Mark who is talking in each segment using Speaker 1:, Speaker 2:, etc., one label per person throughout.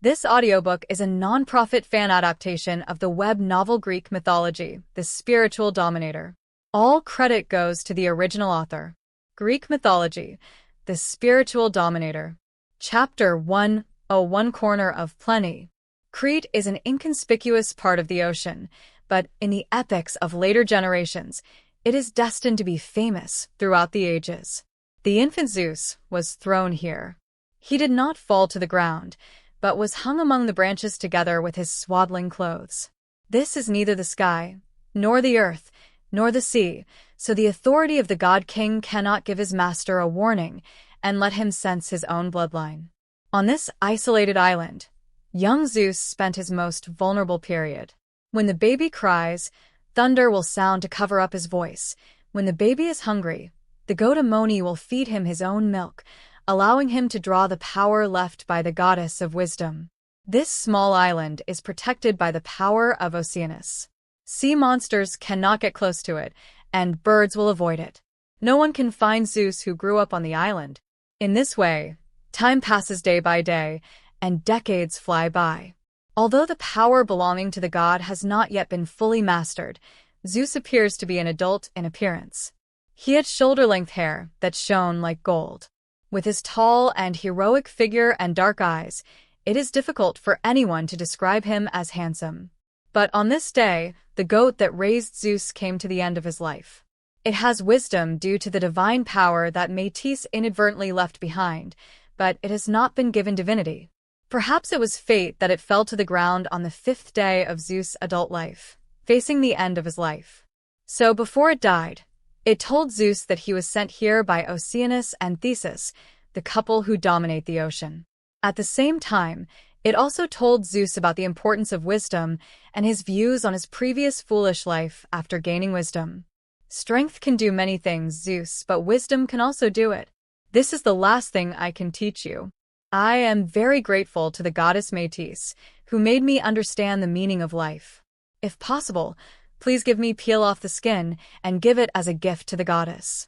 Speaker 1: This audiobook is a non-profit fan adaptation of the web novel Greek mythology, The Spiritual Dominator. All credit goes to the original author. Greek mythology, The Spiritual Dominator. Chapter 1: One Corner of Plenty. Crete is an inconspicuous part of the ocean, but in the epics of later generations, it is destined to be famous throughout the ages. The infant Zeus was thrown here. He did not fall to the ground, but was hung among the branches together with his swaddling clothes. This is neither the sky, nor the earth, nor the sea, so the authority of the god-king cannot give his master a warning and let him sense his own bloodline. On this isolated island, young Zeus spent his most vulnerable period. When the baby cries, thunder will sound to cover up his voice. When the baby is hungry, the goat Amoni will feed him his own milk, allowing him to draw the power left by the goddess of wisdom. This small island is protected by the power of Oceanus. Sea monsters cannot get close to it, and birds will avoid it. No one can find Zeus who grew up on the island. In this way, time passes day by day, and decades fly by. Although the power belonging to the god has not yet been fully mastered, Zeus appears to be an adult in appearance. He had shoulder-length hair that shone like gold. With his tall and heroic figure and dark eyes, it is difficult for anyone to describe him as handsome. But on this day, the goat that raised Zeus came to the end of his life. It has wisdom due to the divine power that Métis inadvertently left behind, but it has not been given divinity. Perhaps it was fate that it fell to the ground on the 5th day of Zeus' adult life, facing the end of his life. So before it died, it told Zeus that he was sent here by Oceanus and Theseus, the couple who dominate the ocean. At the same time, it also told Zeus about the importance of wisdom and his views on his previous foolish life after gaining wisdom. Strength can do many things, Zeus, but wisdom can also do it. This is the last thing I can teach you. I am very grateful to the goddess Métis, who made me understand the meaning of life. If possible, please give me peel off the skin and give it as a gift to the goddess.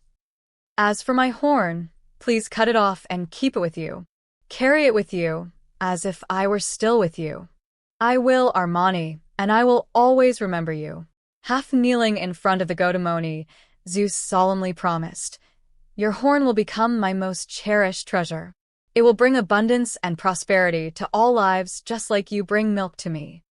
Speaker 1: As for my horn, please cut it off and keep it with you. Carry it with you, as if I were still with you. I will, Armani, and I will always remember you. Half kneeling in front of the goat Amoni, Zeus solemnly promised, "Your horn will become my most cherished treasure. It will bring abundance and prosperity to all lives just like you bring milk to me."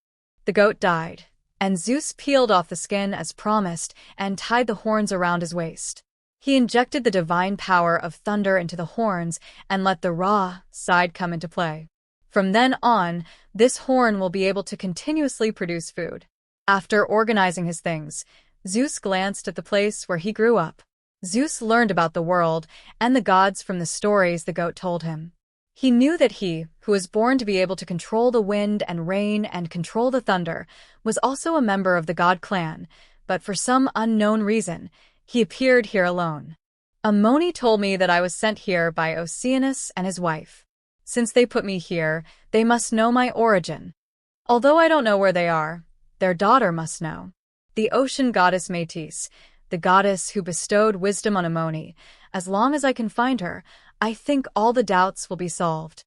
Speaker 1: The goat died, and Zeus peeled off the skin as promised and tied the horns around his waist. He injected the divine power of thunder into the horns and let the raw side come into play. From then on, this horn will be able to continuously produce food. After organizing his things, Zeus glanced at the place where he grew up. Zeus learned about the world and the gods from the stories the goat told him. He knew that he, who was born to be able to control the wind and rain and control the thunder, was also a member of the god clan, but for some unknown reason, he appeared here alone. Amoni told me that I was sent here by Oceanus and his wife. Since they put me here, they must know my origin. Although I don't know where they are, their daughter must know. The ocean goddess Métis, the goddess who bestowed wisdom on Amoni. As long as I can find her, I think all the doubts will be solved.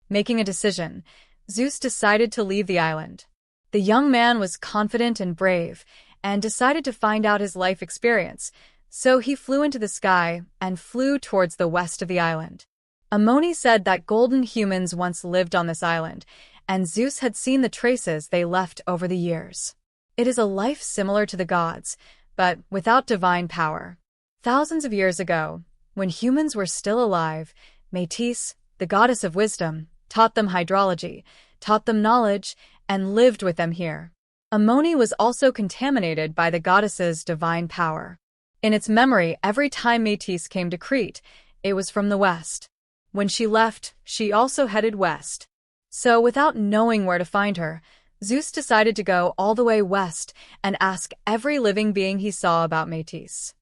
Speaker 1: Making a decision, Zeus decided to leave the island. The young man was confident and brave, and decided to find out his life experience, so he flew into the sky and flew towards the west of the island. Amoni said that golden humans once lived on this island, and Zeus had seen the traces they left over the years. It is a life similar to the gods, but without divine power. Thousands of years ago, when humans were still alive, Métis, the goddess of wisdom, taught them hydrology, taught them knowledge, and lived with them here. Amoni was also contaminated by the goddess's divine power. In its memory, every time Métis came to Crete, it was from the west. When she left, she also headed west. So without knowing where to find her, Zeus decided to go all the way west and ask every living being he saw about Métis.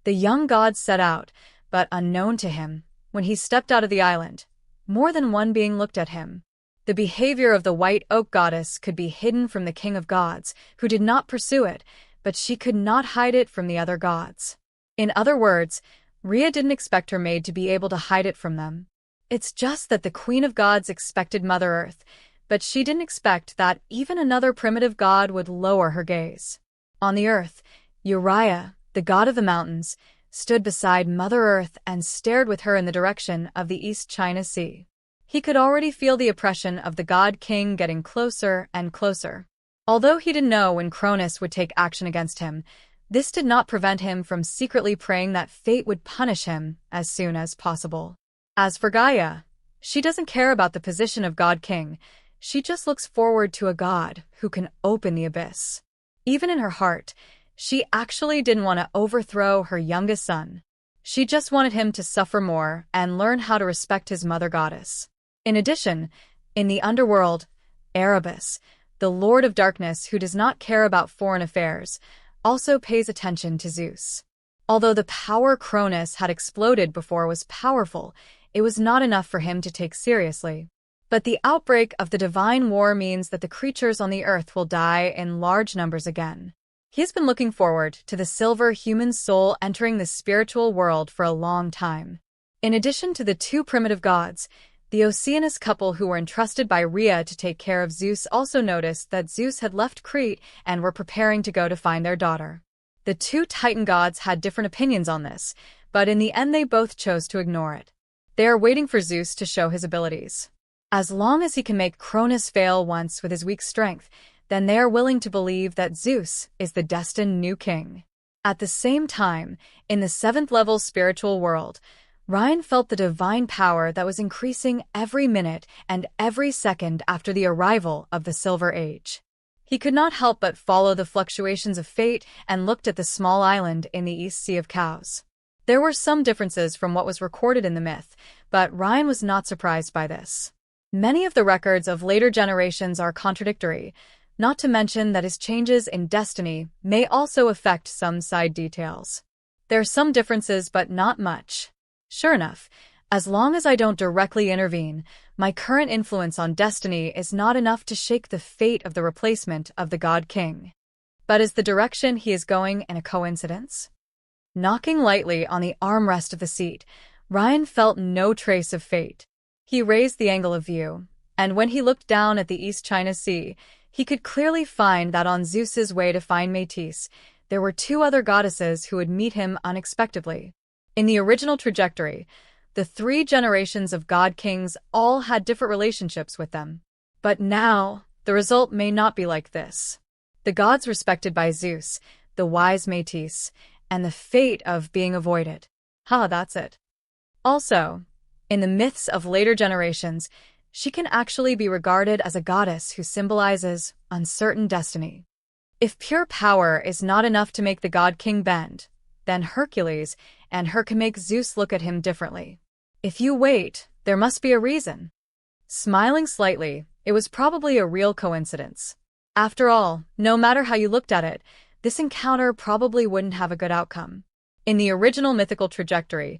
Speaker 1: The young god set out, but unknown to him, when he stepped out of the island, more than one being looked at him. The behavior of the white oak goddess could be hidden from the king of gods, who did not pursue it, but she could not hide it from the other gods. In other words, Rhea didn't expect her maid to be able to hide it from them. It's just that the Queen of Gods expected Mother Earth, but she didn't expect that even another primitive god would lower her gaze. On the earth, Uriah, the god of the mountains, stood beside Mother Earth and stared with her in the direction of the East China Sea. He could already feel the oppression of the god-king getting closer and closer. Although he didn't know when Cronus would take action against him, this did not prevent him from secretly praying that fate would punish him as soon as possible. As for Gaia, she doesn't care about the position of god-king. She just looks forward to a god who can open the abyss. Even in her heart, she actually didn't want to overthrow her youngest son. She just wanted him to suffer more and learn how to respect his mother goddess. In addition, in the underworld, Erebus, the Lord of Darkness who does not care about foreign affairs, also pays attention to Zeus. Although the power Cronus had exploded before was powerful, it was not enough for him to take seriously. But the outbreak of the divine war means that the creatures on the earth will die in large numbers again. He has been looking forward to the silver human soul entering the spiritual world for a long time. In addition to the two primitive gods, the Oceanus couple who were entrusted by Rhea to take care of Zeus also noticed that Zeus had left Crete and were preparing to go to find their daughter. The two Titan gods had different opinions on this, but in the end they both chose to ignore it. They are waiting for Zeus to show his abilities. As long as he can make Cronus fail once with his weak strength, then they are willing to believe that Zeus is the destined new king. At the same time, in the seventh-level spiritual world, Ryan felt the divine power that was increasing every minute and every second after the arrival of the Silver Age. He could not help but follow the fluctuations of fate and looked at the small island in the East Sea of Khaos. There were some differences from what was recorded in the myth, but Ryan was not surprised by this. Many of the records of later generations are contradictory, not to mention that his changes in destiny may also affect some side details. There are some differences, but not much. Sure enough, as long as I don't directly intervene, my current influence on destiny is not enough to shake the fate of the replacement of the God King. But is the direction he is going a coincidence? Knocking lightly on the armrest of the seat, Ryan felt no trace of fate. He raised the angle of view, and when he looked down at the East China Sea, he could clearly find that on Zeus's way to find Métis, there were two other goddesses who would meet him unexpectedly. In the original trajectory, the three generations of god kings all had different relationships with them. But now, the result may not be like this. The gods respected by Zeus, the wise Métis, and the fate of being avoided. That's it. Also, in the myths of later generations, she can actually be regarded as a goddess who symbolizes uncertain destiny. If pure power is not enough to make the god king bend, then Hercules and her can make Zeus look at him differently. If you wait, there must be a reason. Smiling slightly, it was probably a real coincidence. After all, no matter how you looked at it, this encounter probably wouldn't have a good outcome. In the original mythical trajectory,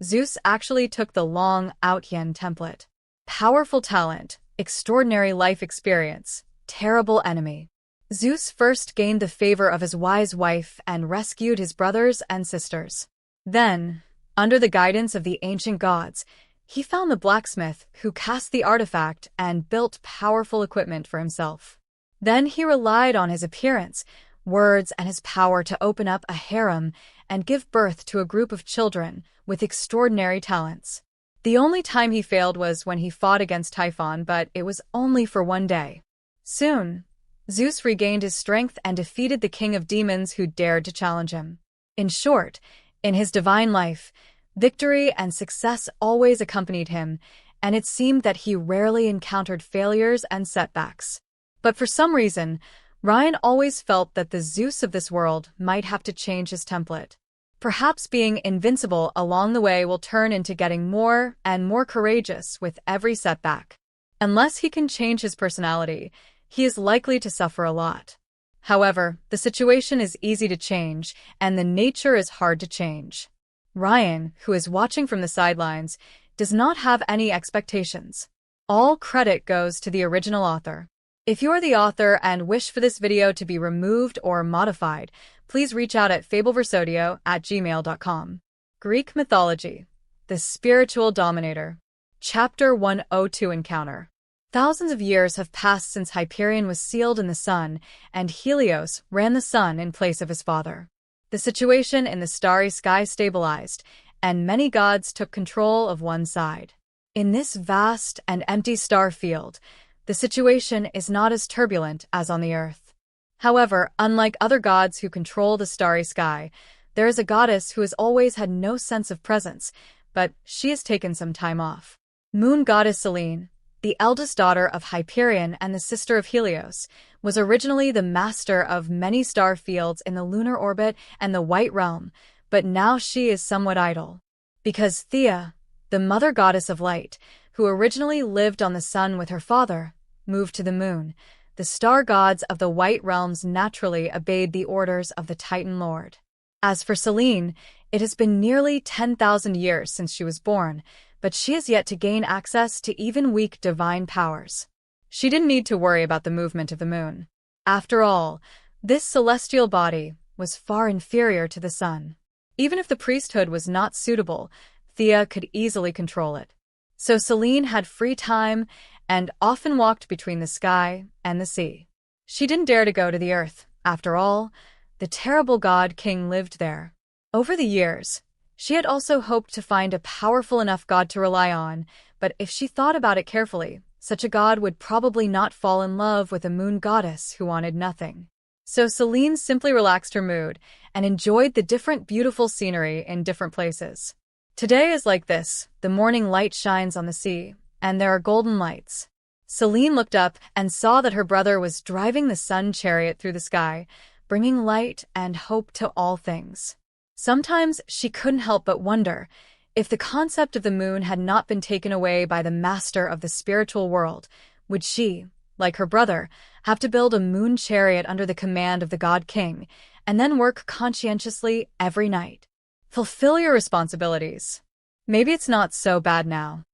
Speaker 1: Zeus actually took the long Outyen template. Powerful talent, extraordinary life experience, terrible enemy. Zeus first gained the favor of his wise wife and rescued his brothers and sisters. Then, under the guidance of the ancient gods, he found the blacksmith who cast the artifact and built powerful equipment for himself. Then he relied on his appearance, words, and his power to open up a harem and give birth to a group of children with extraordinary talents. The only time he failed was when he fought against Typhon, but it was only for one day. Soon, Zeus regained his strength and defeated the king of demons who dared to challenge him. In short, in his divine life, victory and success always accompanied him, and it seemed that he rarely encountered failures and setbacks. But for some reason, Ryan always felt that the Zeus of this world might have to change his template. Perhaps being invincible along the way will turn into getting more and more courageous with every setback. Unless he can change his personality, he is likely to suffer a lot. However, the situation is easy to change, and the nature is hard to change. Ryan, who is watching from the sidelines, does not have any expectations. All credit goes to the original author. If you are the author and wish for this video to be removed or modified, please reach out at fableversodio@gmail.com. Greek mythology, the spiritual dominator. Chapter 102 Encounter. Thousands of years have passed since Hyperion was sealed in the sun, and Helios ran the sun in place of his father. The situation in the starry sky stabilized, and many gods took control of one side. In this vast and empty star field, the situation is not as turbulent as on the Earth. However, unlike other gods who control the starry sky, there is a goddess who has always had no sense of presence, but she has taken some time off. Moon goddess Selene, the eldest daughter of Hyperion and the sister of Helios, was originally the master of many star fields in the lunar orbit and the White Realm, but now she is somewhat idle. Because Thea, the mother goddess of light, who originally lived on the sun with her father, moved to the moon, the star gods of the White Realms naturally obeyed the orders of the Titan Lord. As for Selene, it has been nearly 10,000 years since she was born, but she has yet to gain access to even weak divine powers. She didn't need to worry about the movement of the moon. After all, this celestial body was far inferior to the sun. Even if the priesthood was not suitable, Thea could easily control it. So Selene had free time and often walked between the sky and the sea. She didn't dare to go to the earth. After all, the terrible god king lived there. Over the years, she had also hoped to find a powerful enough god to rely on, but if she thought about it carefully, such a god would probably not fall in love with a moon goddess who wanted nothing. So Selene simply relaxed her mood and enjoyed the different beautiful scenery in different places. Today is like this: the morning light shines on the sea, and there are golden lights. Selene looked up and saw that her brother was driving the sun chariot through the sky, bringing light and hope to all things. Sometimes she couldn't help but wonder, if the concept of the moon had not been taken away by the master of the spiritual world, would she, like her brother, have to build a moon chariot under the command of the god king, and then work conscientiously every night? Fulfill your responsibilities. Maybe it's not so bad now.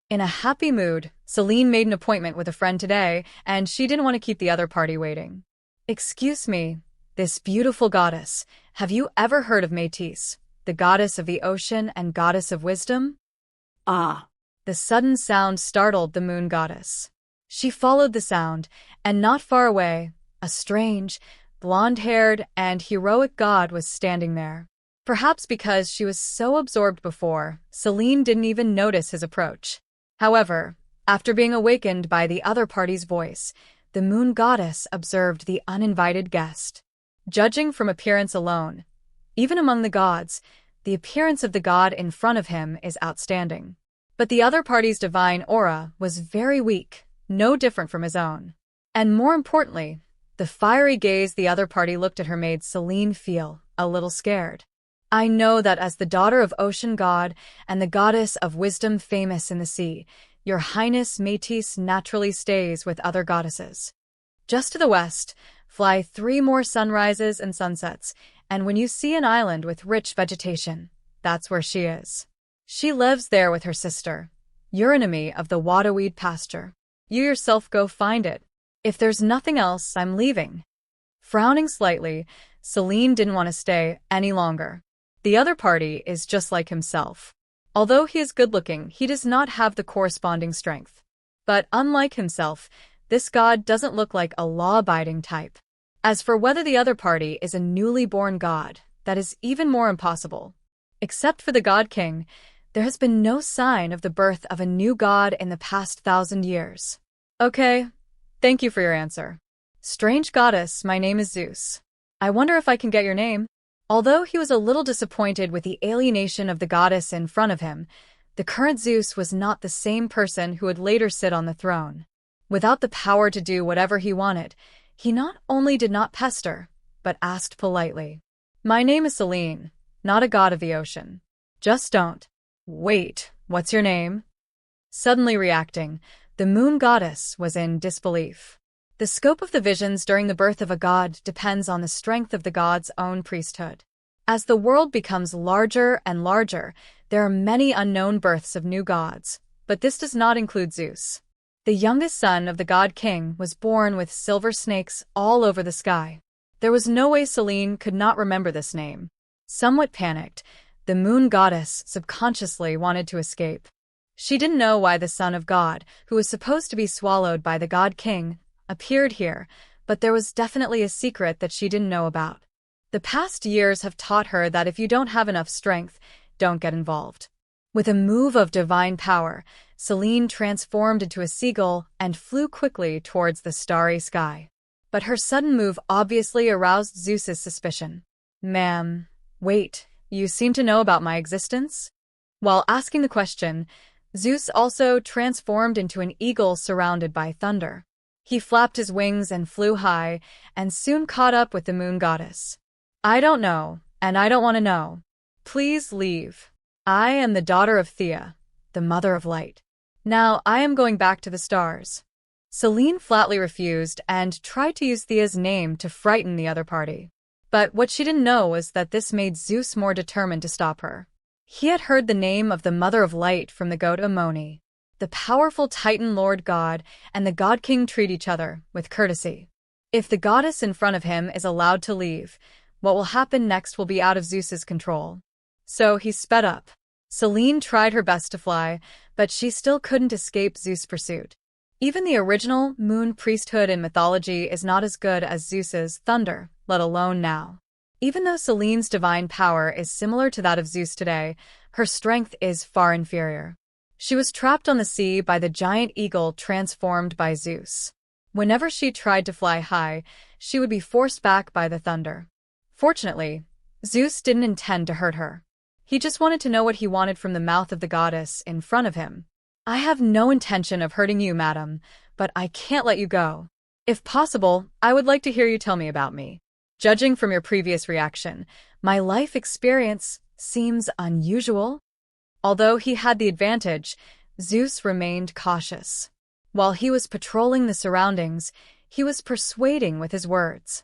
Speaker 1: In a happy mood, Selene made an appointment with a friend today, and she didn't want to keep the other party waiting. Excuse me, this beautiful goddess, have you ever heard of Métis, the goddess of the ocean and goddess of wisdom?
Speaker 2: Ah.
Speaker 1: The sudden sound startled the moon goddess. She followed the sound, and not far away, a strange, blonde-haired, and heroic god was standing there. Perhaps because she was so absorbed before, Selene didn't even notice his approach. However, after being awakened by the other party's voice, the moon goddess observed the uninvited guest. Judging from appearance alone, even among the gods, the appearance of the god in front of him is outstanding. But the other party's divine aura was very weak, no different from his own. And more importantly, the fiery gaze the other party looked at her made Selene feel a little scared. I know that as the daughter of ocean god and the goddess of wisdom famous in the sea, your highness Métis naturally stays with other goddesses. Just to the west, fly 3 more sunrises and sunsets, and when you see an island with rich vegetation, that's where she is. She lives there with her sister, Eurynomé of the Waterweed pasture. You yourself go find it. If there's nothing else, I'm leaving. Frowning slightly, Selene didn't want to stay any longer. The other party is just like himself. Although he is good-looking, he does not have the corresponding strength. But unlike himself, this god doesn't look like a law-abiding type. As for whether the other party is a newly born god, that is even more impossible. Except for the god king, there has been no sign of the birth of a new god in the past 1,000 years. Okay, thank you for your answer. Strange goddess, my name is Zeus. I wonder if I can get your name? Although he was a little disappointed with the alienation of the goddess in front of him, the current Zeus was not the same person who would later sit on the throne. Without the power to do whatever he wanted, he not only did not pester, but asked politely. My name is Selene, not a god of the ocean. Just don't. Wait, what's your name? Suddenly reacting, the moon goddess was in disbelief. The scope of the visions during the birth of a god depends on the strength of the god's own priesthood. As the world becomes larger and larger, there are many unknown births of new gods, but this does not include Zeus. The youngest son of the god king was born with silver snakes all over the sky. There was no way Selene could not remember this name. Somewhat panicked, the moon goddess subconsciously wanted to escape. She didn't know why the son of God, who was supposed to be swallowed by the God King, appeared here, but there was definitely a secret that she didn't know about. The past years have taught her that if you don't have enough strength, don't get involved. With a move of divine power, Selene transformed into a seagull and flew quickly towards the starry sky. But her sudden move obviously aroused Zeus's suspicion. "Ma'am, wait, you seem to know about my existence?" While asking the question, Zeus also transformed into an eagle surrounded by thunder. He flapped his wings and flew high, and soon caught up with the moon goddess. "I don't know, and I don't want to know. Please leave. I am the daughter of Thea, the mother of light. Now I am going back to the stars." Selene flatly refused and tried to use Thea's name to frighten the other party. But what she didn't know was that this made Zeus more determined to stop her. He had heard the name of the Mother of Light from the god Amoni. The powerful Titan Lord God and the God King treat each other with courtesy. If the goddess in front of him is allowed to leave, what will happen next will be out of Zeus's control. So he sped up. Selene tried her best to fly, but she still couldn't escape Zeus' pursuit. Even the original moon priesthood in mythology is not as good as Zeus's thunder, let alone now. Even though Selene's divine power is similar to that of Zeus today, her strength is far inferior. She was trapped on the sea by the giant eagle transformed by Zeus. Whenever she tried to fly high, she would be forced back by the thunder. Fortunately, Zeus didn't intend to hurt her. He just wanted to know what he wanted from the mouth of the goddess in front of him. "I have no intention of hurting you, madam, but I can't let you go. If possible, I would like to hear you tell me about me. Judging from your previous reaction, my life experience seems unusual." Although he had the advantage, Zeus remained cautious. While he was patrolling the surroundings, he was persuading with his words.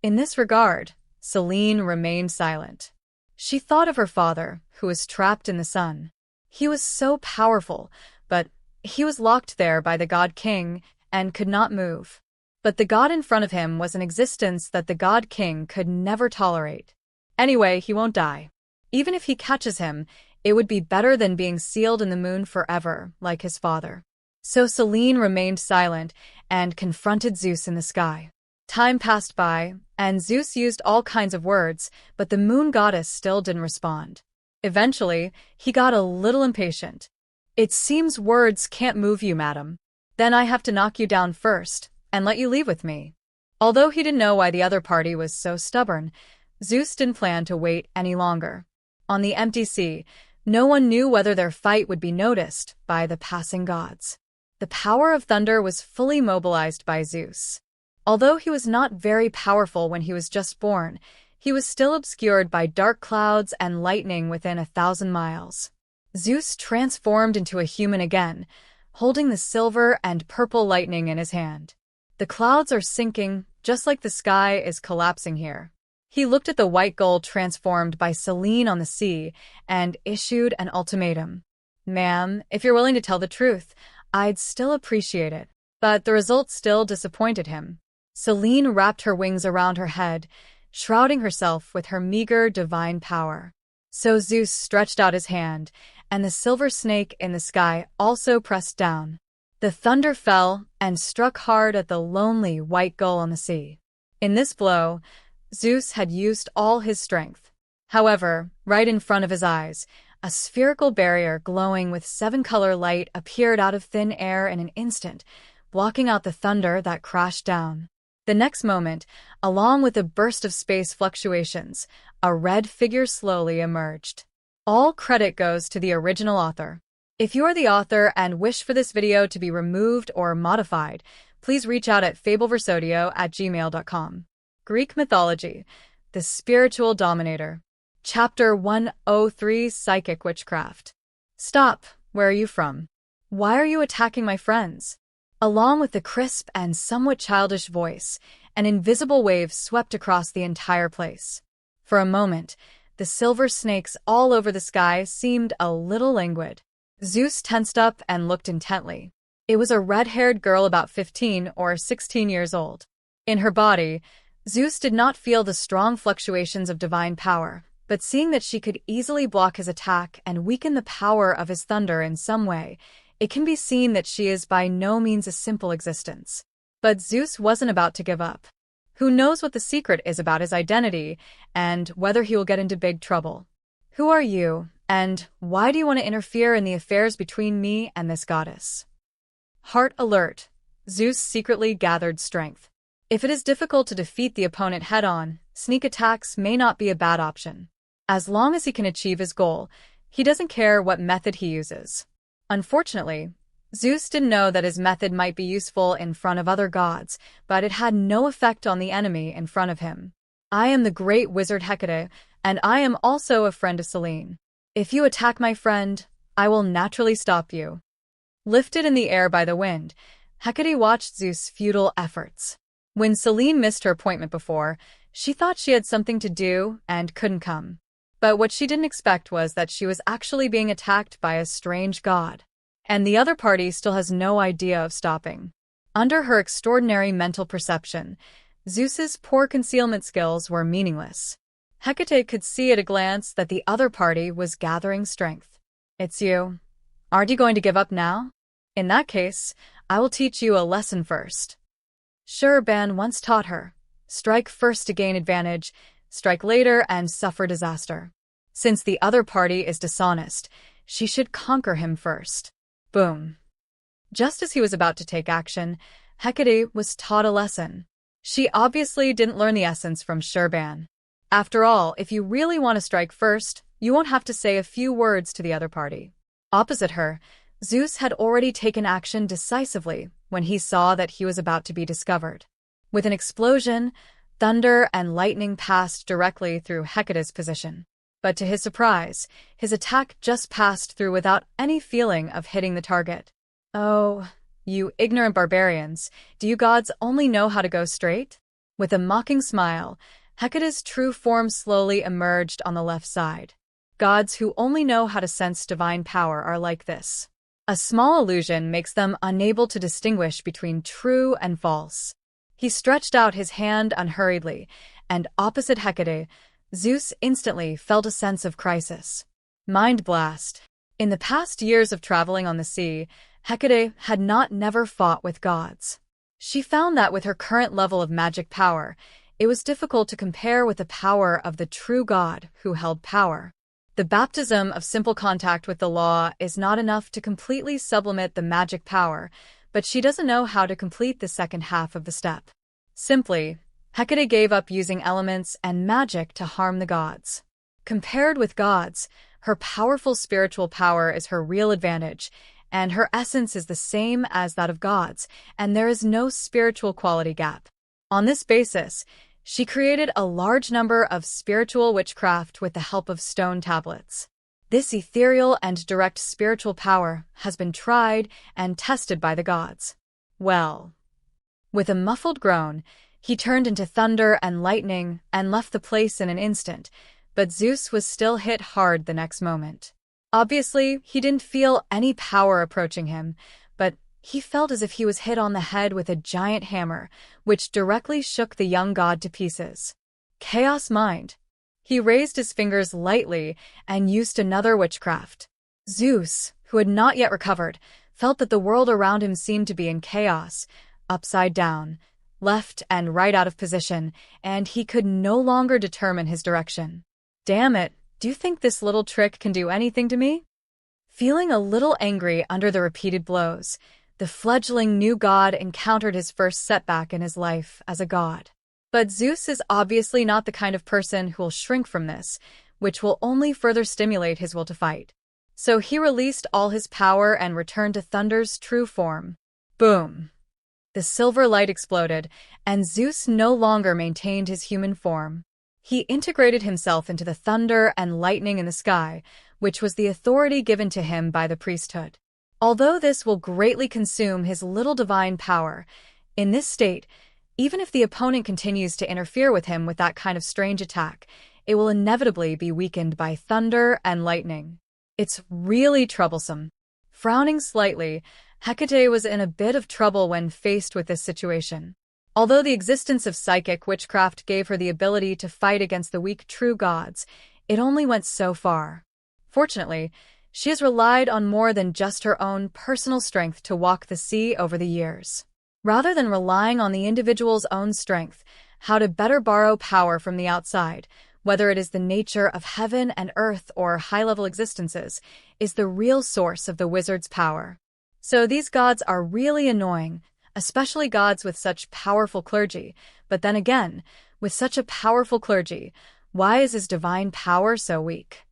Speaker 1: In this regard, Selene remained silent. She thought of her father, who was trapped in the sun. He was so powerful, but he was locked there by the God King and could not move. But the god in front of him was an existence that the God King could never tolerate. Anyway, he won't die. Even if he catches him, it would be better than being sealed in the moon forever, like his father. So Selene remained silent and confronted Zeus in the sky. Time passed by, and Zeus used all kinds of words, but the moon goddess still didn't respond. Eventually, he got a little impatient. "It seems words can't move you, madam. Then I have to knock you down first and let you leave with me." Although he didn't know why the other party was so stubborn, Zeus didn't plan to wait any longer. On the empty sea, no one knew whether their fight would be noticed by the passing gods. The power of thunder was fully mobilized by Zeus. Although he was not very powerful when he was just born, he was still obscured by dark clouds and lightning within 1,000 miles. Zeus transformed into a human again, holding the silver and purple lightning in his hand. "The clouds are sinking, just like the sky is collapsing here." He looked at the white gull transformed by Selene on the sea and issued an ultimatum. "Ma'am, if you're willing to tell the truth, I'd still appreciate it." But the result still disappointed him. Selene wrapped her wings around her head, shrouding herself with her meager divine power. So Zeus stretched out his hand, and the silver snake in the sky also pressed down. The thunder fell and struck hard at the lonely white gull on the sea. In this blow, Zeus had used all his strength. However, right in front of his eyes, a spherical barrier glowing with 7-color light appeared out of thin air in an instant, blocking out the thunder that crashed down. The next moment, along with a burst of space fluctuations, a red figure slowly emerged. All credit goes to the original author. If you are the author and wish for this video to be removed or modified, please reach out at fableversodio@gmail.com. Greek Mythology, the Spiritual Dominator. Chapter 103, Psychic Witchcraft. "Stop, where are you from? Why are you attacking my friends?" Along with the crisp and somewhat childish voice, an invisible wave swept across the entire place. For a moment, the silver snakes all over the sky seemed a little languid. Zeus tensed up and looked intently. It was a red-haired girl about 15 or 16 years old. In her body, Zeus did not feel the strong fluctuations of divine power, but seeing that she could easily block his attack and weaken the power of his thunder in some way, it can be seen that she is by no means a simple existence. But Zeus wasn't about to give up. Who knows what the secret is about his identity, and whether he will get into big trouble. Who are you, and why do you want to interfere in the affairs between me and this goddess? Heart alert. Zeus secretly gathered strength. If it is difficult to defeat the opponent head-on, sneak attacks may not be a bad option. As long as he can achieve his goal, he doesn't care what method he uses. Unfortunately, Zeus didn't know that his method might be useful in front of other gods, but it had no effect on the enemy in front of him. I am the great wizard Hecate, and I am also a friend of Selene. If you attack my friend, I will naturally stop you. Lifted in the air by the wind, Hecate watched Zeus' futile efforts. When Selene missed her appointment before, she thought she had something to do and couldn't come. But what she didn't expect was that she was actually being attacked by a strange god. And the other party still has no idea of stopping. Under her extraordinary mental perception, Zeus's poor concealment skills were meaningless. Hecate could see at a glance that the other party was gathering strength. It's you. Aren't you going to give up now? In that case, I will teach you a lesson first. Shurban once taught her, strike first to gain advantage, strike later and suffer disaster. Since the other party is dishonest, she should conquer him first. Boom. Just as he was about to take action, Hecate was taught a lesson. She obviously didn't learn the essence from Shurban. After all, if you really want to strike first, you won't have to say a few words to the other party. Opposite her, Zeus had already taken action decisively when he saw that he was about to be discovered. With an explosion, thunder and lightning passed directly through Hecate's position. But to his surprise, his attack just passed through without any feeling of hitting the target. Oh, you ignorant barbarians, do you gods only know how to go straight? With a mocking smile, Hecate's true form slowly emerged on the left side. Gods who only know how to sense divine power are like this. A small illusion makes them unable to distinguish between true and false. He stretched out his hand unhurriedly, and opposite Hecate, Zeus instantly felt a sense of crisis. Mind blast. In the past years of traveling on the sea, Hecate had never fought with gods. She found that with her current level of magic power, it was difficult to compare with the power of the true god who held power. The baptism of simple contact with the law is not enough to completely sublimate the magic power, but she doesn't know how to complete the second half of the step. Simply, Hecate gave up using elements and magic to harm the gods. Compared with gods, her powerful spiritual power is her real advantage, and her essence is the same as that of gods, and there is no spiritual quality gap. On this basis, she created a large number of spiritual witchcraft with the help of stone tablets. This ethereal and direct spiritual power has been tried and tested by the gods. Well, with a muffled groan, he turned into thunder and lightning and left the place in an instant, but Zeus was still hit hard the next moment. Obviously, he didn't feel any power approaching him, but he felt as if he was hit on the head with a giant hammer, which directly shook the young god to pieces. Chaos mind. He raised his fingers lightly and used another witchcraft. Zeus, who had not yet recovered, felt that the world around him seemed to be in chaos, upside down, left and right out of position, and he could no longer determine his direction. Damn it, do you think this little trick can do anything to me? Feeling a little angry under the repeated blows, the fledgling new god encountered his first setback in his life as a god. But Zeus is obviously not the kind of person who will shrink from this, which will only further stimulate his will to fight. So he released all his power and returned to Thunder's true form. Boom! The silver light exploded, and Zeus no longer maintained his human form. He integrated himself into the thunder and lightning in the sky, which was the authority given to him by the priesthood. Although this will greatly consume his little divine power, in this state, even if the opponent continues to interfere with him with that kind of strange attack, it will inevitably be weakened by thunder and lightning. It's really troublesome. Frowning slightly, Hecate was in a bit of trouble when faced with this situation. Although the existence of psychic witchcraft gave her the ability to fight against the weak true gods, it only went so far. Fortunately, she has relied on more than just her own personal strength to walk the sea over the years. Rather than relying on the individual's own strength, how to better borrow power from the outside, whether it is the nature of heaven and earth or high-level existences, is the real source of the wizard's power. So these gods are really annoying, especially gods with such powerful clergy. But then again, with such a powerful clergy, why is his divine power so weak?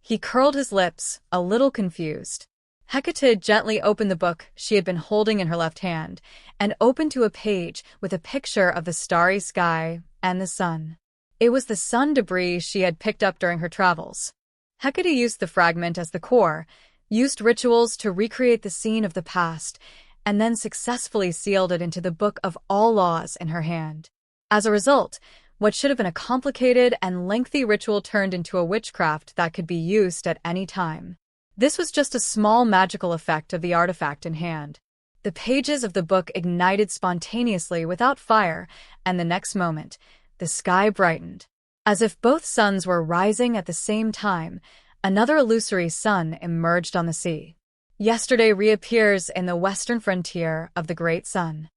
Speaker 1: He curled his lips, a little confused. Hecate gently opened the book she had been holding in her left hand, and opened to a page with a picture of the starry sky and the sun. It was the sun debris she had picked up during her travels. Hecate used the fragment as the core, used rituals to recreate the scene of the past, and then successfully sealed it into the Book of All Laws in her hand. As a result, what should have been a complicated and lengthy ritual turned into a witchcraft that could be used at any time. This was just a small magical effect of the artifact in hand. The pages of the book ignited spontaneously without fire, and the next moment, the sky brightened. As if both suns were rising at the same time, another illusory sun emerged on the sea. Yesterday reappears in the western frontier of the great sun.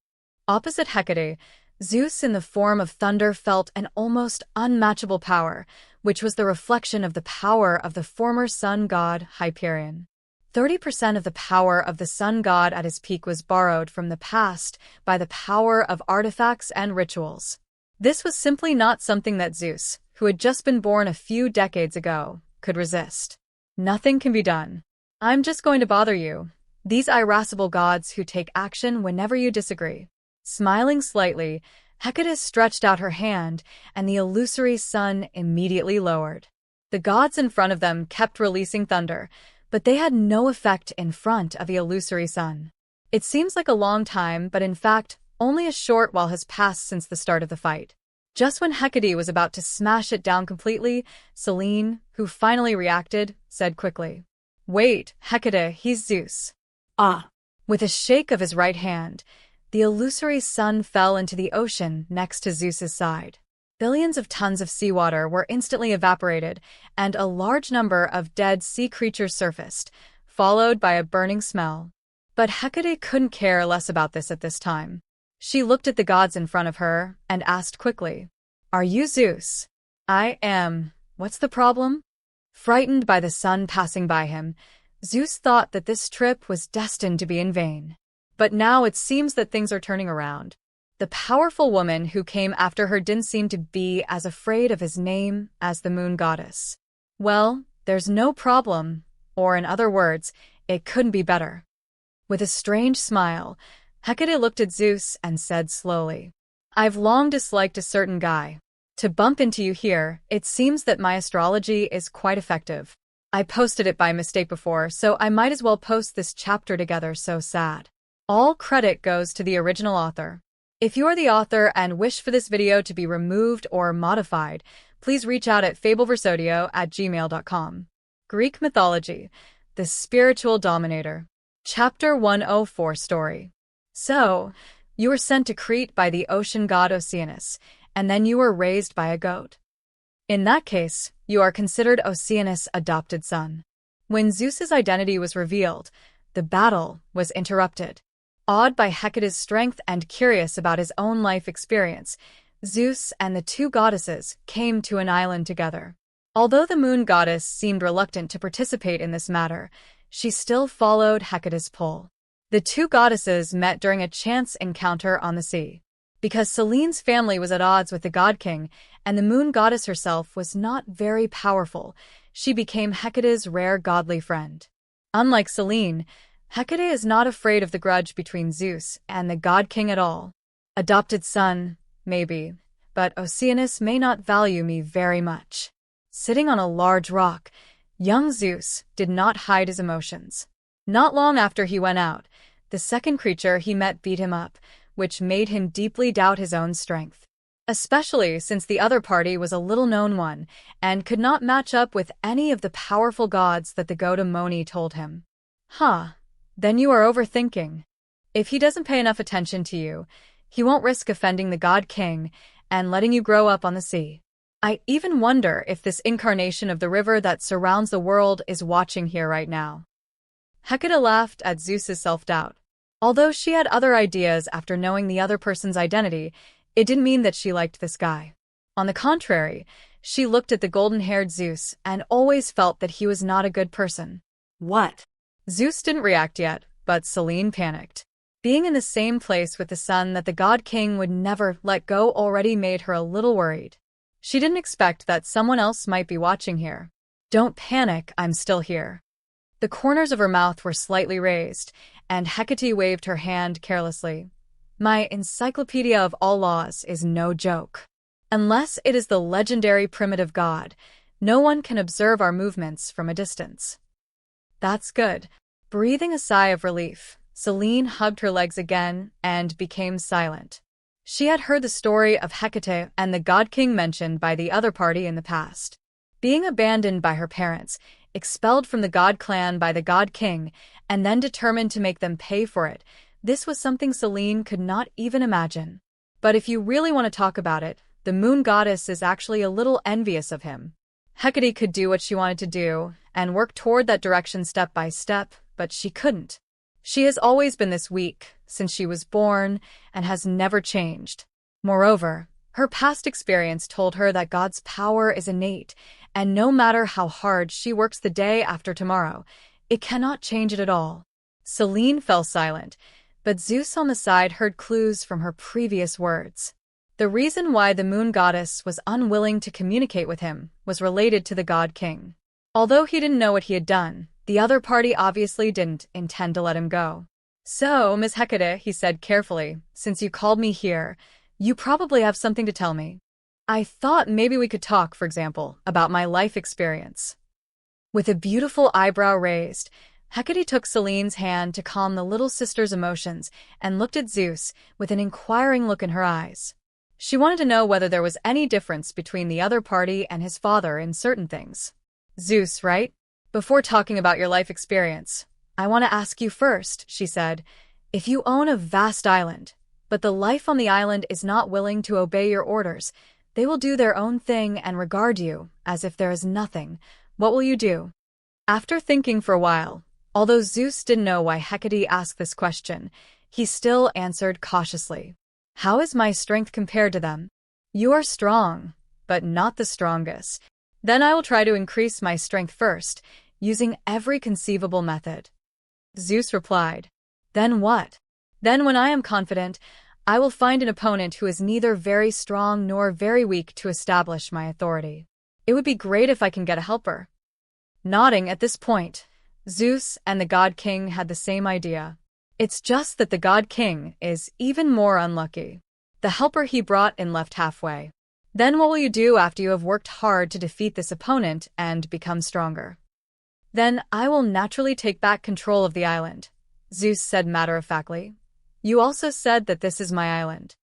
Speaker 1: Opposite Hecate, Zeus in the form of thunder felt an almost unmatchable power, which was the reflection of the power of the former sun god Hyperion. 30% of the power of the sun god at his peak was borrowed from the past by the power of artifacts and rituals. This was simply not something that Zeus, who had just been born a few decades ago, could resist. Nothing can be done. I'm just going to bother you, these irascible gods who take action whenever you disagree. Smiling slightly, Hecate stretched out her hand, and the illusory sun immediately lowered. The gods in front of them kept releasing thunder, but they had no effect in front of the illusory sun. It seems like a long time, but in fact, only a short while has passed since the start of the fight. Just when Hecate was about to smash it down completely, Selene, who finally reacted, said quickly, "Wait, Hecate, he's Zeus."
Speaker 2: Ah.
Speaker 1: With a shake of his right hand, the illusory sun fell into the ocean next to Zeus's side. Billions of tons of seawater were instantly evaporated, and a large number of dead sea creatures surfaced, followed by a burning smell. But Hecate couldn't care less about this at this time. She looked at the gods in front of her and asked quickly, "Are you Zeus?" "I am. What's the problem?" Frightened by the sun passing by him, Zeus thought that this trip was destined to be in vain. But now it seems that things are turning around. The powerful woman who came after her didn't seem to be as afraid of his name as the moon goddess. Well, there's no problem, or in other words, it couldn't be better. With a strange smile, Hecate looked at Zeus and said slowly, "I've long disliked a certain guy. To bump into you here, it seems that my astrology is quite effective. I posted it by mistake before, so I might as well post this chapter together. So sad." All credit goes to the original author. If you are the author and wish for this video to be removed or modified, please reach out at fableversodio@gmail.com. Greek Mythology, the Spiritual Dominator. Chapter 104 Story. So, you were sent to Crete by the ocean god Oceanus, and then you were raised by a goat. In that case, you are considered Oceanus' adopted son. When Zeus's identity was revealed, the battle was interrupted. Awed by Hecate's strength and curious about his own life experience, Zeus and the two goddesses came to an island together. Although the moon goddess seemed reluctant to participate in this matter, she still followed Hecate's pull. The two goddesses met during a chance encounter on the sea. Because Selene's family was at odds with the god king, and the moon goddess herself was not very powerful, she became Hecate's rare godly friend. Unlike Selene, Hecate is not afraid of the grudge between Zeus and the god king at all. Adopted son, maybe, but Oceanus may not value me very much. Sitting on a large rock, young Zeus did not hide his emotions. Not long after he went out, the second creature he met beat him up, which made him deeply doubt his own strength. Especially since the other party was a little-known one, and could not match up with any of the powerful gods that the god Amoni told him. Then you are overthinking. If he doesn't pay enough attention to you, he won't risk offending the god king and letting you grow up on the sea. I even wonder if this incarnation of the river that surrounds the world is watching here right now. Hecate laughed at Zeus's self-doubt. Although she had other ideas after knowing the other person's identity, it didn't mean that she liked this guy. On the contrary, she looked at the golden-haired Zeus and always felt that he was not a good person.
Speaker 2: What?
Speaker 1: Zeus didn't react yet, but Selene panicked. Being in the same place with the son that the God King would never let go already made her a little worried. She didn't expect that someone else might be watching here. Don't panic, I'm still here. The corners of her mouth were slightly raised, and Hecate waved her hand carelessly. My encyclopedia of all laws is no joke. Unless it is the legendary primitive god, no one can observe our movements from a distance. That's good. Breathing a sigh of relief, Selene hugged her legs again and became silent. She had heard the story of Hecate and the God King mentioned by the other party in the past. Being abandoned by her parents, expelled from the God clan by the God King, and then determined to make them pay for it, this was something Selene could not even imagine. But if you really want to talk about it, the moon goddess is actually a little envious of him. Hecate could do what she wanted to do and work toward that direction step by step, but she couldn't. She has always been this weak since she was born and has never changed. Moreover, her past experience told her that God's power is innate, and no matter how hard she works the day after tomorrow, it cannot change it at all. Selene fell silent, but Zeus on the side heard clues from her previous words. The reason why the moon goddess was unwilling to communicate with him was related to the God King. Although he didn't know what he had done, the other party obviously didn't intend to let him go. So, Miss Hecate, he said carefully, since you called me here, you probably have something to tell me. I thought maybe we could talk, for example, about my life experience. With a beautiful eyebrow raised, Hecate took Selene's hand to calm the little sister's emotions and looked at Zeus with an inquiring look in her eyes. She wanted to know whether there was any difference between the other party and his father in certain things. Zeus, right? Before talking about your life experience, I want to ask you first, she said, if you own a vast island, but the life on the island is not willing to obey your orders, they will do their own thing and regard you as if there is nothing. What will you do? After thinking for a while, although Zeus didn't know why Hecate asked this question, he still answered cautiously. How is my strength compared to them? You are strong, but not the strongest. Then I will try to increase my strength first, using every conceivable method. Zeus replied. Then what? Then when I am confident, I will find an opponent who is neither very strong nor very weak to establish my authority. It would be great if I can get a helper. Nodding at this point, Zeus and the God King had the same idea. It's just that the God King is even more unlucky. The helper he brought in left halfway. Then what will you do after you have worked hard to defeat this opponent and become stronger? Then I will naturally take back control of the island, Zeus said matter-of-factly. You also said that this is my island.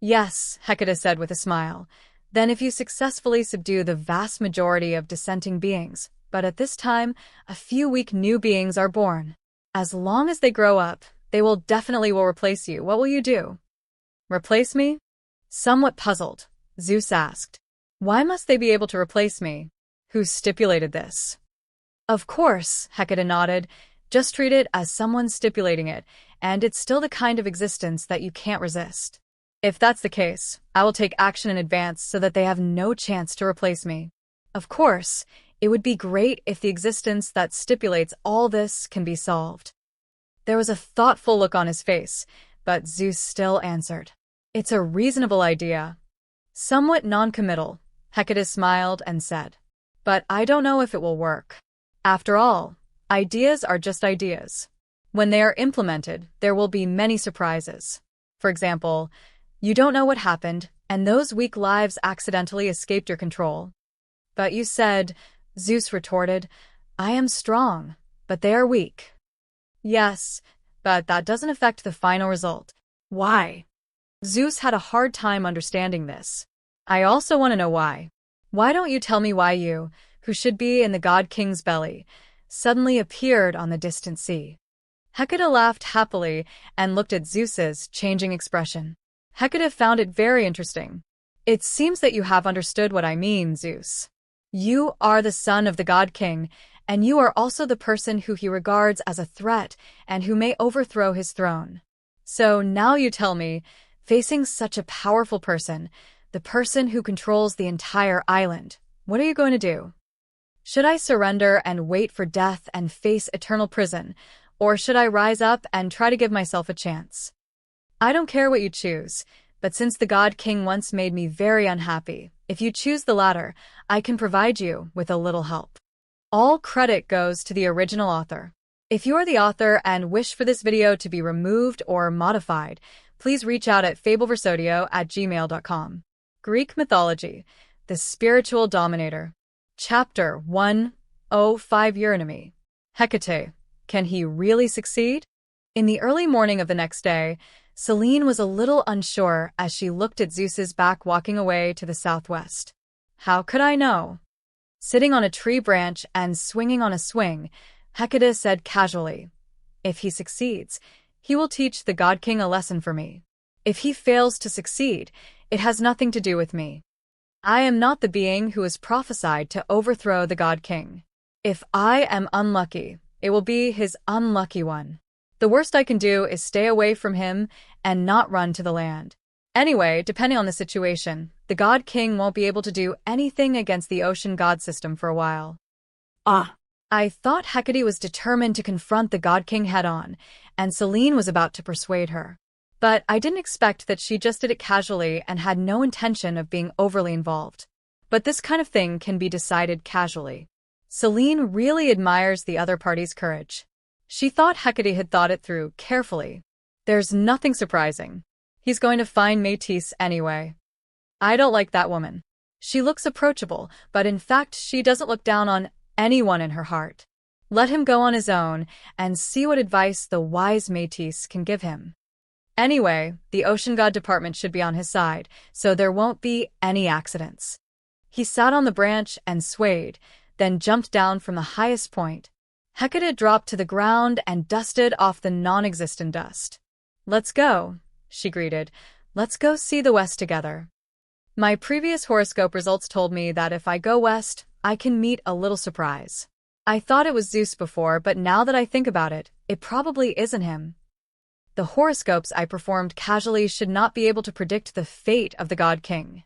Speaker 1: Yes, Hecate said with a smile. Then if you successfully subdue the vast majority of dissenting beings, but at this time, a few weak new beings are born. As long as they grow up, they will definitely replace you. What will you do? Replace me? Somewhat puzzled, Zeus asked. Why must they be able to replace me? Who stipulated this? Of course, Hecate nodded. Just treat it as someone stipulating it, and it's still the kind of existence that you can't resist. If that's the case, I will take action in advance so that they have no chance to replace me. Of course, it would be great if the existence that stipulates all this can be solved. There was a thoughtful look on his face, but Zeus still answered. It's a reasonable idea. Somewhat non-committal, Hecate smiled and said. But I don't know if it will work. After all, ideas are just ideas. When they are implemented, there will be many surprises. For example, you don't know what happened, and those weak lives accidentally escaped your control. But you said, Zeus retorted, I am strong, but they are weak. Yes, but that doesn't affect the final result. Why? Zeus had a hard time understanding this. I also want to know why. Why don't you tell me why you, who should be in the God King's belly, suddenly appeared on the distant sea? Hecate laughed happily and looked at Zeus's changing expression. Hecate found it very interesting. It seems that you have understood what I mean, Zeus. You are the son of the God King, and you are also the person who he regards as a threat and who may overthrow his throne. So now you tell me, facing such a powerful person, the person who controls the entire island, what are you going to do? Should I surrender and wait for death and face eternal prison, or should I rise up and try to give myself a chance? I don't care what you choose, but since the God King once made me very unhappy, if you choose the latter, I can provide you with a little help. All credit goes to the original author. If you are the author and wish for this video to be removed or modified, please reach out at fableversodio@gmail.com. Greek Mythology, the Spiritual Dominator. Chapter 1. 5 Eurynomy. Hecate. Can he really succeed? In the early morning of the next day, Selene was a little unsure as she looked at Zeus's back walking away to the southwest. How could I know? Sitting on a tree branch and swinging on a swing, Hecate said casually, "If he succeeds, he will teach the God King a lesson for me. If he fails to succeed, it has nothing to do with me. I am not the being who is prophesied to overthrow the God King. If I am unlucky, it will be his unlucky one. The worst I can do is stay away from him and not run to the land. Anyway, depending on the situation, the God King won't be able to do anything against the ocean god system for a while." I thought Hecate was determined to confront the God King head-on, and Selene was about to persuade her. But I didn't expect that she just did it casually and had no intention of being overly involved. But this kind of thing can be decided casually. Selene really admires the other party's courage. She thought Hecate had thought it through carefully. There's nothing surprising. He's going to find Métis anyway. I don't like that woman. She looks approachable, but in fact she doesn't look down on anyone in her heart. Let him go on his own and see what advice the wise Métis can give him. Anyway, the ocean god department should be on his side, so there won't be any accidents. He sat on the branch and swayed, then jumped down from the highest point. Hecate dropped to the ground and dusted off the non-existent dust. "Let's go," she greeted. "Let's go see the west together." My previous horoscope results told me that if I go west, I can meet a little surprise. I thought it was Zeus before, but now that I think about it, it probably isn't him. The horoscopes I performed casually should not be able to predict the fate of the God King.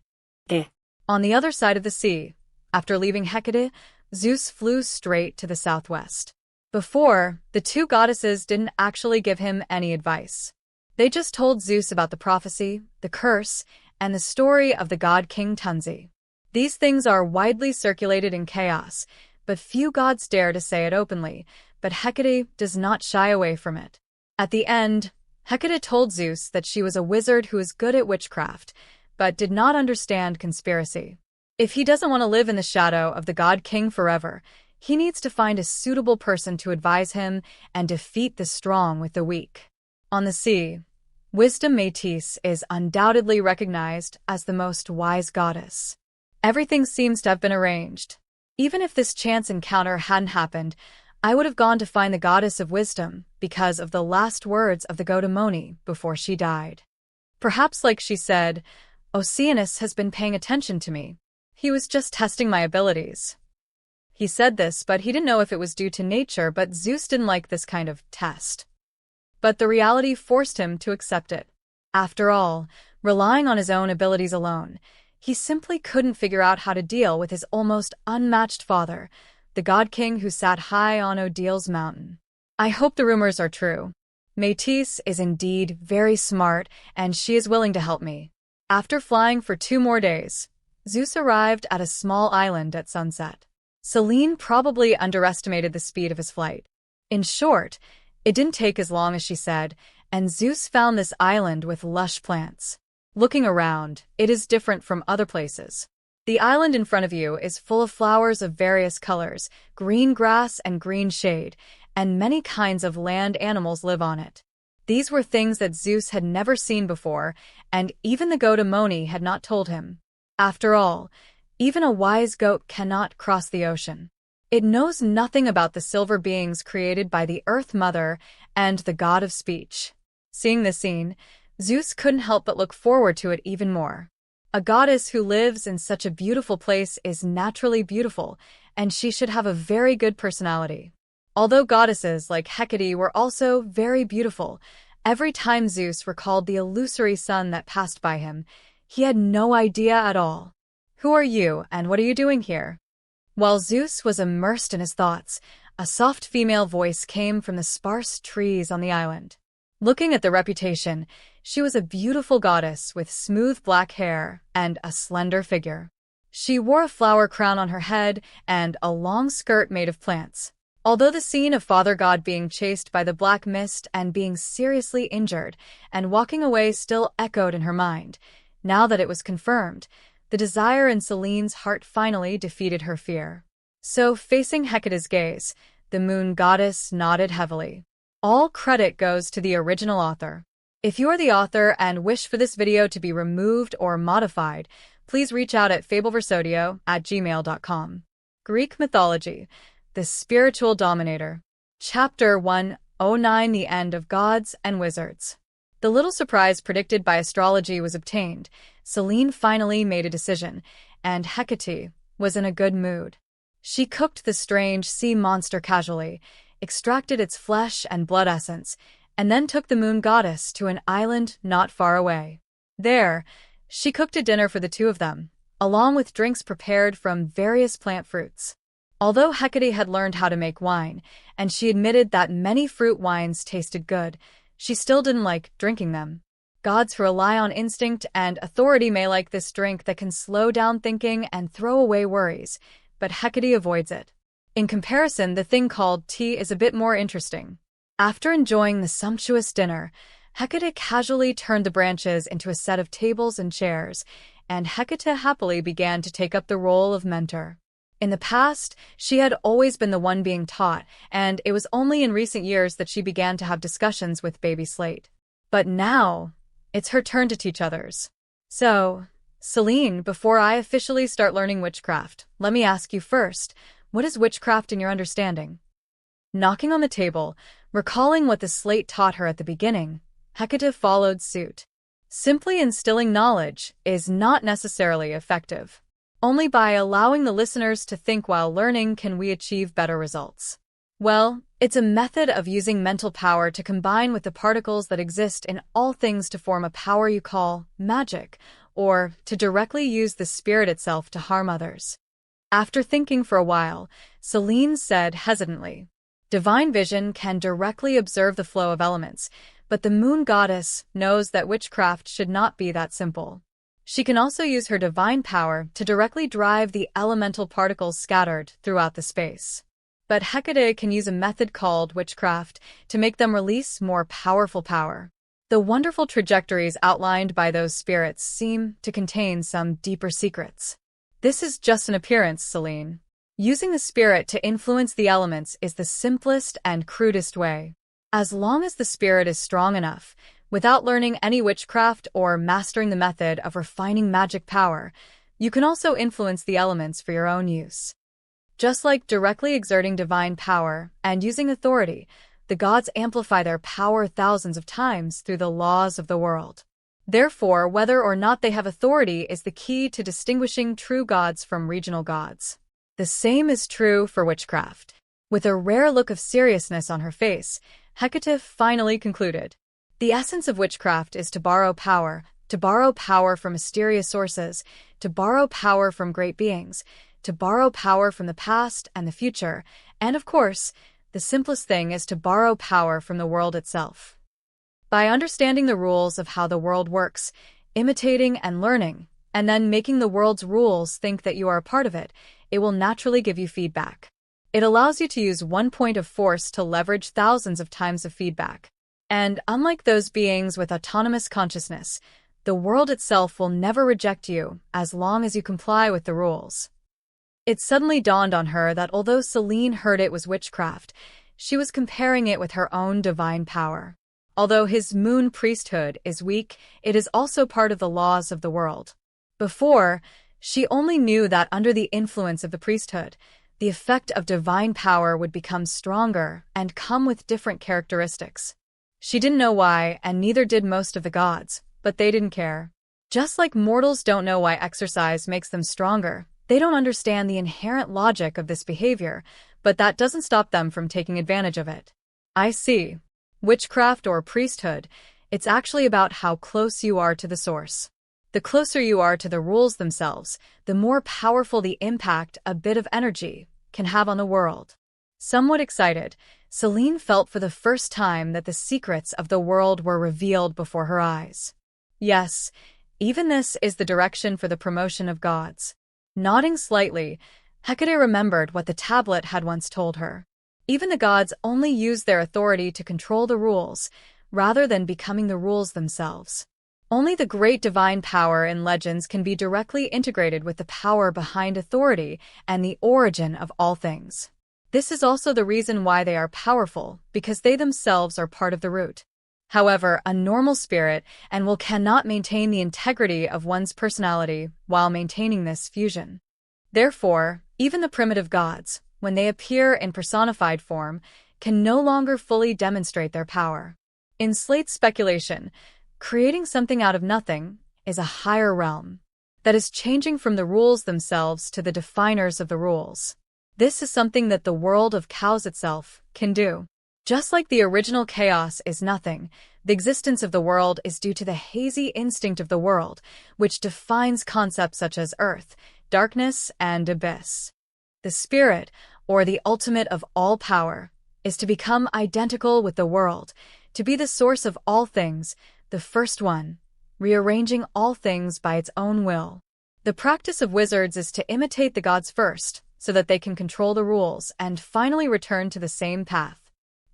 Speaker 1: On the other side of the sea, after leaving Hecate, Zeus flew straight to the southwest. Before, the two goddesses didn't actually give him any advice. They just told Zeus about the prophecy, the curse, and the story of the God King Tunzi. These things are widely circulated in Khaos, but few gods dare to say it openly, but Hecate does not shy away from it. At the end, Hecate told Zeus that she was a wizard who is good at witchcraft, but did not understand conspiracy. If he doesn't want to live in the shadow of the God King forever, he needs to find a suitable person to advise him and defeat the strong with the weak. On the sea, Wisdom Métis is undoubtedly recognized as the most wise goddess. Everything seems to have been arranged. Even if this chance encounter hadn't happened, I would have gone to find the goddess of wisdom because of the last words of the Godamoni before she died. Perhaps, like she said, Oceanus has been paying attention to me. He was just testing my abilities. He said this, but he didn't know if it was due to nature, but Zeus didn't like this kind of test. But the reality forced him to accept it. After all, relying on his own abilities alone, he simply couldn't figure out how to deal with his almost unmatched father, the God King who sat high on Odil's mountain. I hope the rumors are true. Métis is indeed very smart, and she is willing to help me. After flying for 2 more days, Zeus arrived at a small island at sunset. Selene probably underestimated the speed of his flight. In short, it didn't take as long as she said, and Zeus found this island with lush plants. Looking around, it is different from other places. The island in front of you is full of flowers of various colors, green grass and green shade, and many kinds of land animals live on it. These were things that Zeus had never seen before, and even the goat Amoni had not told him. After all, even a wise goat cannot cross the ocean. It knows nothing about the silver beings created by the Earth Mother and the god of speech. Seeing this scene, Zeus couldn't help but look forward to it even more. A goddess who lives in such a beautiful place is naturally beautiful, and she should have a very good personality. Although goddesses like Hecate were also very beautiful, every time Zeus recalled the illusory sun that passed by him, he had no idea at all. Who are you, and what are you doing here? While Zeus was immersed in his thoughts, a soft female voice came from the sparse trees on the island. Looking at the reputation, she was a beautiful goddess with smooth black hair and a slender figure. She wore a flower crown on her head and a long skirt made of plants. Although the scene of Father God being chased by the black mist and being seriously injured and walking away still echoed in her mind, now that it was confirmed, the desire in Selene's heart finally defeated her fear. So, facing Hecate's gaze, the moon goddess nodded heavily. All credit goes to the original author. If you are the author and wish for this video to be removed or modified, please reach out at fableversodio@gmail.com. Greek Mythology, the Spiritual Dominator. Chapter 109, The End of Gods and Wizards. The little surprise predicted by astrology was obtained. Selene finally made a decision, and Hecate was in a good mood. She cooked the strange sea monster casually, extracted its flesh and blood essence, and then took the moon goddess to an island not far away. There, she cooked a dinner for the two of them, along with drinks prepared from various plant fruits. Although Hecate had learned how to make wine, and she admitted that many fruit wines tasted good, she still didn't like drinking them. Gods who rely on instinct and authority may like this drink that can slow down thinking and throw away worries, but Hecate avoids it. In comparison, the thing called tea is a bit more interesting. After enjoying the sumptuous dinner, Hecate casually turned the branches into a set of tables and chairs, and Hecate happily began to take up the role of mentor. In the past, she had always been the one being taught, and it was only in recent years that she began to have discussions with baby Slate. But now, it's her turn to teach others. So, Selene, before I officially start learning witchcraft, let me ask you first, what is witchcraft in your understanding? Knocking on the table, recalling what the Slate taught her at the beginning, Hecate followed suit. Simply instilling knowledge is not necessarily effective. Only by allowing the listeners to think while learning can we achieve better results. Well, it's a method of using mental power to combine with the particles that exist in all things to form a power you call magic, or to directly use the spirit itself to harm others. After thinking for a while, Selene said hesitantly, "Divine vision can directly observe the flow of elements, but the moon goddess knows that witchcraft should not be that simple. She can also use her divine power to directly drive the elemental particles scattered throughout the space. But Hecate can use a method called witchcraft to make them release more powerful power. The wonderful trajectories outlined by those spirits seem to contain some deeper secrets. This is just an appearance, Selene. Using the spirit to influence the elements is the simplest and crudest way. As long as the spirit is strong enough, without learning any witchcraft or mastering the method of refining magic power, you can also influence the elements for your own use. Just like directly exerting divine power and using authority, the gods amplify their power thousands of times through the laws of the world. Therefore, whether or not they have authority is the key to distinguishing true gods from regional gods. The same is true for witchcraft. With a rare look of seriousness on her face, Hecate finally concluded. The essence of witchcraft is to borrow power from mysterious sources, to borrow power from great beings, to borrow power from the past and the future, and of course, the simplest thing is to borrow power from the world itself. By understanding the rules of how the world works, imitating and learning, and then making the world's rules think that you are a part of it, it will naturally give you feedback. It allows you to use one point of force to leverage thousands of times of feedback. And unlike those beings with autonomous consciousness, the world itself will never reject you as long as you comply with the rules. It suddenly dawned on her that although Selene heard it was witchcraft, she was comparing it with her own divine power. Although his moon priesthood is weak, it is also part of the laws of the world. Before, she only knew that under the influence of the priesthood, the effect of divine power would become stronger and come with different characteristics. She didn't know why, and neither did most of the gods, but they didn't care. Just like mortals don't know why exercise makes them stronger, they don't understand the inherent logic of this behavior, but that doesn't stop them from taking advantage of it. I see. Witchcraft or priesthood, it's actually about how close you are to the source. The closer you are to the rules themselves, the more powerful the impact a bit of energy can have on the world. Somewhat excited, Celine felt for the first time that the secrets of the world were revealed before her eyes. Yes, even this is the direction for the promotion of gods. Nodding slightly, Hecate remembered what the tablet had once told her. Even the gods only use their authority to control the rules, rather than becoming the rules themselves. Only the great divine power in legends can be directly integrated with the power behind authority and the origin of all things. This is also the reason why they are powerful, because they themselves are part of the root. However, a normal spirit and will cannot maintain the integrity of one's personality while maintaining this fusion. Therefore, even the primitive gods, when they appear in personified form, can no longer fully demonstrate their power. In Slate's speculation, creating something out of nothing is a higher realm that is changing from the rules themselves to the definers of the rules. This is something that the world of Khaos itself can do. Just like the original chaos is nothing, the existence of the world is due to the hazy instinct of the world, which defines concepts such as earth, darkness, and abyss. The spirit, or the ultimate of all power, is to become identical with the world, to be the source of all things, the first one, rearranging all things by its own will. The practice of wizards is to imitate the gods first, so that they can control the rules and finally return to the same path.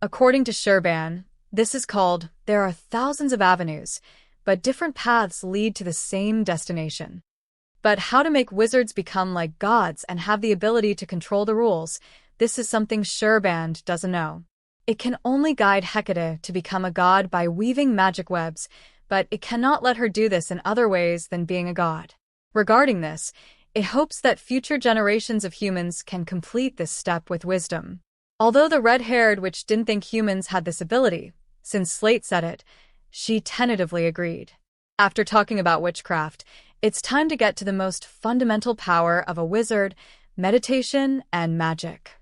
Speaker 1: According to Sherban, this is called, there are thousands of avenues, but different paths lead to the same destination. But how to make wizards become like gods and have the ability to control the rules, this is something Sherban doesn't know. It can only guide Hecate to become a god by weaving magic webs, but it cannot let her do this in other ways than being a god. Regarding this, it hopes that future generations of humans can complete this step with wisdom. Although the red-haired witch didn't think humans had this ability, since Slate said it, she tentatively agreed. After talking about witchcraft, it's time to get to the most fundamental power of a wizard, meditation and magic.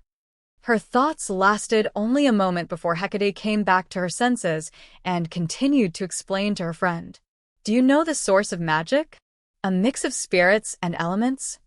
Speaker 1: Her thoughts lasted only a moment before Hecate came back to her senses and continued to explain to her friend. Do you know the source of magic? A mix of spirits and elements?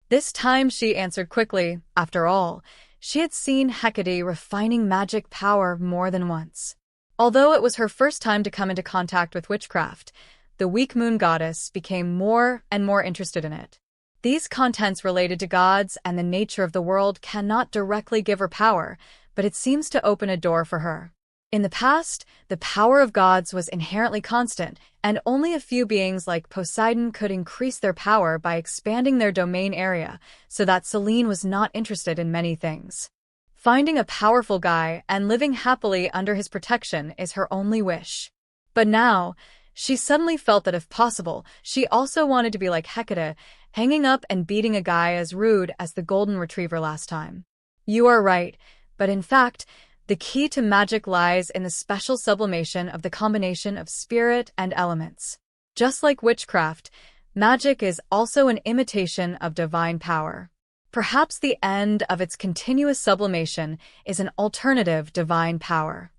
Speaker 1: This time she answered quickly. After all, she had seen Hecate refining magic power more than once. Although it was her first time to come into contact with witchcraft, the weak moon goddess became more and more interested in it. These contents related to gods and the nature of the world cannot directly give her power, but it seems to open a door for her. In the past, the power of gods was inherently constant, and only a few beings like Poseidon could increase their power by expanding their domain area, so that Celine was not interested in many things. Finding a powerful guy and living happily under his protection is her only wish. But now, she suddenly felt that if possible, she also wanted to be like Hecate, hanging up and beating a guy as rude as the golden retriever last time. You are right, but in fact, the key to magic lies in the special sublimation of the combination of spirit and elements. Just like witchcraft, magic is also an imitation of divine power. Perhaps the end of its continuous sublimation is an alternative divine power.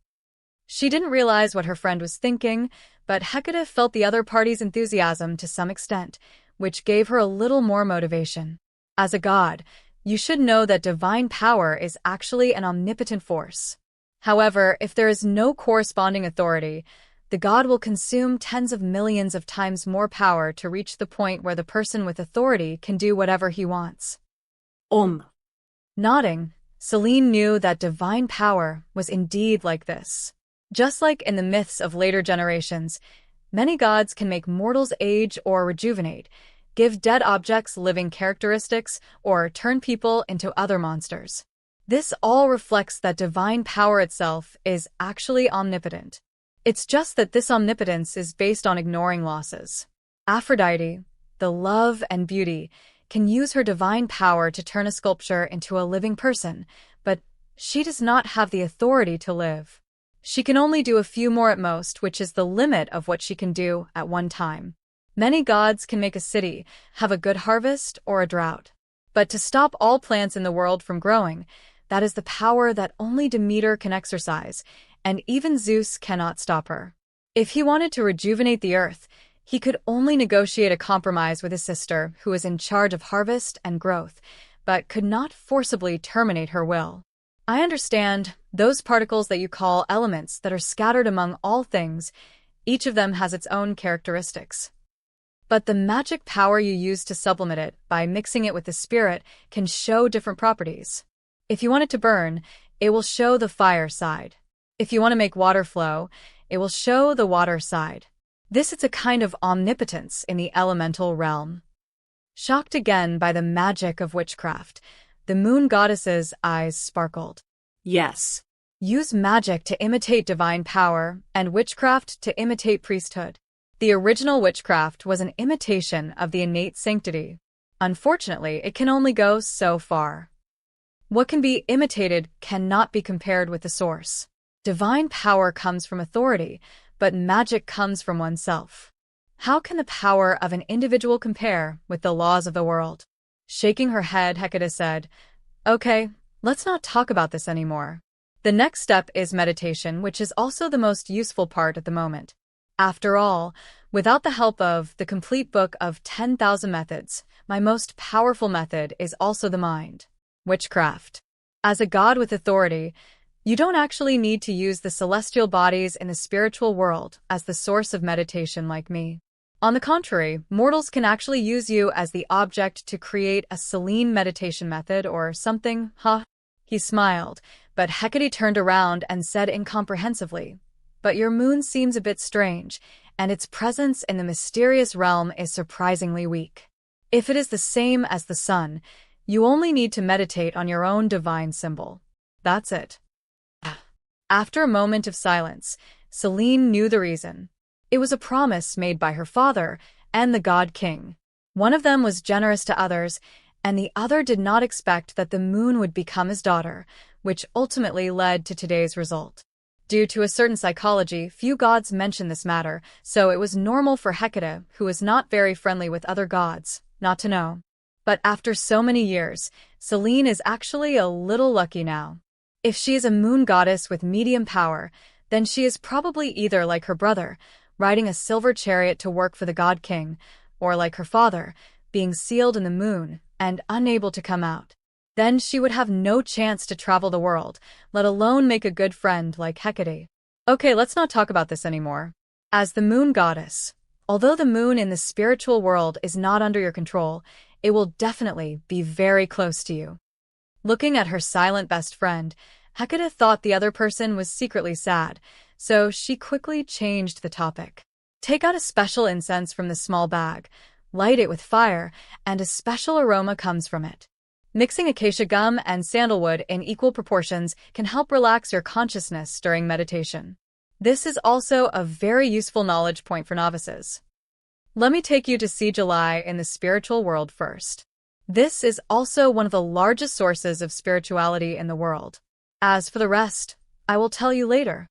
Speaker 1: She didn't realize what her friend was thinking, but Hecate felt the other party's enthusiasm to some extent, which gave her a little more motivation. As a god, you should know that divine power is actually an omnipotent force. However, if there is no corresponding authority, the god will consume tens of millions of times more power to reach the point where the person with authority can do whatever he wants. Nodding, Celine knew that divine power was indeed like this. Just like in the myths of later generations, many gods can make mortals age or rejuvenate, give dead objects living characteristics, or turn people into other monsters. This all reflects that divine power itself is actually omnipotent. It's just that this omnipotence is based on ignoring losses. Aphrodite, the love and beauty, can use her divine power to turn a sculpture into a living person, but she does not have the authority to live. She can only do a few more at most, which is the limit of what she can do at one time. Many gods can make a city, have a good harvest, or a drought. But to stop all plants in the world from growing, that is the power that only Demeter can exercise, and even Zeus cannot stop her. If he wanted to rejuvenate the earth, he could only negotiate a compromise with his sister, who was in charge of harvest and growth, but could not forcibly terminate her will. I understand, those particles that you call elements that are scattered among all things, each of them has its own characteristics. But the magic power you use to supplement it by mixing it with the spirit can show different properties. If you want it to burn, it will show the fire side. If you want to make water flow, it will show the water side. This is a kind of omnipotence in the elemental realm. Shocked again by the magic of witchcraft, the moon goddess's eyes sparkled.
Speaker 2: Yes.
Speaker 1: Use magic to imitate divine power, and witchcraft to imitate priesthood. The original witchcraft was an imitation of the innate sanctity. Unfortunately, it can only go so far. What can be imitated cannot be compared with the source. Divine power comes from authority, but magic comes from oneself. How can the power of an individual compare with the laws of the world? Shaking her head, Hecate said, "Okay, let's not talk about this anymore. The next step is meditation, which is also the most useful part at the moment. After all, without the help of the complete book of 10,000 methods, my most powerful method is also the mind. Witchcraft. As a god with authority, you don't actually need to use the celestial bodies in the spiritual world as the source of meditation like me. On the contrary, mortals can actually use you as the object to create a Selene meditation method or something, huh?" He smiled, but Hecate turned around and said incomprehensively, "But your moon seems a bit strange, and its presence in the mysterious realm is surprisingly weak. If it is the same as the sun, you only need to meditate on your own divine symbol. That's it." After a moment of silence, Selene knew the reason. It was a promise made by her father and the god king. One of them was generous to others, and the other did not expect that the moon would become his daughter, which ultimately led to today's result. Due to a certain psychology, few gods mention this matter, so it was normal for Hecate, who was not very friendly with other gods, not to know. But after so many years, Selene is actually a little lucky now. If she is a moon goddess with medium power, then she is probably either like her brother, riding a silver chariot to work for the god king, or like her father, being sealed in the moon and unable to come out. Then she would have no chance to travel the world, let alone make a good friend like Hecate. Okay, let's not talk about this anymore. As the moon goddess, although the moon in the spiritual world is not under your control, it will definitely be very close to you. Looking at her silent best friend, Hecate thought the other person was secretly sad, so she quickly changed the topic. Take out a special incense from the small bag, light it with fire, and a special aroma comes from it. Mixing acacia gum and sandalwood in equal proportions can help relax your consciousness during meditation. This is also a very useful knowledge point for novices. Let me take you to see July in the spiritual world first. This is also one of the largest sources of spirituality in the world. As for the rest, I will tell you later.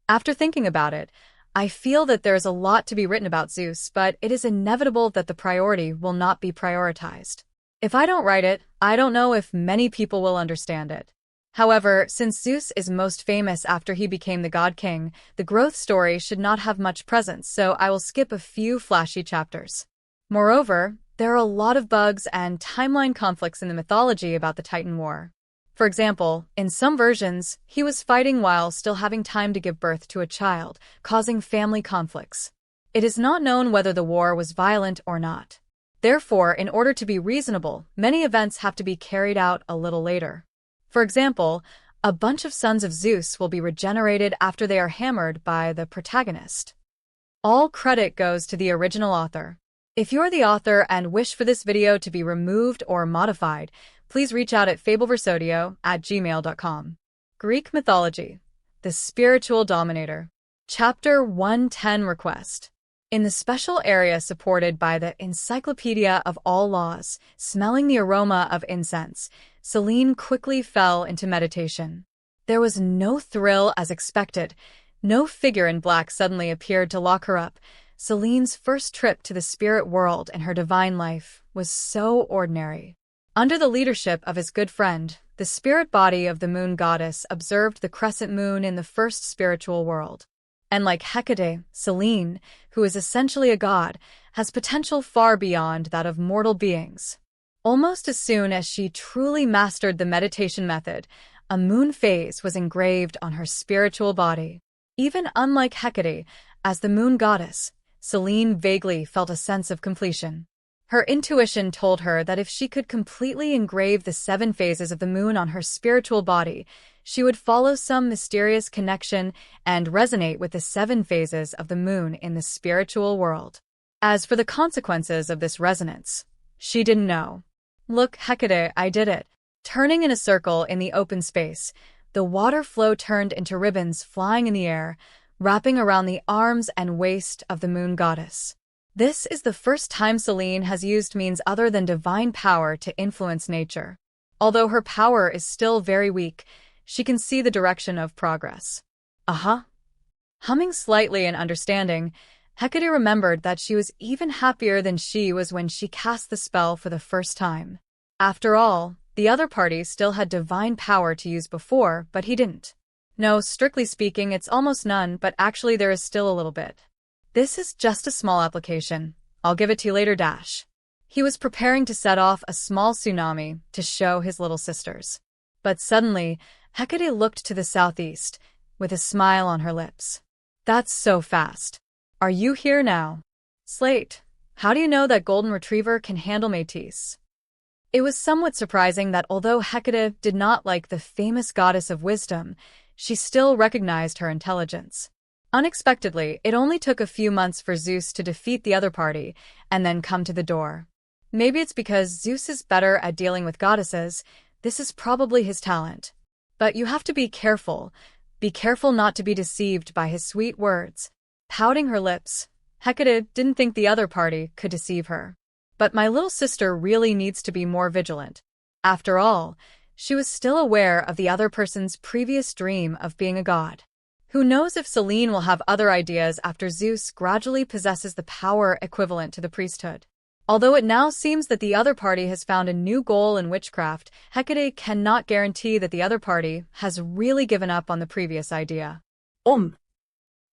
Speaker 1: After thinking about it, I feel that there is a lot to be written about Zeus, but it is inevitable that the priority will not be prioritized. If I don't write it, I don't know if many people will understand it. However, since Zeus is most famous after he became the god king, the growth story should not have much presence, so I will skip a few flashy chapters. Moreover, there are a lot of bugs and timeline conflicts in the mythology about the Titan War. For example, in some versions, he was fighting while still having time to give birth to a child, causing family conflicts. It is not known whether the war was violent or not. Therefore, in order to be reasonable, many events have to be carried out a little later. For example, a bunch of sons of Zeus will be regenerated after they are hammered by the protagonist. All credit goes to the original author. If you're the author and wish for this video to be removed or modified, please reach out at fableversodio@gmail.com. Greek Mythology, the Spiritual Dominator. Chapter 110 Request. In the special area supported by the Encyclopedia of All Laws, smelling the aroma of incense, Selene quickly fell into meditation. There was no thrill as expected. No figure in black suddenly appeared to lock her up, Selene's first trip to the spirit world in her divine life was so ordinary. Under the leadership of his good friend, the spirit body of the moon goddess observed the crescent moon in the first spiritual world. And like Hecate, Selene, who is essentially a god, has potential far beyond that of mortal beings. Almost as soon as she truly mastered the meditation method, a moon phase was engraved on her spiritual body. Even unlike Hecate, as the moon goddess, Selene vaguely felt a sense of completion. Her intuition told her that if she could completely engrave the 7 phases of the moon on her spiritual body, she would follow some mysterious connection and resonate with the 7 phases of the moon in the spiritual world. As for the consequences of this resonance, she didn't know. Look, Hecate, I did it. Turning in a circle in the open space, the water flow turned into ribbons flying in the air, wrapping around the arms and waist of the moon goddess. This is the first time Selene has used means other than divine power to influence nature. Although her power is still very weak, she can see the direction of progress. Humming slightly in understanding, Hecate remembered that she was even happier than she was when she cast the spell for the first time. After all, the other party still had divine power to use before, but he didn't. No, strictly speaking, it's almost none, but actually there is still a little bit. This is just a small application. I'll give it to you later, Dash. He was preparing to set off a small tsunami to show his little sisters. But suddenly, Hecate looked to the southeast, with a smile on her lips. That's so fast. Are you here now? Slate, how do you know that Golden Retriever can handle Métis? It was somewhat surprising that although Hecate did not like the famous goddess of wisdom, she still recognized her intelligence. Unexpectedly, it only took a few months for Zeus to defeat the other party and then come to the door. Maybe it's because Zeus is better at dealing with goddesses. This is probably his talent. But you have to be careful. Be careful not to be deceived by his sweet words. Pouting her lips, Hecate didn't think the other party could deceive her. But my little sister really needs to be more vigilant. After all, she was still aware of the other person's previous dream of being a god. Who knows if Selene will have other ideas after Zeus gradually possesses the power equivalent to the priesthood. Although it now seems that the other party has found a new goal in witchcraft, Hecate cannot guarantee that the other party has really given up on the previous idea.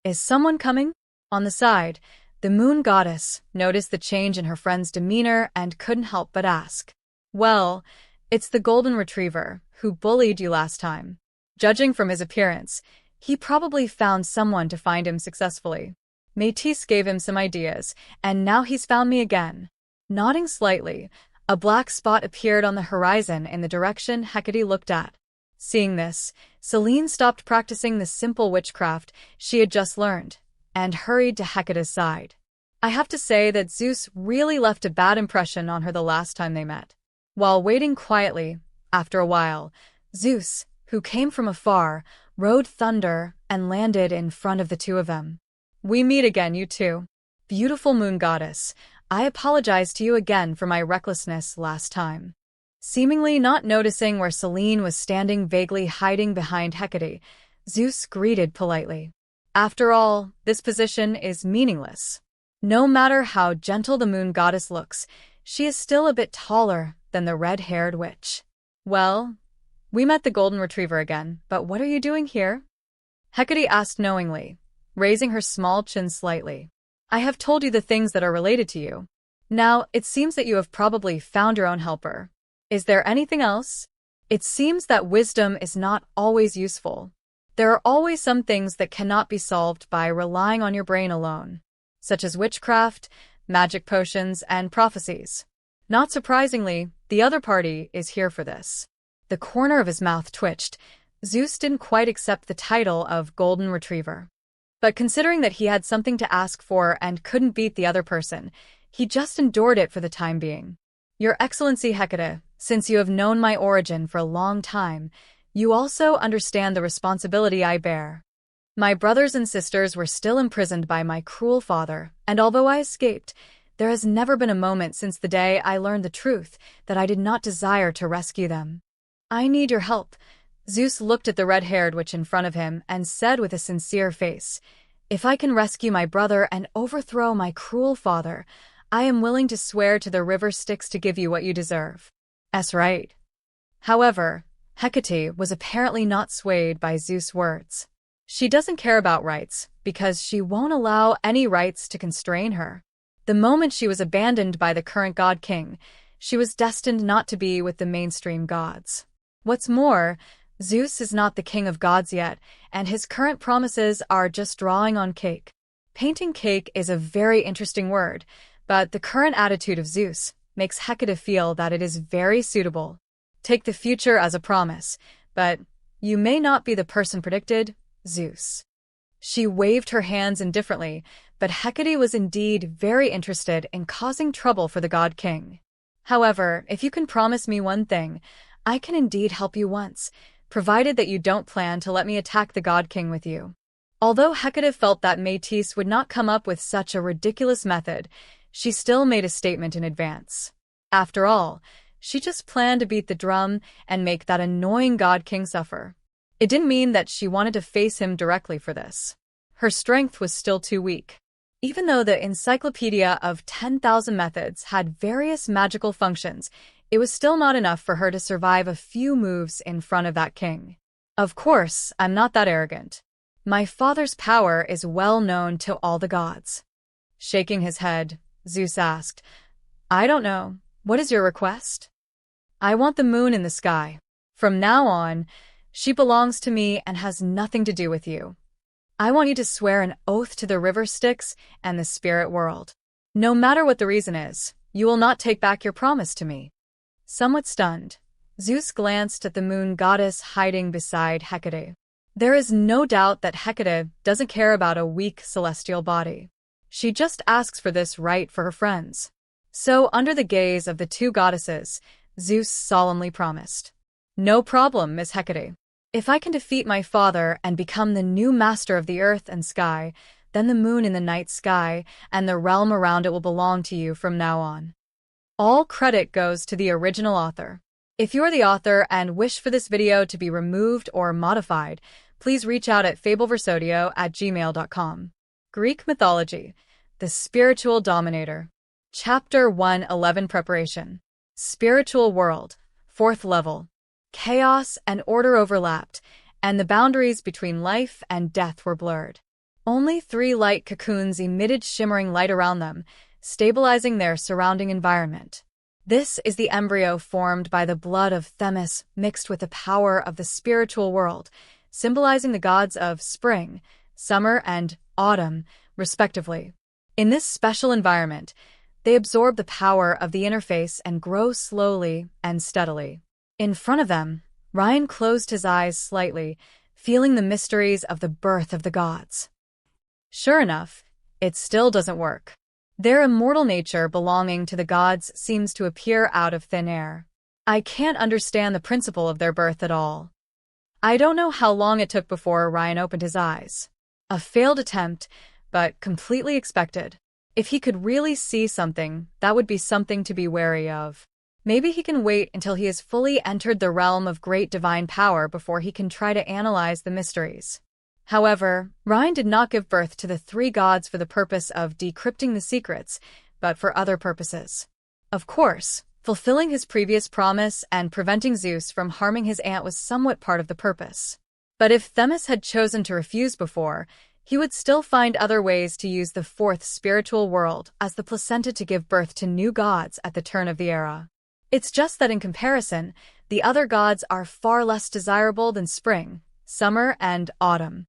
Speaker 1: Is someone coming? On the side, the moon goddess noticed the change in her friend's demeanor and couldn't help but ask. Well, it's the Golden Retriever who bullied you last time. Judging from his appearance, he probably found someone to find him successfully. Métis gave him some ideas, and now he's found me again. Nodding slightly, a black spot appeared on the horizon in the direction Hecate looked at. Seeing this, Selene stopped practicing the simple witchcraft she had just learned, and hurried to Hecate's side. I have to say that Zeus really left a bad impression on her the last time they met. While waiting quietly, after a while, Zeus, who came from afar, rode thunder and landed in front of the two of them. We meet again, you two. Beautiful moon goddess, I apologize to you again for my recklessness last time. Seemingly not noticing where Selene was standing vaguely hiding behind Hecate, Zeus greeted politely. After all, this position is meaningless. No matter how gentle the moon goddess looks, she is still a bit taller than the red-haired witch. Well, we met the Golden Retriever again, but what are you doing here? Hecate asked knowingly, raising her small chin slightly. I have told you the things that are related to you. Now, it seems that you have probably found your own helper. Is there anything else? It seems that wisdom is not always useful. There are always some things that cannot be solved by relying on your brain alone, such as witchcraft, magic potions, and prophecies. Not surprisingly, the other party is here for this. The corner of his mouth twitched. Zeus didn't quite accept the title of Golden Retriever. But considering that he had something to ask for and couldn't beat the other person, he just endured it for the time being. Your Excellency Hecate, since you have known my origin for a long time, you also understand the responsibility I bear. My brothers and sisters were still imprisoned by my cruel father, and although I escaped, there has never been a moment since the day I learned the truth that I did not desire to rescue them. I need your help. Zeus looked at the red-haired witch in front of him and said with a sincere face, If I can rescue my brother and overthrow my cruel father, I am willing to swear to the river Styx to give you what you deserve. That's right. However, Hecate was apparently not swayed by Zeus' words. She doesn't care about rights, because she won't allow any rights to constrain her. The moment she was abandoned by the current god king, she was destined not to be with the mainstream gods. What's more, Zeus is not the king of gods yet, and his current promises are just drawing on cake. Painting cake is a very interesting word, but the current attitude of Zeus makes Hecate feel that it is very suitable. Take the future as a promise, but you may not be the person predicted, Zeus. She waved her hands indifferently, but Hecate was indeed very interested in causing trouble for the god king. However, if you can promise me one thing, I can indeed help you once, provided that you don't plan to let me attack the god king with you. Although Hecate felt that Métis would not come up with such a ridiculous method, she still made a statement in advance. After all, she just planned to beat the drum and make that annoying god king suffer. It didn't mean that she wanted to face him directly for this. Her strength was still too weak. Even though the Encyclopedia of 10,000 Methods had various magical functions, it was still not enough for her to survive a few moves in front of that king. Of course, I'm not that arrogant. My father's power is well known to all the gods. Shaking his head, Zeus asked, I don't know. What is your request? I want the moon in the sky. From now on, she belongs to me and has nothing to do with you. I want you to swear an oath to the river Styx and the spirit world. No matter what the reason is, you will not take back your promise to me. Somewhat stunned, Zeus glanced at the moon goddess hiding beside Hecate. There is no doubt that Hecate doesn't care about a weak celestial body. She just asks for this right for her friends. So, under the gaze of the two goddesses, Zeus solemnly promised, No problem, Miss Hecate. If I can defeat my father and become the new master of the earth and sky, then the moon in the night sky and the realm around it will belong to you from now on. All credit goes to the original author. If you are the author and wish for this video to be removed or modified, please reach out at fableversodio@gmail.com. Greek Mythology, the Spiritual Dominator. Chapter 111 Preparation. Spiritual World, 4th Level. Chaos and order overlapped, and the boundaries between life and death were blurred. Only 3 light cocoons emitted shimmering light around them, stabilizing their surrounding environment. This is the embryo formed by the blood of Themis mixed with the power of the spiritual world, symbolizing the gods of spring, summer, and autumn, respectively. In this special environment, they absorb the power of the interface and grow slowly and steadily. In front of them, Ryan closed his eyes slightly, feeling the mysteries of the birth of the gods. Sure enough, it still doesn't work. Their immortal nature belonging to the gods seems to appear out of thin air. I can't understand the principle of their birth at all. I don't know how long it took before Ryan opened his eyes. A failed attempt, but completely expected. If he could really see something, that would be something to be wary of. Maybe he can wait until he has fully entered the realm of great divine power before he can try to analyze the mysteries. However, Ryan did not give birth to the 3 gods for the purpose of decrypting the secrets, but for other purposes. Of course, fulfilling his previous promise and preventing Zeus from harming his aunt was somewhat part of the purpose. But if Themis had chosen to refuse before, he would still find other ways to use the 4th spiritual world as the placenta to give birth to new gods at the turn of the era. It's just that in comparison, the other gods are far less desirable than spring, summer, and autumn.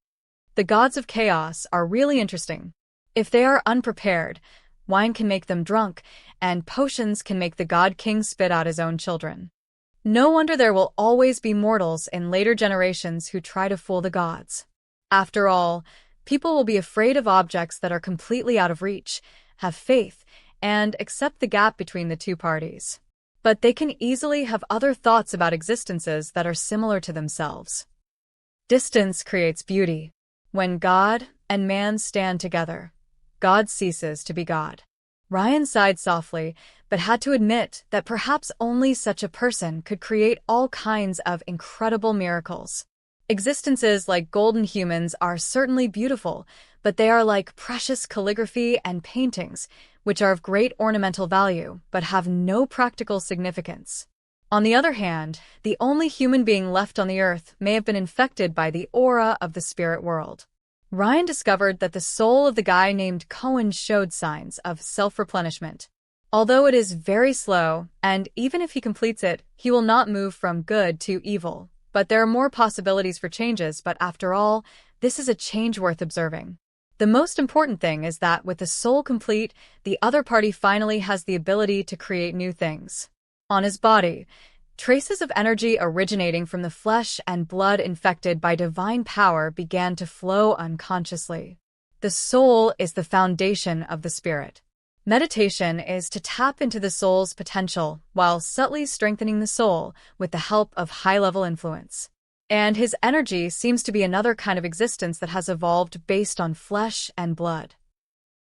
Speaker 1: The gods of chaos are really interesting. If they are unprepared, wine can make them drunk, and potions can make the god king spit out his own children. No wonder there will always be mortals in later generations who try to fool the gods. After all, people will be afraid of objects that are completely out of reach, have faith, and accept the gap between the two parties. But they can easily have other thoughts about existences that are similar to themselves. Distance creates beauty. When God and man stand together, God ceases to be God. Ryan sighed softly, but had to admit that perhaps only such a person could create all kinds of incredible miracles. Existences like golden humans are certainly beautiful, but they are like precious calligraphy and paintings, which are of great ornamental value, but have no practical significance. On the other hand, the only human being left on the earth may have been infected by the aura of the spirit world. Ryan discovered that the soul of the guy named Cohen showed signs of self-replenishment. Although it is very slow, and even if he completes it, he will not move from good to evil. But there are more possibilities for changes, but after all, this is a change worth observing. The most important thing is that with the soul complete, the other party finally has the ability to create new things. On his body, traces of energy originating from the flesh and blood infected by divine power began to flow unconsciously. The soul is the foundation of the spirit. Meditation is to tap into the soul's potential while subtly strengthening the soul with the help of high-level influence. And his energy seems to be another kind of existence that has evolved based on flesh and blood.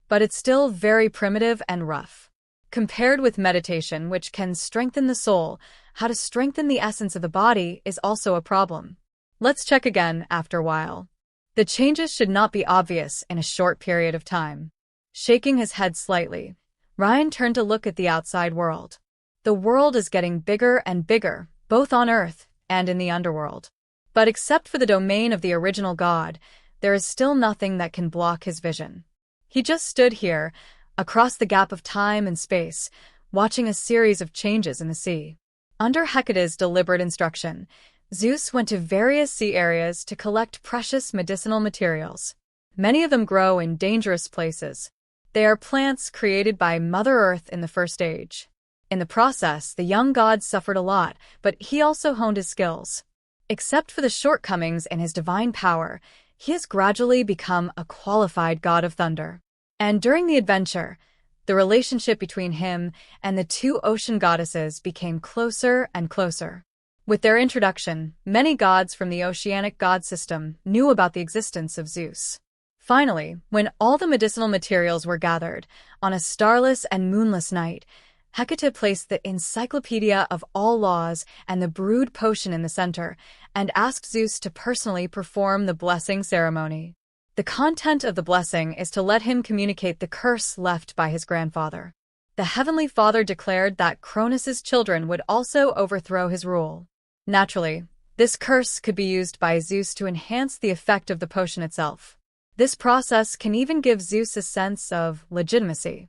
Speaker 1: But it's still very primitive and rough. Compared with meditation, which can strengthen the soul, how to strengthen the essence of the body is also a problem. Let's check again after a while. The changes should not be obvious in a short period of time. Shaking his head slightly, Ryan turned to look at the outside world. The world is getting bigger and bigger, both on Earth and in the underworld. But except for the domain of the original God, there is still nothing that can block his vision. He just stood here, across the gap of time and space, watching a series of changes in the sea. Under Hecate's deliberate instruction, Zeus went to various sea areas to collect precious medicinal materials. Many of them grow in dangerous places. They are plants created by Mother Earth in the First Age. In the process, the young god suffered a lot, but he also honed his skills. Except for the shortcomings in his divine power, he has gradually become a qualified god of thunder. And during the adventure, the relationship between him and the two ocean goddesses became closer and closer. With their introduction, many gods from the oceanic god system knew about the existence of Zeus. Finally, when all the medicinal materials were gathered, on a starless and moonless night, Hecate placed the encyclopedia of all laws and the brewed potion in the center, and asked Zeus to personally perform the blessing ceremony. The content of the blessing is to let him communicate the curse left by his grandfather. The Heavenly Father declared that Cronus's children would also overthrow his rule. Naturally, this curse could be used by Zeus to enhance the effect of the potion itself. This process can even give Zeus a sense of legitimacy.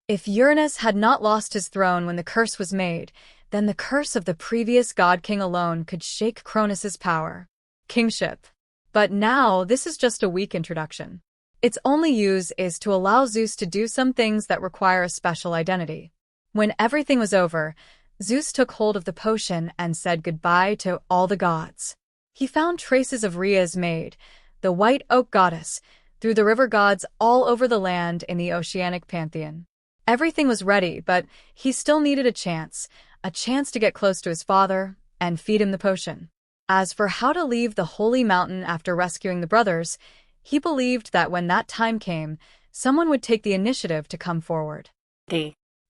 Speaker 1: If Uranus had not lost his throne when the curse was made, then the curse of the previous god-king alone could shake Cronus's power. Kingship. But now, this is just a weak introduction. Its only use is to allow Zeus to do some things that require a special identity. When everything was over, Zeus took hold of the potion and said goodbye to all the gods. He found traces of Rhea's maid, the white oak goddess, through the river gods all over the land in the oceanic pantheon. Everything was ready, but he still needed a chance to get close to his father and feed him the potion. As for how to leave the holy mountain after rescuing the brothers, he believed that when that time came, someone would take the initiative to come forward.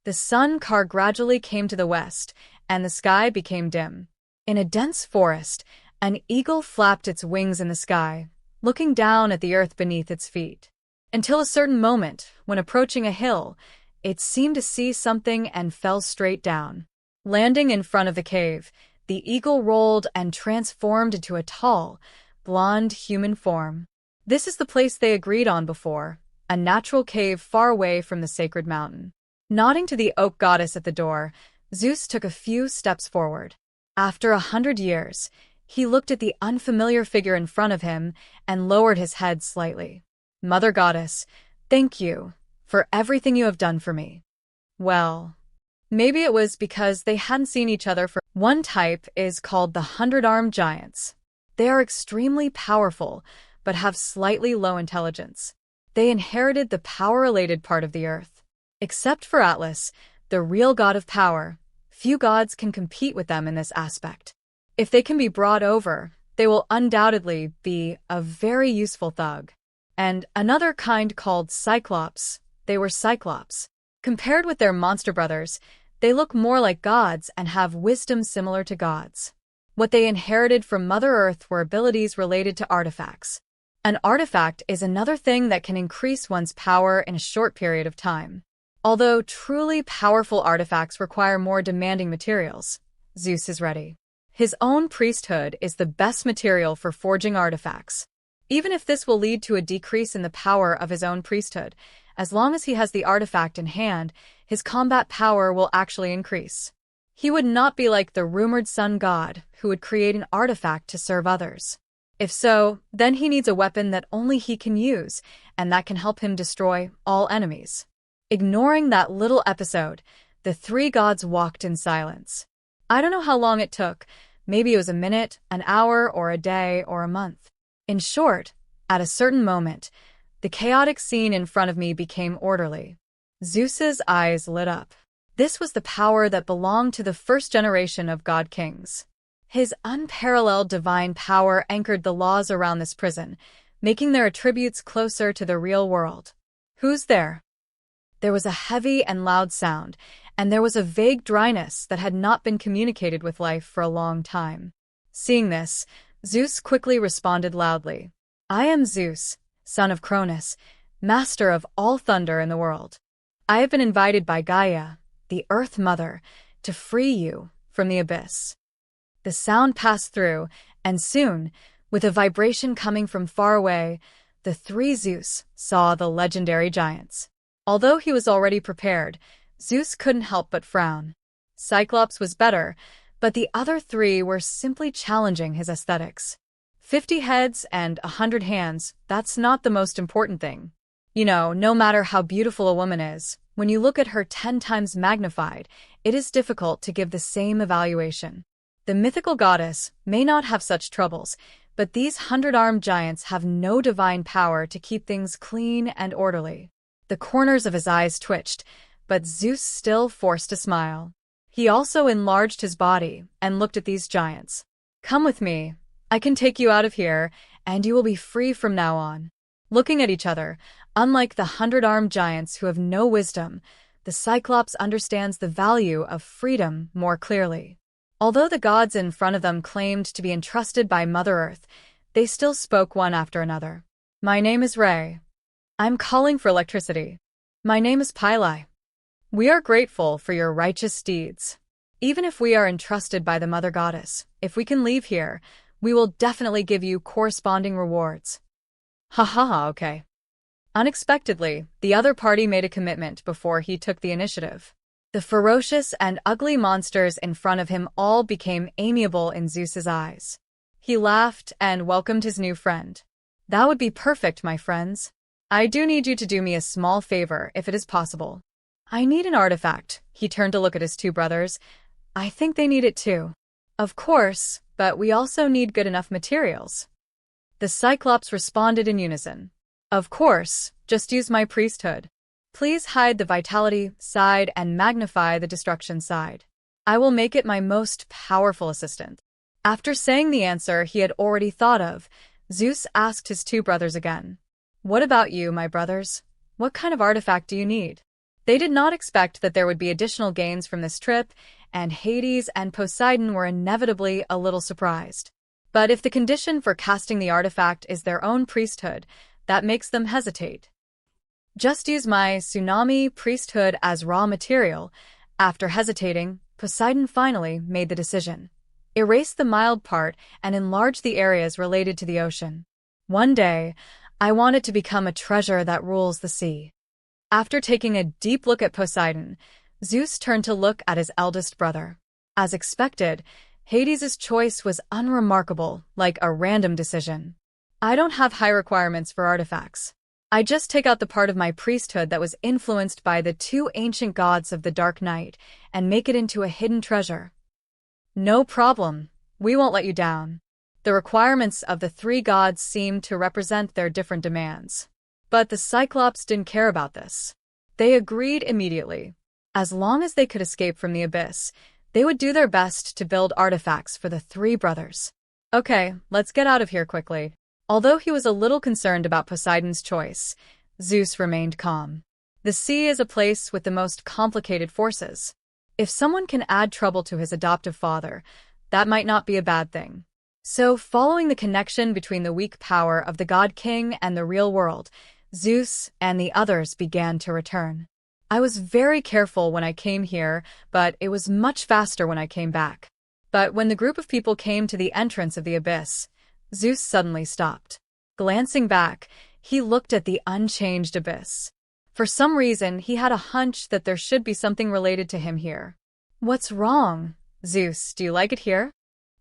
Speaker 1: The sun car gradually came to the west, and the sky became dim. In a dense forest, an eagle flapped its wings in the sky, looking down at the earth beneath its feet. Until a certain moment, when approaching a hill, it seemed to see something and fell straight down. Landing in front of the cave, the eagle rolled and transformed into a tall, blonde human form. This is the place they agreed on before, a natural cave far away from the sacred mountain. Nodding to the oak goddess at the door, Zeus took a few steps forward. After 100 years, he looked at the unfamiliar figure in front of him and lowered his head slightly. Mother Goddess, thank you for everything you have done for me. Well, maybe it was because they hadn't seen each other for... One type is called the 100-armed giants. They are extremely powerful, but have slightly low intelligence. They inherited the power-related part of the earth. Except for Atlas, the real god of power, few gods can compete with them in this aspect. If they can be brought over, they will undoubtedly be a very useful thug. And another kind called Cyclops, they were Cyclops. Compared with their monster brothers, they look more like gods and have wisdom similar to gods. What they inherited from Mother Earth were abilities related to artifacts. An artifact is another thing that can increase one's power in a short period of time. Although truly powerful artifacts require more demanding materials, Zeus is ready. His own priesthood is the best material for forging artifacts. Even if this will lead to a decrease in the power of his own priesthood, as long as he has the artifact in hand, his combat power will actually increase. He would not be like the rumored sun god, who would create an artifact to serve others. If so, then he needs a weapon that only he can use, and that can help him destroy all enemies. Ignoring that little episode, the three gods walked in silence. I don't know how long it took. Maybe it was a minute, an hour, or a day, or a month. In short, at a certain moment, the chaotic scene in front of me became orderly. Zeus's eyes lit up. This was the power that belonged to the first generation of god-kings. His unparalleled divine power anchored the laws around this prison, making their attributes closer to the real world. Who's there? There was a heavy and loud sound, and there was a vague dryness that had not been communicated with life for a long time. Seeing this, Zeus quickly responded loudly. I am Zeus, son of Cronus, master of all thunder in the world. I have been invited by Gaia, the Earth Mother, to free you from the abyss. The sound passed through, and soon, with a vibration coming from far away, the three Zeus saw the legendary giants. Although he was already prepared, Zeus couldn't help but frown. Cyclops was better, but the other three were simply challenging his aesthetics. 50 heads and 100 hands, that's not the most important thing. No matter how beautiful a woman is, when you look at her 10 times magnified, it is difficult to give the same evaluation. The mythical goddess may not have such troubles, but these 100-armed giants have no divine power to keep things clean and orderly. The corners of his eyes twitched, but Zeus still forced a smile. He also enlarged his body and looked at these giants. Come with me. I can take you out of here, and you will be free from now on. Looking at each other, unlike the 100-armed giants who have no wisdom, the Cyclops understands the value of freedom more clearly. Although the gods in front of them claimed to be entrusted by Mother Earth, they still spoke one after another. My name is Ray. I'm calling for electricity. My name is Pili. We are grateful for your righteous deeds. Even if we are entrusted by the Mother Goddess, if we can leave here, we will definitely give you corresponding rewards. Okay. Unexpectedly, the other party made a commitment before he took the initiative. The ferocious and ugly monsters in front of him all became amiable in Zeus's eyes. He laughed and welcomed his new friend. That would be perfect, my friends. I do need you to do me a small favor, if it is possible. I need an artifact. He turned to look at his two brothers. I think they need it too. Of course, but we also need good enough materials. The Cyclops responded in unison. Of course, just use my priesthood. Please hide the vitality side and magnify the destruction side. I will make it my most powerful assistant. After saying the answer he had already thought of, Zeus asked his two brothers again. What about you, my brothers? What kind of artifact do you need? They did not expect that there would be additional gains from this trip, and Hades and Poseidon were inevitably a little surprised. But if the condition for casting the artifact is their own priesthood, that makes them hesitate. Just use my tsunami priesthood as raw material. After hesitating, Poseidon finally made the decision. Erase the mild part and enlarge the areas related to the ocean. One day, I want it to become a treasure that rules the sea. After taking a deep look at Poseidon, Zeus turned to look at his eldest brother. As expected, Hades' choice was unremarkable, like a random decision. I don't have high requirements for artifacts. I just take out the part of my priesthood that was influenced by the two ancient gods of the dark night and make it into a hidden treasure. No problem. We won't let you down. The requirements of the three gods seemed to represent their different demands. But the Cyclops didn't care about this. They agreed immediately. As long as they could escape from the abyss, they would do their best to build artifacts for the three brothers. Okay, let's get out of here quickly. Although he was a little concerned about Poseidon's choice, Zeus remained calm. The sea is a place with the most complicated forces. If someone can add trouble to his adoptive father, that might not be a bad thing. So, following the connection between the weak power of the God King and the real world, Zeus and the others began to return. I was very careful when I came here, but it was much faster when I came back. But when the group of people came to the entrance of the abyss, Zeus suddenly stopped. Glancing back, he looked at the unchanged abyss. For some reason, he had a hunch that there should be something related to him here. "What's wrong, Zeus? Do you like it here?"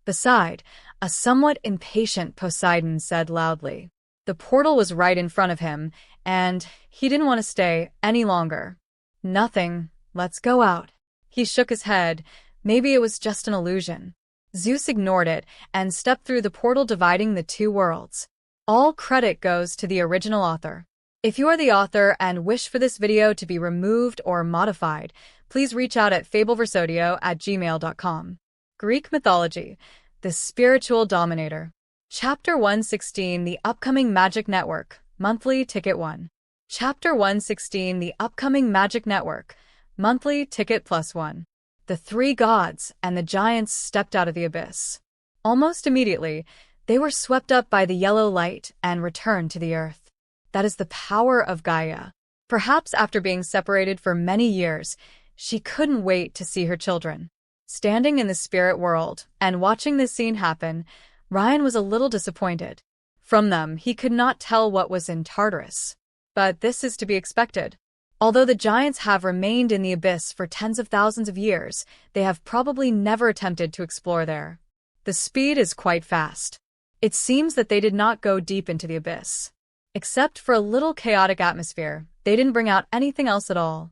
Speaker 1: Beside, a somewhat impatient Poseidon said loudly. The portal was right in front of him, and he didn't want to stay any longer. "Nothing. Let's go out." He shook his head. Maybe it was just an illusion. Zeus ignored it and stepped through the portal dividing the two worlds. All credit goes to the original author. If you are the author and wish for this video to be removed or modified, please reach out at fableversodio@gmail.com. Greek Mythology, the Spiritual Dominator. Chapter 116, The Upcoming Magic Network, Monthly Ticket 1. Chapter 116, The Upcoming Magic Network, Monthly Ticket +1. The three gods and the giants stepped out of the abyss. Almost immediately, they were swept up by the yellow light and returned to the earth. That is the power of Gaia. Perhaps after being separated for many years, she couldn't wait to see her children. Standing in the spirit world and watching this scene happen, Ryan was a little disappointed. From them, he could not tell what was in Tartarus. But this is to be expected. Although the giants have remained in the abyss for tens of thousands of years, they have probably never attempted to explore there. The speed is quite fast. It seems that they did not go deep into the abyss. Except for a little chaotic atmosphere, they didn't bring out anything else at all.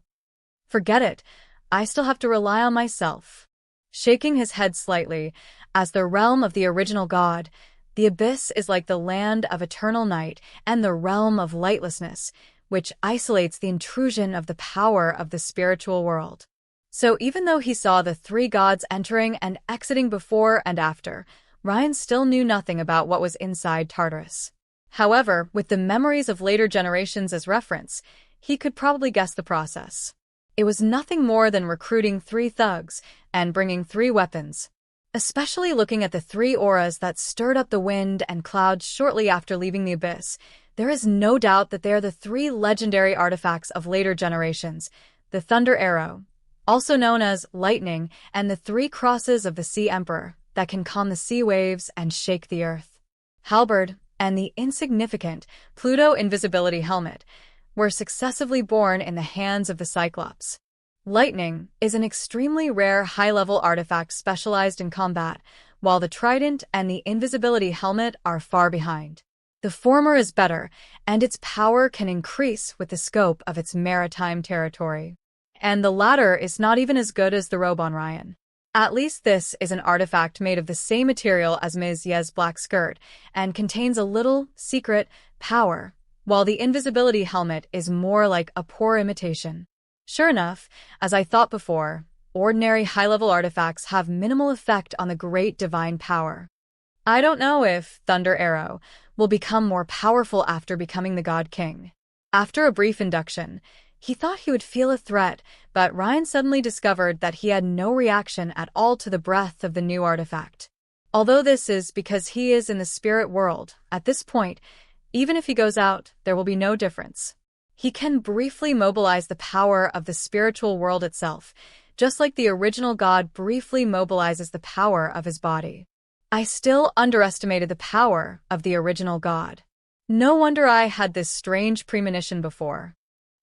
Speaker 1: Forget it. I still have to rely on myself. Shaking his head slightly, as the realm of the original god, the abyss is like the land of eternal night and the realm of lightlessness, which isolates the intrusion of the power of the spiritual world. So even though he saw the three gods entering and exiting before and after, Ryan still knew nothing about what was inside Tartarus. However, with the memories of later generations as reference, he could probably guess the process. It was nothing more than recruiting 3 thugs and bringing 3 weapons. Especially looking at the 3 auras that stirred up the wind and clouds shortly after leaving the abyss, there is no doubt that they are the 3 legendary artifacts of later generations: the Thunder Arrow, also known as Lightning, and the 3 crosses of the Sea Emperor that can calm the sea waves and shake the earth. Halberd and the insignificant Pluto Invisibility Helmet were successively born in the hands of the Cyclops. Lightning is an extremely rare high-level artifact specialized in combat, while the Trident and the Invisibility Helmet are far behind. The former is better, and its power can increase with the scope of its maritime territory. And the latter is not even as good as the robe on Ryan. At least this is an artifact made of the same material as Ms. Ye's black skirt, and contains a little, secret, power, while the Invisibility Helmet is more like a poor imitation. Sure enough, as I thought before, ordinary high-level artifacts have minimal effect on the great divine power. I don't know if Thunder Arrow will become more powerful after becoming the God King. After a brief induction, he thought he would feel a threat, but Ryan suddenly discovered that he had no reaction at all to the breath of the new artifact. Although this is because he is in the spirit world, at this point, even if he goes out, there will be no difference. He can briefly mobilize the power of the spiritual world itself, just like the original god briefly mobilizes the power of his body. I still underestimated the power of the original god. No wonder I had this strange premonition before.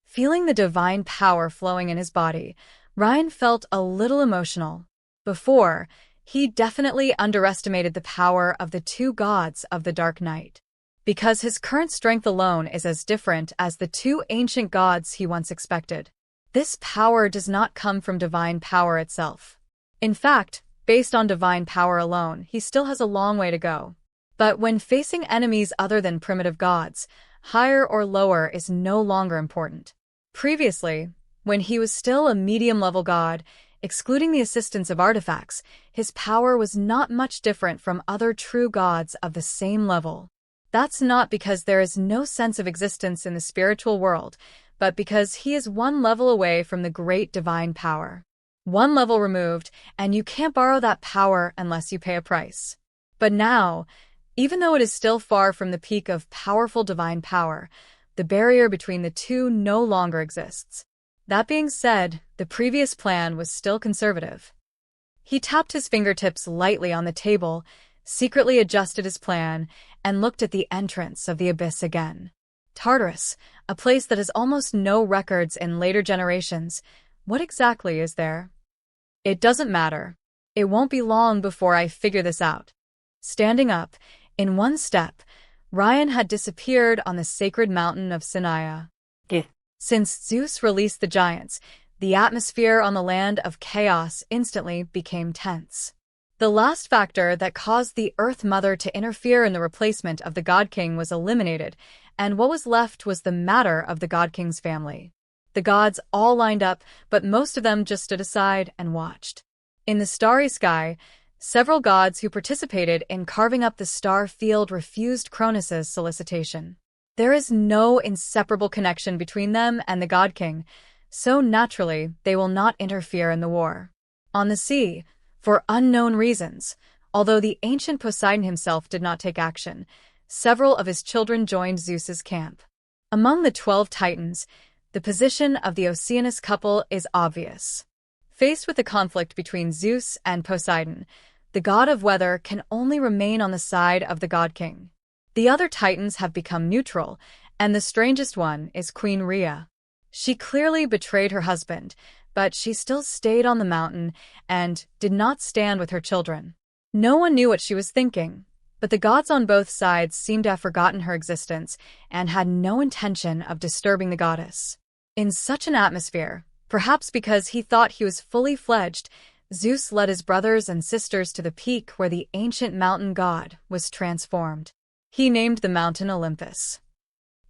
Speaker 1: Feeling the divine power flowing in his body, Ryan felt a little emotional. Before, he definitely underestimated the power of the 2 gods of the Dark Night. Because his current strength alone is as different as the 2 ancient gods he once expected. This power does not come from divine power itself. In fact, based on divine power alone, he still has a long way to go. But when facing enemies other than primitive gods, higher or lower is no longer important. Previously, when he was still a medium-level god, excluding the assistance of artifacts, his power was not much different from other true gods of the same level. That's not because there is no sense of existence in the spiritual world, but because he is one level away from the great divine power. One level removed, and you can't borrow that power unless you pay a price. But now, even though it is still far from the peak of powerful divine power, the barrier between the two no longer exists. That being said, the previous plan was still conservative. He tapped his fingertips lightly on the table, secretly adjusted his plan, and looked at the entrance of the abyss again. Tartarus, a place that has almost no records in later generations. What exactly is there? It doesn't matter. It won't be long before I figure this out. Standing up, in one step, Ryan had disappeared on the sacred mountain of Sinai. Since Zeus released the giants, the atmosphere on the land of Khaos instantly became tense. The last factor that caused the Earth Mother to interfere in the replacement of the God King was eliminated, and what was left was the matter of the God King's family. The gods all lined up, but most of them just stood aside and watched. In the starry sky, several gods who participated in carving up the star field refused Cronus's solicitation. There is no inseparable connection between them and the God King, so naturally they will not interfere in the war. On the sea, for unknown reasons, although the ancient Poseidon himself did not take action, several of his children joined Zeus's camp. Among the 12 Titans, the position of the Oceanus couple is obvious. Faced with the conflict between Zeus and Poseidon, the god of weather can only remain on the side of the God King. The other Titans have become neutral, and the strangest one is Queen Rhea. She clearly betrayed her husband, but she still stayed on the mountain and did not stand with her children. No one knew what she was thinking, but the gods on both sides seemed to have forgotten her existence and had no intention of disturbing the goddess. In such an atmosphere, perhaps because he thought he was fully fledged, Zeus led his brothers and sisters to the peak where the ancient mountain god was transformed. He named the mountain Olympus.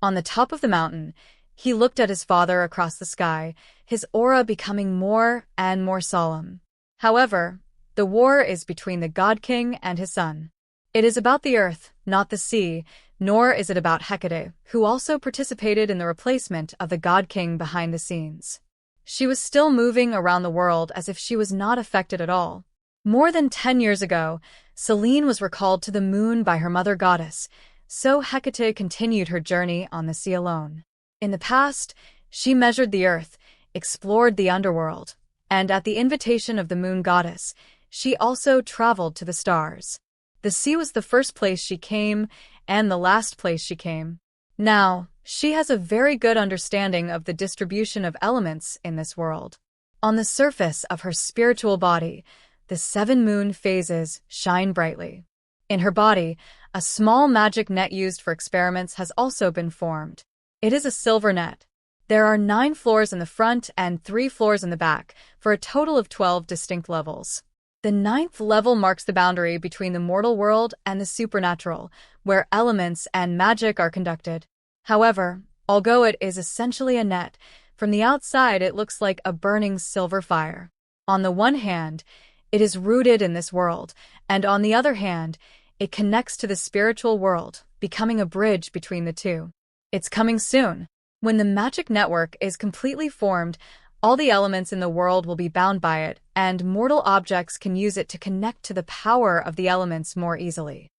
Speaker 1: On the top of the mountain, he looked at his father across the sky, his aura becoming more and more solemn. However, the war is between the God King and his son. It is about the earth, not the sea, nor is it about Hecate, who also participated in the replacement of the God King behind the scenes. She was still moving around the world as if she was not affected at all. More than 10 years ago, Selene was recalled to the moon by her mother goddess, so Hecate continued her journey on the sea alone. In the past, she measured the earth, explored the underworld, and at the invitation of the moon goddess, she also traveled to the stars. The sea was the first place she came, and the last place she came. Now, she has a very good understanding of the distribution of elements in this world. On the surface of her spiritual body, the 7 moon phases shine brightly. In her body, a small magic net used for experiments has also been formed. It is a silver net. There are 9 floors in the front and 3 floors in the back, for a total of 12 distinct levels. The 9th level marks the boundary between the mortal world and the supernatural, where elements and magic are conducted. However, although it is essentially a net, from the outside it looks like a burning silver fire. On the one hand, it is rooted in this world, and on the other hand, it connects to the spiritual world, becoming a bridge between the two. It's coming soon. When the magic network is completely formed, all the elements in the world will be bound by it, and mortal objects can use it to connect to the power of the elements more easily.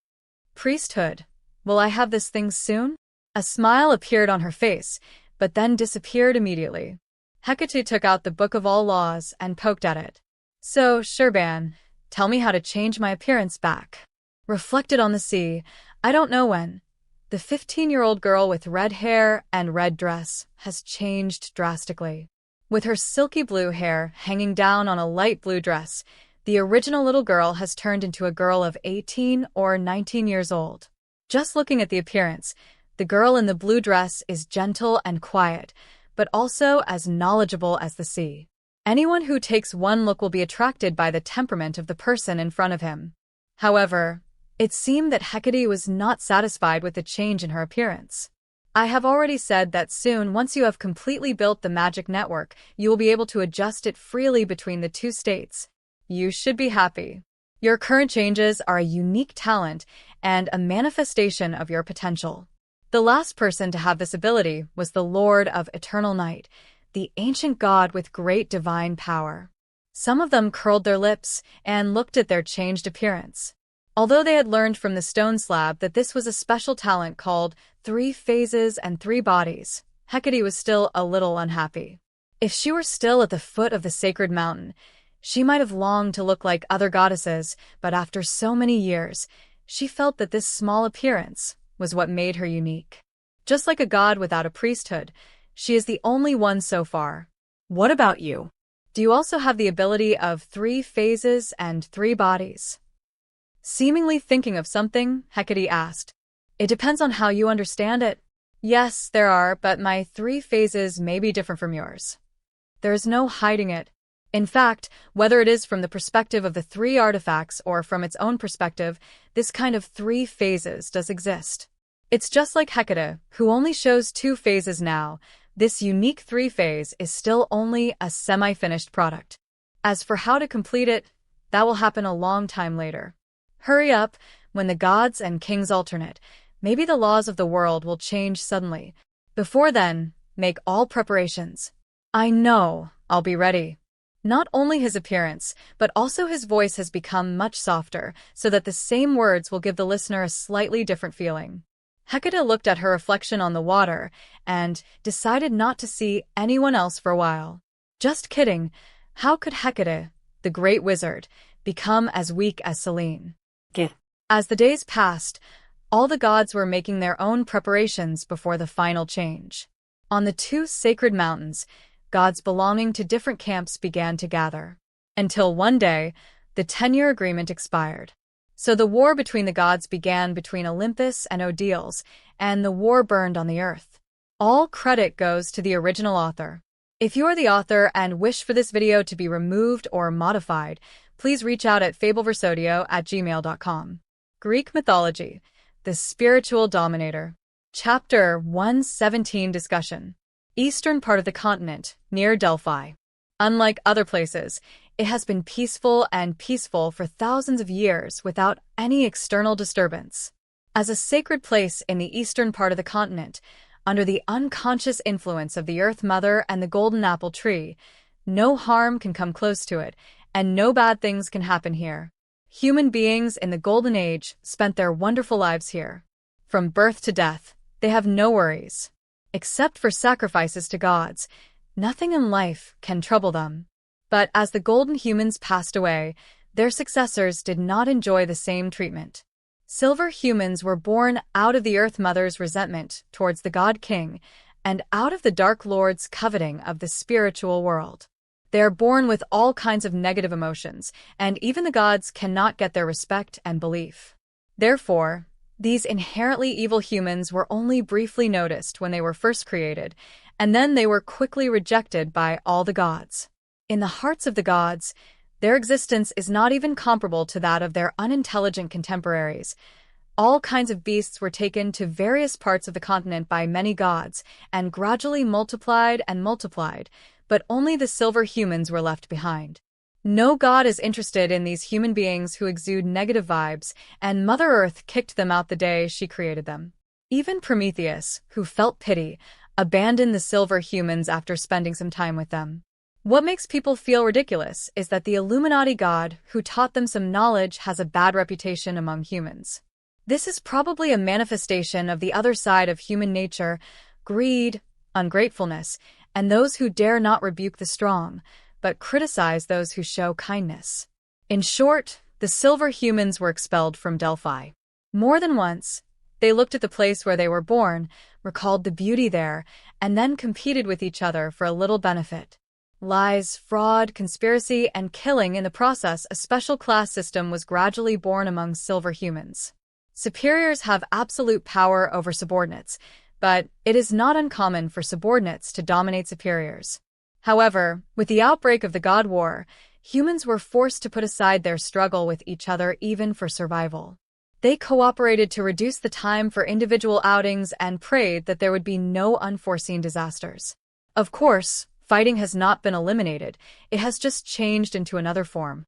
Speaker 1: Priesthood. Will I have this thing soon? A smile appeared on her face, but then disappeared immediately. Hecate took out the Book of All Laws and poked at it. So, Shurban, tell me how to change my appearance back. Reflected on the sea, I don't know when. The 15-year-old girl with red hair and red dress has changed drastically. With her silky blue hair hanging down on a light blue dress, the original little girl has turned into a girl of 18 or 19 years old. Just looking at the appearance, the girl in the blue dress is gentle and quiet, but also as knowledgeable as the sea. Anyone who takes one look will be attracted by the temperament of the person in front of him. However, it seemed that Hecate was not satisfied with the change in her appearance. I have already said that soon, once you have completely built the magic network, you will be able to adjust it freely between the two states. You should be happy. Your current changes are a unique talent and a manifestation of your potential. The last person to have this ability was the Lord of Eternal Night, the ancient god with great divine power. Some of them curled their lips and looked at their changed appearance. Although they had learned from the stone slab that this was a special talent called 3 phases and 3 bodies, Hecate was still a little unhappy. If she were still at the foot of the sacred mountain, she might have longed to look like other goddesses, but after so many years, she felt that this small appearance was what made her unique. Just like a god without a priesthood, she is the only one so far. What about you? Do you also have the ability of 3 phases and 3 bodies? Seemingly thinking of something, Hecate asked. It depends on how you understand it. Yes, there are, but my 3 phases may be different from yours. There is no hiding it. In fact, whether it is from the perspective of the 3 artifacts or from its own perspective, this kind of 3 phases does exist. It's just like Hecate, who only shows 2 phases now. This unique 3 phase is still only a semi-finished product. As for how to complete it, that will happen a long time later. Hurry up, when the gods and kings alternate, maybe the laws of the world will change suddenly. Before then, make all preparations. I know, I'll be ready. Not only his appearance, but also his voice has become much softer, so that the same words will give the listener a slightly different feeling. Hecate looked at her reflection on the water and decided not to see anyone else for a while. Just kidding. How could Hecate, the great wizard, become as weak as Selene? As the days passed, all the gods were making their own preparations before the final change. On the 2 sacred mountains, gods belonging to different camps began to gather. Until one day, the 10-year agreement expired. So the war between the gods began between Olympus and Odeals, and the war burned on the earth. All credit goes to the original author. If you are the author and wish for this video to be removed or modified, please reach out at fableversodio@gmail.com. Greek Mythology, the Spiritual Dominator. Chapter 117 Discussion. Eastern part of the continent, near Delphi. Unlike other places, it has been peaceful for thousands of years without any external disturbance. As a sacred place in the eastern part of the continent, under the unconscious influence of the Earth Mother and the Golden Apple Tree, no harm can come close to it, and no bad things can happen here. Human beings in the Golden Age spent their wonderful lives here. From birth to death, they have no worries. Except for sacrifices to gods, nothing in life can trouble them. But as the golden humans passed away, their successors did not enjoy the same treatment. Silver humans were born out of the Earth Mother's resentment towards the God King and out of the Dark Lord's coveting of the spiritual world. They are born with all kinds of negative emotions, and even the gods cannot get their respect and belief. Therefore, these inherently evil humans were only briefly noticed when they were first created, and then they were quickly rejected by all the gods. In the hearts of the gods, their existence is not even comparable to that of their unintelligent contemporaries. All kinds of beasts were taken to various parts of the continent by many gods and gradually multiplied and multiplied, but only the silver humans were left behind. No god is interested in these human beings who exude negative vibes, and Mother Earth kicked them out the day she created them. Even Prometheus, who felt pity, abandoned the silver humans after spending some time with them. What makes people feel ridiculous is that the Illuminati god who taught them some knowledge has a bad reputation among humans. This is probably a manifestation of the other side of human nature, greed, ungratefulness, and those who dare not rebuke the strong, but criticize those who show kindness. In short, the silver humans were expelled from Delphi. More than once, they looked at the place where they were born, recalled the beauty there, and then competed with each other for a little benefit. Lies, fraud, conspiracy, and killing. In the process, a special class system was gradually born among silver humans. Superiors have absolute power over subordinates, but it is not uncommon for subordinates to dominate superiors. However, with the outbreak of the God War, humans were forced to put aside their struggle with each other even for survival. They cooperated to reduce the time for individual outings and prayed that there would be no unforeseen disasters. Of course, fighting has not been eliminated, it has just changed into another form.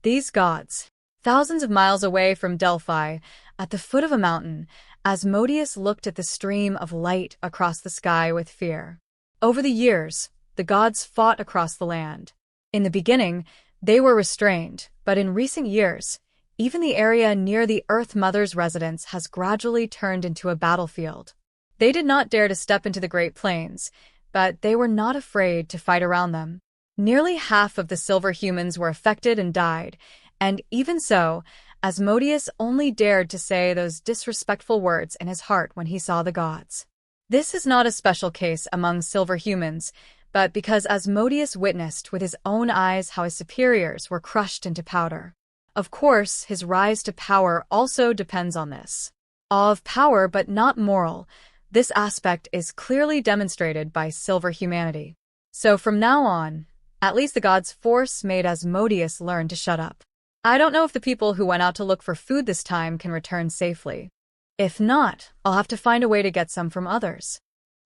Speaker 1: These gods. Thousands of miles away from Delphi, at the foot of a mountain, Asmodeus looked at the stream of light across the sky with fear. Over the years, the gods fought across the land. In the beginning, they were restrained, but in recent years, even the area near the Earth Mother's residence has gradually turned into a battlefield. They did not dare to step into the Great Plains, but they were not afraid to fight around them. Nearly half of the silver humans were affected and died, and even so, Asmodeus only dared to say those disrespectful words in his heart when he saw the gods. This is not a special case among silver humans, but because Asmodeus witnessed with his own eyes how his superiors were crushed into powder. Of course, his rise to power also depends on this. Awe of power but not moral. This aspect is clearly demonstrated by silver humanity. So from now on, at least the gods' force made Asmodeus learn to shut up. I don't know if the people who went out to look for food this time can return safely. If not, I'll have to find a way to get some from others.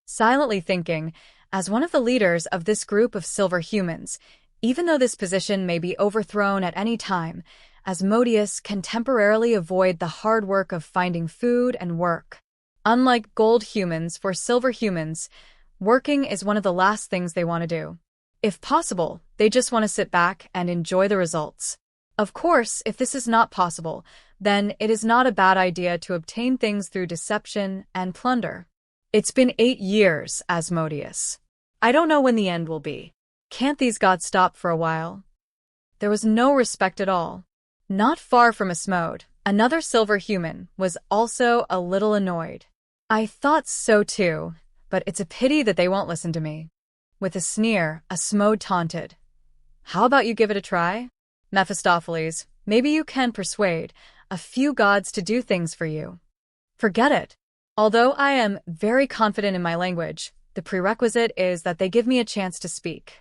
Speaker 1: Silently thinking, as one of the leaders of this group of silver humans, even though this position may be overthrown at any time, Asmodeus can temporarily avoid the hard work of finding food and work. Unlike gold humans, for silver humans, working is one of the last things they want to do. If possible, they just want to sit back and enjoy the results. Of course, if this is not possible, then it is not a bad idea to obtain things through deception and plunder. It's been 8 years, Asmodeus. I don't know when the end will be. Can't these gods stop for a while? There was no respect at all. Not far from Asmode, another silver human was also a little annoyed. I thought so too, but it's a pity that they won't listen to me. With a sneer, Asmode taunted. How about you give it a try? Mephistopheles, maybe you can persuade a few gods to do things for you. Forget it. Although I am very confident in my language, the prerequisite is that they give me a chance to speak.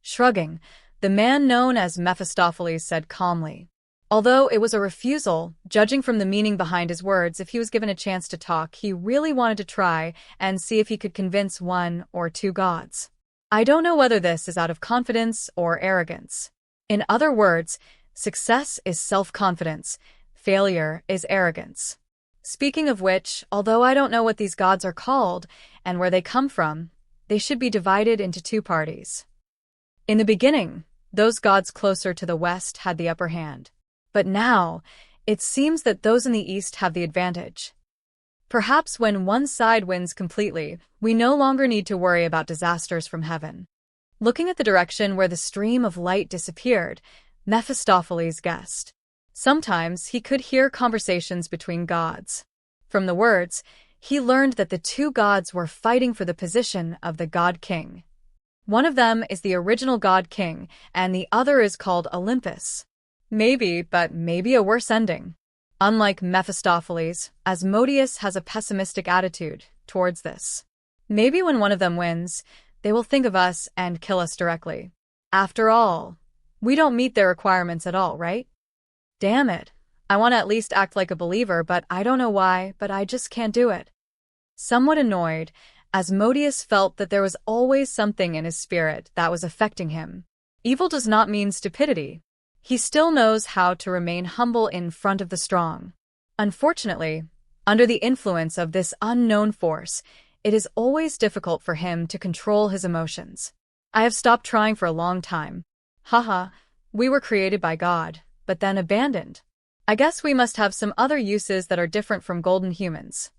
Speaker 1: Shrugging, the man known as Mephistopheles said calmly. Although it was a refusal, judging from the meaning behind his words, if he was given a chance to talk, he really wanted to try and see if he could convince 1 or 2 gods. I don't know whether this is out of confidence or arrogance. In other words, success is self-confidence, failure is arrogance. Speaking of which, although I don't know what these gods are called and where they come from, they should be divided into 2 parties. In the beginning, those gods closer to the west had the upper hand. But now, it seems that those in the east have the advantage. Perhaps when one side wins completely, we no longer need to worry about disasters from heaven. Looking at the direction where the stream of light disappeared, Mephistopheles guessed. Sometimes he could hear conversations between gods. From the words, he learned that the 2 gods were fighting for the position of the God King. One of them is the original God King, and the other is called Olympus. Maybe, but maybe a worse ending. Unlike Mephistopheles, Asmodeus has a pessimistic attitude towards this. Maybe when one of them wins, they will think of us and kill us directly. After all, we don't meet their requirements at all, right? Damn it. I want to at least act like a believer, but I don't know why, but I just can't do it. Somewhat annoyed, Asmodeus felt that there was always something in his spirit that was affecting him. Evil does not mean stupidity. He still knows how to remain humble in front of the strong. Unfortunately, under the influence of this unknown force, it is always difficult for him to control his emotions. I have stopped trying for a long time. Haha, we were created by God, but then abandoned. I guess we must have some other uses that are different from golden humans.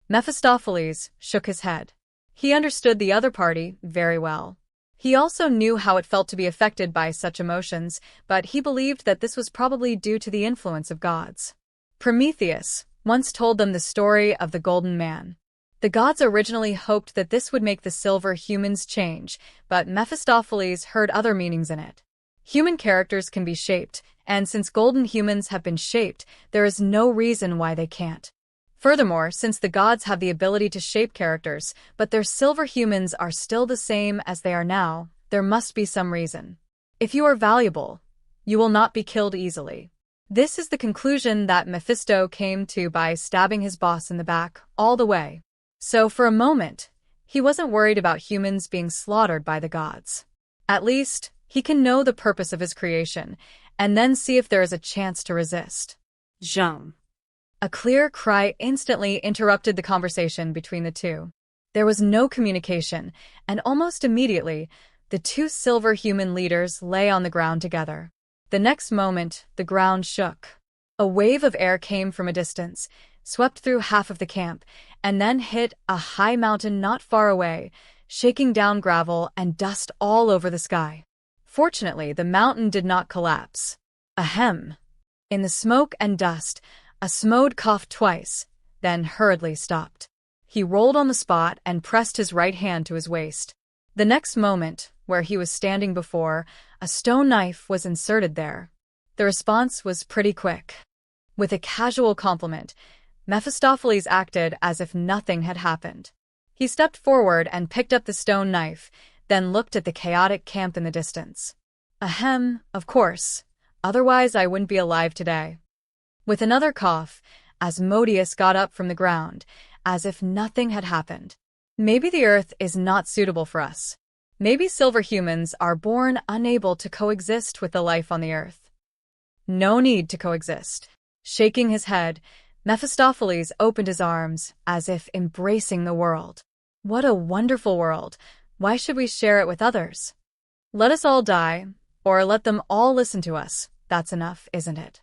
Speaker 1: Mephistopheles shook his head. He understood the other party very well. He also knew how it felt to be affected by such emotions, but he believed that this was probably due to the influence of gods. Prometheus once told them the story of the Golden Man. The gods originally hoped that this would make the silver humans change, but Mephistopheles heard other meanings in it. Human characters can be shaped, and since golden humans have been shaped, there is no reason why they can't. Furthermore, since the gods have the ability to shape characters, but their silver humans are still the same as they are now, there must be some reason. If you are valuable, you will not be killed easily. This is the conclusion that Mephisto came to by stabbing his boss in the back all the way. So for a moment, he wasn't worried about humans being slaughtered by the gods. At least, he can know the purpose of his creation, and then see if there is a chance to resist. Jean. A clear cry instantly interrupted the conversation between the 2. There was no communication, and almost immediately, The two silver human leaders lay on the ground together. The next moment, the ground shook. A wave of air came from a distance, swept through half of the camp, and then hit a high mountain not far away, shaking down gravel and dust all over the sky. Fortunately, the mountain did not collapse. Ahem. In the smoke and dust, Asmode coughed twice, then hurriedly stopped. He rolled on the spot and pressed his right hand to his waist. The next moment, where he was standing before, a stone knife was inserted there. The response was pretty quick. With a casual compliment, Mephistopheles acted as if nothing had happened. He stepped forward and picked up the stone knife, then looked at the chaotic camp in the distance. Ahem, of course. Otherwise I wouldn't be alive today. With another cough, Asmodeus got up from the ground, as if nothing had happened. Maybe the earth is not suitable for us. Maybe silver humans are born unable to coexist with the life on the earth. No need to coexist. Shaking his head, Mephistopheles opened his arms, as if embracing the world. What a wonderful world! Why should we share it with others? Let us all die, or let them all listen to us. That's enough, isn't it?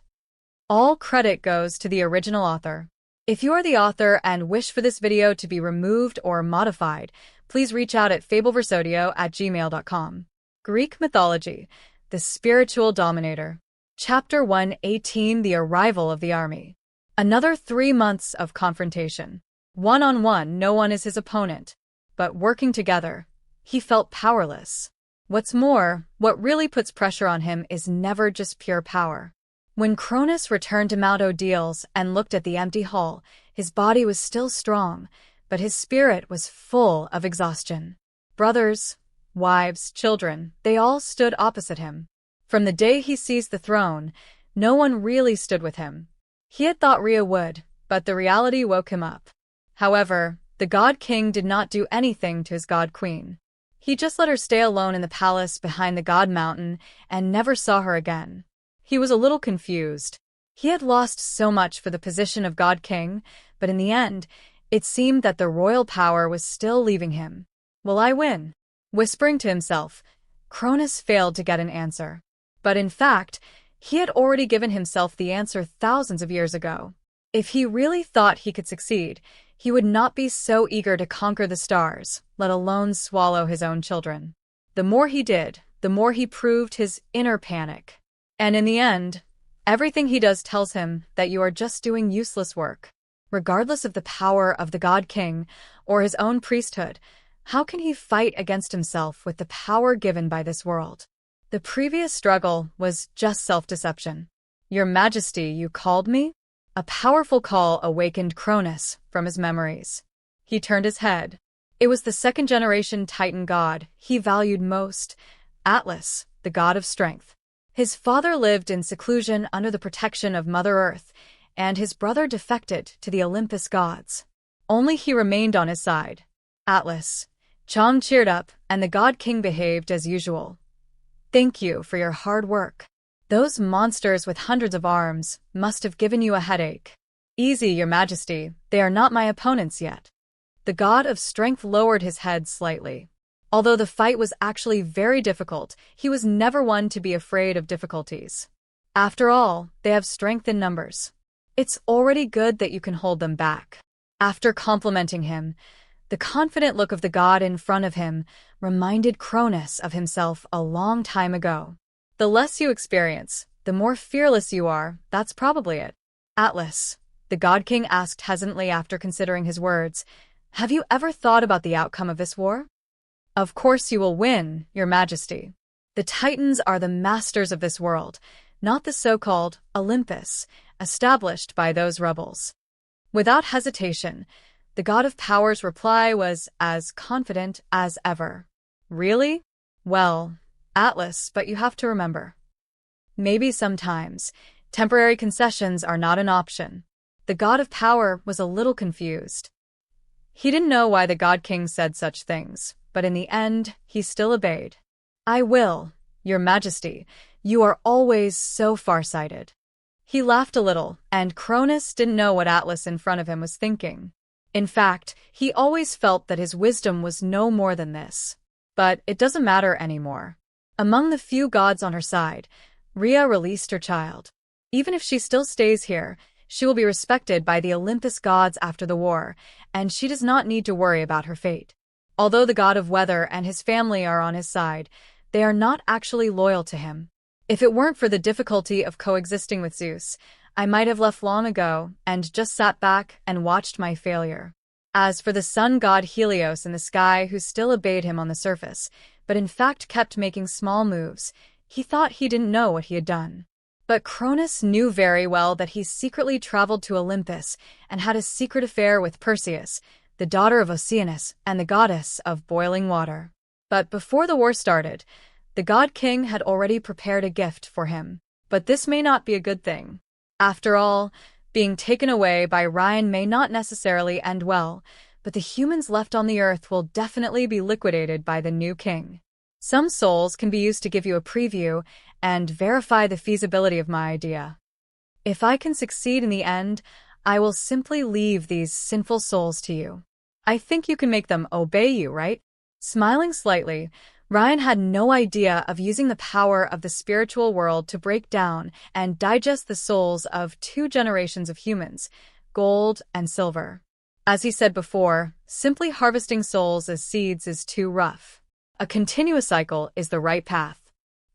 Speaker 1: All credit goes to the original author. If you are the author and wish for this video to be removed or modified, please reach out at fableversodio@gmail.com. Greek Mythology, the Spiritual Dominator. Chapter 118, The Arrival of the Army. Another 3 months of confrontation. One-on-one, no one is his opponent. But working together, he felt powerless. What's more, what really puts pressure on him is never just pure power. When Cronus returned to Mount Odeals and looked at the empty hall, his body was still strong, but his spirit was full of exhaustion. Brothers, wives, children, they all stood opposite him. From the day he seized the throne, no one really stood with him. He had thought Rhea would, but the reality woke him up. However, the God King did not do anything to his God Queen. He just let her stay alone in the palace behind the God Mountain and never saw her again. He was a little confused. He had lost so much for the position of God King, but in the end, it seemed that the royal power was still leaving him. Will I win? Whispering to himself, Cronus failed to get an answer. But in fact, he had already given himself the answer thousands of years ago. If he really thought he could succeed, he would not be so eager to conquer the stars, let alone swallow his own children. The more he did, the more he proved his inner panic. And in the end, everything he does tells him that you are just doing useless work. Regardless of the power of the God King or his own priesthood, how can he fight against himself with the power given by this world? The previous struggle was just self-deception. Your Majesty, you called me? A powerful call awakened Cronus from his memories. He turned his head. It was the second-generation Titan god he valued most, Atlas, the god of strength. His father lived in seclusion under the protection of Mother Earth, and his brother defected to the Olympus gods. Only he remained on his side. Atlas. Chang cheered up, and the God King behaved as usual. Thank you for your hard work. Those monsters with hundreds of arms must have given you a headache. Easy, Your Majesty, they are not my opponents yet. The god of strength lowered his head slightly. Although the fight was actually very difficult, he was never one to be afraid of difficulties. After all, they have strength in numbers. It's already good that you can hold them back. After complimenting him, the confident look of the god in front of him reminded Cronus of himself a long time ago. The less you experience, the more fearless you are, that's probably it. Atlas, the God King asked hesitantly after considering his words, have you ever thought about the outcome of this war? Of course you will win, Your Majesty. The Titans are the masters of this world, not the so-called Olympus, established by those rebels. Without hesitation, the God of Power's reply was as confident as ever. Really? Well, Atlas, but you have to remember. Maybe sometimes, temporary concessions are not an option. The God of Power was a little confused. He didn't know why the God King said such things, but in the end, he still obeyed. I will, Your Majesty. You are always so far-sighted. He laughed a little, and Cronus didn't know what Atlas in front of him was thinking. In fact, he always felt that his wisdom was no more than this. But it doesn't matter anymore. Among the few gods on her side, Rhea released her child. Even if she still stays here, she will be respected by the Olympus gods after the war, and she does not need to worry about her fate. Although the god of weather and his family are on his side, they are not actually loyal to him. If it weren't for the difficulty of coexisting with Zeus, I might have left long ago and just sat back and watched my failure. As for the sun god Helios in the sky, who still obeyed him on the surface, but in fact kept making small moves, he thought he didn't know what he had done. But Cronus knew very well that he secretly traveled to Olympus and had a secret affair with Perseus, the daughter of Oceanus and the goddess of boiling water. But before the war started, the god king had already prepared a gift for him. But this may not be a good thing. After all, being taken away by Ryan may not necessarily end well, but the humans left on the earth will definitely be liquidated by the new king. Some souls can be used to give you a preview and verify the feasibility of my idea. If I can succeed in the end, I will simply leave these sinful souls to you. I think you can make them obey you, right? Smiling slightly, Ryan had no idea of using the power of the spiritual world to break down and digest the souls of 2 generations of humans, gold and silver. As he said before, simply harvesting souls as seeds is too rough. A continuous cycle is the right path.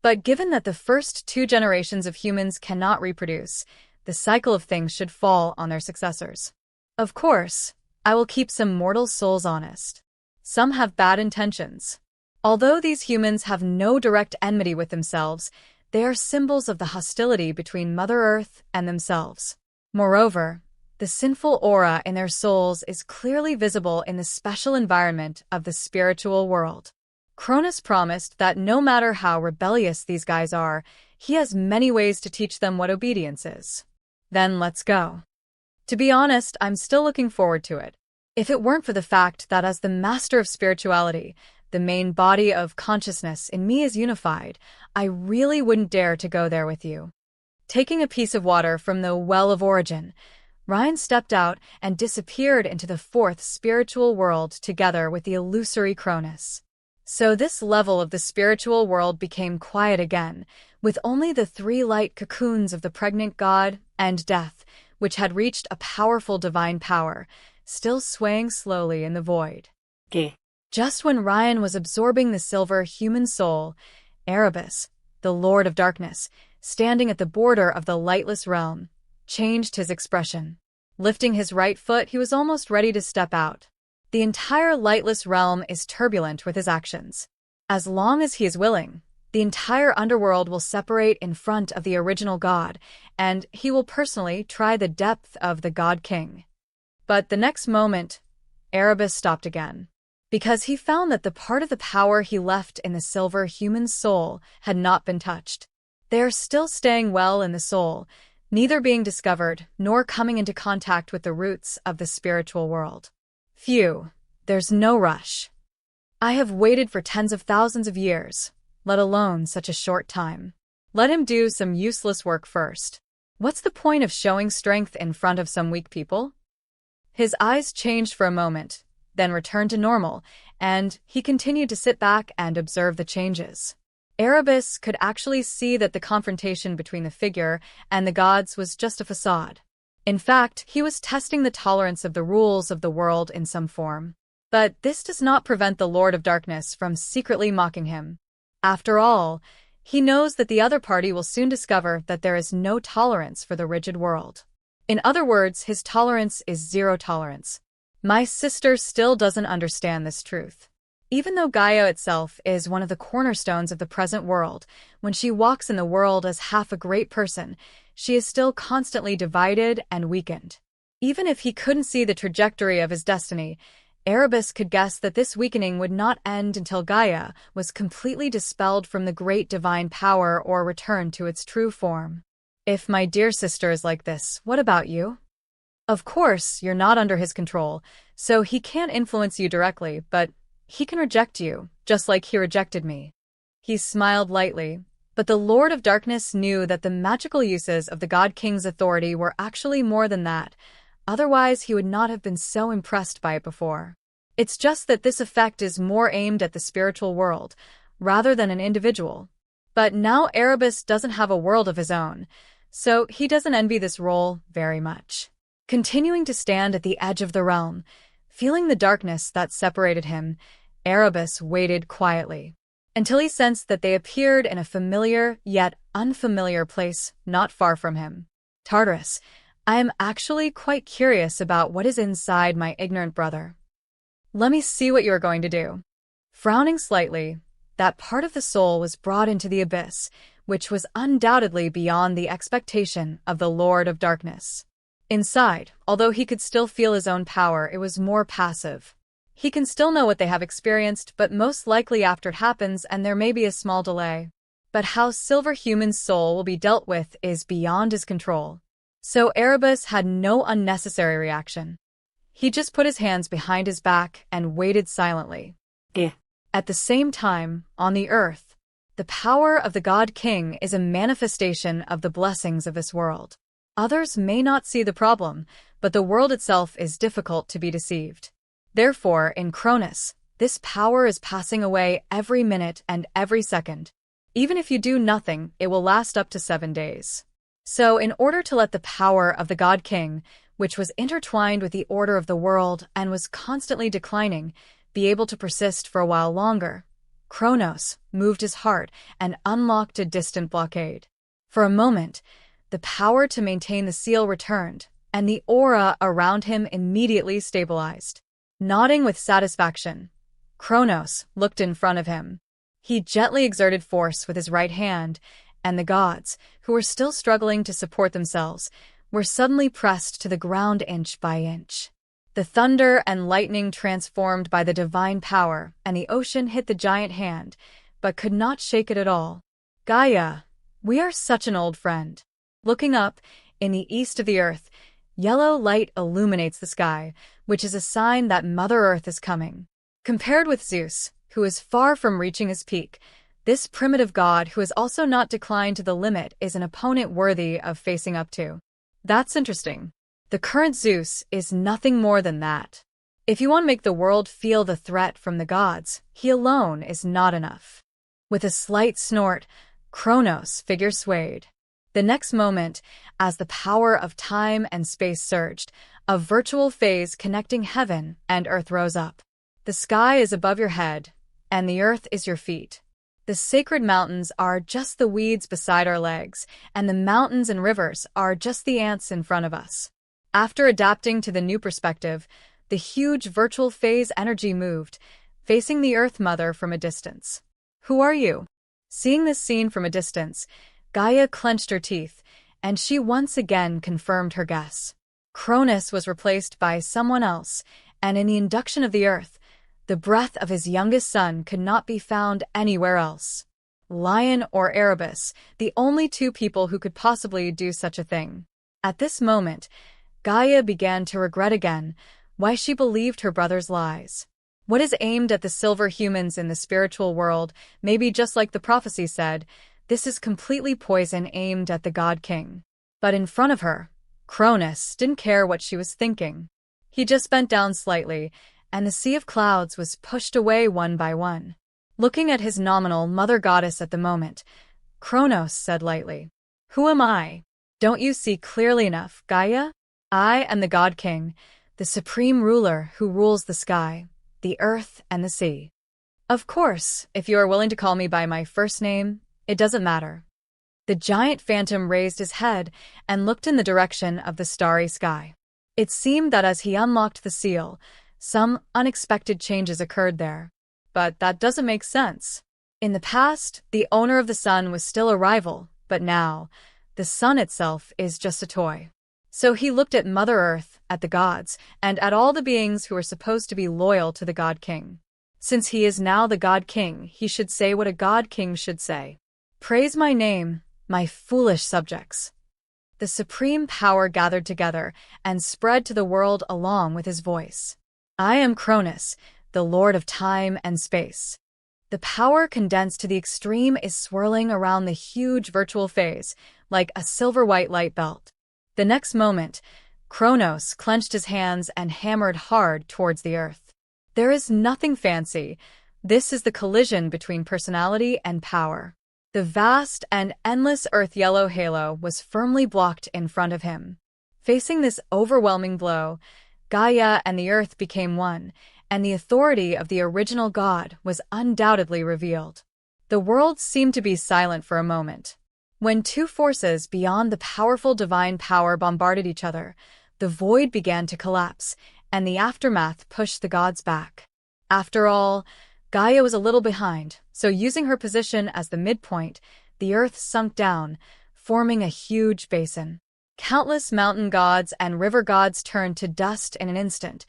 Speaker 1: But given that the first 2 generations of humans cannot reproduce, the cycle of things should fall on their successors. Of course, I will keep some mortal souls honest. Some have bad intentions. Although these humans have no direct enmity with themselves, they are symbols of the hostility between Mother Earth and themselves. Moreover, the sinful aura in their souls is clearly visible in the special environment of the spiritual world. Cronus promised that no matter how rebellious these guys are, he has many ways to teach them what obedience is. Then let's go. To be honest, I'm still looking forward to it. If it weren't for the fact that as the master of spirituality, the main body of consciousness in me is unified, I really wouldn't dare to go there with you. Taking a piece of water from the well of origin, Ryan stepped out and disappeared into the 4th spiritual world together with the illusory Cronus. So this level of the spiritual world became quiet again, with only the 3 light cocoons of the pregnant god and death, which had reached a powerful divine power, still swaying slowly in the void. Just when Ryan was absorbing the silver human soul, Erebus, the Lord of Darkness, standing at the border of the lightless realm, changed his expression. Lifting his right foot, he was almost ready to step out. The entire lightless realm is turbulent with his actions. As long as he is willing, the entire underworld will separate in front of the original god, and he will personally try the depth of the God King. But the next moment, Erebus stopped again, because he found that the part of the power he left in the silver human soul had not been touched. They are still staying well in the soul, neither being discovered nor coming into contact with the roots of the spiritual world. Phew, there's no rush. I have waited for tens of thousands of years, let alone such a short time. Let him do some useless work first. What's the point of showing strength in front of some weak people? His eyes changed for a moment, then returned to normal, and he continued to sit back and observe the changes. Erebus could actually see that the confrontation between the figure and the gods was just a facade. In fact, he was testing the tolerance of the rules of the world in some form. But this does not prevent the Lord of Darkness from secretly mocking him. After all, he knows that the other party will soon discover that there is no tolerance for the rigid world. In other words, his tolerance is zero tolerance. My sister still doesn't understand this truth. Even though Gaia itself is one of the cornerstones of the present world, when she walks in the world as half a great person, she is still constantly divided and weakened. Even if he couldn't see the trajectory of his destiny, Erebus could guess that this weakening would not end until Gaia was completely dispelled from the great divine power or returned to its true form. If my dear sister is like this, what about you? Of course, you're not under his control, so he can't influence you directly, but he can reject you, just like he rejected me. He smiled lightly, but the Lord of Darkness knew that the magical uses of the God King's authority were actually more than that. Otherwise, he would not have been so impressed by it before. It's just that this effect is more aimed at the spiritual world, rather than an individual. But now Erebus doesn't have a world of his own, so he doesn't envy this role very much. Continuing to stand at the edge of the realm, feeling the darkness that separated him, Erebus waited quietly, until he sensed that they appeared in a familiar yet unfamiliar place not far from him. Tartarus, I am actually quite curious about what is inside my ignorant brother. Let me see what you are going to do. Frowning slightly, that part of the soul was brought into the abyss, which was undoubtedly beyond the expectation of the Lord of Darkness. Inside, although he could still feel his own power, it was more passive. He can still know what they have experienced, but most likely after it happens, and there may be a small delay. But how Silver Human's soul will be dealt with is beyond his control. So Erebus had no unnecessary reaction. He just put his hands behind his back and waited silently. At the same time, on the earth, the power of the God King is a manifestation of the blessings of this world. Others may not see the problem, but the world itself is difficult to be deceived. Therefore, in Cronus, this power is passing away every minute and every second. Even if you do nothing, it will last up to 7 days. So, in order to let the power of the God King, which was intertwined with the order of the world and was constantly declining, be able to persist for a while longer, Kronos moved his heart and unlocked a distant blockade. For a moment, the power to maintain the seal returned, and the aura around him immediately stabilized. Nodding with satisfaction, Kronos looked in front of him. He gently exerted force with his right hand, and the gods, who were still struggling to support themselves, were suddenly pressed to the ground inch by inch. The thunder and lightning transformed by the divine power, and the ocean hit the giant hand, but could not shake it at all. Gaia, we are such an old friend. Looking up, in the east of the earth, yellow light illuminates the sky, which is a sign that Mother Earth is coming. Compared with Zeus, who is far from reaching his peak, this primitive god who has also not declined to the limit is an opponent worthy of facing up to. That's interesting. The current Zeus is nothing more than that. If you want to make the world feel the threat from the gods, he alone is not enough. With a slight snort, Kronos' figure swayed. The next moment, as the power of time and space surged, a virtual phase connecting heaven and earth rose up. The sky is above your head, and the earth is your feet. The sacred mountains are just the weeds beside our legs, and the mountains and rivers are just the ants in front of us. After adapting to the new perspective, the huge virtual phase energy moved, facing the Earth Mother from a distance. Who are you? Seeing this scene from a distance, Gaia clenched her teeth, and she once again confirmed her guess. Cronus was replaced by someone else, and in the induction of the Earth, the breath of his youngest son could not be found anywhere else. Lion or Erebus, the only two people who could possibly do such a thing. At this moment, Gaia began to regret again why she believed her brother's lies. What is aimed at the silver humans in the spiritual world may be just like the prophecy said, this is completely poison aimed at the God King. But in front of her, Cronus didn't care what she was thinking. He just bent down slightly, and the sea of clouds was pushed away one by one. Looking at his nominal mother goddess at the moment, Cronus said lightly, "Who am I? Don't you see clearly enough, Gaia? I am the God King, the supreme ruler who rules the sky, the earth, and the sea. Of course, if you are willing to call me by my first name, it doesn't matter." The giant phantom raised his head and looked in the direction of the starry sky. It seemed that as he unlocked the seal, some unexpected changes occurred there. But that doesn't make sense. In the past, the owner of the sun was still a rival, but now, the sun itself is just a toy. So he looked at Mother Earth, at the gods, and at all the beings who were supposed to be loyal to the God King. Since he is now the God King, he should say what a God King should say. "Praise my name, my foolish subjects." The supreme power gathered together and spread to the world along with his voice. "I am Cronus, the Lord of time and space." The power condensed to the extreme is swirling around the huge virtual phase, like a silver-white light belt. The next moment, Cronus clenched his hands and hammered hard towards the earth. There is nothing fancy. This is the collision between personality and power. The vast and endless earth yellow halo was firmly blocked in front of him. Facing this overwhelming blow, Gaia and the earth became one, and the authority of the original god was undoubtedly revealed. The world seemed to be silent for a moment. When two forces beyond the powerful divine power bombarded each other, the void began to collapse, and the aftermath pushed the gods back. After all, Gaia was a little behind, so using her position as the midpoint, the earth sunk down, forming a huge basin. Countless mountain gods and river gods turned to dust in an instant,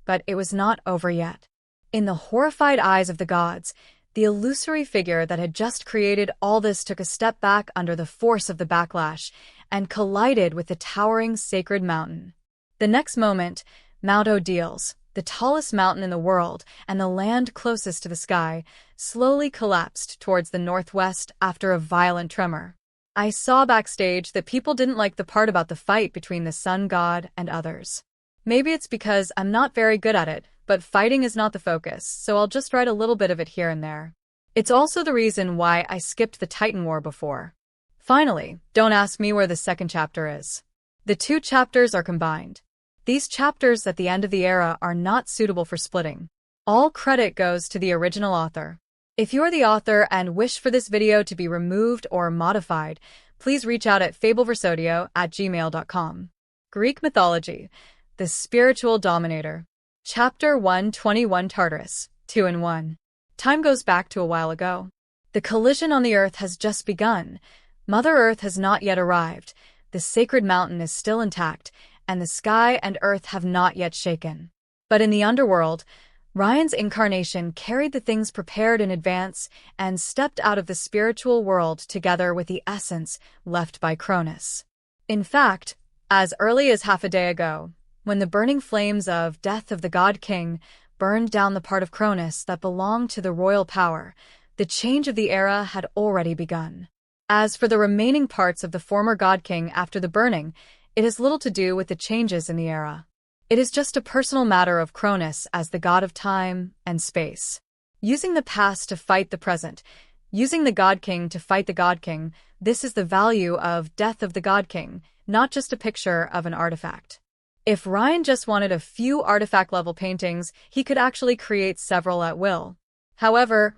Speaker 1: but it was not over yet. In the horrified eyes of the gods, the illusory figure that had just created all this took a step back under the force of the backlash and collided with the towering sacred mountain. The next moment, Mount Odil's, the tallest mountain in the world and the land closest to the sky, slowly collapsed towards the northwest after a violent tremor. I saw backstage that people didn't like the part about the fight between the sun god and others. Maybe it's because I'm not very good at it, but fighting is not the focus, so I'll just write a little bit of it here and there. It's also the reason why I skipped the Titan War before. Finally, don't ask me where the second chapter is. The two chapters are combined. These chapters at the end of the era are not suitable for splitting. All credit goes to the original author. If you are the author and wish for this video to be removed or modified, please reach out at fableversodio@gmail.com. Greek Mythology, the Spiritual Dominator. Chapter 121 Tartarus, 2-in-1. Time goes back to a while ago. The collision on the earth has just begun. Mother Earth has not yet arrived. The sacred mountain is still intact, and the sky and earth have not yet shaken. But in the underworld, Ryan's incarnation carried the things prepared in advance and stepped out of the spiritual world together with the essence left by Cronus. In fact, as early as half a day ago, when the burning flames of Death of the God King burned down the part of Cronus that belonged to the royal power, the change of the era had already begun. As for the remaining parts of the former God King after the burning, it has little to do with the changes in the era. It is just a personal matter of Cronus as the god of time and space. Using the past to fight the present, using the God King to fight the God King, this is the value of Death of the God King, not just a picture of an artifact. If Ryan just wanted a few artifact-level paintings, he could actually create several at will. However,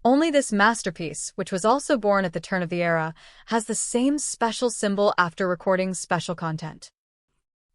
Speaker 1: only this masterpiece, which was also born at the turn of the era, has the same special symbol after recording special content.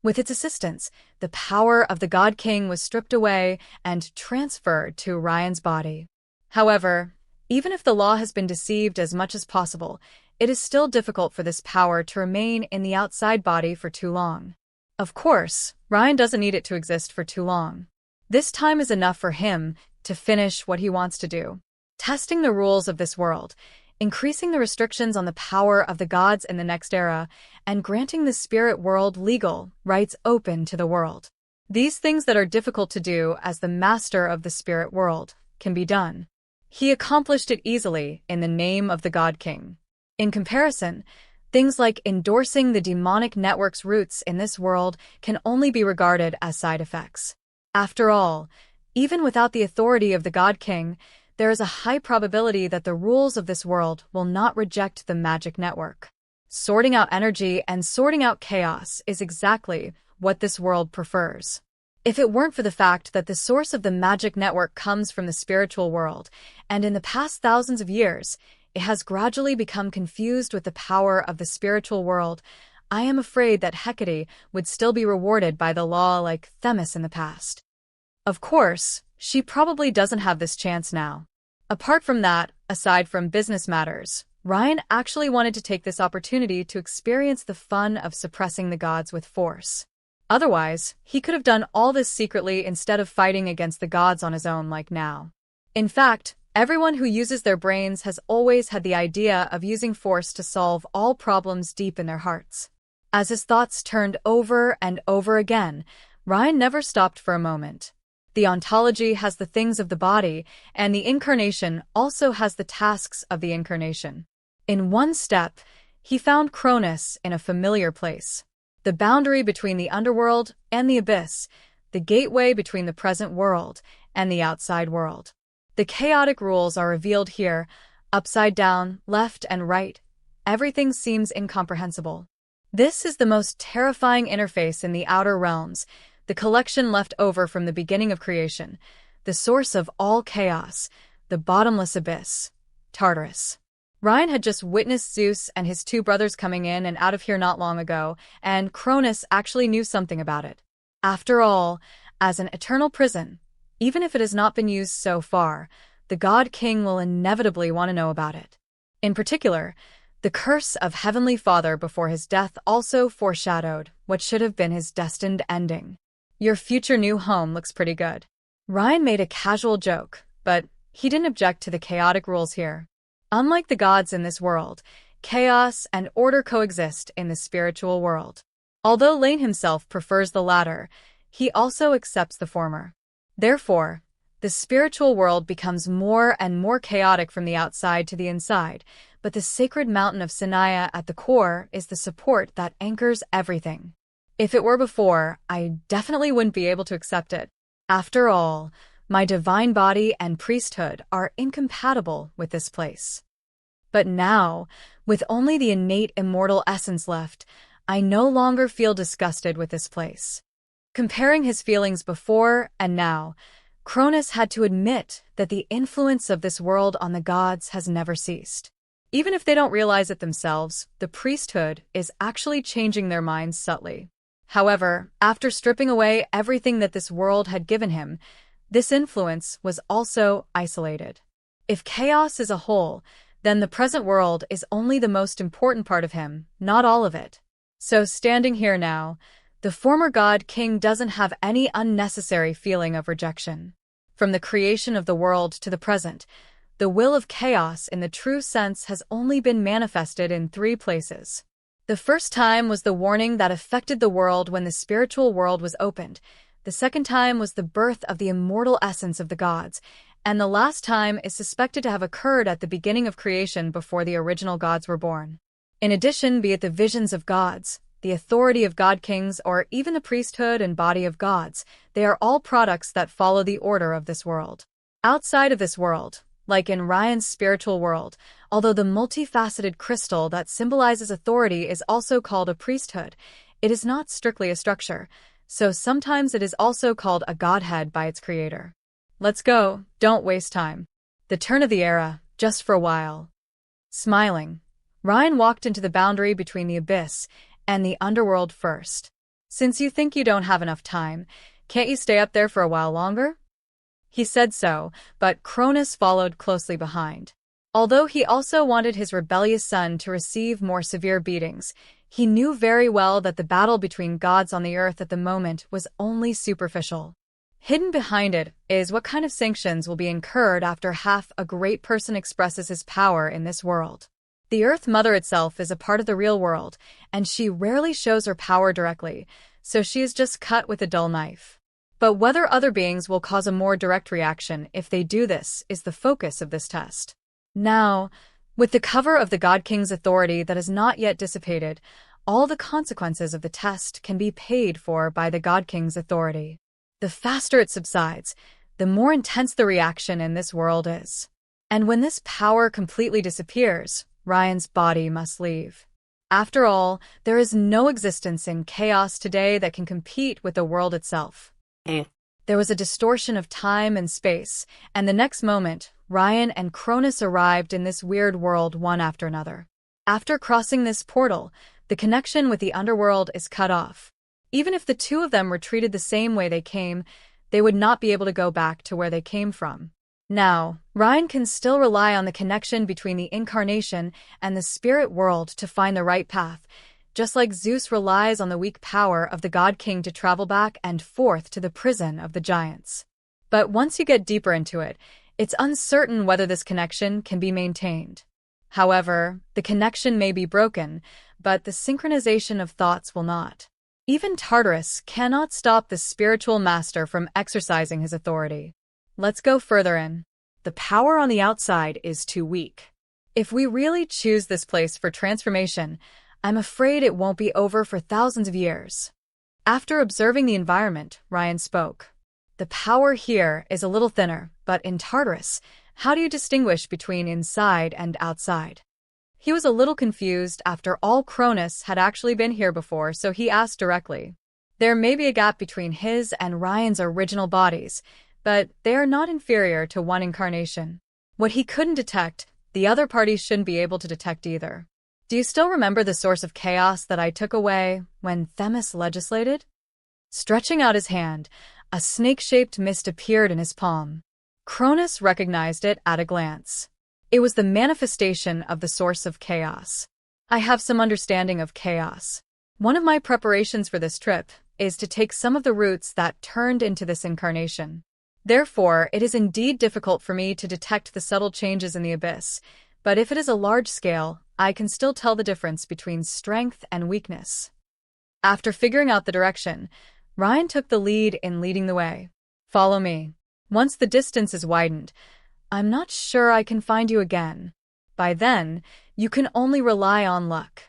Speaker 1: With its assistance, the power of the God King was stripped away and transferred to Ryan's body. However, even if the law has been deceived as much as possible, it is still difficult for this power to remain in the outside body for too long. Of course, Ryan doesn't need it to exist for too long. This time is enough for him to finish what he wants to do. Testing the rules of this world, increasing the restrictions on the power of the gods in the next era, and granting the spirit world legal rights open to the world. These things that are difficult to do as the master of the spirit world can be done. He accomplished it easily in the name of the God King. In comparison, things like endorsing the demonic network's roots in this world can only be regarded as side effects. After all, even without the authority of the God King, there is a high probability that the rules of this world will not reject the magic network. Sorting out energy and sorting out chaos is exactly what this world prefers. If it weren't for the fact that the source of the magic network comes from the spiritual world, and in the past thousands of years, it has gradually become confused with the power of the spiritual world, I am afraid that Hecate would still be rewarded by the law like Themis in the past. Of course, she probably doesn't have this chance now. Apart from that, aside from business matters, Ryan actually wanted to take this opportunity to experience the fun of suppressing the gods with force. Otherwise, he could have done all this secretly instead of fighting against the gods on his own like now. In fact, everyone who uses their brains has always had the idea of using force to solve all problems deep in their hearts. As his thoughts turned over and over again, Ryan never stopped for a moment. The ontology has the things of the body, and the incarnation also has the tasks of the incarnation. In one step, he found Cronus in a familiar place. The boundary between the underworld and the abyss, the gateway between the present world and the outside world. The chaotic rules are revealed here, upside down, left and right. Everything seems incomprehensible. This is the most terrifying interface in the outer realms, the collection left over from the beginning of creation, the source of all chaos, the bottomless abyss, Tartarus. Ryan had just witnessed Zeus and his two brothers coming in and out of here not long ago, and Cronus actually knew something about it. After all, as an eternal prison, even if it has not been used so far, the God King will inevitably want to know about it. In particular, the curse of Heavenly Father before his death also foreshadowed what should have been his destined ending. Your future new home looks pretty good. Ryan made a casual joke, but he didn't object to the chaotic rules here. Unlike the gods in this world, chaos and order coexist in the spiritual world. Although Lane himself prefers the latter, he also accepts the former. Therefore, the spiritual world becomes more and more chaotic from the outside to the inside, but the sacred mountain of Sinai at the core is the support that anchors everything. If it were before, I definitely wouldn't be able to accept it. After all, my divine body and priesthood are incompatible with this place. But now, with only the innate immortal essence left, I no longer feel disgusted with this place. Comparing his feelings before and now, Cronus had to admit that the influence of this world on the gods has never ceased. Even if they don't realize it themselves, the priesthood is actually changing their minds subtly. However, after stripping away everything that this world had given him, this influence was also isolated. If chaos is a whole, then the present world is only the most important part of him, not all of it. So standing here now, the former God King doesn't have any unnecessary feeling of rejection. From the creation of the world to the present, the will of chaos in the true sense has only been manifested in 3 places. The first time was the warning that affected the world when the spiritual world was opened. The second time was the birth of the immortal essence of the gods, and the last time is suspected to have occurred at the beginning of creation before the original gods were born. In addition, be it the visions of gods, the authority of god kings, or even the priesthood and body of gods, they are all products that follow the order of this world. Outside of this world, like in Ryan's spiritual world, although the multifaceted crystal that symbolizes authority is also called a priesthood, it is not strictly a structure, so sometimes it is also called a godhead by its creator. Let's go, don't waste time. The turn of the era, just for a while. Smiling, Ryan walked into the boundary between the abyss and the underworld first. Since you think you don't have enough time, can't you stay up there for a while longer? He said so, but Cronus followed closely behind. Although he also wanted his rebellious son to receive more severe beatings, he knew very well that the battle between gods on the earth at the moment was only superficial. Hidden behind it is what kind of sanctions will be incurred after half a great person expresses his power in this world. The Earth Mother itself is a part of the real world, and she rarely shows her power directly, so she is just cut with a dull knife. But whether other beings will cause a more direct reaction if they do this is the focus of this test. Now, with the cover of the God King's authority that has not yet dissipated, all the consequences of the test can be paid for by the God King's authority. The faster it subsides, the more intense the reaction in this world is. And when this power completely disappears, Ryan's body must leave. After all, there is no existence in chaos today that can compete with the world itself. There was a distortion of time and space, and the next moment, Ryan and Cronus arrived in this weird world one after another. After crossing this portal, the connection with the underworld is cut off. Even if the two of them were treated the same way they came, they would not be able to go back to where they came from. Now, Ryan can still rely on the connection between the incarnation and the spirit world to find the right path, just like Zeus relies on the weak power of the God King to travel back and forth to the prison of the giants. But once you get deeper into it, it's uncertain whether this connection can be maintained. However, the connection may be broken, but the synchronization of thoughts will not. Even Tartarus cannot stop the spiritual master from exercising his authority. Let's go further in. The power on the outside is too weak. If we really choose this place for transformation, I'm afraid it won't be over for thousands of years. After observing the environment, Ryan spoke. The power here is a little thinner, but in Tartarus, how do you distinguish between inside and outside? He was a little confused. After all, Cronus had actually been here before, so he asked directly. There may be a gap between his and Ryan's original bodies, but they are not inferior to one incarnation. What he couldn't detect, the other parties shouldn't be able to detect either. Do you still remember the source of chaos that I took away when Themis legislated? Stretching out his hand, a snake-shaped mist appeared in his palm. Cronus recognized it at a glance. It was the manifestation of the source of chaos. I have some understanding of chaos. One of my preparations for this trip is to take some of the roots that turned into this incarnation. Therefore, it is indeed difficult for me to detect the subtle changes in the abyss, but if it is a large scale, I can still tell the difference between strength and weakness. After figuring out the direction, Ryan took the lead in leading the way. Follow me. Once the distance is widened, I'm not sure I can find you again. By then, you can only rely on luck.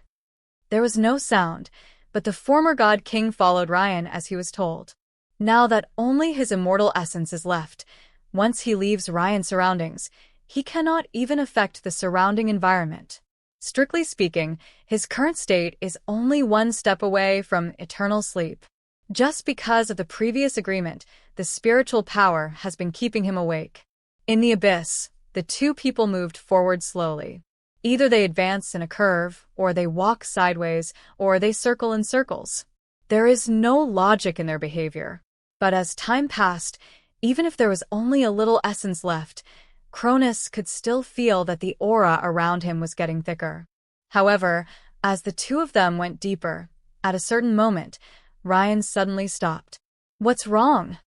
Speaker 1: There was no sound, but the former god king followed Ryan as he was told. Now that only his immortal essence is left, once he leaves Ryan's surroundings, he cannot even affect the surrounding environment. Strictly speaking, his current state is only one step away from eternal sleep. Just because of the previous agreement, the spiritual power has been keeping him awake. In the abyss, the two people moved forward slowly. Either they advance in a curve, or they walk sideways, or they circle in circles. There is no logic in their behavior. But as time passed, even if there was only a little essence left, Cronus could still feel that the aura around him was getting thicker. However, as the two of them went deeper, at a certain moment, Ryan suddenly stopped. What's wrong?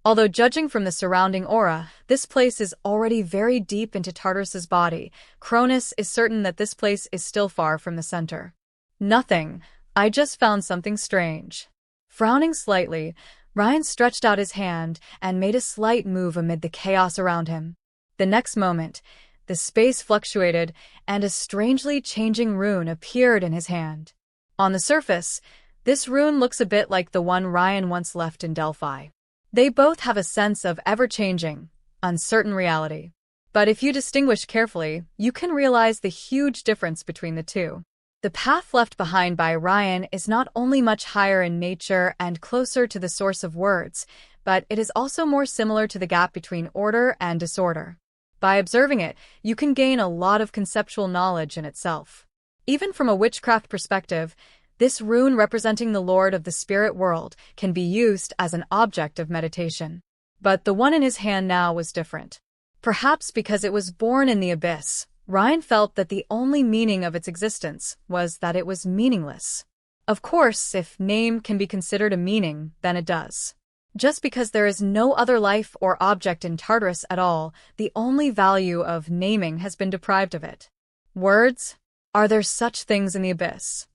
Speaker 1: Although judging from the surrounding aura, this place is already very deep into Tartarus's body, Cronus is certain that this place is still far from the center. Nothing. I just found something strange. Frowning slightly, Ryan stretched out his hand and made a slight move amid the chaos around him. The next moment, the space fluctuated and a strangely changing rune appeared in his hand. On the surface, this rune looks a bit like the one Ryan once left in Delphi. They both have a sense of ever-changing, uncertain reality. But if you distinguish carefully, you can realize the huge difference between the two. The path left behind by Ryan is not only much higher in nature and closer to the source of words, but it is also more similar to the gap between order and disorder. By observing it, you can gain a lot of conceptual knowledge in itself. Even from a witchcraft perspective, this rune representing the Lord of the spirit world can be used as an object of meditation. But the one in his hand now was different. Perhaps because it was born in the abyss, Ryan felt that the only meaning of its existence was that it was meaningless. Of course, if name can be considered a meaning, then it does. Just because there is no other life or object in Tartarus at all, the only value of naming has been deprived of it. Words? Are there such things in the abyss?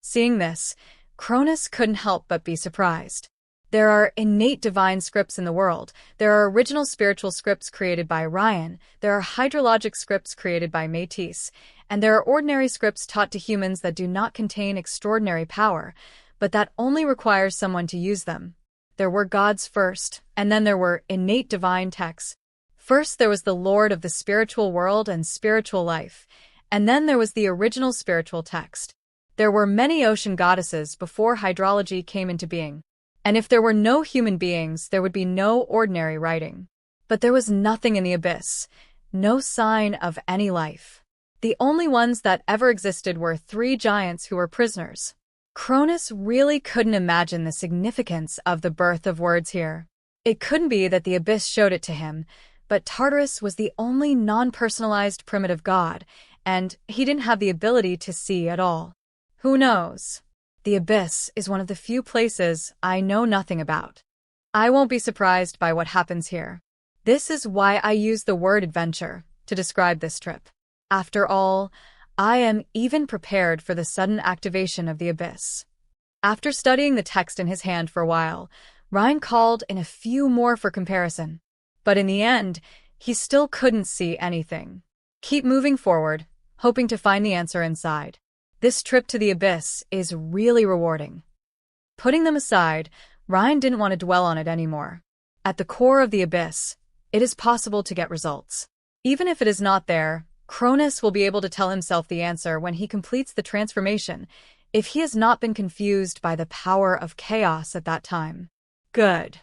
Speaker 1: Seeing this, Cronus couldn't help but be surprised. There are innate divine scripts in the world, there are original spiritual scripts created by Ryan, there are hydrologic scripts created by Métis, and there are ordinary scripts taught to humans that do not contain extraordinary power, but that only requires someone to use them. There were gods first, and then there were innate divine texts. First there was the Lord of the spiritual world and spiritual life, and then there was the original spiritual text. There were many ocean goddesses before hydrology came into being. And if there were no human beings, there would be no ordinary writing. But there was nothing in the abyss, no sign of any life. The only ones that ever existed were 3 giants who were prisoners. Cronus really couldn't imagine the significance of the birth of words here. It couldn't be that the abyss showed it to him, but Tartarus was the only non-personalized primitive god, and he didn't have the ability to see at all. Who knows? The abyss is one of the few places I know nothing about. I won't be surprised by what happens here. This is why I use the word adventure to describe this trip. After all, I am even prepared for the sudden activation of the abyss. After studying the text in his hand for a while, Ryan called in a few more for comparison. But in the end, he still couldn't see anything. Keep moving forward, hoping to find the answer inside. This trip to the abyss is really rewarding. Putting them aside, Ryan didn't want to dwell on it anymore. At the core of the abyss, it is possible to get results. Even if it is not there, Cronus will be able to tell himself the answer when he completes the transformation, if he has not been confused by the power of chaos at that time. Good.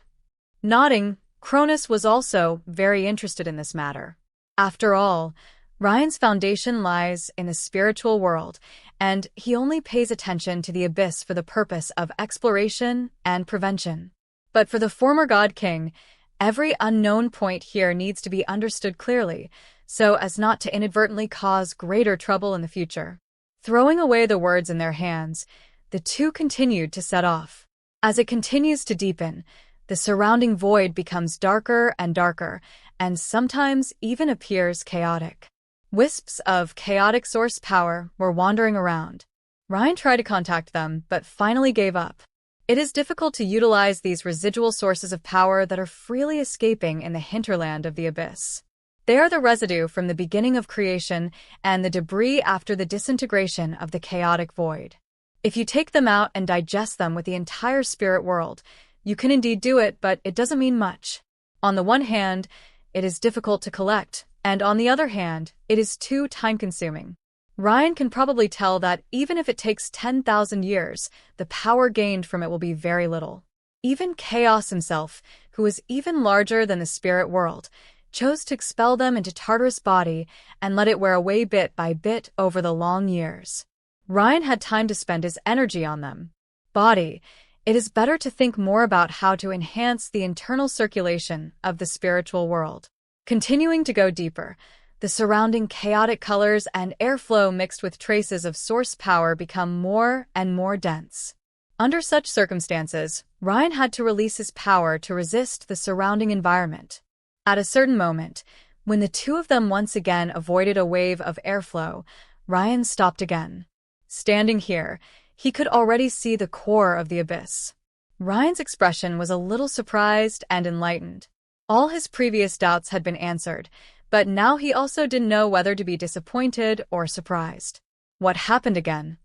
Speaker 1: Nodding, Cronus was also very interested in this matter. After all, Ryan's foundation lies in the spiritual world, and he only pays attention to the abyss for the purpose of exploration and prevention. But for the former God King, every unknown point here needs to be understood clearly, so as not to inadvertently cause greater trouble in the future. Throwing away the words in their hands, the two continued to set off. As it continues to deepen, the surrounding void becomes darker and darker, and sometimes even appears chaotic. Wisps of chaotic source power were wandering around. Ryan tried to contact them, but finally gave up. It is difficult to utilize these residual sources of power that are freely escaping in the hinterland of the abyss. They are the residue from the beginning of creation and the debris after the disintegration of the chaotic void. If you take them out and digest them with the entire spirit world, you can indeed do it, but it doesn't mean much. On the one hand, it is difficult to collect, and on the other hand, it is too time-consuming. Ryan can probably tell that even if it takes 10,000 years, the power gained from it will be very little. Even Khaos himself, who is even larger than the spirit world, chose to expel them into Tartarus' body and let it wear away bit by bit over the long years. Ryan had time to spend his energy on them. Body, it is better to think more about how to enhance the internal circulation of the spiritual world. Continuing to go deeper, the surrounding chaotic colors and airflow mixed with traces of source power become more and more dense. Under such circumstances, Ryan had to release his power to resist the surrounding environment. At a certain moment, when the two of them once again avoided a wave of airflow, Ryan stopped again. Standing here, he could already see the core of the abyss. Ryan's expression was a little surprised and enlightened. All his previous doubts had been answered, but now he also didn't know whether to be disappointed or surprised. What happened again?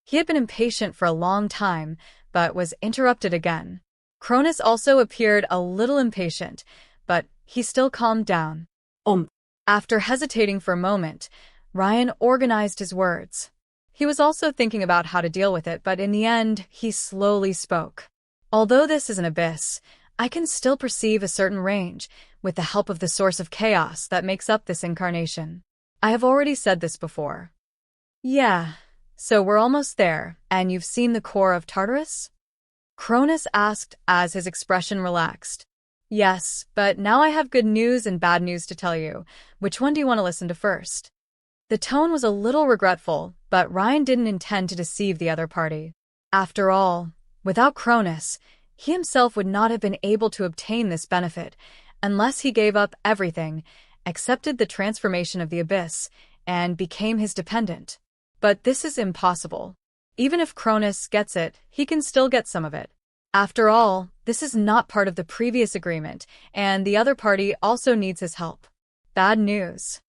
Speaker 1: He had been impatient for a long time, but was interrupted again. Cronus also appeared a little impatient, but he still calmed down. After hesitating for a moment, Ryan organized his words. He was also thinking about how to deal with it, but in the end, he slowly spoke. Although this is an abyss, I can still perceive a certain range, with the help of the source of chaos that makes up this incarnation. I have already said this before. Yeah, so we're almost there, and you've seen the core of Tartarus? Cronus asked as his expression relaxed. Yes, but now I have good news and bad news to tell you. Which one do you want to listen to first? The tone was a little regretful, but Ryan didn't intend to deceive the other party. After all, without Cronus, he himself would not have been able to obtain this benefit unless he gave up everything, accepted the transformation of the abyss, and became his dependent. But this is impossible. Even if Cronus gets it, he can still get some of it. After all, this is not part of the previous agreement, and the other party also needs his help. Bad news.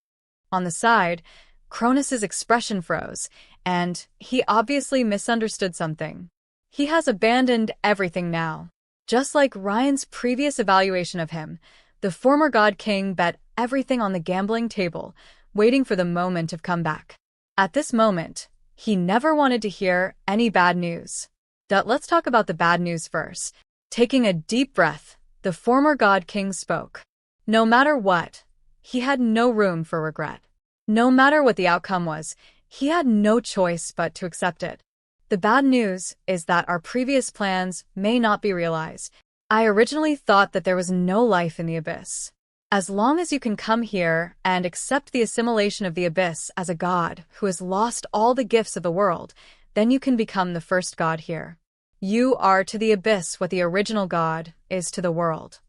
Speaker 1: On the side, Cronus's expression froze, and he obviously misunderstood something. He has abandoned everything now. Just like Ryan's previous evaluation of him, the former God King bet everything on the gambling table, waiting for the moment of comeback. At this moment, he never wanted to hear any bad news. Let's talk about the bad news first. Taking a deep breath, the former God King spoke. No matter what, he had no room for regret. No matter what the outcome was, he had no choice but to accept it. The bad news is that our previous plans may not be realized. I originally thought that there was no life in the abyss. As long as you can come here and accept the assimilation of the abyss as a god who has lost all the gifts of the world, then you can become the first god here. You are to the abyss what the original god is to the world.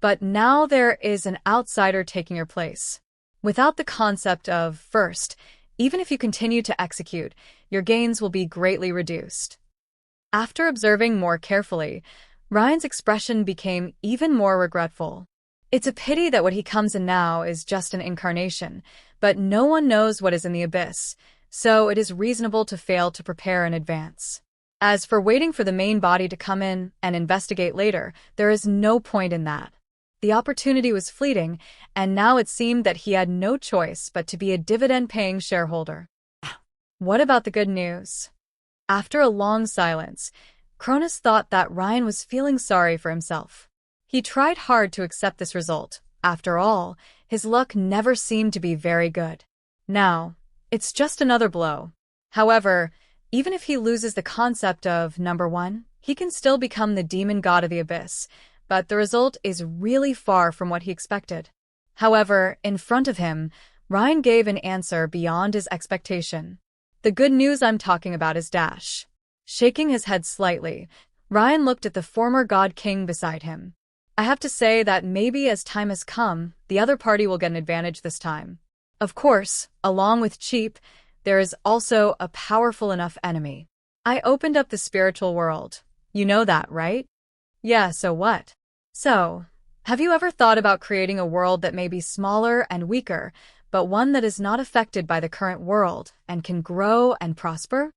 Speaker 1: But now there is an outsider taking your place. Without the concept of first, even if you continue to execute, your gains will be greatly reduced. After observing more carefully, Ryan's expression became even more regretful. It's a pity that what he comes in now is just an incarnation, but no one knows what is in the abyss, so it is reasonable to fail to prepare in advance. As for waiting for the main body to come in and investigate later, there is no point in that. The opportunity was fleeting, and now it seemed that he had no choice but to be a dividend-paying shareholder. What about the good news? After a long silence, Cronus thought that Ryan was feeling sorry for himself. He tried hard to accept this result. After all, his luck never seemed to be very good. Now, it's just another blow. However, even if he loses the concept of number 1, he can still become the demon god of the abyss, but the result is really far from what he expected. However, in front of him, Ryan gave an answer beyond his expectation. The good news I'm talking about is Dash. Shaking his head slightly, Ryan looked at the former god king beside him. I have to say that maybe as time has come, the other party will get an advantage this time. Of course, along with cheap, there is also a powerful enough enemy. I opened up the spiritual world. You know that, right? Yeah, so what? So, have you ever thought about creating a world that may be smaller and weaker, but one that is not affected by the current world and can grow and prosper?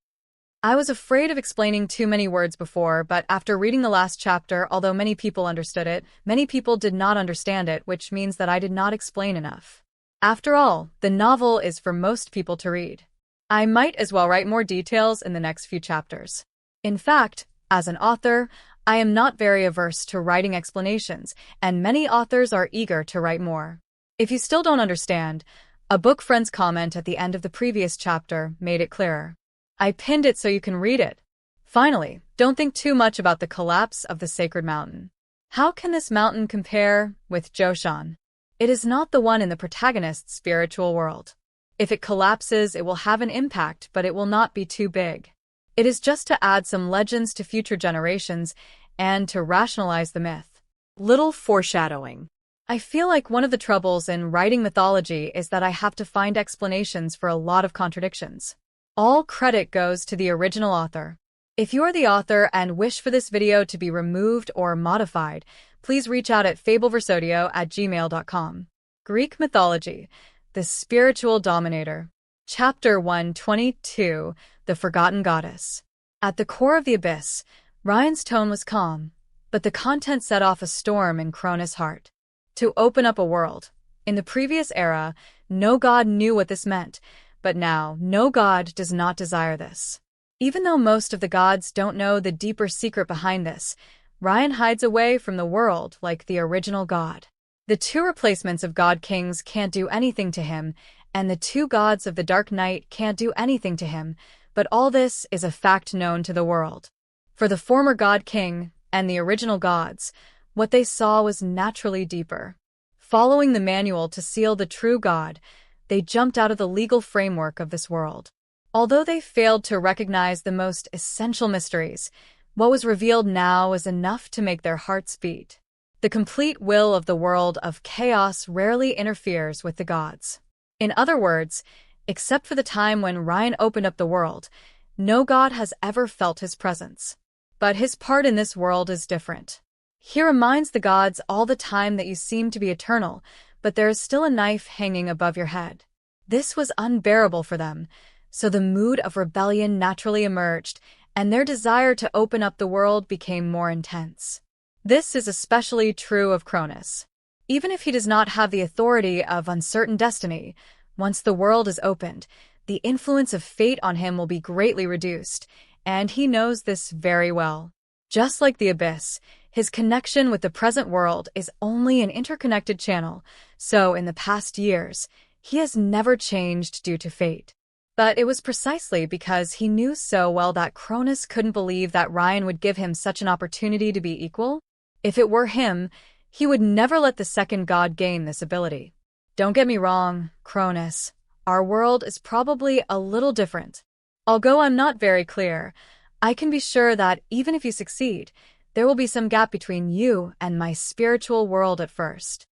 Speaker 1: I was afraid of explaining too many words before, but after reading the last chapter, although many people understood it, many people did not understand it, which means that I did not explain enough. After all, the novel is for most people to read. I might as well write more details in the next few chapters. In fact, as an author, I am not very averse to writing explanations, and many authors are eager to write more. If you still don't understand, a book friend's comment at the end of the previous chapter made it clearer. I pinned it so you can read it. Finally, don't think too much about the collapse of the sacred mountain. How can this mountain compare with Joshan? It is not the one in the protagonist's spiritual world. If it collapses, it will have an impact, but it will not be too big. It is just to add some legends to future generations and to rationalize the myth. Little foreshadowing. I feel like one of the troubles in writing mythology is that I have to find explanations for a lot of contradictions. All credit goes to the original author. If you are the author and wish for this video to be removed or modified, please reach out at fableversodio@gmail.com. Greek Mythology, the Spiritual Dominator. Chapter 122, The Forgotten Goddess. At the core of the abyss, Ryan's tone was calm, but the content set off a storm in Cronus' heart. To open up a world. In the previous era, no god knew what this meant, but now, no god does not desire this. Even though most of the gods don't know the deeper secret behind this, Ryan hides away from the world like the original god. The two replacements of god kings can't do anything to him, and the two gods of the Dark Night can't do anything to him, but all this is a fact known to the world. For the former god king and the original gods, what they saw was naturally deeper. Following the manual to seal the true god, they jumped out of the legal framework of this world. Although they failed to recognize the most essential mysteries, what was revealed now is enough to make their hearts beat. The complete will of the world of Khaos rarely interferes with the gods. In other words, except for the time when Ryan opened up the world, no god has ever felt his presence. But his part in this world is different. He reminds the gods all the time that you seem to be eternal, but there is still a knife hanging above your head. This was unbearable for them, so the mood of rebellion naturally emerged, and their desire to open up the world became more intense. This is especially true of Cronus. Even if he does not have the authority of uncertain destiny, once the world is opened, the influence of fate on him will be greatly reduced, and he knows this very well. Just like the abyss, his connection with the present world is only an interconnected channel, so in the past years, he has never changed due to fate. But it was precisely because he knew so well that Cronus couldn't believe that Ryan would give him such an opportunity to be equal. If it were him, he would never let the second god gain this ability. Don't get me wrong, Cronus. Our world is probably a little different. Although I'm not very clear, I can be sure that even if you succeed, there will be some gap between you and my spiritual world at first.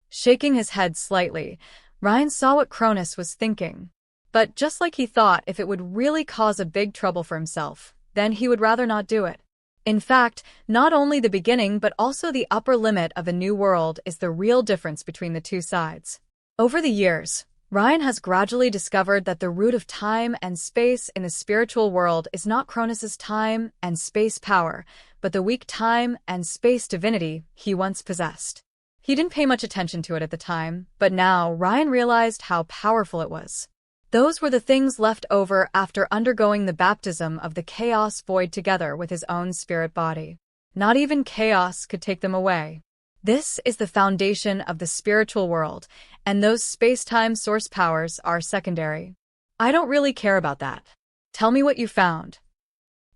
Speaker 1: Shaking his head slightly, Ryan saw what Cronus was thinking. But just like he thought, if it would really cause a big trouble for himself, then he would rather not do it. In fact, not only the beginning but also the upper limit of a new world is the real difference between the two sides. Over the years, Ryan has gradually discovered that the root of time and space in the spiritual world is not Cronus's time and space power, but the weak time and space divinity he once possessed. He didn't pay much attention to it at the time, but now Ryan realized how powerful it was. Those were the things left over after undergoing the baptism of the Khaos void together with his own spirit body. Not even Khaos could take them away. This is the foundation of the spiritual world, and those space-time source powers are secondary. I don't really care about that. Tell me what you found.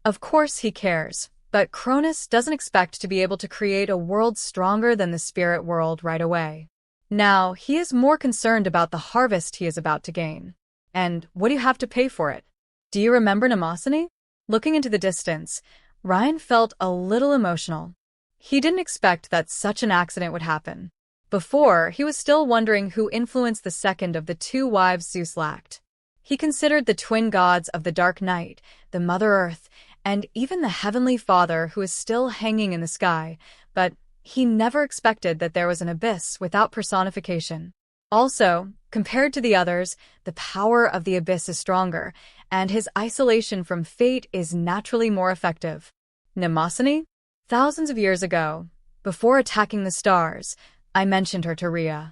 Speaker 1: Of course he cares, but Cronus doesn't expect to be able to create a world stronger than the spirit world right away. Now, he is more concerned about the harvest he is about to gain. And what do you have to pay for it? Do you remember Mnemosyne? Looking into the distance, Ryan felt a little emotional. He didn't expect that such an accident would happen. Before, he was still wondering who influenced the second of the two wives Zeus lacked. He considered the twin gods of the dark night, the Mother Earth, and even the Heavenly Father who is still hanging in the sky, but he never expected that there was an abyss without personification. Also, compared to the others, the power of the abyss is stronger, and his isolation from fate is naturally more effective. Mnemosyne? Thousands of years ago, before attacking the stars, I mentioned her to Rhea.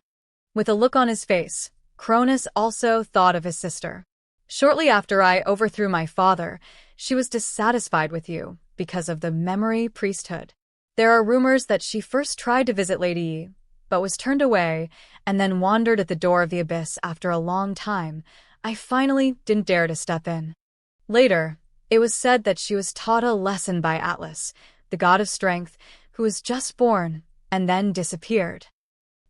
Speaker 1: With a look on his face, Cronus also thought of his sister. Shortly after I overthrew my father, she was dissatisfied with you because of the memory priesthood. There are rumors that she first tried to visit Lady Yi, but was turned away and then wandered at the door of the abyss after a long time. I finally didn't dare to step in. Later, it was said that she was taught a lesson by Atlas, the god of strength, who was just born and then disappeared.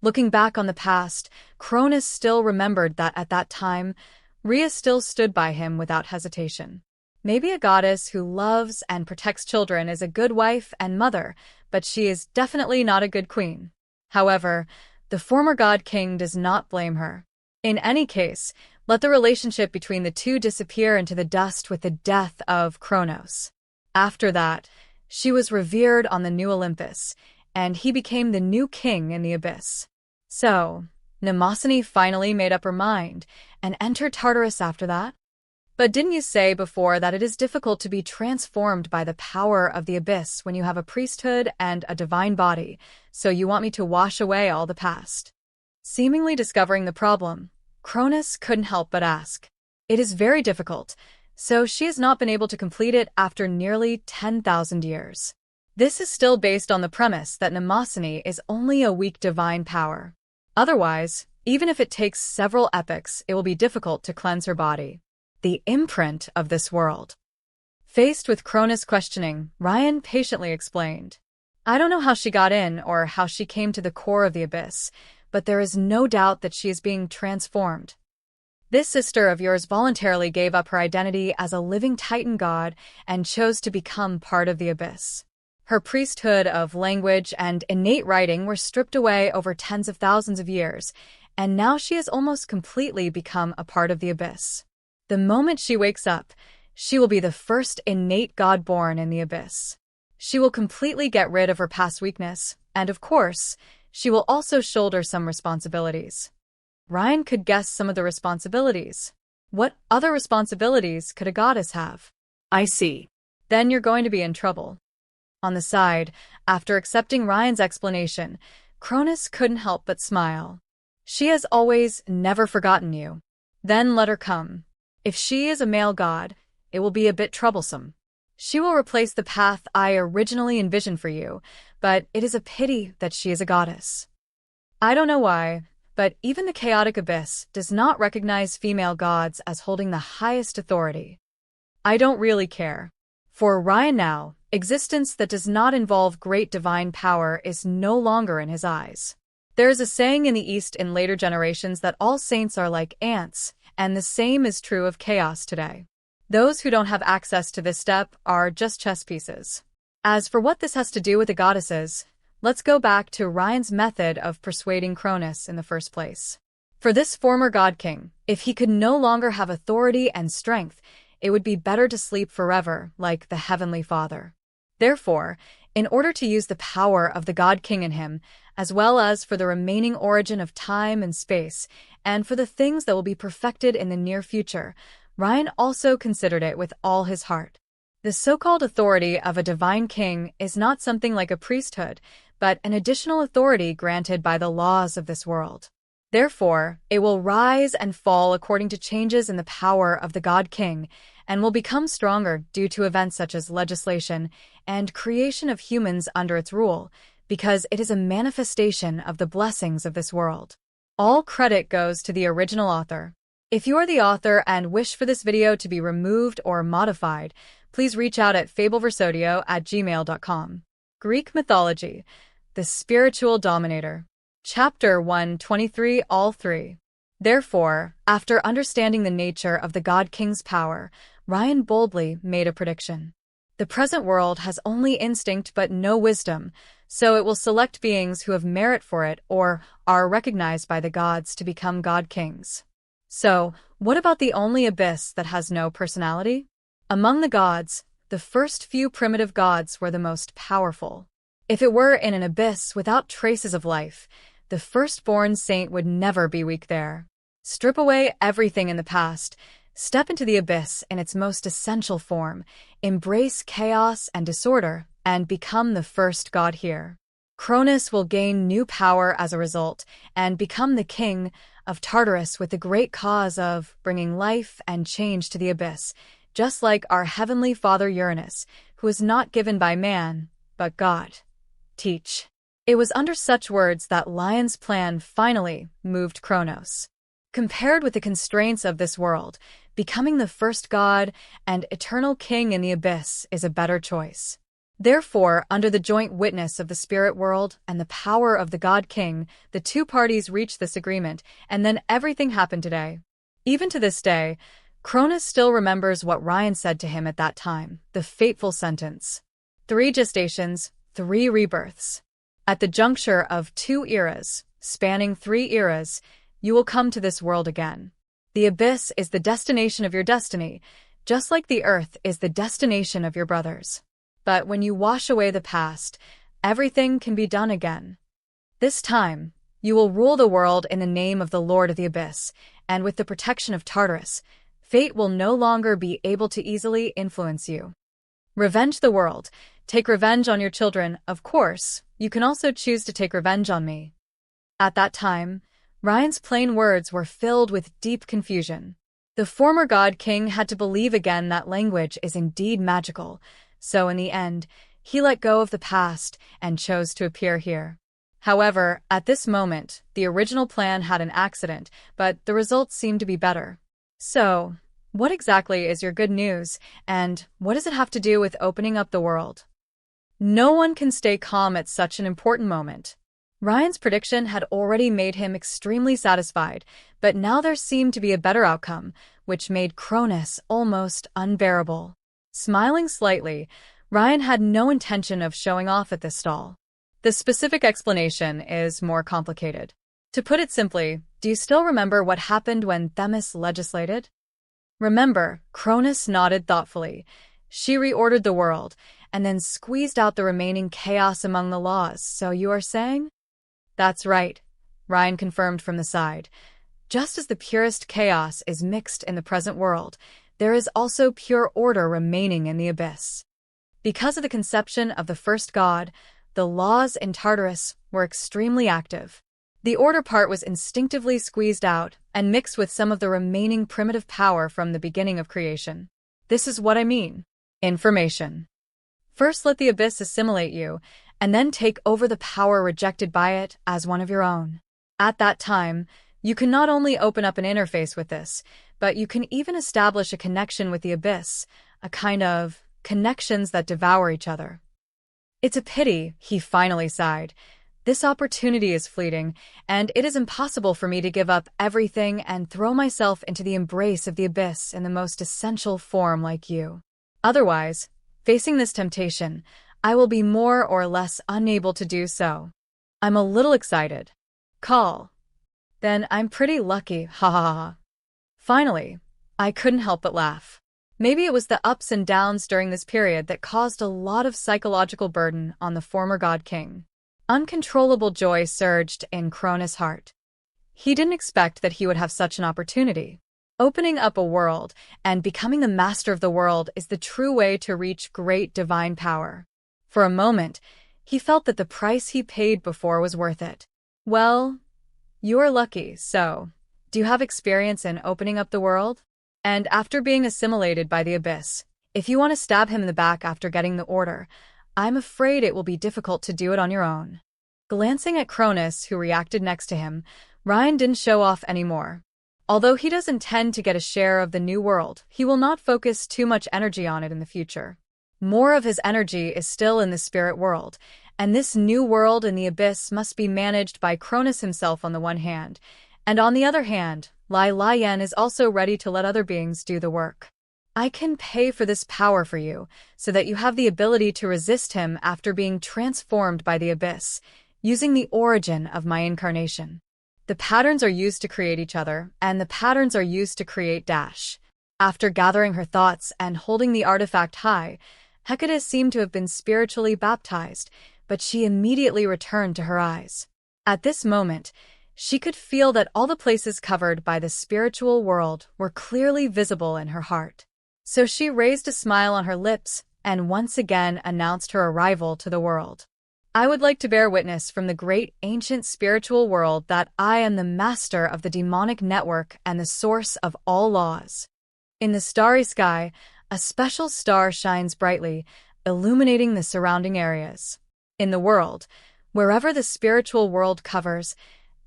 Speaker 1: Looking back on the past, Cronus still remembered that at that time, Rhea still stood by him without hesitation. Maybe a goddess who loves and protects children is a good wife and mother, but she is definitely not a good queen. However, the former god-king does not blame her. In any case, let the relationship between the two disappear into the dust with the death of Kronos. After that, she was revered on the new Olympus, and he became the new king in the abyss. So, Mnemosyne finally made up her mind and entered Tartarus after that? But didn't you say before that it is difficult to be transformed by the power of the abyss when you have a priesthood and a divine body, so you want me to wash away all the past? Seemingly discovering the problem, Cronus couldn't help but ask. It is very difficult, so she has not been able to complete it after nearly 10,000 years. This is still based on the premise that Mnemosyne is only a weak divine power. Otherwise, even if it takes several epochs, it will be difficult to cleanse her body. The imprint of this world. Faced with Cronus questioning, Ryan patiently explained. I don't know how she got in or how she came to the core of the abyss, but there is no doubt that she is being transformed. This sister of yours voluntarily gave up her identity as a living Titan god and chose to become part of the abyss. Her priesthood of language and innate writing were stripped away over tens of thousands of years, and now she has almost completely become a part of the abyss. The moment she wakes up, she will be the first innate god born in the abyss. She will completely get rid of her past weakness, and of course, she will also shoulder some responsibilities. Ryan could guess some of the responsibilities. What other responsibilities could a goddess have? I see. Then you're going to be in trouble. On the side, after accepting Ryan's explanation, Cronus couldn't help but smile. She has always never forgotten you. Then let her come. If she is a male god, it will be a bit troublesome. She will replace the path I originally envisioned for you, but it is a pity that she is a goddess. I don't know why, but even the chaotic abyss does not recognize female gods as holding the highest authority. I don't really care. For Ryan now, existence that does not involve great divine power is no longer in his eyes. There is a saying in the East in later generations that all saints are like ants, and the same is true of Khaos today. Those who don't have access to this step are just chess pieces. As for what this has to do with the goddesses, let's go back to Ryan's method of persuading Cronus in the first place. For this former god-king, if he could no longer have authority and strength, it would be better to sleep forever like the Heavenly Father. Therefore, in order to use the power of the God King in him, as well as for the remaining origin of time and space, and for the things that will be perfected in the near future, Ryan also considered it with all his heart. The so-called authority of a divine king is not something like a priesthood, but an additional authority granted by the laws of this world. Therefore, it will rise and fall according to changes in the power of the God King, and will become stronger due to events such as legislation and creation of humans under its rule, because it is a manifestation of the blessings of this world. All credit goes to the original author. If you are the author and wish for this video to be removed or modified, please reach out at fableversodio@gmail.com. Greek Mythology, the Spiritual Dominator. Chapter 123 All Three. Therefore, after understanding the nature of the God King's power, Ryan boldly made a prediction. The present world has only instinct but no wisdom, so it will select beings who have merit for it or are recognized by the gods to become God Kings. So, what about the only abyss that has no personality? Among the gods, the first few primitive gods were the most powerful. If it were in an abyss without traces of life, the firstborn saint would never be weak there. Strip away everything in the past, step into the abyss in its most essential form, embrace chaos and disorder, and become the first god here. Cronus will gain new power as a result, and become the king of Tartarus with the great cause of bringing life and change to the abyss, just like our heavenly father Uranus, who was not given by man, but God. Teach. It was under such words that Lion's plan finally moved Kronos. Compared with the constraints of this world, becoming the first god and eternal king in the abyss is a better choice. Therefore, under the joint witness of the spirit world and the power of the God King, the two parties reached this agreement, and then everything happened today. Even to this day, Cronus still remembers what Ryan said to him at that time, the fateful sentence. 3 gestations, 3 rebirths. At the juncture of 2 eras, spanning 3 eras, you will come to this world again. The abyss is the destination of your destiny, just like the earth is the destination of your brothers. But when you wash away the past, everything can be done again. This time, you will rule the world in the name of the Lord of the Abyss, and with the protection of Tartarus, fate will no longer be able to easily influence you. Revenge the world. Take revenge on your children, of course. You can also choose to take revenge on me. At that time, Ryan's plain words were filled with deep confusion. The former God King had to believe again that language is indeed magical, so in the end, he let go of the past and chose to appear here. However, at this moment, the original plan had an accident, but the results seemed to be better. So, what exactly is your good news, and what does it have to do with opening up the world? No one can stay calm at such an important moment. Ryan's prediction had already made him extremely satisfied, but now there seemed to be a better outcome, which made Cronus almost unbearable. Smiling slightly, Ryan had no intention of showing off at this stall. The specific explanation is more complicated. To put it simply, do you still remember what happened when Themis legislated? Remember, Cronus nodded thoughtfully. She reordered the world, and then squeezed out the remaining chaos among the laws, so you are saying? That's right, Ryan confirmed from the side. Just as the purest chaos is mixed in the present world, there is also pure order remaining in the abyss. Because of the conception of the first god, the laws in Tartarus were extremely active. The order part was instinctively squeezed out and mixed with some of the remaining primitive power from the beginning of creation. This is what I mean. Information. First let the abyss assimilate you, and then take over the power rejected by it as one of your own. At that time, you can not only open up an interface with this, but you can even establish a connection with the abyss, a kind of connections that devour each other. It's a pity, he finally sighed. This opportunity is fleeting, and it is impossible for me to give up everything and throw myself into the embrace of the abyss in the most essential form like you. Otherwise, facing this temptation, I will be more or less unable to do so. I'm a little excited. Call. Then I'm pretty lucky, ha ha ha. Finally, I couldn't help but laugh. Maybe it was the ups and downs during this period that caused a lot of psychological burden on the former god king. Uncontrollable joy surged in Cronus' heart. He didn't expect that he would have such an opportunity. Opening up a world and becoming the master of the world is the true way to reach great divine power. For a moment, he felt that the price he paid before was worth it. Well, you're lucky, so do you have experience in opening up the world? And after being assimilated by the abyss, if you want to stab him in the back after getting the order, I'm afraid it will be difficult to do it on your own. Glancing at Cronus, who reacted next to him, Ryan didn't show off anymore. Although he does intend to get a share of the new world, he will not focus too much energy on it in the future. More of his energy is still in the spirit world, and this new world in the abyss must be managed by Cronus himself on the one hand, and on the other hand, Lai Yen is also ready to let other beings do the work. I can pay for this power for you, so that you have the ability to resist him after being transformed by the abyss, using the origin of my incarnation. The patterns are used to create each other, and the patterns are used to create Dash. After gathering her thoughts and holding the artifact high, Hecate seemed to have been spiritually baptized, but she immediately returned to her eyes. At this moment, she could feel that all the places covered by the spiritual world were clearly visible in her heart. So she raised a smile on her lips and once again announced her arrival to the world. I would like to bear witness from the great ancient spiritual world that I am the master of the demonic network and the source of all laws. In the starry sky, a special star shines brightly, illuminating the surrounding areas. In the world, wherever the spiritual world covers,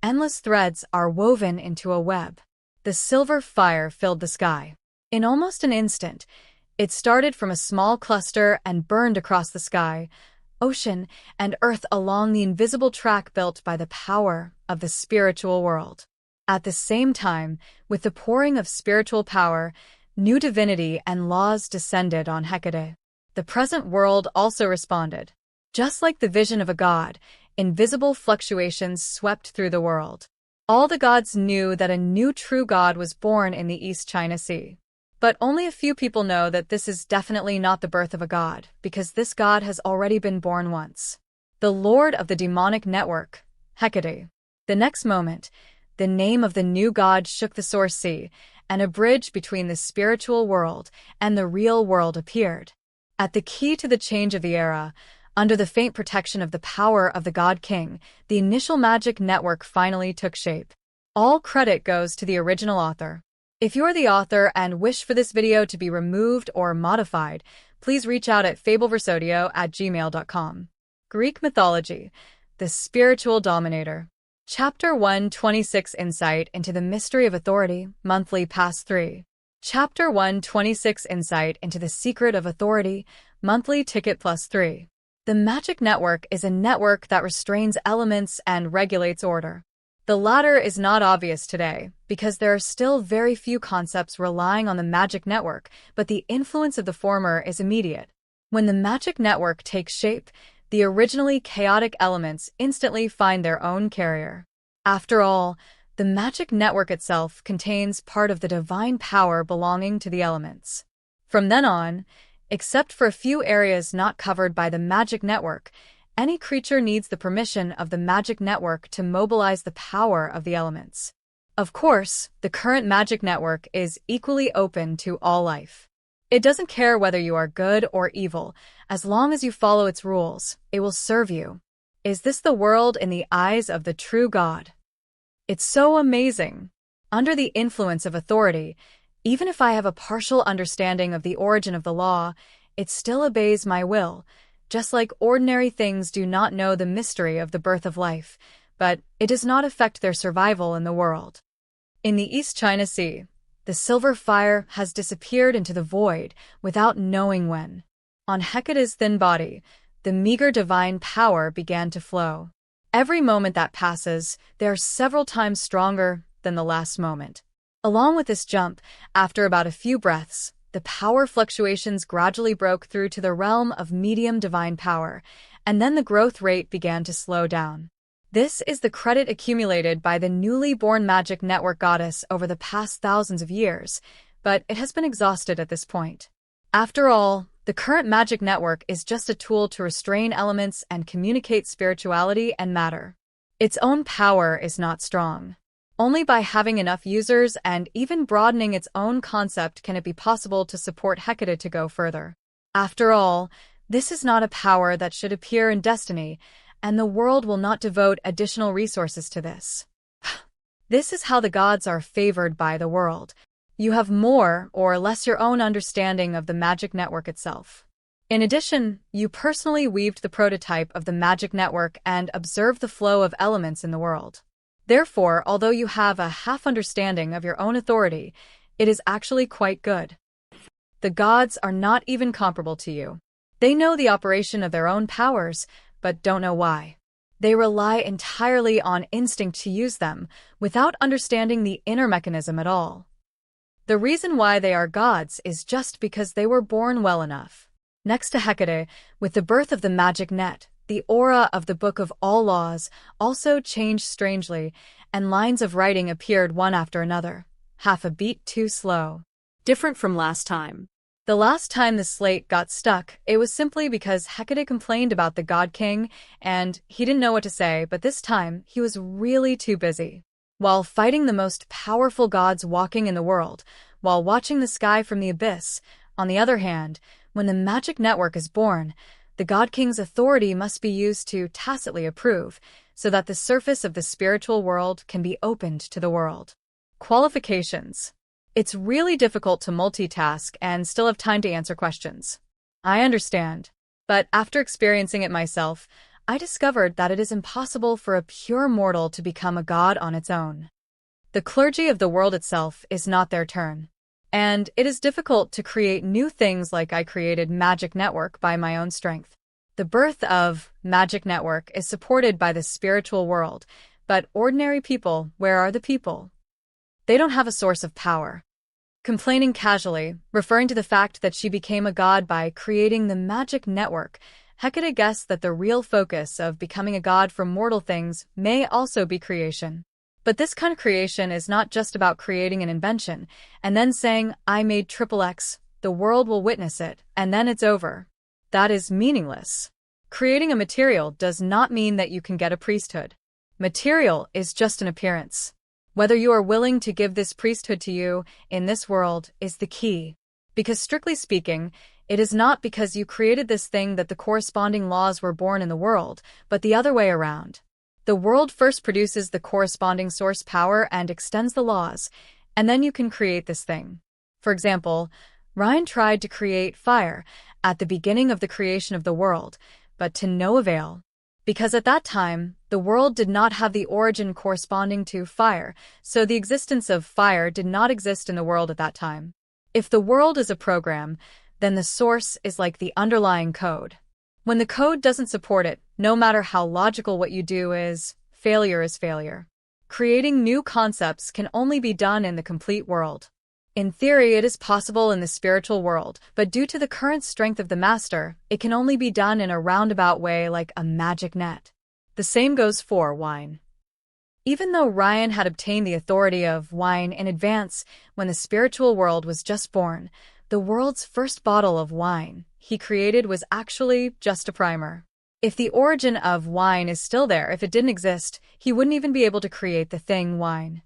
Speaker 1: endless threads are woven into a web. The silver fire filled the sky. In almost an instant, it started from a small cluster and burned across the sky, ocean, and earth along the invisible track built by the power of the spiritual world. At the same time, with the pouring of spiritual power, new divinity and laws descended on Hecate. The present world also responded. Just like the vision of a god, invisible fluctuations swept through the world. All the gods knew that a new true god was born in the East China Sea. But only a few people know that this is definitely not the birth of a god, because this god has already been born once. The lord of the demonic network, Hecate. The next moment, the name of the new god shook the source sea, and a bridge between the spiritual world and the real world appeared. At the key to the change of the era, under the faint protection of the power of the God King, the initial magic network finally took shape. All credit goes to the original author. If you're the author and wish for this video to be removed or modified, please reach out at fableversodio@gmail.com. Greek Mythology, the Spiritual Dominator. Chapter 126 Insight into the Mystery of Authority, Monthly Pass 3. Chapter 126 Insight into the Secret of Authority, Monthly Ticket Plus 3. The magic network is a network that restrains elements and regulates order. The latter is not obvious today, because there are still very few concepts relying on the magic network, but the influence of the former is immediate. When the magic network takes shape, the originally chaotic elements instantly find their own carrier. After all, the magic network itself contains part of the divine power belonging to the elements. From then on, except for a few areas not covered by the magic network, any creature needs the permission of the magic network to mobilize the power of the elements. Of course, the current magic network is equally open to all life. It doesn't care whether you are good or evil, as long as you follow its rules, it will serve you. Is this the world in the eyes of the true God? It's so amazing. Under the influence of authority, even if I have a partial understanding of the origin of the law, it still obeys my will, just like ordinary things do not know the mystery of the birth of life, but it does not affect their survival in the world. In the East China Sea, the silver fire has disappeared into the void without knowing when. On Hecate's thin body, the meager divine power began to flow. Every moment that passes, they are several times stronger than the last moment. Along with this jump, after about a few breaths, the power fluctuations gradually broke through to the realm of medium divine power, and then the growth rate began to slow down. This is the credit accumulated by the newly born magic network goddess over the past thousands of years, but it has been exhausted at this point. After all, the current magic network is just a tool to restrain elements and communicate spirituality and matter. Its own power is not strong. Only by having enough users and even broadening its own concept can it be possible to support Hecate to go further. After all, this is not a power that should appear in Destiny, and the world will not devote additional resources to this. This is how the gods are favored by the world. You have more or less your own understanding of the magic network itself. In addition, you personally weaved the prototype of the magic network and observed the flow of elements in the world. Therefore, although you have a half understanding of your own authority, it is actually quite good. The gods are not even comparable to you. They know the operation of their own powers, but don't know why. They rely entirely on instinct to use them, without understanding the inner mechanism at all. The reason why they are gods is just because they were born well enough. Next to Hecate, with the birth of the magic net, the aura of the Book of All Laws also changed strangely, and lines of writing appeared one after another, half a beat too slow.
Speaker 2: Different from last time.
Speaker 1: The last time the slate got stuck, it was simply because Hecate complained about the God King, and he didn't know what to say, but this time he was really too busy. While fighting the most powerful gods walking in the world, while watching the sky from the abyss, on the other hand, when the magic network is born, the God King's authority must be used to tacitly approve, so that the surface of the spiritual world can be opened to the world. Qualifications. It's really difficult to multitask and still have time to answer questions. I understand. But after experiencing it myself, I discovered that it is impossible for a pure mortal to become a god on its own. The clergy of the world itself is not their turn. And it is difficult to create new things like I created Magic Network by my own strength. The birth of Magic Network is supported by the spiritual world, but ordinary people, where are the people? They don't have a source of power. Complaining casually, referring to the fact that she became a god by creating the Magic Network, Hecate guessed that the real focus of becoming a god for mortal things may also be creation. But this kind of creation is not just about creating an invention, and then saying, I made XXX, the world will witness it, and then it's over. That is meaningless. Creating a material does not mean that you can get a priesthood. Material is just an appearance. Whether you are willing to give this priesthood to you in this world is the key. Because strictly speaking, it is not because you created this thing that the corresponding laws were born in the world, but the other way around. The world first produces the corresponding source power and extends the laws, and then you can create this thing. For example, Ryan tried to create fire at the beginning of the creation of the world, but to no avail. Because at that time, the world did not have the origin corresponding to fire, so the existence of fire did not exist in the world at that time. If the world is a program, then the source is like the underlying code. When the code doesn't support it, no matter how logical what you do is failure. Creating new concepts can only be done in the complete world. In theory, it is possible in the spiritual world, but due to the current strength of the master, it can only be done in a roundabout way like a magic net. The same goes for wine. Even though Ryan had obtained the authority of wine in advance when the spiritual world was just born, the world's first bottle of wine he created was actually just a primer. If the origin of wine is still there, if it didn't exist, he wouldn't even be able to create the thing wine.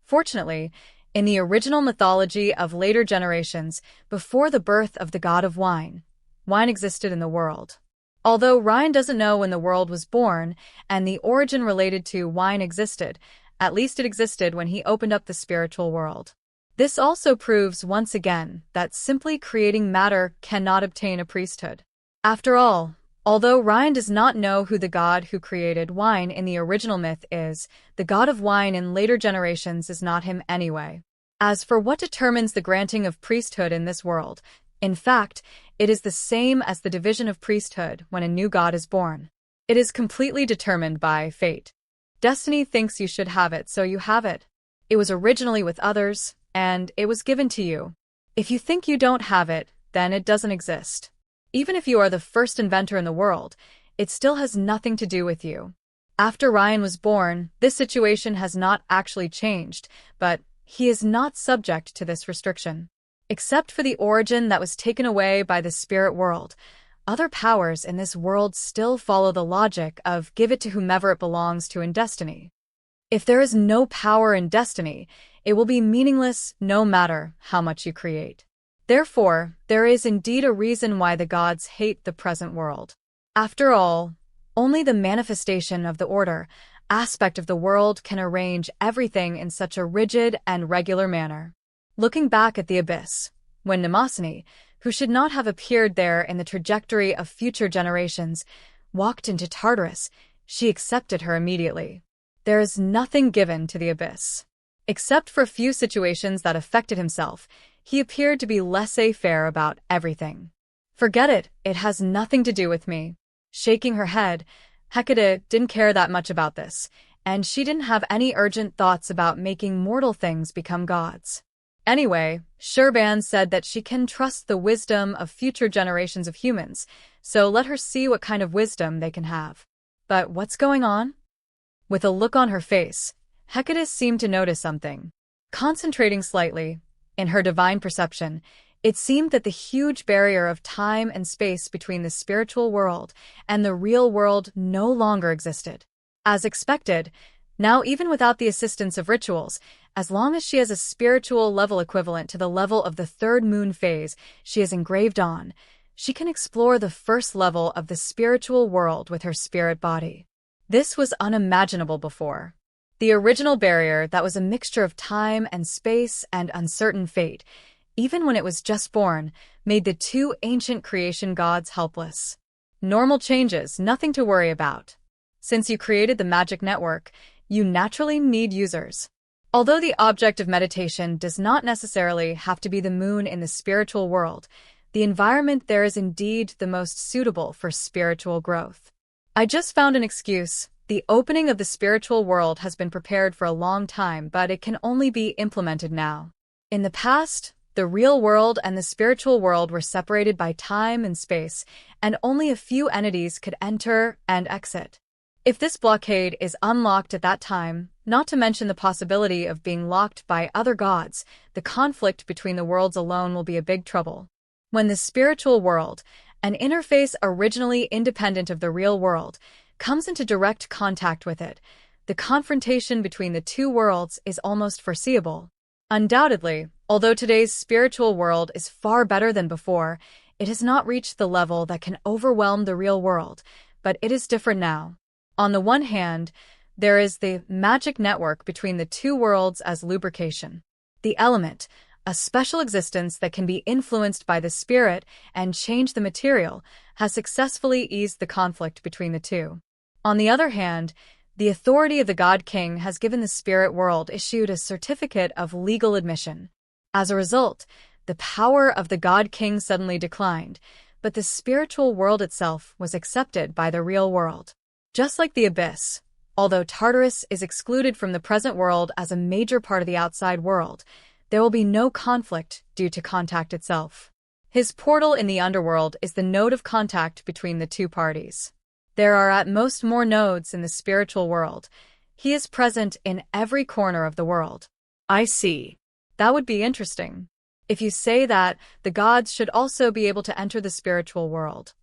Speaker 1: Fortunately, in the original mythology of later generations, before the birth of the god of wine, wine existed in the world. Although Ryan doesn't know when the world was born and the origin related to wine existed, at least it existed when he opened up the spiritual world. This also proves once again that simply creating matter cannot obtain a priesthood. After all, although Ryan does not know who the god who created wine in the original myth is, the god of wine in later generations is not him anyway. As for what determines the granting of priesthood in this world, in fact, it is the same as the division of priesthood when a new god is born. It is completely determined by fate. Destiny thinks you should have it, so you have it. It was originally with others, and it was given to you. If you think you don't have it, then it doesn't exist. Even if you are the first inventor in the world, it still has nothing to do with you. After Ryan was born, this situation has not actually changed, but he is not subject to this restriction. Except for the origin that was taken away by the spirit world, other powers in this world still follow the logic of give it to whomever it belongs to in destiny. If there is no power in destiny, it will be meaningless no matter how much you create. Therefore, there is indeed a reason why the gods hate the present world. After all, only the manifestation of the order aspect of the world can arrange everything in such a rigid and regular manner. Looking back at the abyss, when Mnemosyne, who should not have appeared there in the trajectory of future generations, walked into Tartarus, she accepted her immediately. There is nothing given to the abyss. Except for a few situations that affected himself, he appeared to be laissez-faire about everything. Forget it, it has nothing to do with me. Shaking her head, Hecate didn't care that much about this, and she didn't have any urgent thoughts about making mortal things become gods. Anyway, Shurban said that she can trust the wisdom of future generations of humans, so let her see what kind of wisdom they can have. But what's going on? With a look on her face, Hecate seemed to notice something. Concentrating slightly, in her divine perception, it seemed that the huge barrier of time and space between the spiritual world and the real world no longer existed. As expected, now even without the assistance of rituals, as long as she has a spiritual level equivalent to the level of the third moon phase she is engraved on, she can explore the first level of the spiritual world with her spirit body. This was unimaginable before. The original barrier that was a mixture of time and space and uncertain fate, even when it was just born, made the two ancient creation gods helpless. Normal changes, nothing to worry about. Since you created the magic network, you naturally need users. Although the object of meditation does not necessarily have to be the moon in the spiritual world, the environment there is indeed the most suitable for spiritual growth. I just found an excuse. The opening of the spiritual world has been prepared for a long time, but it can only be implemented now. In the past, the real world and the spiritual world were separated by time and space, and only a few entities could enter and exit. If this blockade is unlocked at that time, not to mention the possibility of being locked by other gods, the conflict between the worlds alone will be a big trouble. When the spiritual world, an interface originally independent of the real world, comes into direct contact with it, the confrontation between the two worlds is almost foreseeable. Undoubtedly, although today's spiritual world is far better than before, it has not reached the level that can overwhelm the real world, but it is different now. On the one hand, there is the magic network between the two worlds as lubrication. The element, a special existence that can be influenced by the spirit and change the material, has successfully eased the conflict between the two. On the other hand, the authority of the God King has given the spirit world issued a certificate of legal admission. As a result, the power of the God King suddenly declined, but the spiritual world itself was accepted by the real world. Just like the abyss, although Tartarus is excluded from the present world as a major part of the outside world, there will be no conflict due to contact itself. His portal in the underworld is the node of contact between the two parties. There are at most more nodes in the spiritual world. He is present in every corner of the world.
Speaker 2: I see.
Speaker 1: That would be interesting. If you say that, the gods should also be able to enter the spiritual world.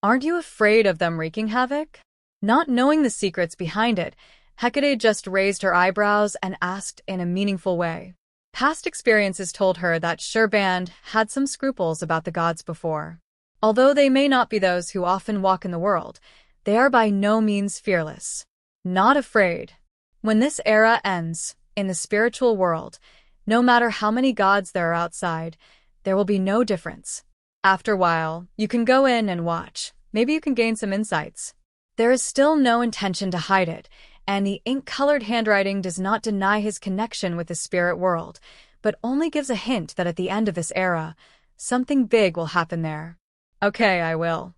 Speaker 1: Aren't you afraid of them wreaking havoc? Not knowing the secrets behind it, Hecate just raised her eyebrows and asked in a meaningful way. Past experiences told her that Shurban had some scruples about the gods before. Although they may not be those who often walk in the world, they are by no means fearless. Not afraid. When this era ends, in the spiritual world, no matter how many gods there are outside, there will be no difference. After a while, you can go in and watch. Maybe you can gain some insights. There is still no intention to hide it, and the ink-colored handwriting does not deny his connection with the spirit world, but only gives a hint that at the end of this era, something big will happen there. Okay, I will.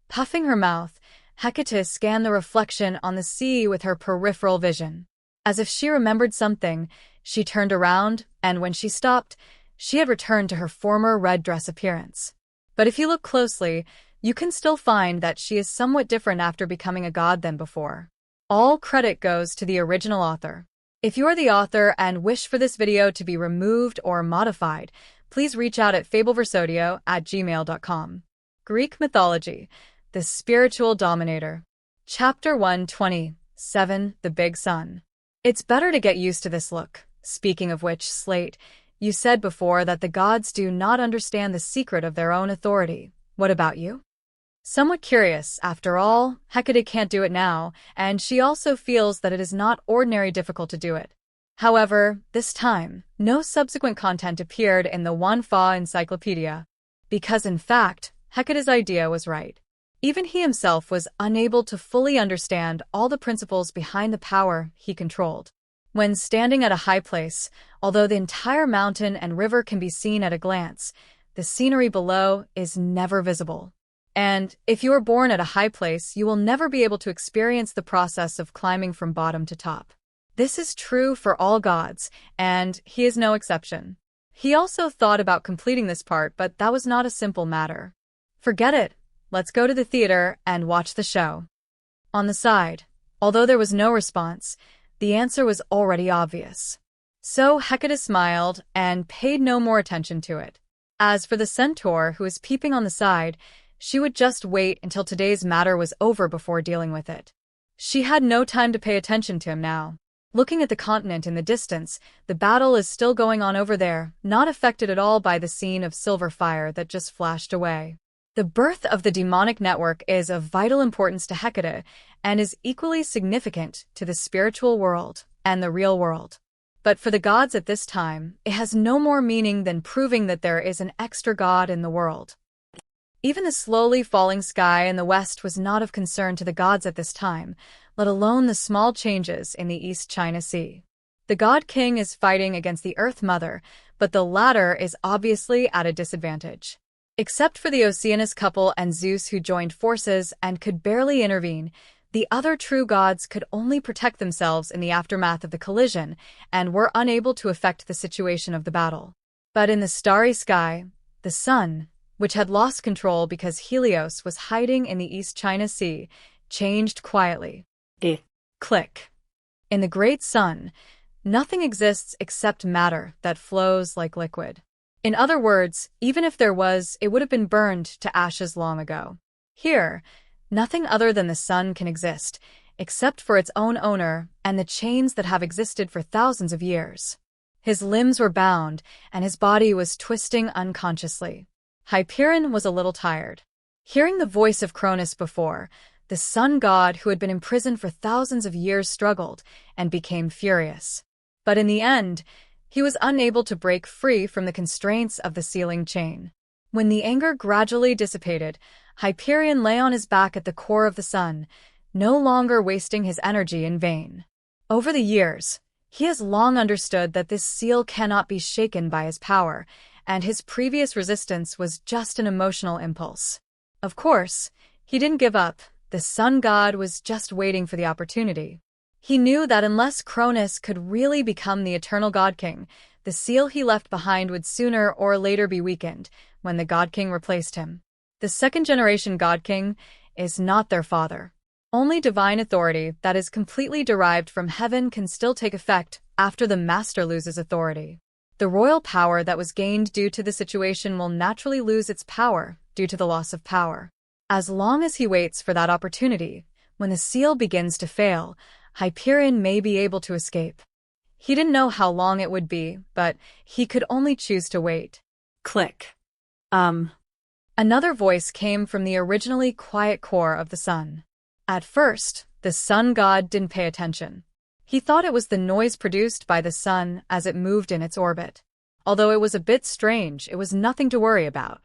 Speaker 1: Puffing her mouth, Hecate scanned the reflection on the sea with her peripheral vision. As if she remembered something, she turned around, and when she stopped, she had returned to her former red dress appearance. But if you look closely, you can still find that she is somewhat different after becoming a god than before. All credit goes to the original author. If you are the author and wish for this video to be removed or modified, please reach out at fableversodio@gmail.com. Greek Mythology, the Spiritual Dominator. Chapter 127, The Big Sun. It's better to get used to this look. Speaking of which, Slate, you said before that the gods do not understand the secret of their own authority. What about you? Somewhat curious, after all, Hecate can't do it now, and she also feels that it is not ordinary difficult to do it. However, this time, no subsequent content appeared in the One Fa encyclopedia, because in fact, Hecate's idea was right. Even he himself was unable to fully understand all the principles behind the power he controlled. When standing at a high place, although the entire mountain and river can be seen at a glance, the scenery below is never visible. And if you are born at a high place, you will never be able to experience the process of climbing from bottom to top. This is true for all gods, and he is no exception. He also thought about completing this part, but that was not a simple matter. Forget it. Let's go to the theater and watch the show. On the side, although there was no response, the answer was already obvious. So Hecate smiled and paid no more attention to it. As for the centaur who was peeping on the side, she would just wait until today's matter was over before dealing with it. She had no time to pay attention to him now. Looking at the continent in the distance, the battle is still going on over there, not affected at all by the scene of silver fire that just flashed away. The birth of the demonic network is of vital importance to Hecate and is equally significant to the spiritual world and the real world. But for the gods at this time, it has no more meaning than proving that there is an extra god in the world. Even the slowly falling sky in the west was not of concern to the gods at this time, let alone the small changes in the East China Sea. The god king is fighting against the Earth Mother, but the latter is obviously at a disadvantage. Except for the Oceanus couple and Zeus who joined forces and could barely intervene, the other true gods could only protect themselves in the aftermath of the collision and were unable to affect the situation of the battle. But in the starry sky, the sun, which had lost control because Helios was hiding in the East China Sea, changed quietly. Click. In the great sun, nothing exists except matter that flows like liquid. In other words, even if there was, it would have been burned to ashes long ago. Here, nothing other than the sun can exist, except for its own owner and the chains that have existed for thousands of years. His limbs were bound, and his body was twisting unconsciously. Hyperion was a little tired. Hearing the voice of Cronus before, the sun god who had been imprisoned for thousands of years struggled and became furious. But in the end, he was unable to break free from the constraints of the sealing chain. When the anger gradually dissipated, Hyperion lay on his back at the core of the sun, no longer wasting his energy in vain. Over the years, he has long understood that this seal cannot be shaken by his power, and his previous resistance was just an emotional impulse. Of course, he didn't give up. The sun god was just waiting for the opportunity. He knew that unless Cronus could really become the eternal god king, the seal he left behind would sooner or later be weakened when the god king replaced him. The second-generation god king is not their father. Only divine authority that is completely derived from heaven can still take effect after the master loses authority. The royal power that was gained due to the situation will naturally lose its power due to the loss of power. As long as he waits for that opportunity, when the seal begins to fail, Hyperion may be able to escape. He didn't know how long it would be, but he could only choose to wait.
Speaker 2: Click.
Speaker 1: Another voice came from the originally quiet core of the sun. At first, the sun god didn't pay attention. He thought it was the noise produced by the sun as it moved in its orbit. Although it was a bit strange, it was nothing to worry about.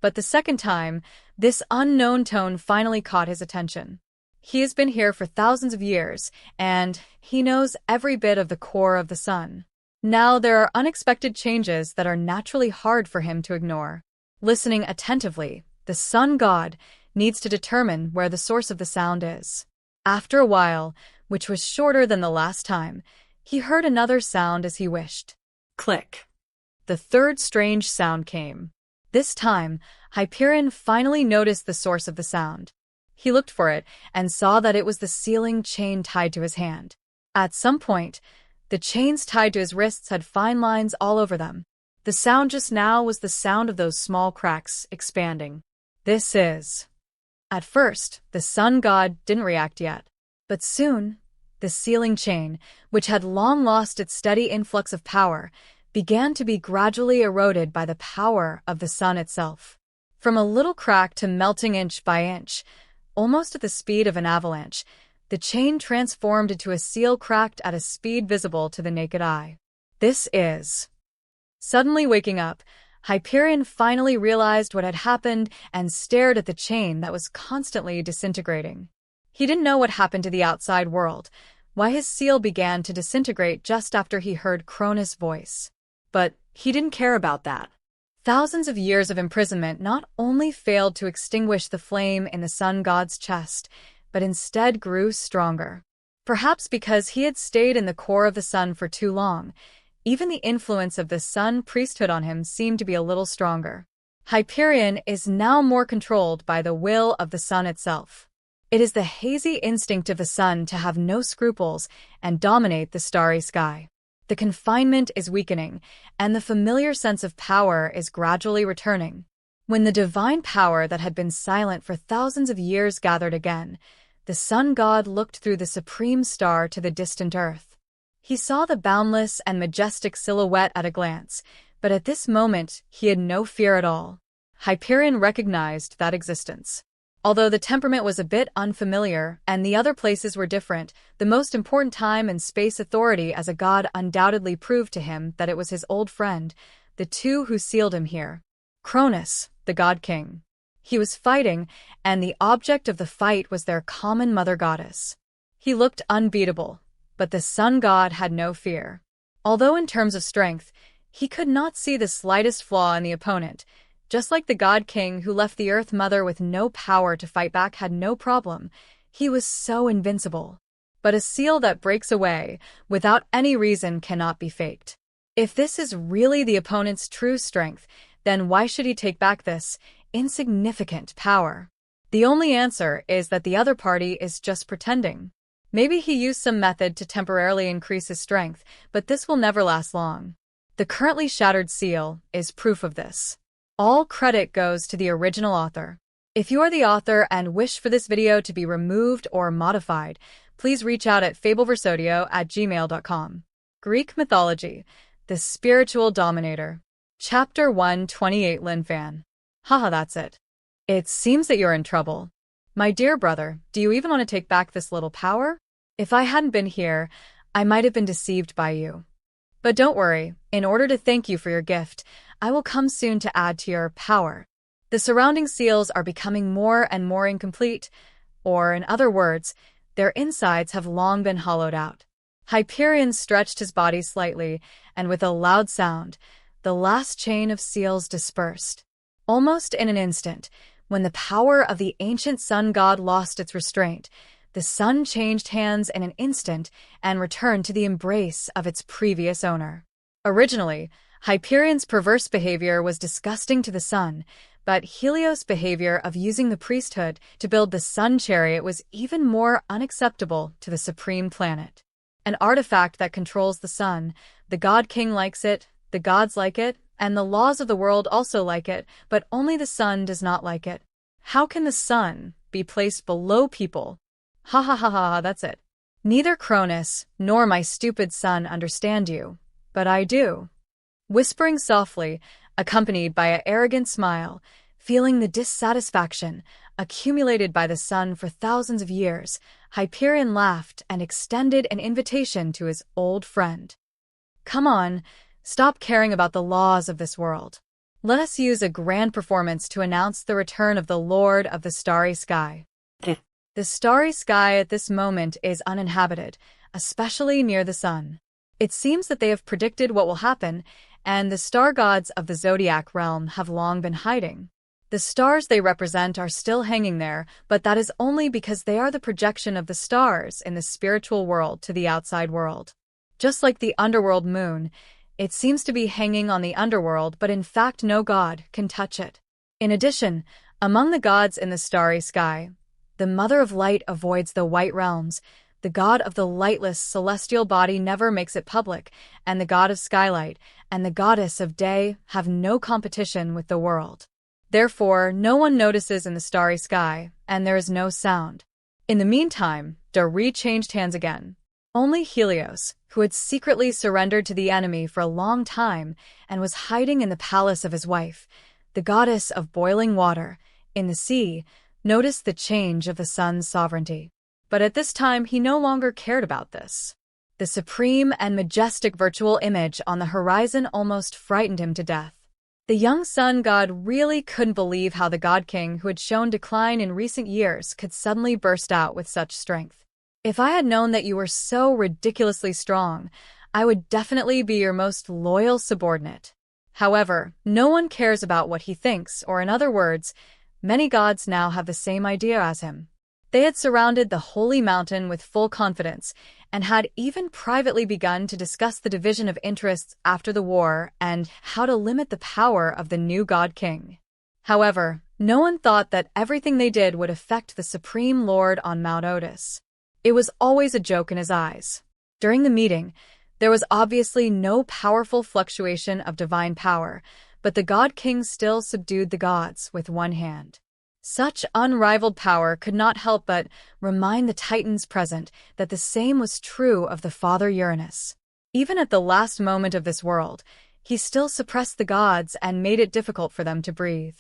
Speaker 1: But the second time, this unknown tone finally caught his attention. He has been here for thousands of years, and he knows every bit of the core of the sun. Now there are unexpected changes that are naturally hard for him to ignore. Listening attentively, the sun god needs to determine where the source of the sound is. After a while, which was shorter than the last time, he heard another sound as he wished.
Speaker 2: Click.
Speaker 1: The third strange sound came. This time, Hyperion finally noticed the source of the sound. He looked for it and saw that it was the sealing chain tied to his hand. At some point, the chains tied to his wrists had fine lines all over them. The sound just now was the sound of those small cracks expanding. This is... At first, the sun god didn't react yet. But soon, the sealing chain, which had long lost its steady influx of power, began to be gradually eroded by the power of the sun itself. From a little crack to melting inch by inch, almost at the speed of an avalanche, the chain transformed into a seal cracked at a speed visible to the naked eye. This is... Suddenly waking up, Hyperion finally realized what had happened and stared at the chain that was constantly disintegrating. He didn't know what happened to the outside world, why his seal began to disintegrate just after he heard Cronus' voice. But he didn't care about that. Thousands of years of imprisonment not only failed to extinguish the flame in the sun god's chest, but instead grew stronger. Perhaps because he had stayed in the core of the sun for too long, even the influence of the sun priesthood on him seemed to be a little stronger. Hyperion is now more controlled by the will of the sun itself. It is the hazy instinct of the sun to have no scruples and dominate the starry sky. The confinement is weakening, and the familiar sense of power is gradually returning. When the divine power that had been silent for thousands of years gathered again, the sun god looked through the supreme star to the distant earth. He saw the boundless and majestic silhouette at a glance, but at this moment he had no fear at all. Hyperion recognized that existence. Although the temperament was a bit unfamiliar and the other places were different, the most important time and space authority as a god undoubtedly proved to him that it was his old friend, the two who sealed him here. Cronus, the god king. He was fighting, and the object of the fight was their common mother goddess. He looked unbeatable, but the sun god had no fear. Although in terms of strength, he could not see the slightest flaw in the opponent. Just like the god king who left the earth mother with no power to fight back had no problem, he was so invincible. But a seal that breaks away without any reason cannot be faked. If this is really the opponent's true strength, then why should he take back this insignificant power? The only answer is that the other party is just pretending. Maybe he used some method to temporarily increase his strength, but this will never last long. The currently shattered seal is proof of this. All credit goes to the original author. If you are the author and wish for this video to be removed or modified, please reach out at fableversodio@gmail.com. Greek Mythology, the Spiritual Dominator. Chapter 128 Linfan. Haha, that's it. It seems that you're in trouble. My dear brother, do you even want to take back this little power? If I hadn't been here, I might have been deceived by you. But don't worry, in order to thank you for your gift, I will come soon to add to your power. The surrounding seals are becoming more and more incomplete, or in other words, their insides have long been hollowed out. Hyperion stretched his body slightly, and with a loud sound, the last chain of seals dispersed. Almost in an instant, when the power of the ancient sun god lost its restraint, the sun changed hands in an instant and returned to the embrace of its previous owner. Originally, Hyperion's perverse behavior was disgusting to the sun, but Helios' behavior of using the priesthood to build the sun chariot was even more unacceptable to the supreme planet. An artifact that controls the sun, the god king likes it, the gods like it, and the laws of the world also like it, but only the sun does not like it. How can the sun be placed below people? Ha ha ha ha, that's it. Neither Cronus nor my stupid son understand you, but I do. Whispering softly, accompanied by an arrogant smile, feeling the dissatisfaction accumulated by the sun for thousands of years, Hyperion laughed and extended an invitation to his old friend. Come on, stop caring about the laws of this world. Let us use a grand performance to announce the return of the Lord of the Starry Sky. The starry sky at this moment is uninhabited, especially near the sun. It seems that they have predicted what will happen, and the star gods of the zodiac realm have long been hiding. The stars they represent are still hanging there, but that is only because they are the projection of the stars in the spiritual world to the outside world. Just like the underworld moon, it seems to be hanging on the underworld, but in fact no god can touch it. In addition, among the gods in the starry sky, the Mother of Light avoids the white realms, the god of the lightless celestial body never makes it public, and the god of skylight, and the goddess of day have no competition with the world. Therefore, no one notices in the starry sky, and there is no sound. In the meantime, Dari changed hands again. Only Helios, who had secretly surrendered to the enemy for a long time and was hiding in the palace of his wife, the goddess of boiling water, in the sea, noticed the change of the sun's sovereignty. But at this time he no longer cared about this. The supreme and majestic virtual image on the horizon almost frightened him to death. The young sun god really couldn't believe how the god king who had shown decline in recent years could suddenly burst out with such strength. If I had known that you were so ridiculously strong, I would definitely be your most loyal subordinate. However, no one cares about what he thinks, or in other words, many gods now have the same idea as him. They had surrounded the holy mountain with full confidence and had even privately begun to discuss the division of interests after the war and how to limit the power of the new god king. However, no one thought that everything they did would affect the supreme lord on Mount Otis. It was always a joke in his eyes. During the meeting, there was obviously no powerful fluctuation of divine power, but the god king still subdued the gods with one hand. Such unrivaled power could not help but remind the Titans present that the same was true of the father Uranus. Even at the last moment of this world, he still suppressed the gods and made it difficult for them to breathe.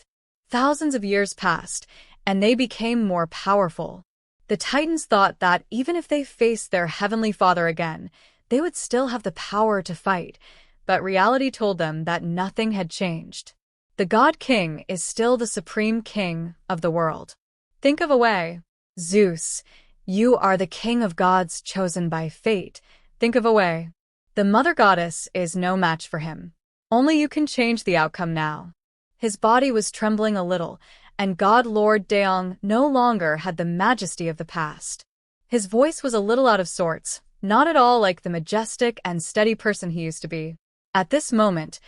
Speaker 1: Thousands of years passed, and they became more powerful. The Titans thought that even if they faced their heavenly father again, they would still have the power to fight, but reality told them that nothing had changed. The God King is still the supreme king of the world. Think of a way. Zeus, you are the king of gods chosen by fate. Think of a way. The mother goddess is no match for him. Only you can change the outcome now. His body was trembling a little, and God Lord Daong no longer had the majesty of the past. His voice was a little out of sorts, not at all like the majestic and steady person he used to be. At this moment,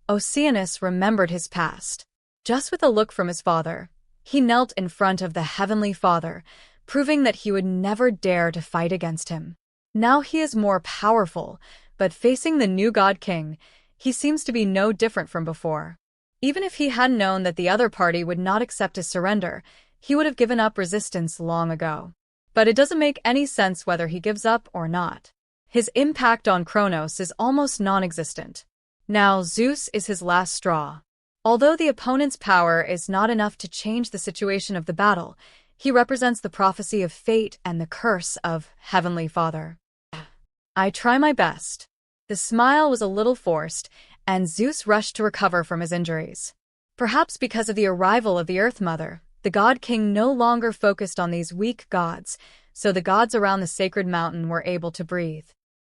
Speaker 1: Oceanus remembered his past. Just with a look from his father, he knelt in front of the Heavenly Father, proving that he would never dare to fight against him. Now he is more powerful, but facing the new God King, he seems to be no different from before. Even if he had known that the other party would not accept his surrender, he would have given up resistance long ago. But it doesn't make any sense whether he gives up or not. His impact on Kronos is almost non-existent. Now Zeus is his last straw. Although the opponent's power is not enough to change the situation of the battle, he represents the prophecy of fate and the curse of Heavenly Father. I try my best. The smile was a little forced, and Zeus rushed to recover from his injuries. Perhaps because of the arrival of the Earth Mother, the God King no longer focused on these weak gods, so the gods around the sacred mountain were able to breathe.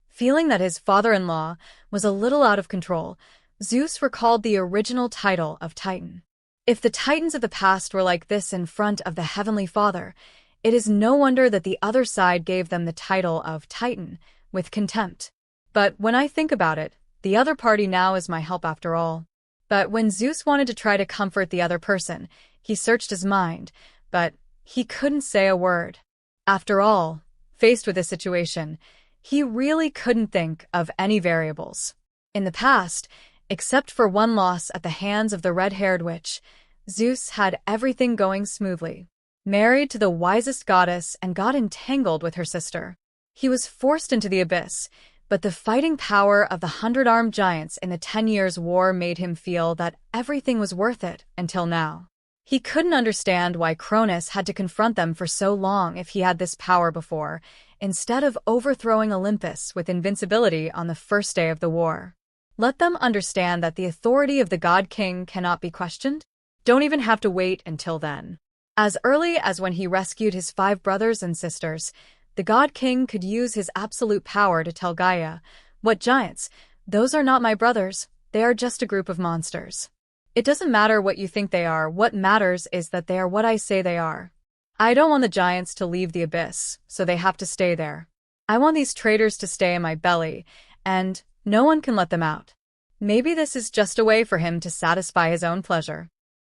Speaker 1: Feeling that his father-in-law was a little out of control, Zeus recalled the original title of Titan. If the Titans of the past were like this in front of the Heavenly Father, it is no wonder that the other side gave them the title of Titan, with contempt. But when I think about it, the other party now is my help after all. But when Zeus wanted to try to comfort the other person, he searched his mind, but he couldn't say a word. After all, faced with this situation, he really couldn't think of any variables. In the past, except for one loss at the hands of the red-haired witch, Zeus had everything going smoothly. Married to the wisest goddess and got entangled with her sister. He was forced into the abyss, but the fighting power of the 100-armed giants in the 10 Years' War made him feel that everything was worth it until now. He couldn't understand why Cronus had to confront them for so long if he had this power before, instead of overthrowing Olympus with invincibility on the first day of the war. Let them understand that the authority of the God King cannot be questioned. Don't even have to wait until then. As early as when he rescued his 5 brothers and sisters, the God King could use his absolute power to tell Gaia, "What giants? Those are not my brothers, they are just a group of monsters. It doesn't matter what you think they are, what matters is that they are what I say they are. I don't want the giants to leave the abyss, so they have to stay there. I want these traitors to stay in my belly, and no one can let them out." Maybe this is just a way for him to satisfy his own pleasure.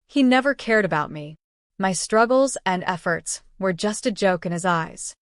Speaker 1: He never cared about me. My struggles and efforts were just a joke in his eyes.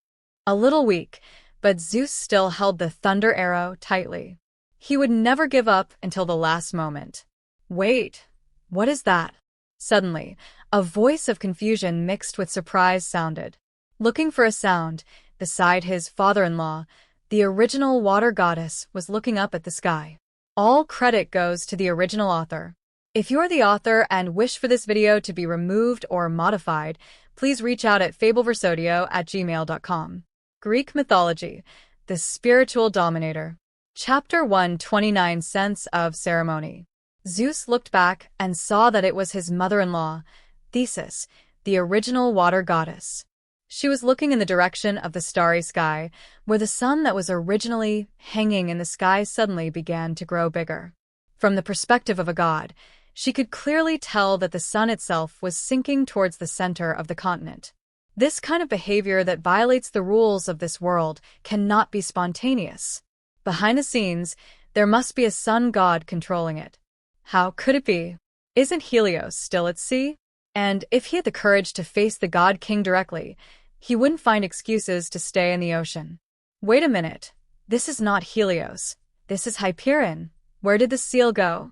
Speaker 1: A little weak, but Zeus still held the thunder arrow tightly. He would never give up until the last moment. Wait, what is that? Suddenly, a voice of confusion mixed with surprise sounded. Looking for a sound, beside his father-in-law, the original water goddess was looking up at the sky. All credit goes to the original author. If you're the author and wish for this video to be removed or modified, please reach out at fableversodio@gmail.com. Greek Mythology, the Spiritual Dominator. Chapter 1, 29 Sense of Ceremony. Zeus looked back and saw that it was his mother-in-law, Thetis, the original water goddess. She was looking in the direction of the starry sky, where the sun that was originally hanging in the sky suddenly began to grow bigger. From the perspective of a god, she could clearly tell that the sun itself was sinking towards the center of the continent. This kind of behavior that violates the rules of this world cannot be spontaneous. Behind the scenes, there must be a sun god controlling it. How could it be? Isn't Helios still at sea? And if he had the courage to face the god king directly, he wouldn't find excuses to stay in the ocean. Wait a minute. This is not Helios. This is Hyperion. Where did the seal go?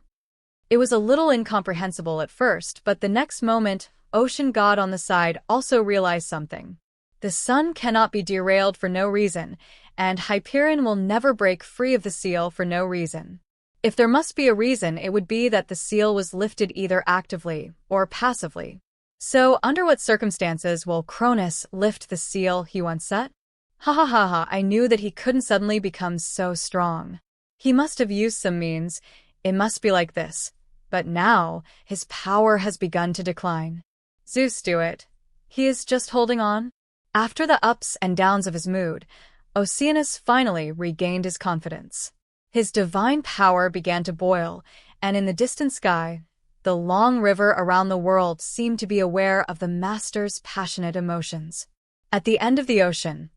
Speaker 1: It was a little incomprehensible at first, but the next moment, ocean god on the side also realized something. The sun cannot be derailed for no reason, and Hyperion will never break free of the seal for no reason. If there must be a reason, it would be that the seal was lifted either actively or passively. So, under what circumstances will Cronus lift the seal he once set? Ha ha ha ha, I knew that he couldn't suddenly become so strong. He must have used some means. It must be like this. But now, his power has begun to decline. Zeus, do it. He is just holding on. After the ups and downs of his mood, Oceanus finally regained his confidence. His divine power began to boil, and in the distant sky, the long river around the world seemed to be aware of the master's passionate emotions. At the end of the ocean,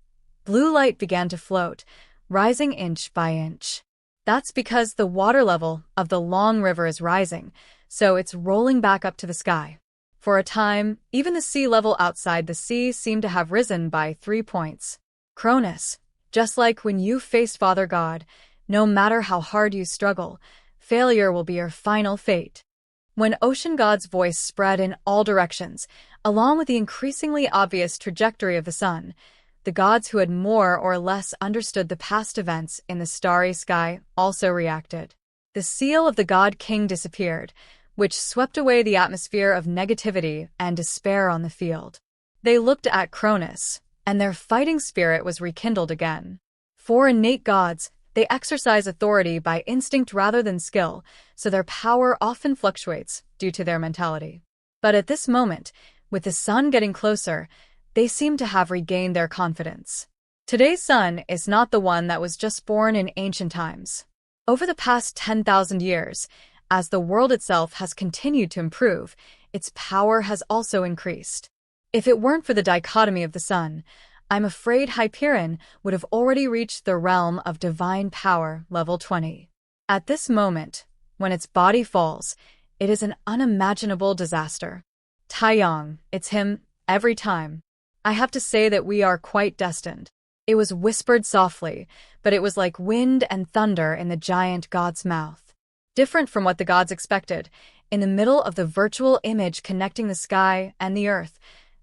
Speaker 1: blue light began to float, rising inch by inch. That's because the water level of the long river is rising, so it's rolling back up to the sky. For a time, even the sea level outside the sea seemed to have risen by 3 points. Cronus, just like when you faced Father God, no matter how hard you struggle, failure will be your final fate. When Ocean God's voice spread in all directions, along with the increasingly obvious trajectory of the sun, the gods who had more or less understood the past events in the starry sky also reacted. The seal of the god king disappeared, which swept away the atmosphere of negativity and despair on the field. They looked at Cronus, and their fighting spirit was rekindled again. For innate gods, they exercise authority by instinct rather than skill, so their power often fluctuates due to their mentality. But at this moment, with the sun getting closer, they seem to have regained their confidence. Today's sun is not the one that was just born in ancient times. Over the past 10,000 years, as the world itself has continued to improve, its power has also increased. If it weren't for the dichotomy of the sun, I'm afraid Hyperion would have already reached the realm of divine power level 20. At this moment, when its body falls, it is an unimaginable disaster. Taeyong, it's him, every time. I have to say that we are quite destined. It was whispered softly, but it was like wind and thunder in the giant god's mouth. Different from what the gods expected, in the middle of the virtual image connecting the sky and the earth,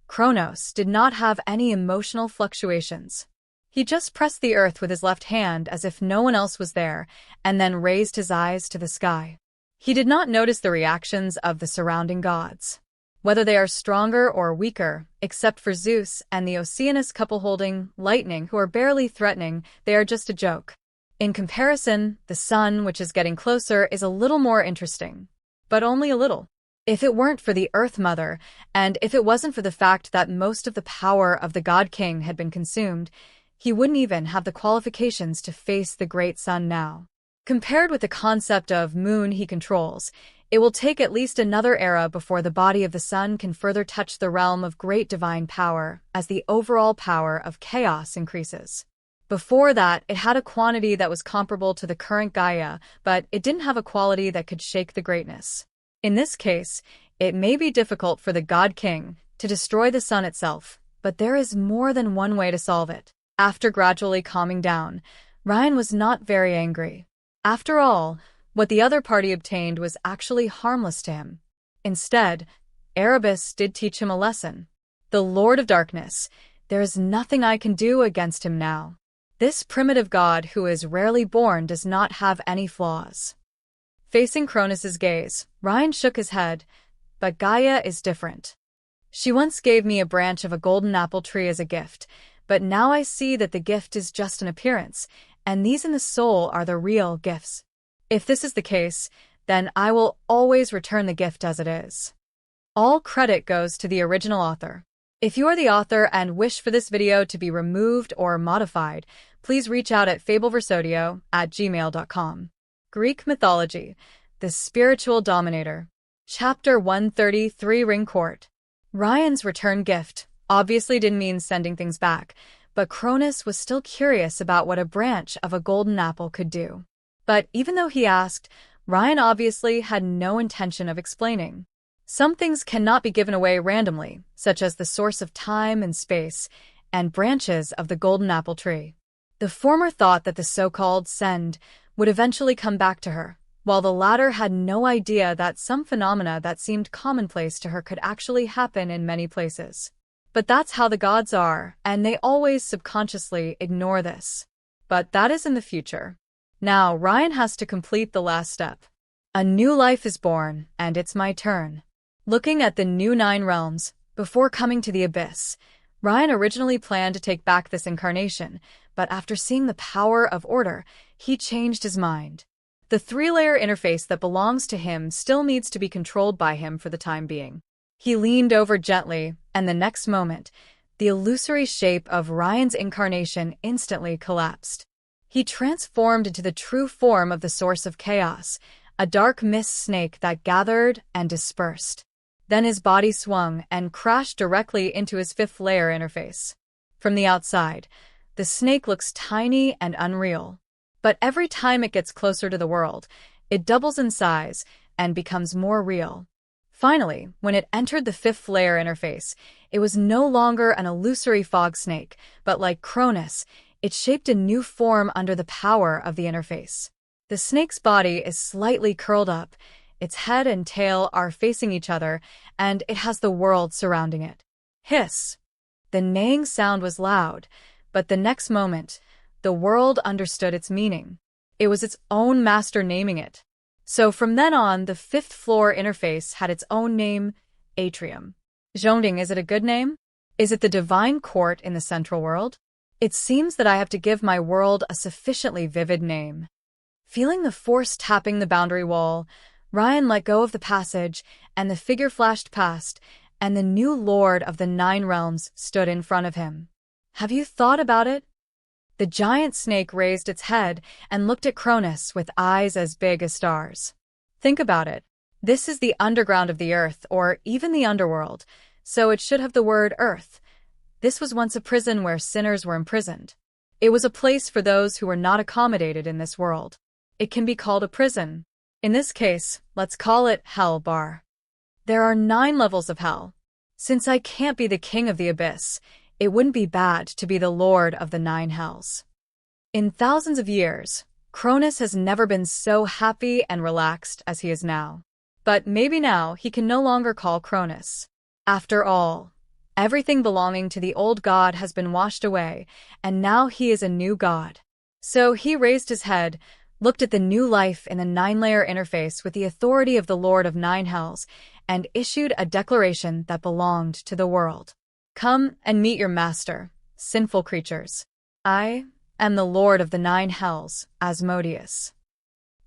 Speaker 1: Kronos did not have any emotional fluctuations. He just pressed the earth with his left hand as if no one else was there, and then raised his eyes to the sky. He did not notice the reactions of the surrounding gods. Whether they are stronger or weaker, except for Zeus and the Oceanus couple holding lightning who are barely threatening, they are just a joke. In comparison, the sun, which is getting closer, is a little more interesting. But only a little. If it weren't for the Earth Mother, and if it wasn't for the fact that most of the power of the God King had been consumed, he wouldn't even have the qualifications to face the great sun now. Compared with the concept of moon he controls, it will take at least another era before the body of the sun can further touch the realm of great divine power as the overall power of Khaos increases. Before that, it had a quantity that was comparable to the current Gaia, but it didn't have a quality that could shake the greatness. In this case, it may be difficult for the God King to destroy the sun itself, but there is more than one way to solve it. After gradually calming down, Ryan was not very angry. After all, what the other party obtained was actually harmless to him. Instead, Erebus did teach him a lesson. The Lord of Darkness, there is nothing I can do against him now. This primitive god who is rarely born does not have any flaws. Facing Cronus's gaze, Ryan shook his head, but Gaia is different. She once gave me a branch of a golden apple tree as a gift, but now I see that the gift is just an appearance, and these in the soul are the real gifts. If this is the case, then I will always return the gift as it is. All credit goes to the original author. If you are the author and wish for this video to be removed or modified, please reach out at fableversodio@gmail.com. Greek Mythology, the Spiritual Dominator. Chapter 133, Ring Court. Ryan's return gift obviously didn't mean sending things back, but Cronus was still curious about what a branch of a golden apple could do. But even though he asked, Ryan obviously had no intention of explaining. Some things cannot be given away randomly, such as the source of time and space, and branches of the golden apple tree. The former thought that the so-called send would eventually come back to her, while the latter had no idea that some phenomena that seemed commonplace to her could actually happen in many places. But that's how the gods are, and they always subconsciously ignore this. But that is in the future. Now, Ryan has to complete the last step. A new life is born, and it's my turn. Looking at the new 9 realms, before coming to the abyss, Ryan originally planned to take back this incarnation, but after seeing the power of order, he changed his mind. The 3-layer interface that belongs to him still needs to be controlled by him for the time being. He leaned over gently, and the next moment, the illusory shape of Ryan's incarnation instantly collapsed. He transformed into the true form of the source of chaos, a dark mist snake that gathered and dispersed. Then his body swung and crashed directly into his 5th-layer interface. From the outside, the snake looks tiny and unreal. But every time it gets closer to the world, it doubles in size and becomes more real. Finally, when it entered the 5th-layer interface, it was no longer an illusory fog snake, but like Cronus, it shaped a new form under the power of the interface. The snake's body is slightly curled up, its head and tail are facing each other, and it has the world surrounding it. Hiss! The neighing sound was loud, but the next moment, the world understood its meaning. It was its own master naming it. So from then on, the 5th-floor interface had its own name, Atrium. Zhongding, is it a good name? Is it the divine court in the central world? It seems that I have to give my world a sufficiently vivid name. Feeling the force tapping the boundary wall, Ryan let go of the passage, and the figure flashed past, and the new lord of the 9 realms stood in front of him. Have you thought about it? The giant snake raised its head and looked at Cronus with eyes as big as stars. Think about it. This is the underground of the earth, or even the underworld, so it should have the word earth. This was once a prison where sinners were imprisoned. It was a place for those who were not accommodated in this world. It can be called a prison. In this case, let's call it Hell Bar. There are 9 levels of hell. Since I can't be the king of the abyss, it wouldn't be bad to be the lord of the 9 hells. In thousands of years, Cronus has never been so happy and relaxed as he is now. But maybe now he can no longer call Cronus. After all, everything belonging to the old god has been washed away, and now he is a new god. So he raised his head, looked at the new life in the 9-layer interface with the authority of the Lord of 9 Hells, and issued a declaration that belonged to the world. Come and meet your master, sinful creatures. I am the Lord of the 9 Hells, Asmodeus.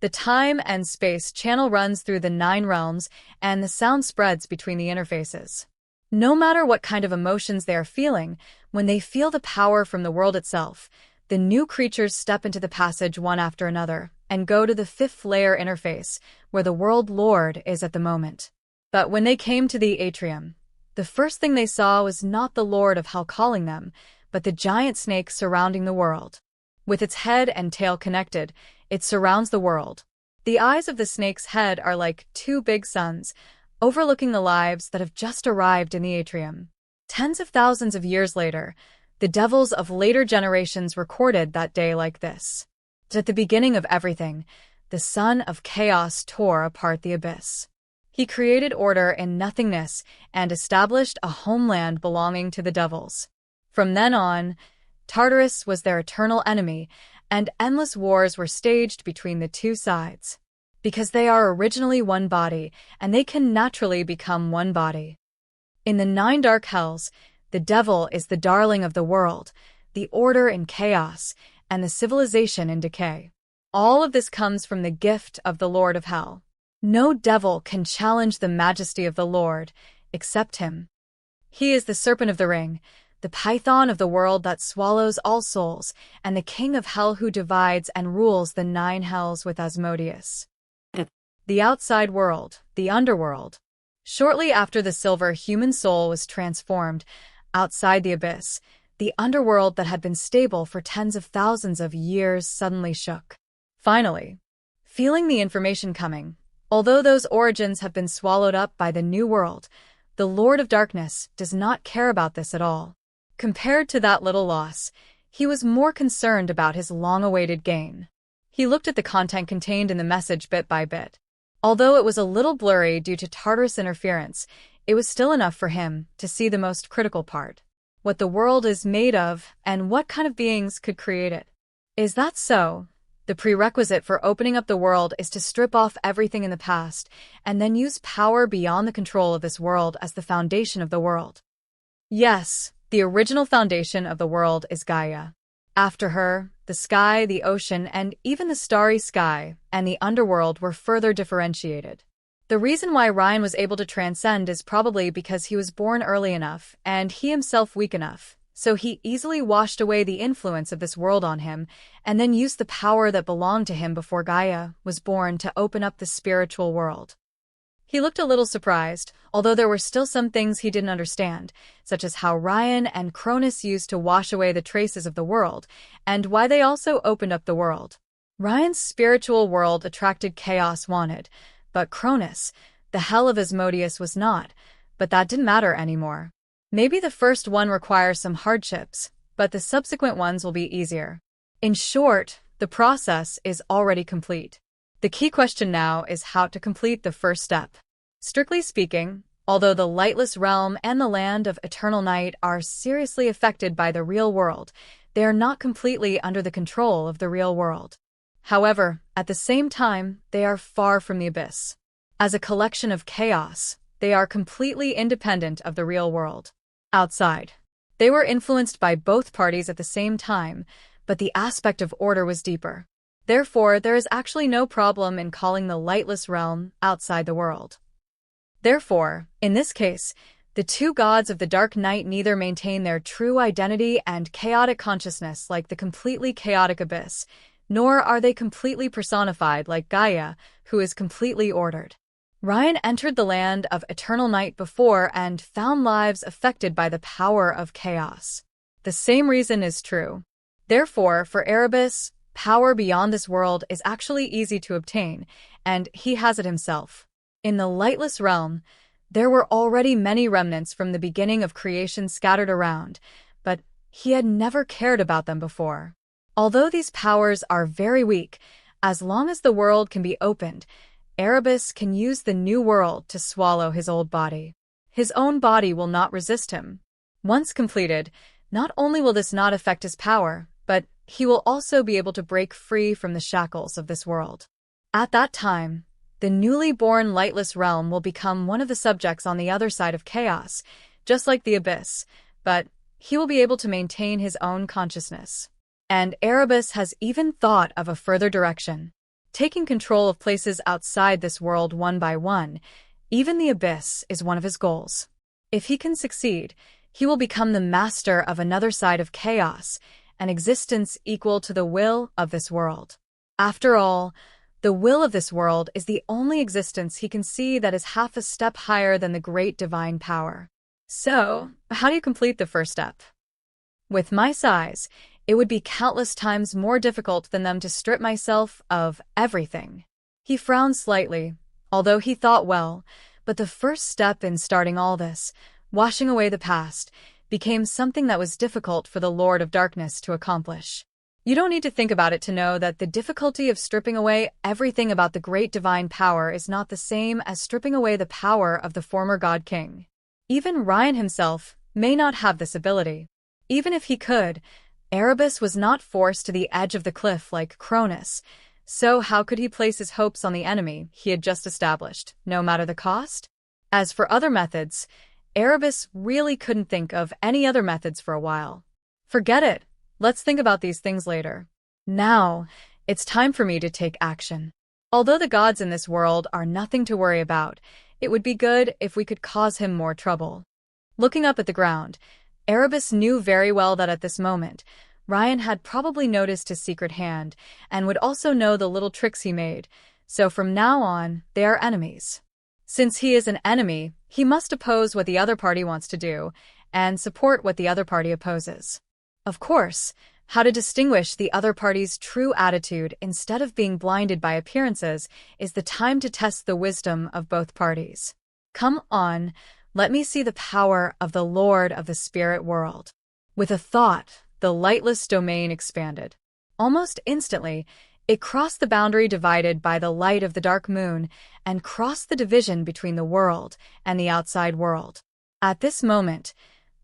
Speaker 1: The time and space channel runs through the 9 realms, and the sound spreads between the interfaces. No matter what kind of emotions they are feeling, when they feel the power from the world itself, the new creatures step into the passage one after another and go to the 5th-layer interface, where the world lord is at the moment. But when they came to the atrium, the first thing they saw was not the Lord of Hell calling them, but the giant snake surrounding the world. With its head and tail connected, it surrounds the world. The eyes of the snake's head are like 2 big suns, overlooking the lives that have just arrived in the atrium. Tens of thousands of years later, the devils of later generations recorded that day like this. At the beginning of everything, the son of Khaos tore apart the abyss. He created order in nothingness and established a homeland belonging to the devils. From then on, Tartarus was their eternal enemy, and endless wars were staged between the two sides. Because they are originally one body, and they can naturally become one body. In the 9 dark hells, the devil is the darling of the world, the order in chaos, and the civilization in decay. All of this comes from the gift of the Lord of Hell. No devil can challenge the majesty of the Lord, except him. He is the serpent of the ring, the python of the world that swallows all souls, and the king of hell who divides and rules the 9 hells with Asmodeus. The outside world, the underworld. Shortly after the silver human soul was transformed, outside the abyss, the underworld that had been stable for tens of thousands of years suddenly shook. Finally, feeling the information coming, although those origins have been swallowed up by the new world, the Lord of Darkness does not care about this at all. Compared to that little loss, he was more concerned about his long-awaited gain. He looked at the content contained in the message bit by bit. Although it was a little blurry due to Tartarus interference, it was still enough for him to see the most critical part. What the world is made of, and what kind of beings could create it. Is that so? The prerequisite for opening up the world is to strip off everything in the past, and then use power beyond the control of this world as the foundation of the world. Yes, the original foundation of the world is Gaia. After her, the sky, the ocean, and even the starry sky and the underworld were further differentiated. The reason why Ryan was able to transcend is probably because he was born early enough and he himself weak enough, so he easily washed away the influence of this world on him and then used the power that belonged to him before Gaia was born to open up the spiritual world. He looked a little surprised, although there were still some things he didn't understand, such as how Ryan and Cronus used to wash away the traces of the world, and why they also opened up the world. Ryan's spiritual world attracted Khaos wanted, but Cronus, the hell of Asmodeus, was not, but that didn't matter anymore. Maybe the first one requires some hardships, but the subsequent ones will be easier. In short, the process is already complete. The key question now is how to complete the first step. Strictly speaking, although the lightless realm and the land of eternal night are seriously affected by the real world, they are not completely under the control of the real world. However, at the same time, they are far from the abyss. As a collection of chaos, they are completely independent of the real world. Outside, they were influenced by both parties at the same time, but the aspect of order was deeper. Therefore, there is actually no problem in calling the lightless realm outside the world. Therefore, in this case, the two gods of the dark night neither maintain their true identity and chaotic consciousness like the completely chaotic abyss, nor are they completely personified like Gaia, who is completely ordered. Ryan entered the land of eternal night before and found lives affected by the power of chaos. The same reason is true. Therefore, for Erebus, power beyond this world is actually easy to obtain, and he has it himself. In the lightless realm, there were already many remnants from the beginning of creation scattered around, but he had never cared about them before. Although these powers are very weak, as long as the world can be opened, Erebus can use the new world to swallow his old body. His own body will not resist him. Once completed, not only will this not affect his power, but he will also be able to break free from the shackles of this world. At that time, the newly born lightless realm will become one of the subjects on the other side of chaos, just like the abyss, but he will be able to maintain his own consciousness. And Erebus has even thought of a further direction, taking control of places outside this world one by one. Even the abyss is one of his goals. If he can succeed, he will become the master of another side of chaos, an existence equal to the will of this world. After all, the will of this world is the only existence he can see that is half a step higher than the great divine power. So, how do you complete the first step? With my size, it would be countless times more difficult than them to strip myself of everything. He frowned slightly, although he thought well, but the first step in starting all this, washing away the past, became something that was difficult for the Lord of Darkness to accomplish. You don't need to think about it to know that the difficulty of stripping away everything about the great divine power is not the same as stripping away the power of the former God King. Even Ryan himself may not have this ability. Even if he could, Erebus was not forced to the edge of the cliff like Cronus, so how could he place his hopes on the enemy he had just established, no matter the cost? As for other methods, Erebus really couldn't think of any other methods for a while. Forget it. Let's think about these things later. Now, it's time for me to take action. Although the gods in this world are nothing to worry about, it would be good if we could cause him more trouble. Looking up at the ground, Erebus knew very well that at this moment, Ryan had probably noticed his secret hand and would also know the little tricks he made, so from now on, they are enemies. Since he is an enemy, he must oppose what the other party wants to do and support what the other party opposes. Of course, how to distinguish the other party's true attitude instead of being blinded by appearances is the time to test the wisdom of both parties. Come on, let me see the power of the Lord of the spirit world. With a thought, the lightless domain expanded. Almost instantly, it crossed the boundary divided by the light of the dark moon and crossed the division between the world and the outside world. At this moment,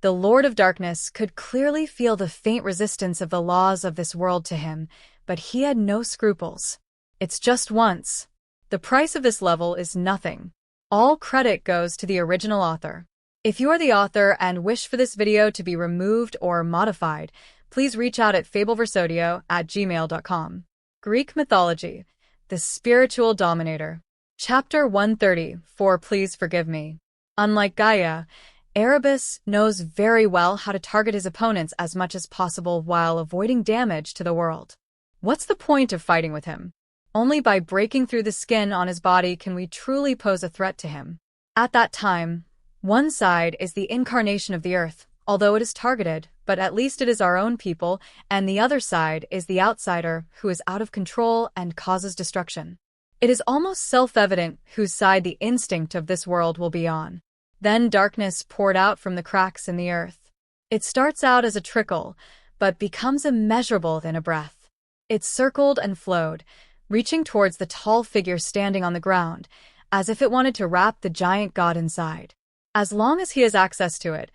Speaker 1: the Lord of Darkness could clearly feel the faint resistance of the laws of this world to him, but he had no scruples. It's just once. The price of this level is nothing. All credit goes to the original author. If you are the author and wish for this video to be removed or modified, please reach out at fableversodio@gmail.com. Greek Mythology, the Spiritual Dominator. Chapter 130, For Please Forgive Me. Unlike Gaia, Erebus knows very well how to target his opponents as much as possible while avoiding damage to the world. What's the point of fighting with him? Only by breaking through the skin on his body can we truly pose a threat to him. At that time, one side is the incarnation of the earth, although it is targeted, but at least it is our own people, and the other side is the outsider who is out of control and causes destruction. It is almost self-evident whose side the instinct of this world will be on. Then darkness poured out from the cracks in the earth. It starts out as a trickle, but becomes immeasurable in a breath. It circled and flowed, reaching towards the tall figure standing on the ground, as if it wanted to wrap the giant god inside. As long as he has access to it,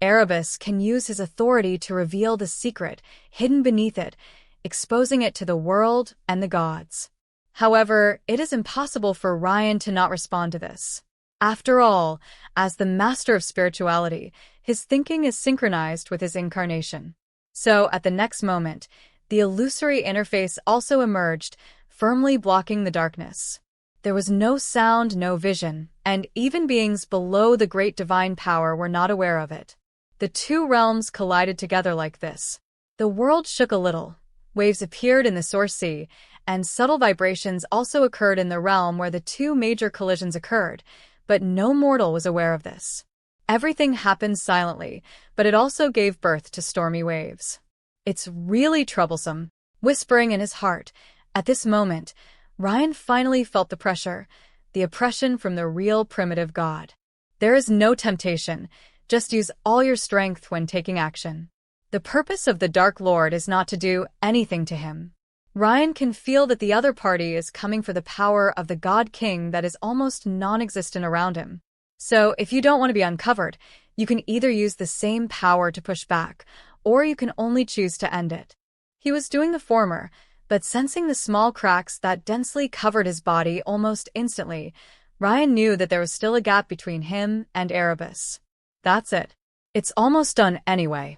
Speaker 1: Erebus can use his authority to reveal the secret hidden beneath it, exposing it to the world and the gods. However, it is impossible for Ryan to not respond to this. After all, as the master of spirituality, his thinking is synchronized with his incarnation. So, at the next moment, the illusory interface also emerged, firmly blocking the darkness. There was no sound, no vision, and even beings below the great divine power were not aware of it. The two realms collided together like this. The world shook a little, waves appeared in the source sea, and subtle vibrations also occurred in the realm where the two major collisions occurred, but no mortal was aware of this. Everything happened silently, but it also gave birth to stormy waves. It's really troublesome, whispering in his heart. At this moment, Ryan finally felt the pressure, the oppression from the real primitive god. There is no temptation, just use all your strength when taking action. The purpose of the Dark Lord is not to do anything to him. Ryan can feel that the other party is coming for the power of the God King that is almost non-existent around him. So, if you don't want to be uncovered, you can either use the same power to push back, or you can only choose to end it. He was doing the former, but sensing the small cracks that densely covered his body almost instantly, Ryan knew that there was still a gap between him and Erebus. That's it. It's almost done anyway.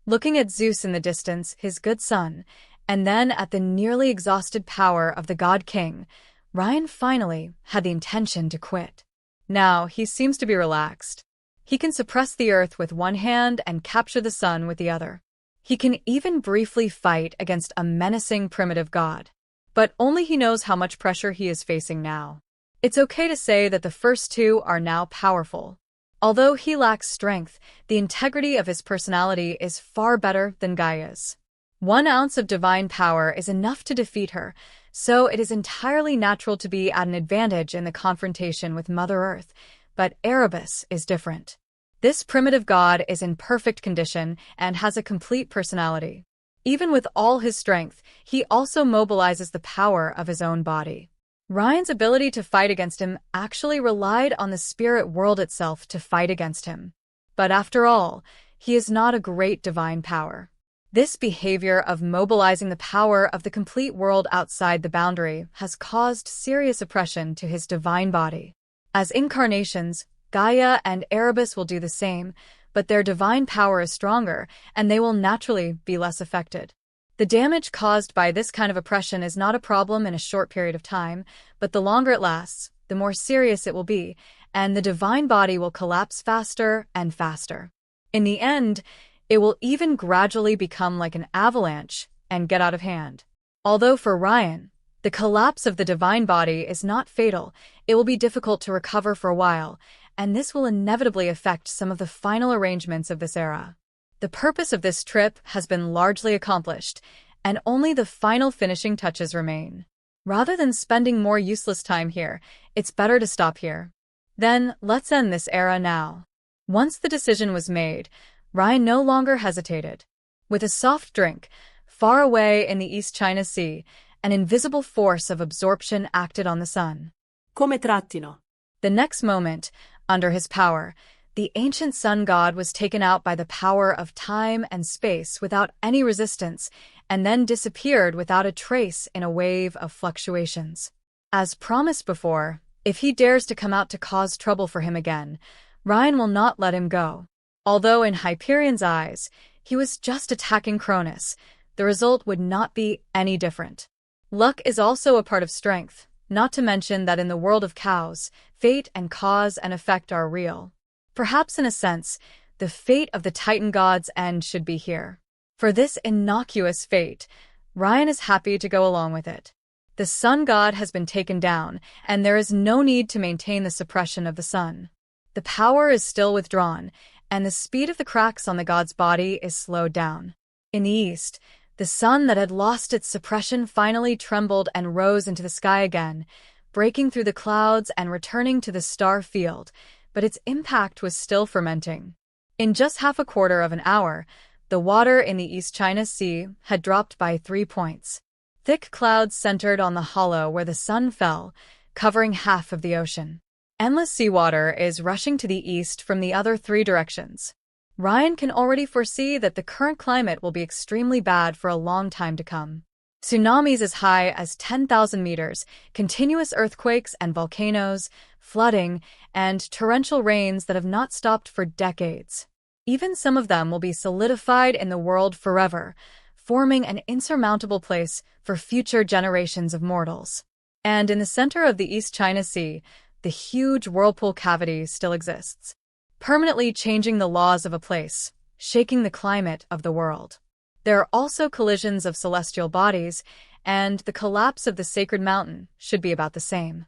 Speaker 1: Looking at Zeus in the distance, his good son, and then at the nearly exhausted power of the God King, Ryan finally had the intention to quit. Now, he seems to be relaxed. He can suppress the earth with one hand and capture the sun with the other. He can even briefly fight against a menacing primitive god. But only he knows how much pressure he is facing now. It's okay to say that the first two are now powerful. Although he lacks strength, the integrity of his personality is far better than Gaia's. 1 ounce of divine power is enough to defeat her, so it is entirely natural to be at an advantage in the confrontation with Mother Earth, but Erebus is different. This primitive god is in perfect condition and has a complete personality. Even with all his strength, he also mobilizes the power of his own body. Ryan's ability to fight against him actually relied on the spirit world itself to fight against him. But after all, he is not a great divine power. This behavior of mobilizing the power of the complete world outside the boundary has caused serious oppression to his divine body. As incarnations, Gaia and Erebus will do the same, but their divine power is stronger, and they will naturally be less affected. The damage caused by this kind of oppression is not a problem in a short period of time, but the longer it lasts, the more serious it will be, and the divine body will collapse faster and faster. In the end, it will even gradually become like an avalanche and get out of hand. Although for Ryan, the collapse of the divine body is not fatal, it will be difficult to recover for a while, and this will inevitably affect some of the final arrangements of this era. The purpose of this trip has been largely accomplished, and only the final finishing touches remain. Rather than spending more useless time here, it's better to stop here. Then, let's end this era now. Once the decision was made, Ryan no longer hesitated. With a soft drink, far away in the East China Sea, an invisible force of absorption acted on the sun.
Speaker 2: Come trattino.
Speaker 1: The next moment, under his power, the ancient sun god was taken out by the power of time and space without any resistance, and then disappeared without a trace in a wave of fluctuations. As promised before, if he dares to come out to cause trouble for him again, Ryan will not let him go. Although in Hyperion's eyes, he was just attacking Cronus, the result would not be any different. Luck is also a part of strength, not to mention that in the world of Khaos, fate and cause and effect are real. Perhaps in a sense, the fate of the Titan god's end should be here. For this innocuous fate, Ryan is happy to go along with it. The sun god has been taken down, and there is no need to maintain the suppression of the sun. The power is still withdrawn, and the speed of the cracks on the god's body is slowed down. In the east, the sun that had lost its suppression finally trembled and rose into the sky again, breaking through the clouds and returning to the star field, but its impact was still fermenting. In just half a quarter of an hour, the water in the East China Sea had dropped by 3 points. Thick clouds centered on the hollow where the sun fell, covering half of the ocean. Endless seawater is rushing to the east from the other 3 directions. Ryan can already foresee that the current climate will be extremely bad for a long time to come. Tsunamis as high as 10,000 meters, continuous earthquakes and volcanoes, flooding, and torrential rains that have not stopped for decades. Even some of them will be solidified in the world forever, forming an insurmountable place for future generations of mortals. And in the center of the East China Sea, the huge whirlpool cavity still exists, permanently changing the laws of a place, shaking the climate of the world. There are also collisions of celestial bodies, and the collapse of the sacred mountain should be about the same.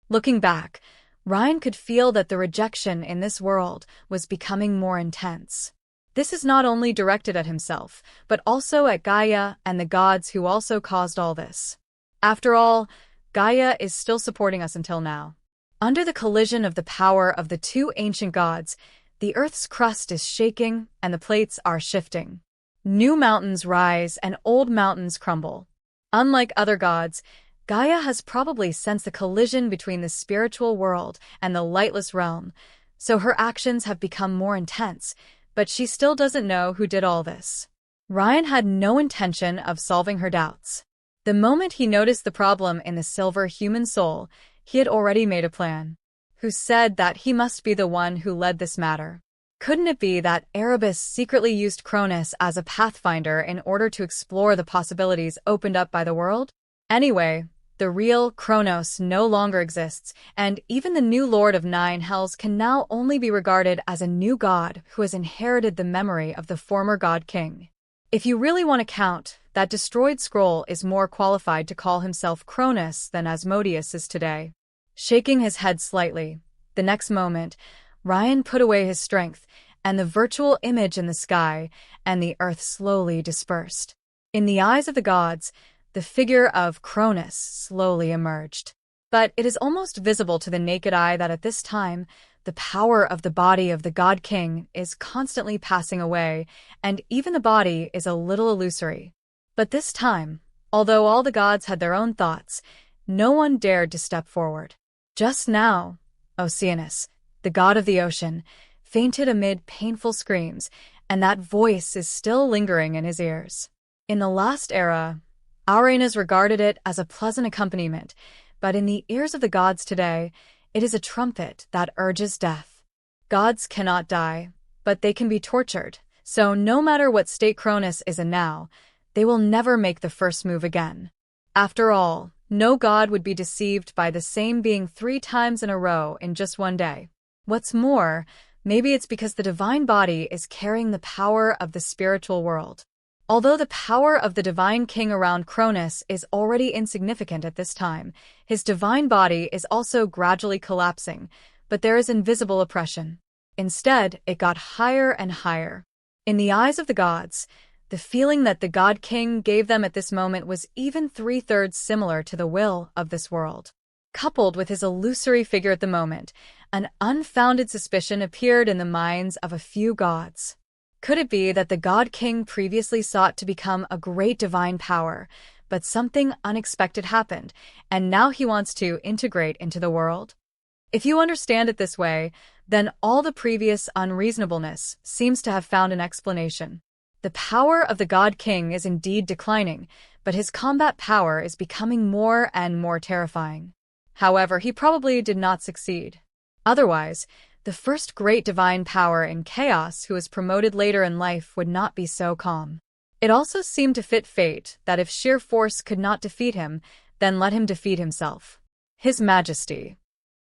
Speaker 1: Looking back, Ryan could feel that the rejection in this world was becoming more intense. This is not only directed at himself, but also at Gaia and the gods who also caused all this. After all, Gaia is still supporting us until now. Under the collision of the power of the 2 ancient gods, the Earth's crust is shaking and the plates are shifting. New mountains rise and old mountains crumble. Unlike other gods, Gaia has probably sensed the collision between the spiritual world and the lightless realm, so her actions have become more intense, but she still doesn't know who did all this. Ryan had no intention of solving her doubts. The moment he noticed the problem in the silver human soul, he had already made a plan. Who said that he must be the one who led this matter? Couldn't it be that Erebus secretly used Cronus as a pathfinder in order to explore the possibilities opened up by the world? Anyway, the real Kronos no longer exists, and even the new Lord of 9 Hells can now only be regarded as a new god who has inherited the memory of the former god king. If you really want to count, that destroyed scroll is more qualified to call himself Cronus than Asmodeus is today. Shaking his head slightly, the next moment, Ryan put away his strength, and the virtual image in the sky and the earth slowly dispersed. In the eyes of the gods, the figure of Cronus slowly emerged. But it is almost visible to the naked eye that at this time, the power of the body of the God King is constantly passing away, and even the body is a little illusory. But this time, although all the gods had their own thoughts, no one dared to step forward. Just now, Oceanus, the god of the ocean, fainted amid painful screams, and that voice is still lingering in his ears. In the last era, Arenas regarded it as a pleasant accompaniment, but in the ears of the gods today, it is a trumpet that urges death. Gods cannot die, but they can be tortured, so no matter what state Cronus is in now, they will never make the first move again. After all, no god would be deceived by the same being 3 times in a row in just one day. What's more, maybe it's because the divine body is carrying the power of the spiritual world. Although the power of the divine king around Cronus is already insignificant at this time, his divine body is also gradually collapsing, but there is invisible oppression. Instead, it got higher and higher. In the eyes of the gods, the feeling that the God King gave them at this moment was even 3/3 similar to the will of this world. Coupled with his illusory figure at the moment, an unfounded suspicion appeared in the minds of a few gods. Could it be that the God King previously sought to become a great divine power, but something unexpected happened, and now he wants to integrate into the world? If you understand it this way, then all the previous unreasonableness seems to have found an explanation. The power of the God King is indeed declining, but his combat power is becoming more and more terrifying. However, he probably did not succeed. Otherwise, the first great divine power in Khaos who was promoted later in life would not be so calm. It also seemed to fit fate that if sheer force could not defeat him, then let him defeat himself. His Majesty.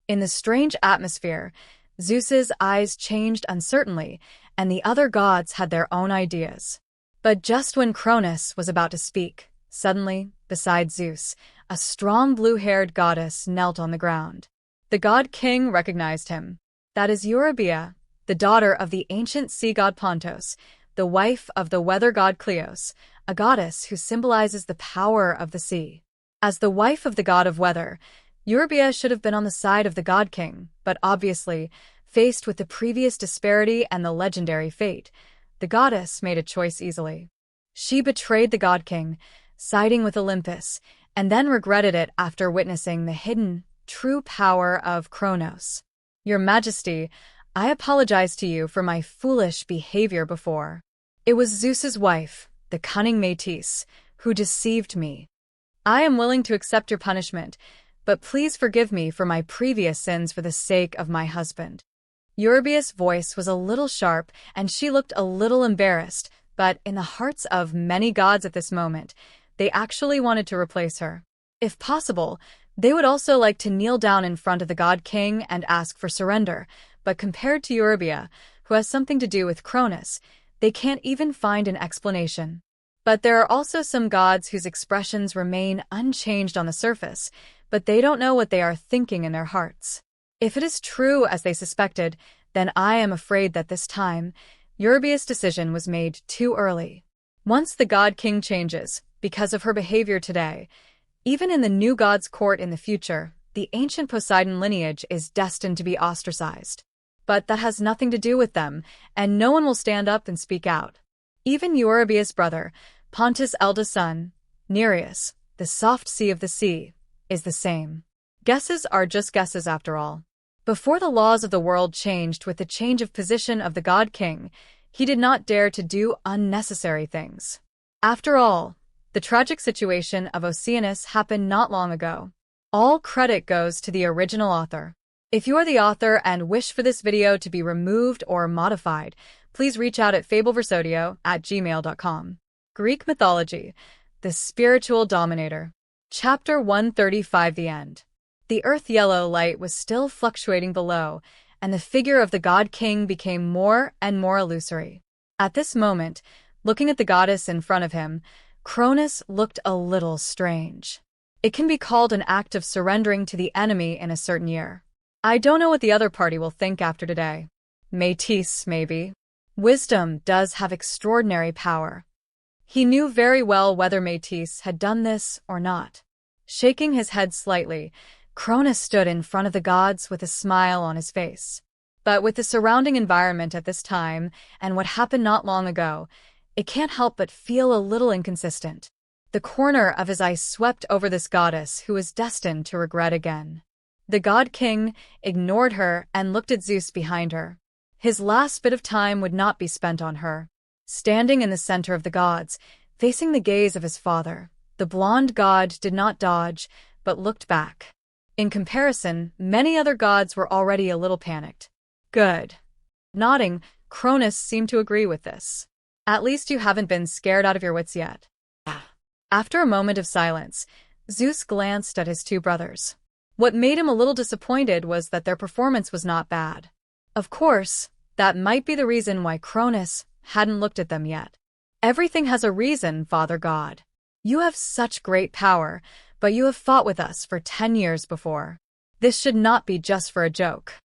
Speaker 1: In the strange atmosphere, Zeus's eyes changed uncertainly, and the other gods had their own ideas. But just when Cronus was about to speak, suddenly, beside Zeus, a strong blue-haired goddess knelt on the ground. The God King recognized him. That is Eurybia, the daughter of the ancient sea god Pontos, the wife of the weather god Khaos, a goddess who symbolizes the power of the sea. As the wife of the god of weather, Eurybia should have been on the side of the God King, but obviously, faced with the previous disparity and the legendary fate, the goddess made a choice easily. She betrayed the God King, siding with Olympus, and then regretted it after witnessing the hidden, true power of Kronos. Your Majesty, I apologize to you for my foolish behavior before. It was Zeus's wife, the cunning Métis, who deceived me. I am willing to accept your punishment, but please forgive me for my previous sins for the sake of my husband. Eurybia's voice was a little sharp, and she looked a little embarrassed, but in the hearts of many gods at this moment, they actually wanted to replace her. If possible, they would also like to kneel down in front of the God King and ask for surrender, but compared to Eurybia, who has something to do with Cronus, they can't even find an explanation. But there are also some gods whose expressions remain unchanged on the surface, but they don't know what they are thinking in their hearts. If it is true as they suspected, then I am afraid that this time, Eurybia's decision was made too early. Once the God King changes, because of her behavior today, even in the new god's court in the future, the ancient Poseidon lineage is destined to be ostracized. But that has nothing to do with them, and no one will stand up and speak out. Even Eurybia's brother, Pontus' eldest son, Nereus, the soft sea of the sea, is the same. Guesses are just guesses after all. Before the laws of the world changed with the change of position of the God King, he did not dare to do unnecessary things. After all, the tragic situation of Oceanus happened not long ago. All credit goes to the original author. If you are the author and wish for this video to be removed or modified, please reach out at fableversodio@gmail.com. Greek Mythology, the Spiritual Dominator. Chapter 135 The End. The earth-yellow light was still fluctuating below, and the figure of the God King became more and more illusory. At this moment, looking at the goddess in front of him, Cronus looked a little strange. It can be called an act of surrendering to the enemy in a certain year. I don't know what the other party will think after today. Métis, maybe. Wisdom does have extraordinary power. He knew very well whether Métis had done this or not. Shaking his head slightly, Cronus stood in front of the gods with a smile on his face. But with the surrounding environment at this time and what happened not long ago, it can't help but feel a little inconsistent. The corner of his eye swept over this goddess who was destined to regret again. The god king ignored her and looked at Zeus behind her. His last bit of time would not be spent on her. Standing in the center of the gods, facing the gaze of his father, the blonde god did not dodge, but looked back. In comparison, many other gods were already a little panicked. Good. Nodding, Cronus seemed to agree with this. At least you haven't been scared out of your wits yet. After a moment of silence, Zeus glanced at his two brothers. What made him a little disappointed was that their performance was not bad. Of course, that might be the reason why Cronus hadn't looked at them yet. Everything has a reason, Father God. You have such great power, but you have fought with us for 10 years before. This should not be just for a joke.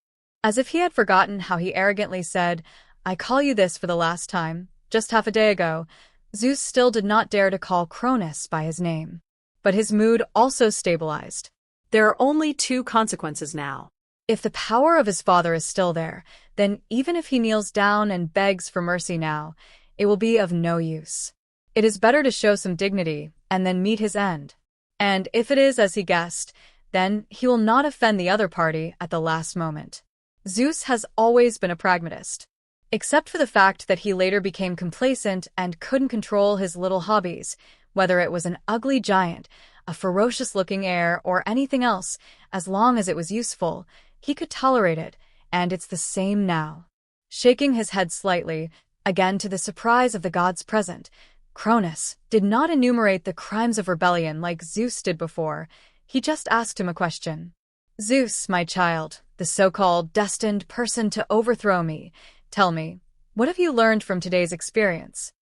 Speaker 1: As if he had forgotten how he arrogantly said, I call you this for the last time, just half a day ago, Zeus still did not dare to call Cronus by his name. But his mood also stabilized.
Speaker 2: There are only two consequences now.
Speaker 1: If the power of his father is still there, then even if he kneels down and begs for mercy now, it will be of no use. It is better to show some dignity and then meet his end. And if it is as he guessed, then he will not offend the other party at the last moment. Zeus has always been a pragmatist. Except for the fact that he later became complacent and couldn't control his little hobbies, whether it was an ugly giant, a ferocious-looking heir, or anything else, as long as it was useful, he could tolerate it, and it's the same now. Shaking his head slightly, again to the surprise of the gods present, Cronus did not enumerate the crimes of rebellion like Zeus did before. He just asked him a question. Zeus, my child, the so-called destined person to overthrow me, tell me, what have you learned from today's experience?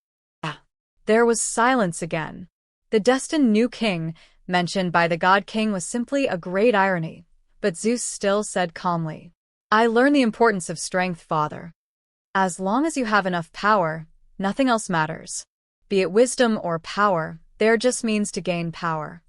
Speaker 1: There was silence again. The destined new king, mentioned by the god king, was simply a great irony, but Zeus still said calmly, I learned the importance of strength, father. As long as you have enough power, nothing else matters. Be it wisdom or power, there just means to gain power.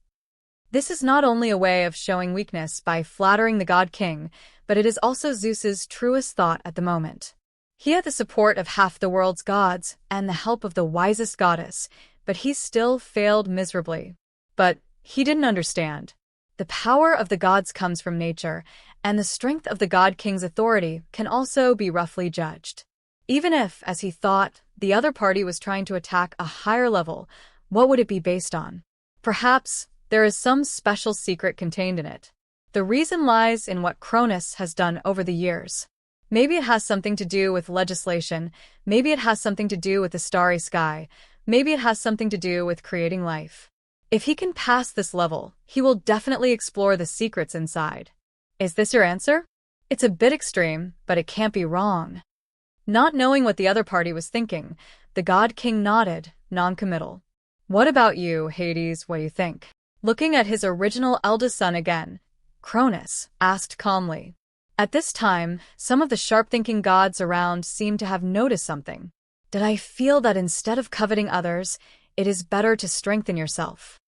Speaker 1: This is not only a way of showing weakness by flattering the god king, but it is also Zeus's truest thought at the moment. He had the support of half the world's gods and the help of the wisest goddess, but he still failed miserably. But he didn't understand. The power of the gods comes from nature, and the strength of the god king's authority can also be roughly judged. Even if, as he thought, the other party was trying to attack a higher level, what would it be based on? Perhaps there is some special secret contained in it. The reason lies in what Cronus has done over the years. Maybe it has something to do with legislation, maybe it has something to do with the starry sky, maybe it has something to do with creating life. If he can pass this level, he will definitely explore the secrets inside. Is this your answer? It's a bit extreme, but it can't be wrong. Not knowing what the other party was thinking, the god king nodded, non-committal. What about you, Hades, what do you think? Looking at his original eldest son again, Cronus asked calmly. At this time, some of the sharp-thinking gods around seemed to have noticed something. Did I feel that instead of coveting others, it is better to strengthen yourself?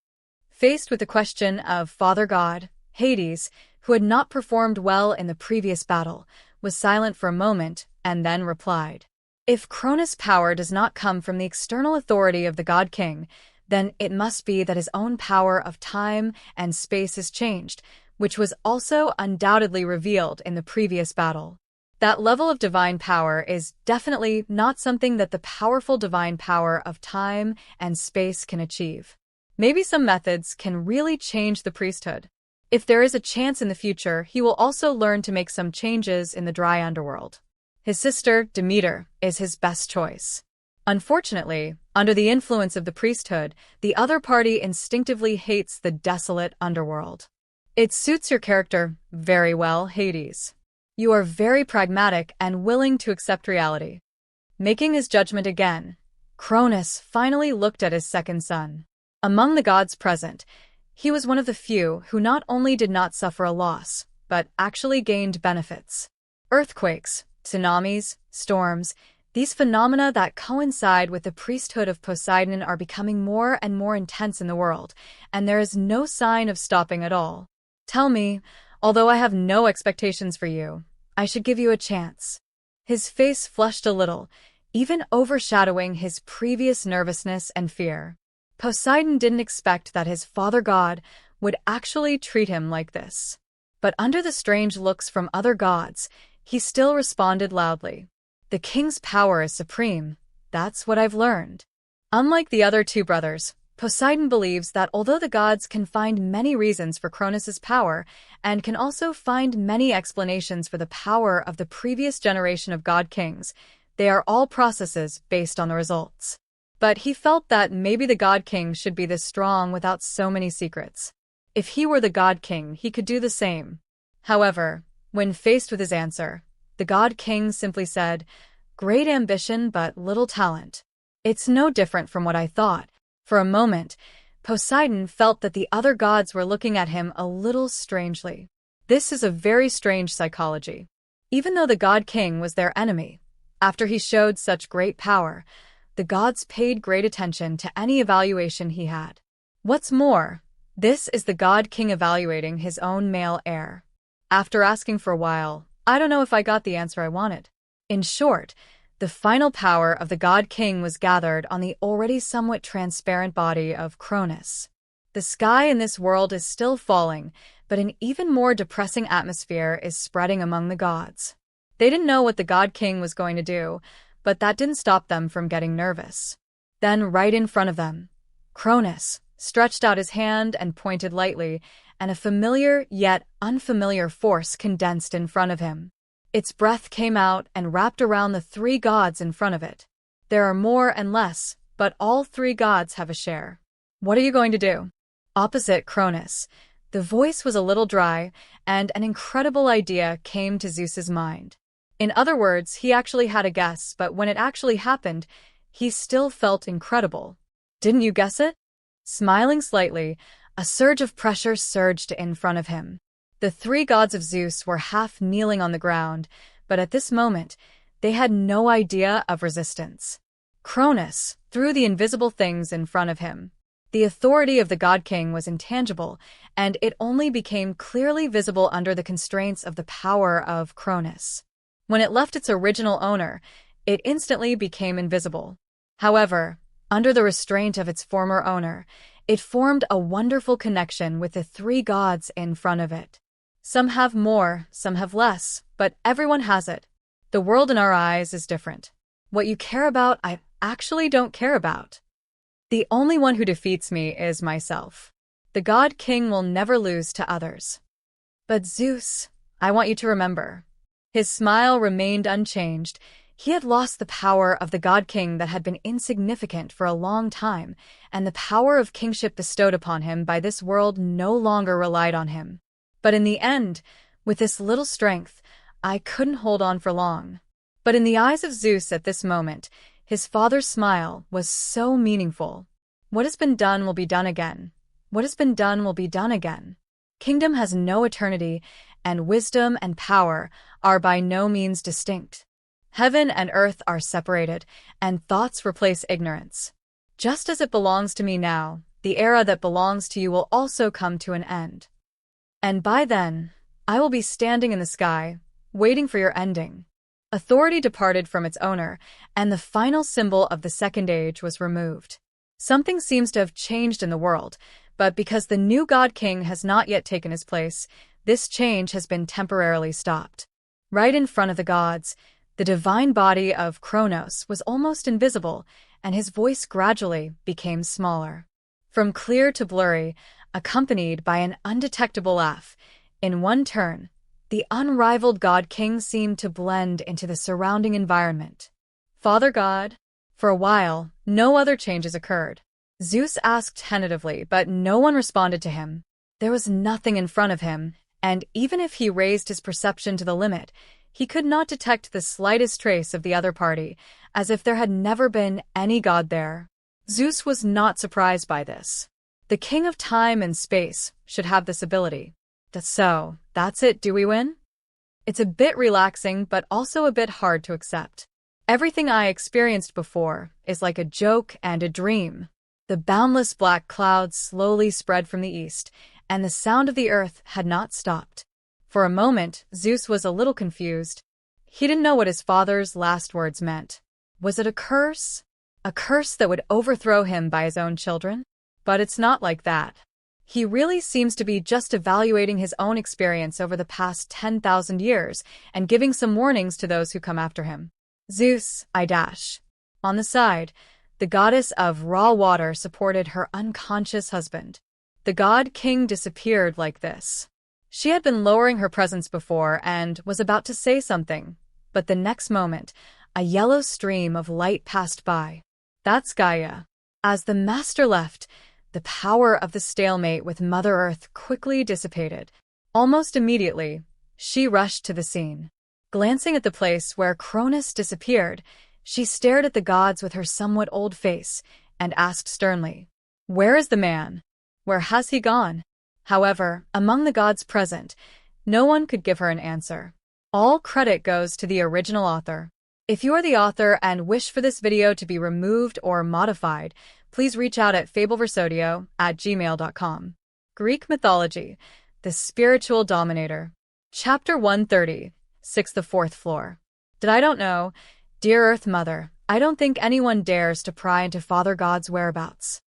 Speaker 1: Faced with the question of Father God, Hades, who had not performed well in the previous battle, was silent for a moment and then replied. If Cronus' power does not come from the external authority of the God King, then it must be that his own power of time and space has changed, which was also undoubtedly revealed in the previous battle. That level of divine power is definitely not something that the powerful divine power of time and space can achieve. Maybe some methods can really change the priesthood. If there is a chance in the future, he will also learn to make some changes in the dry underworld. His sister, Demeter, is his best choice. Unfortunately, under the influence of the priesthood, the other party instinctively hates the desolate underworld. It suits your character very well, Hades. You are very pragmatic and willing to accept reality. Making his judgment again, Cronus finally looked at his second son. Among the gods present, he was one of the few who not only did not suffer a loss, but actually gained benefits. Earthquakes, tsunamis, storms, these phenomena that coincide with the priesthood of Poseidon are becoming more and more intense in the world, and there is no sign of stopping at all. Tell me, although I have no expectations for you, I should give you a chance. His face flushed a little, even overshadowing his previous nervousness and fear. Poseidon didn't expect that his father god would actually treat him like this. But under the strange looks from other gods, he still responded loudly. The king's power is supreme. That's what I've learned. Unlike the other two brothers, Poseidon believes that although the gods can find many reasons for Cronus's power and can also find many explanations for the power of the previous generation of god kings, they are all processes based on the results. But he felt that maybe the god king should be this strong without so many secrets. If he were the god king, he could do the same. However, when faced with his answer, the god king simply said, "Great ambition but little talent." It's no different from what I thought. For a moment, Poseidon felt that the other gods were looking at him a little strangely. This is a very strange psychology. Even though the god king was their enemy, after he showed such great power, the gods paid great attention to any evaluation he had. What's more, this is the god king evaluating his own male heir. After asking for a while, I don't know if I got the answer I wanted. In short, the final power of the god king was gathered on the already somewhat transparent body of Cronus. The sky in this world is still falling, but an even more depressing atmosphere is spreading among the gods. They didn't know what the god king was going to do, but that didn't stop them from getting nervous. Then right in front of them, Cronus stretched out his hand and pointed lightly, and a familiar yet unfamiliar force condensed in front of him. Its breath came out and wrapped around the three gods in front of it. There are more and less, but all three gods have a share. What are you going to do? Opposite Cronus, the voice was a little dry, and an incredible idea came to Zeus's mind. In other words, he actually had a guess, but when it actually happened, he still felt incredible. Didn't you guess it? Smiling slightly, a surge of pressure surged in front of him. The three gods of Zeus were half kneeling on the ground, but at this moment, they had no idea of resistance. Cronus threw the invisible things in front of him. The authority of the god king was intangible, and it only became clearly visible under the constraints of the power of Cronus. When it left its original owner, it instantly became invisible. However, under the restraint of its former owner, it formed a wonderful connection with the three gods in front of it. Some have more, some have less, but everyone has it. The world in our eyes is different. What you care about, I actually don't care about. The only one who defeats me is myself. The god king will never lose to others. But Zeus, I want you to remember. His smile remained unchanged. He had lost the power of the god king that had been insignificant for a long time, and the power of kingship bestowed upon him by this world no longer relied on him. But in the end, with this little strength, I couldn't hold on for long. But in the eyes of Zeus at this moment, his father's smile was so meaningful. What has been done will be done again. What has been done will be done again. Kingdom has no eternity, and wisdom and power are by no means distinct. Heaven and earth are separated, and thoughts replace ignorance. Just as it belongs to me now, the era that belongs to you will also come to an end. And by then, I will be standing in the sky, waiting for your ending. Authority departed from its owner, and the final symbol of the second age was removed. Something seems to have changed in the world, but because the new god king has not yet taken his place, this change has been temporarily stopped. Right in front of the gods, the divine body of Kronos was almost invisible, and his voice gradually became smaller. From clear to blurry, accompanied by an undetectable laugh, in one turn, the unrivaled god king seemed to blend into the surrounding environment. Father God? For a while, no other changes occurred. Zeus asked tentatively, but no one responded to him. There was nothing in front of him, and even if he raised his perception to the limit, he could not detect the slightest trace of the other party, as if there had never been any god there. Zeus was not surprised by this. The king of time and space should have this ability. So, that's it, do we win? It's a bit relaxing, but also a bit hard to accept. Everything I experienced before is like a joke and a dream. The boundless black clouds slowly spread from the east, and the sound of the earth had not stopped. For a moment, Zeus was a little confused. He didn't know what his father's last words meant. Was it a curse? A curse that would overthrow him by his own children? But it's not like that. He really seems to be just evaluating his own experience over the past 10,000 years and giving some warnings to those who come after him. Zeus, I dash. On the side, the goddess of raw water supported her unconscious husband. The god-king disappeared like this. She had been lowering her presence before and was about to say something, but the next moment, a yellow stream of light passed by. That's Gaia. As the master left, the power of the stalemate with Mother Earth quickly dissipated. Almost immediately, she rushed to the scene. Glancing at the place where Cronus disappeared, she stared at the gods with her somewhat old face and asked sternly, "Where is the man? Where has he gone?" However, among the gods present, no one could give her an answer. All credit goes to the original author. If you are the author and wish for this video to be removed or modified, please reach out at fableversodio@gmail.com. Greek Mythology, the Spiritual Dominator. Chapter 130, 6 the Fourth Floor. I don't know. Dear Earth Mother, I don't think anyone dares to pry into Father God's whereabouts.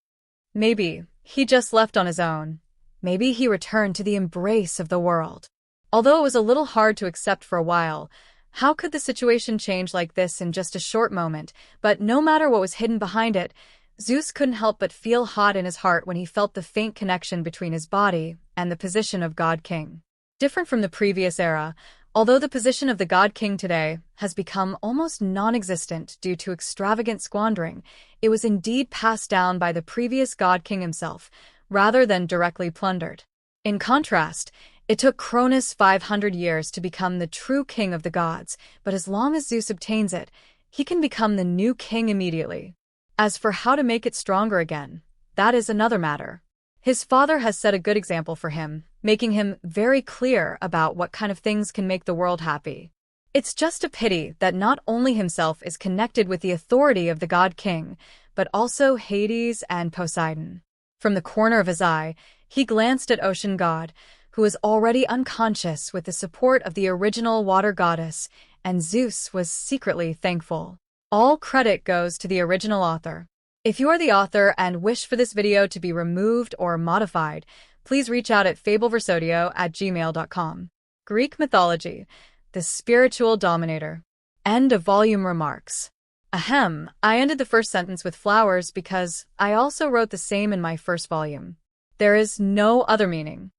Speaker 1: Maybe he just left on his own. Maybe he returned to the embrace of the world. Although it was a little hard to accept for a while, how could the situation change like this in just a short moment? But no matter what was hidden behind it, Zeus couldn't help but feel hot in his heart when he felt the faint connection between his body and the position of God-King. Different from the previous era, although the position of the God-King today has become almost non-existent due to extravagant squandering, it was indeed passed down by the previous God-King himself, rather than directly plundered. In contrast, it took Cronus 500 years to become the true king of the gods, but as long as Zeus obtains it, he can become the new king immediately. As for how to make it stronger again, that is another matter. His father has set a good example for him, making him very clear about what kind of things can make the world happy. It's just a pity that not only himself is connected with the authority of the god king, but also Hades and Poseidon. From the corner of his eye, he glanced at Ocean God, who was already unconscious with the support of the original water goddess, and Zeus was secretly thankful. All credit goes to the original author. If you are the author and wish for this video to be removed or modified, please reach out at fableversodio@gmail.com. Greek Mythology, the Spiritual Dominator. End of volume remarks. Ahem, I ended the first sentence with flowers because I also wrote the same in my first volume. There is no other meaning.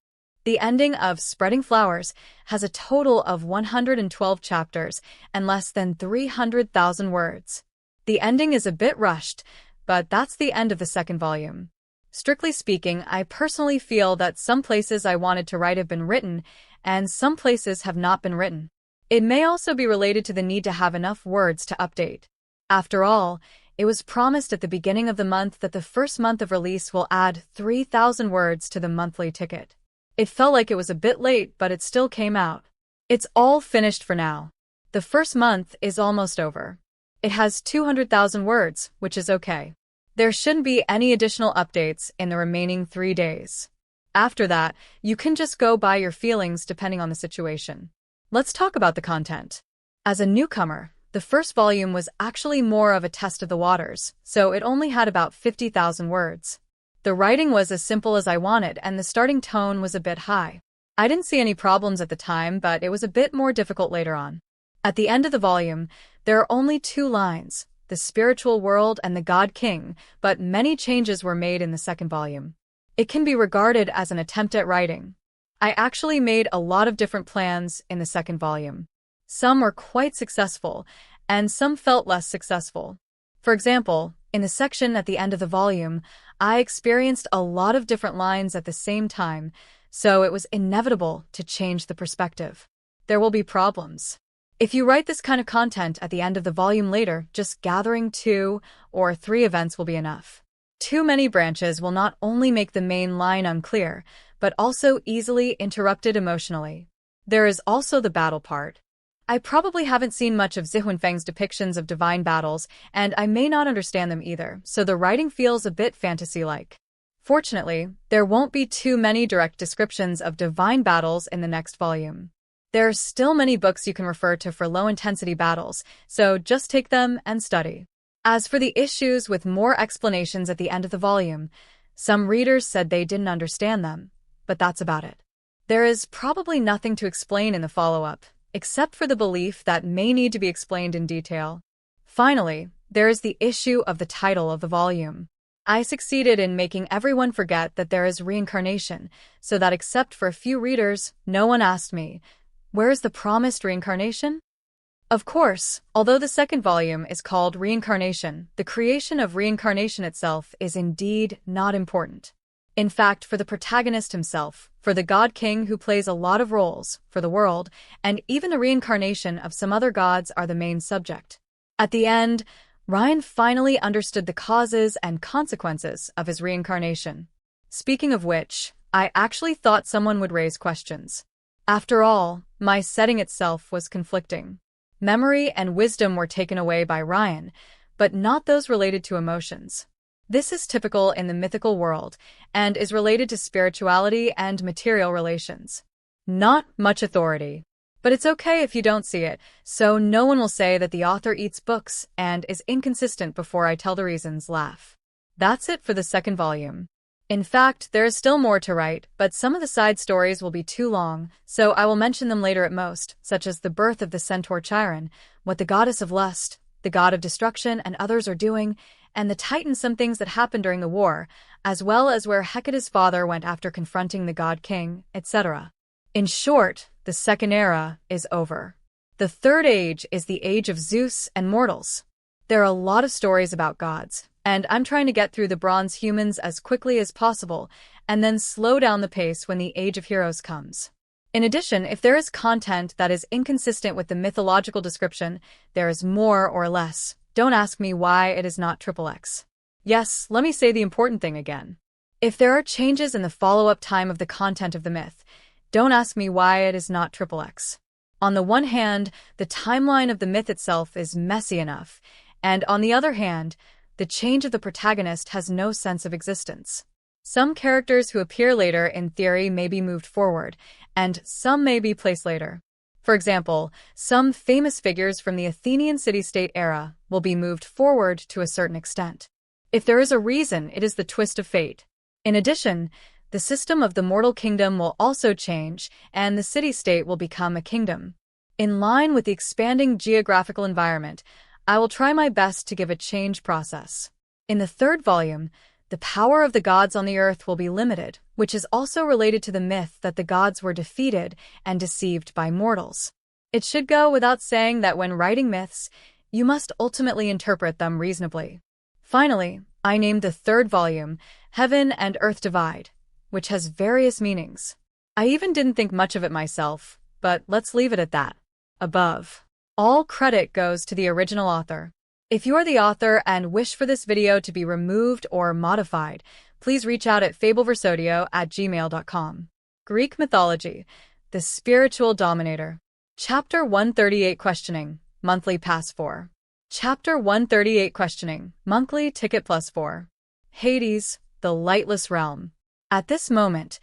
Speaker 1: The ending of Spreading Flowers has a total of 112 chapters and less than 300,000 words. The ending is a bit rushed, but that's the end of the second volume. Strictly speaking, I personally feel that some places I wanted to write have been written, and some places have not been written. It may also be related to the need to have enough words to update. After all, it was promised at the beginning of the month that the first month of release will add 3,000 words to the monthly ticket. It felt like it was a bit late, but it still came out. It's all finished for now. The first month is almost over. It has 200,000 words, which is okay. There shouldn't be any additional updates in the remaining 3 days. After that, you can just go by your feelings depending on the situation. Let's talk about the content. As a newcomer, the first volume was actually more of a test of the waters, so it only had about 50,000 words. The writing was as simple as I wanted, and the starting tone was a bit high. I didn't see any problems at the time, but it was a bit more difficult later on. At the end of the volume, there are only 2 lines, the spiritual world and the God King, but many changes were made in the second volume. It can be regarded as an attempt at writing. I actually made a lot of different plans in the second volume. Some were quite successful, and some felt less successful. For example, in the section at the end of the volume, I experienced a lot of different lines at the same time, so it was inevitable to change the perspective. There will be problems. If you write this kind of content at the end of the volume later, just gathering 2 or 3 events will be enough. Too many branches will not only make the main line unclear, but also easily interrupted emotionally. There is also the battle part. I probably haven't seen much of Zihunfeng's depictions of divine battles, and I may not understand them either, so the writing feels a bit fantasy-like. Fortunately, there won't be too many direct descriptions of divine battles in the next volume. There are still many books you can refer to for low-intensity battles, so just take them and study. As for the issues with more explanations at the end of the volume, some readers said they didn't understand them, but that's about it. There is probably nothing to explain in the follow-up, except for the belief that may need to be explained in detail. Finally, there is the issue of the title of the volume. I succeeded in making everyone forget that there is reincarnation, so that except for a few readers, no one asked me, where is the promised reincarnation? Of course, although the second volume is called Reincarnation, the creation of reincarnation itself is indeed not important. In fact, for the protagonist himself, for the God King who plays a lot of roles, for the world, and even the reincarnation of some other gods are the main subject. At the end, Ryan finally understood the causes and consequences of his reincarnation. Speaking of which, I actually thought someone would raise questions. After all, my setting itself was conflicting. Memory and wisdom were taken away by Ryan, but not those related to emotions. This is typical in the mythical world and is related to spirituality and material relations. Not much authority. But it's okay if you don't see it, so no one will say that the author eats books and is inconsistent before I tell the reasons. That's it for the second volume. In fact, there is still more to write, but some of the side stories will be too long, so I will mention them later at most, such as the birth of the centaur Chiron, what the goddess of lust, the god of destruction, and others are doing, and the Titans, some things that happened during the war, as well as where Hecate's father went after confronting the god king, etc. In short, the second era is over. The third age is the age of Zeus and mortals. There are a lot of stories about gods, and I'm trying to get through the bronze humans as quickly as possible, and then slow down the pace when the age of heroes comes. In addition, if there is content that is inconsistent with the mythological description, there is more or less. Don't ask me why it is not XXX. Yes, let me say the important thing again. If there are changes in the follow-up time of the content of the myth, don't ask me why it is not XXX. On the one hand, the timeline of the myth itself is messy enough, and on the other hand, the change of the protagonist has no sense of existence. Some characters who appear later in theory may be moved forward, and some may be placed later. For example, some famous figures from the Athenian city-state era will be moved forward to a certain extent. If there is a reason, it is the twist of fate. In addition, the system of the mortal kingdom will also change, and the city-state will become a kingdom. In line with the expanding geographical environment, I will try my best to give a change process. In the third volume, the power of the gods on the earth will be limited, which is also related to the myth that the gods were defeated and deceived by mortals. It should go without saying that when writing myths, you must ultimately interpret them reasonably. Finally, I named the third volume Heaven and Earth Divide, which has various meanings. I even didn't think much of it myself, but let's leave it at that. Above. All credit goes to the original author. If you are the author and wish for this video to be removed or modified, please reach out at fableversodio@gmail.com. Greek Mythology, the Spiritual Dominator. Chapter 138 Questioning, Monthly Pass 4. Chapter 138 Questioning, Monthly Ticket +4. Hades, the Lightless Realm. At this moment,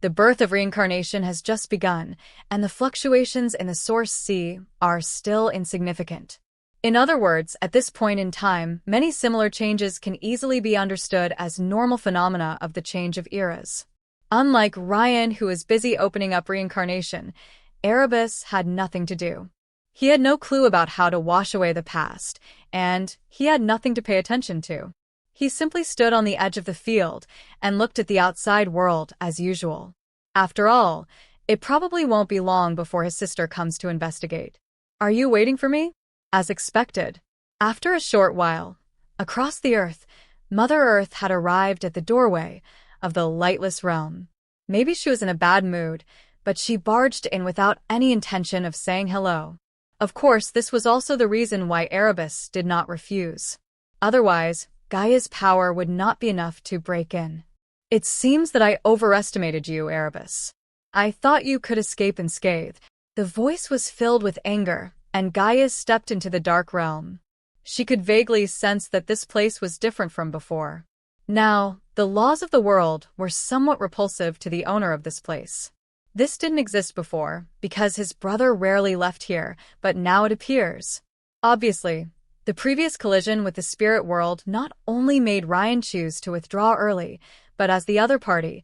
Speaker 1: the birth of reincarnation has just begun, and the fluctuations in the source sea are still insignificant. In other words, at this point in time, many similar changes can easily be understood as normal phenomena of the change of eras. Unlike Ryan, who was busy opening up reincarnation, Erebus had nothing to do. He had no clue about how to wash away the past, and he had nothing to pay attention to. He simply stood on the edge of the field and looked at the outside world as usual. After all, it probably won't be long before his sister comes to investigate. Are you waiting for me? As expected. After a short while, across the earth, Mother Earth had arrived at the doorway of the lightless realm. Maybe she was in a bad mood, but she barged in without any intention of saying hello. Of course, this was also the reason why Erebus did not refuse. Otherwise, Gaia's power would not be enough to break in. It seems that I overestimated you, Erebus. I thought you could escape unscathed. The voice was filled with anger, and Gaia stepped into the dark realm. She could vaguely sense that this place was different from before. Now, the laws of the world were somewhat repulsive to the owner of this place. This didn't exist before, because his brother rarely left here, but now it appears. Obviously, the previous collision with the spirit world not only made Ryan choose to withdraw early, but as the other party,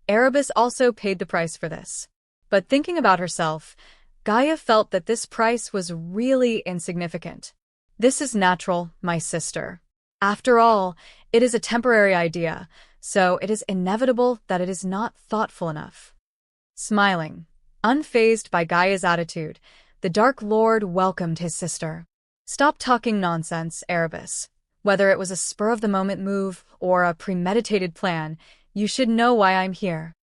Speaker 1: Erebus also paid the price for this. But thinking about herself, Gaia felt that this price was really insignificant. This is natural, my sister. After all, it is a temporary idea, so it is inevitable that it is not thoughtful enough. Smiling, unfazed by Gaia's attitude, the Dark Lord welcomed his sister. Stop talking nonsense, Erebus. Whether it was a spur-of-the-moment move or a premeditated plan, you should know why I'm here.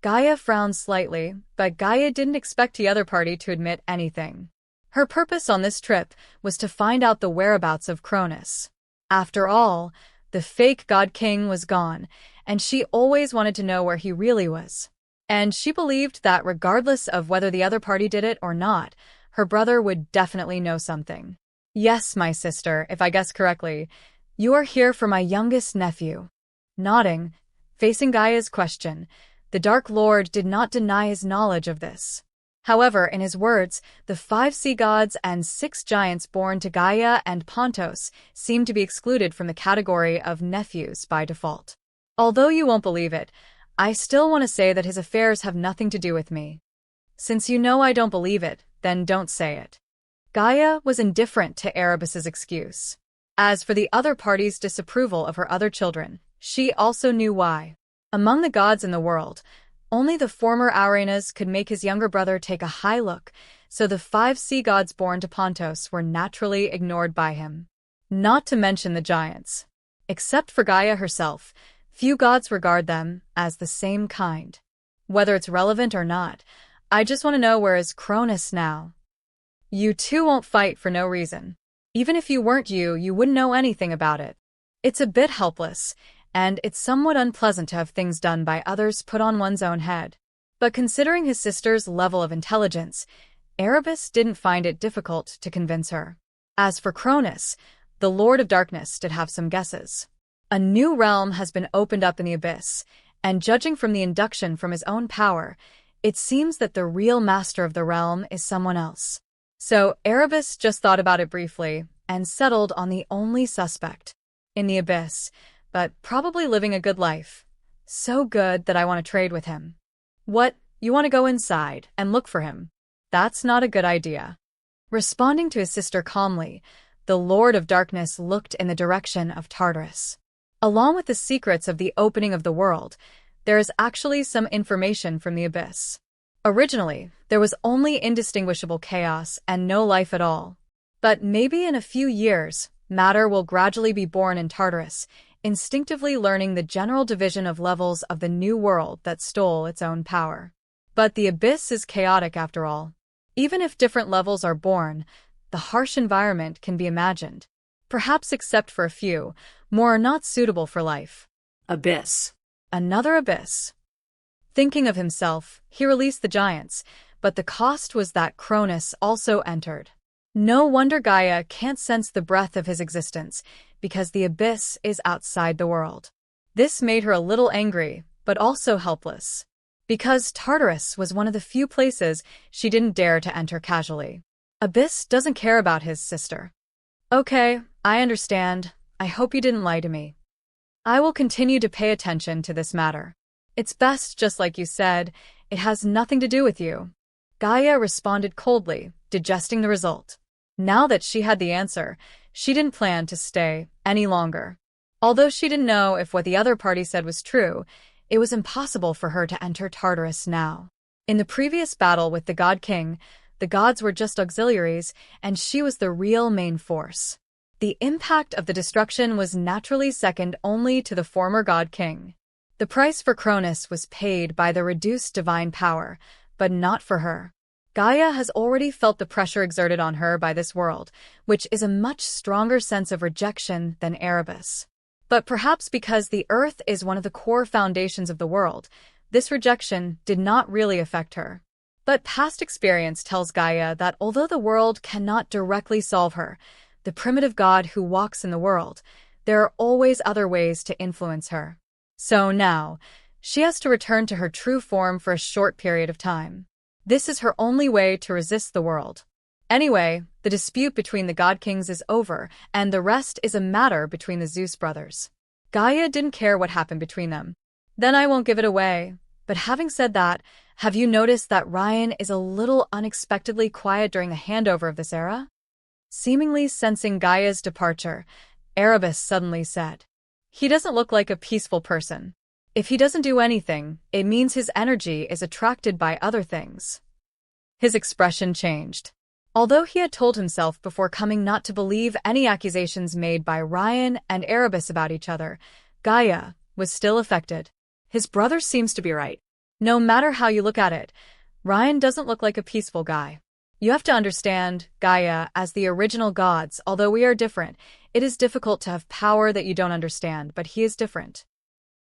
Speaker 1: Gaia frowned slightly, but Gaia didn't expect the other party to admit anything. Her purpose on this trip was to find out the whereabouts of Cronus. After all, the fake God King was gone, and she always wanted to know where he really was. And she believed that regardless of whether the other party did it or not, her brother would definitely know something. Yes, my sister, if I guess correctly, you are here for my youngest nephew. Nodding, facing Gaia's question, the Dark Lord did not deny his knowledge of this. However, in his words, the 5 sea gods and 6 giants born to Gaia and Pontos seemed to be excluded from the category of nephews by default. Although you won't believe it, I still want to say that his affairs have nothing to do with me. Since you know I don't believe it, then don't say it. Gaia was indifferent to Erebus's excuse. As for the other party's disapproval of her other children, she also knew why. Among the gods in the world, only the former Aurenas could make his younger brother take a high look, so the 5 sea gods born to Pontos were naturally ignored by him. Not to mention the giants. Except for Gaia herself, few gods regard them as the same kind. Whether it's relevant or not, I just want to know where is Cronus now. You two won't fight for no reason. Even if you weren't you wouldn't know anything about it. It's a bit helpless, and it's somewhat unpleasant to have things done by others put on one's own head. But considering his sister's level of intelligence, Erebus didn't find it difficult to convince her. As for Cronus, the Lord of Darkness did have some guesses. A new realm has been opened up in the abyss, and judging from the induction from his own power, it seems that the real master of the realm is someone else. So Erebus just thought about it briefly and settled on the only suspect. In the abyss, but probably living a good life. So good that I want to trade with him. What, you want to go inside and look for him? That's not a good idea. Responding to his sister calmly, the Lord of Darkness looked in the direction of Tartarus. Along with the secrets of the opening of the world, there is actually some information from the abyss. Originally, there was only indistinguishable chaos and no life at all. But maybe in a few years, matter will gradually be born in Tartarus, instinctively learning the general division of levels of the new world that stole its own power. But the abyss is chaotic after all. Even if different levels are born, the harsh environment can be imagined. Perhaps except for a few, more are not suitable for life.
Speaker 2: Abyss.
Speaker 1: Another abyss. Thinking of himself, he released the giants, but the cost was that Cronus also entered. No wonder Gaia can't sense the breath of his existence, because the abyss is outside the world. This made her a little angry, but also helpless. Because Tartarus was one of the few places she didn't dare to enter casually. Abyss doesn't care about his sister. Okay, I understand. I hope you didn't lie to me. I will continue to pay attention to this matter. It's best, just like you said, it has nothing to do with you. Gaia responded coldly, digesting the result. Now that she had the answer, she didn't plan to stay any longer. Although she didn't know if what the other party said was true, it was impossible for her to enter Tartarus now. In the previous battle with the God King, the gods were just auxiliaries, and she was the real main force. The impact of the destruction was naturally second only to the former God King. The price for Cronus was paid by the reduced divine power, but not for her. Gaia has already felt the pressure exerted on her by this world, which is a much stronger sense of rejection than Erebus. But perhaps because the earth is one of the core foundations of the world, this rejection did not really affect her. But past experience tells Gaia that although the world cannot directly solve her, the primitive god who walks in the world, there are always other ways to influence her. So now, She has to return to her true form for a short period of time. This is her only way to resist the world. Anyway, the dispute between the God Kings is over, and the rest is a matter between the Zeus brothers. Gaia didn't care what happened between them. Then I won't give it away. But having said that, have you noticed that Ryan is a little unexpectedly quiet during the handover of this era? Seemingly sensing Gaia's departure, Erebus suddenly said, "He doesn't look like a peaceful person. If he doesn't do anything, it means his energy is attracted by other things." His expression changed. Although he had told himself before coming not to believe any accusations made by Ryan and Erebus about each other, Gaia was still affected.
Speaker 2: His brother seems to be right.
Speaker 1: No matter how you look at it, Ryan doesn't look like a peaceful guy. You have to understand, Gaia, as the original gods, although we are different, it is difficult to have power that you don't understand, but he is different.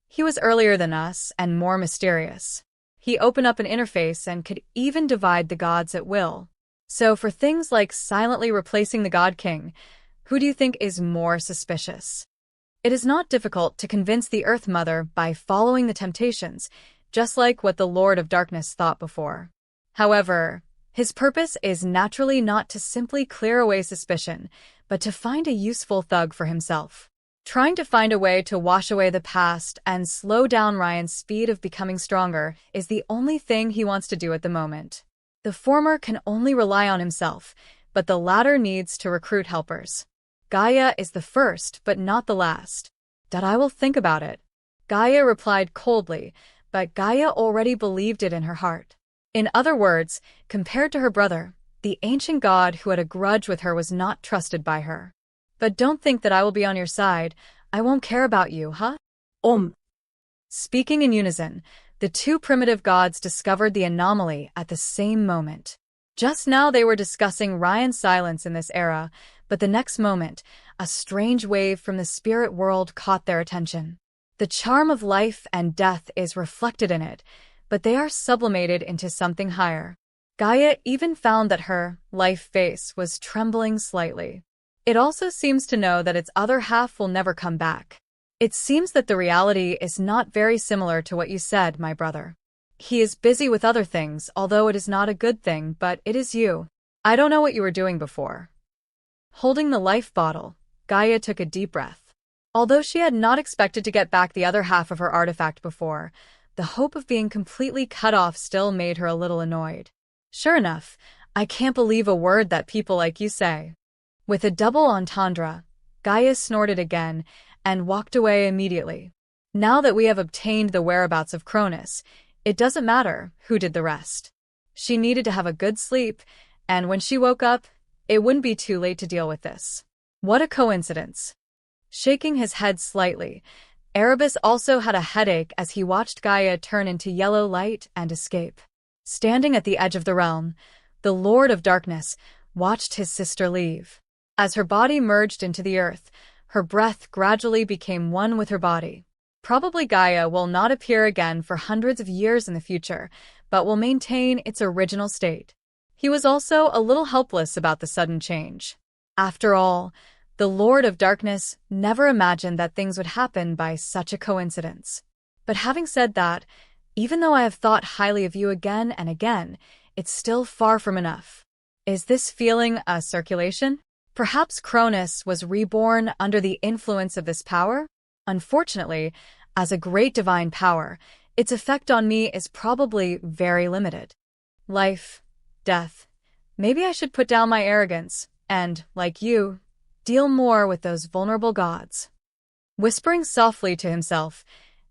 Speaker 1: He was earlier than us and more mysterious. He opened up an interface and could even divide the gods at will. So for things like silently replacing the God King, who do you think is more suspicious? It is not difficult to convince the Earth Mother by following the temptations, just like what the Lord of Darkness thought before. However, his purpose is naturally not to simply clear away suspicion, but to find a useful thug for himself. Trying to find a way to wash away the past and slow down Ryan's speed of becoming stronger is the only thing he wants to do at the moment. The former can only rely on himself, but the latter needs to recruit helpers. Gaia is the first, but not the last. That I will think about it. Gaia replied coldly, but Gaia already believed it in her heart. In other words, compared to her brother, the ancient god who had a grudge with her was not trusted by her. But don't think that I will be on your side. I won't care about you, huh? Speaking in unison, the two primitive gods discovered the anomaly at the same moment. Just now they were discussing Ryan's silence in this era, but the next moment, a strange wave from the spirit world caught their attention. The charm of life and death is reflected in it, but they are sublimated into something higher. Gaia even found that her life face was trembling slightly. It also seems to know that its other half will never come back. It seems that the reality is not very similar to what you said, my brother. He is busy with other things, although it is not a good thing, but it is you. I don't know what you were doing before. Holding the life bottle, Gaia took a deep breath. Although she had not expected to get back the other half of her artifact before, the hope of being completely cut off still made her a little annoyed. Sure enough, I can't believe a word that people like you say. With a double entendre, Gaia snorted again and walked away immediately. Now that we have obtained the whereabouts of Cronus, it doesn't matter who did the rest. She needed to have a good sleep, and when she woke up, it wouldn't be too late to deal with this. What a coincidence. Shaking his head slightly, Erebus also had a headache as he watched Gaia turn into yellow light and escape. Standing at the edge of the realm, the Lord of Darkness watched his sister leave. As her body merged into the earth, her breath gradually became one with her body. Probably Gaia will not appear again for hundreds of years in the future, but will maintain its original state. He was also a little helpless about the sudden change. After all, the Lord of Darkness never imagined that things would happen by such a coincidence. But having said that, even though I have thought highly of you again and again, it's still far from enough. Is this feeling a circulation? Perhaps Cronus was reborn under the influence of this power? Unfortunately, as a great divine power, its effect on me is probably very limited. Life, death. Maybe I should put down my arrogance and, like you, deal more with those vulnerable gods. Whispering softly to himself,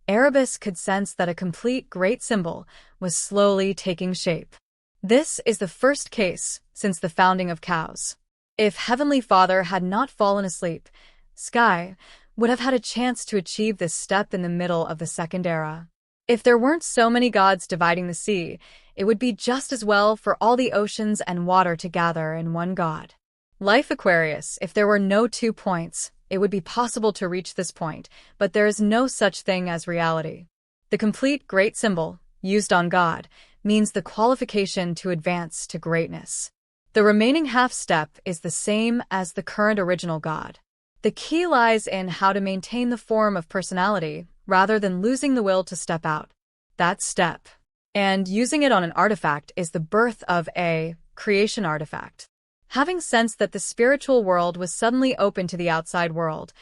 Speaker 1: Erebus could sense that a complete great symbol was slowly taking shape. This is the first case since the founding of Khaos. If Heavenly Father had not fallen asleep, Sky would have had a chance to achieve this step in the middle of the Second Era. If there weren't so many gods dividing the sea, it would be just as well for all the oceans and water to gather in one god. Life Aquarius, if there were no 2 points, it would be possible to reach this point, but there is no such thing as reality. The complete great symbol, used on God, means the qualification to advance to greatness. The remaining half step is the same as the current original god. The key lies in how to maintain the form of personality rather than losing the will to step out. that step. And using it on an artifact is the birth of a creation artifact. Having sensed that the spiritual world was suddenly open to the outside world,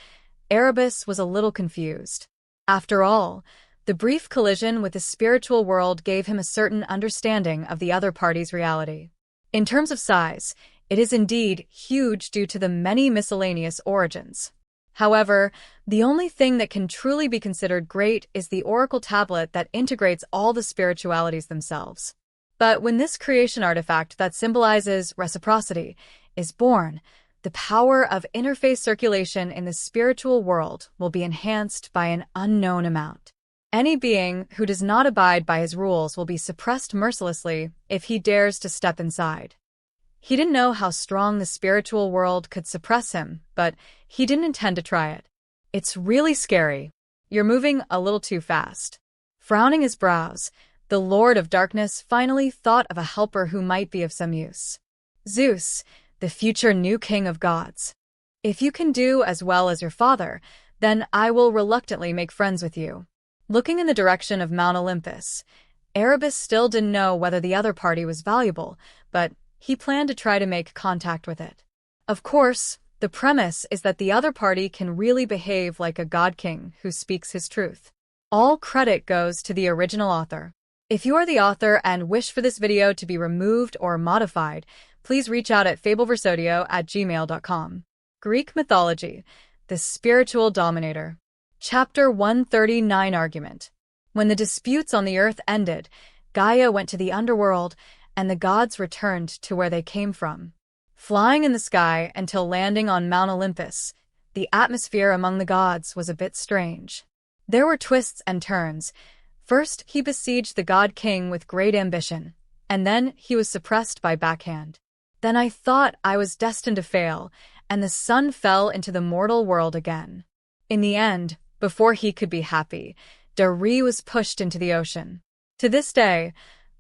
Speaker 1: Erebus was a little confused. After all, the brief collision with the spiritual world gave him a certain understanding of the other party's reality. In terms of size, it is indeed huge due to the many miscellaneous origins. However, the only thing that can truly be considered great is the oracle tablet that integrates all the spiritualities themselves. But when this creation artifact that symbolizes reciprocity is born, the power of interface circulation in the spiritual world will be enhanced by an unknown amount. Any being who does not abide by his rules will be suppressed mercilessly if he dares to step inside. He didn't know how strong the spiritual world could suppress him, but he didn't intend to try it. It's really scary. You're moving a little too fast. Frowning his brows, the Lord of Darkness finally thought of a helper who might be of some use. Zeus, the future new king of gods. If you can do as well as your father, then I will reluctantly make friends with you. Looking in the direction of Mount Olympus, Erebus still didn't know whether the other party was valuable, but he planned to try to make contact with it. Of course, the premise is that the other party can really behave like a god king who speaks his truth. All credit goes to the original author. If you are the author and wish for this video to be removed or modified, please reach out at fableversodio@gmail.com. Greek Mythology, the Spiritual Dominator. Chapter 139 Argument. When the disputes on the earth ended, Gaia went to the underworld, and the gods returned to where they came from. Flying in the sky until landing on Mount Olympus, the atmosphere among the gods was a bit strange. There were twists and turns. First, he besieged the god king with great ambition, and then he was suppressed by backhand. Then I thought I was destined to fail, and the sun fell into the mortal world again. In the end, before he could be happy, Dari was pushed into the ocean. To this day,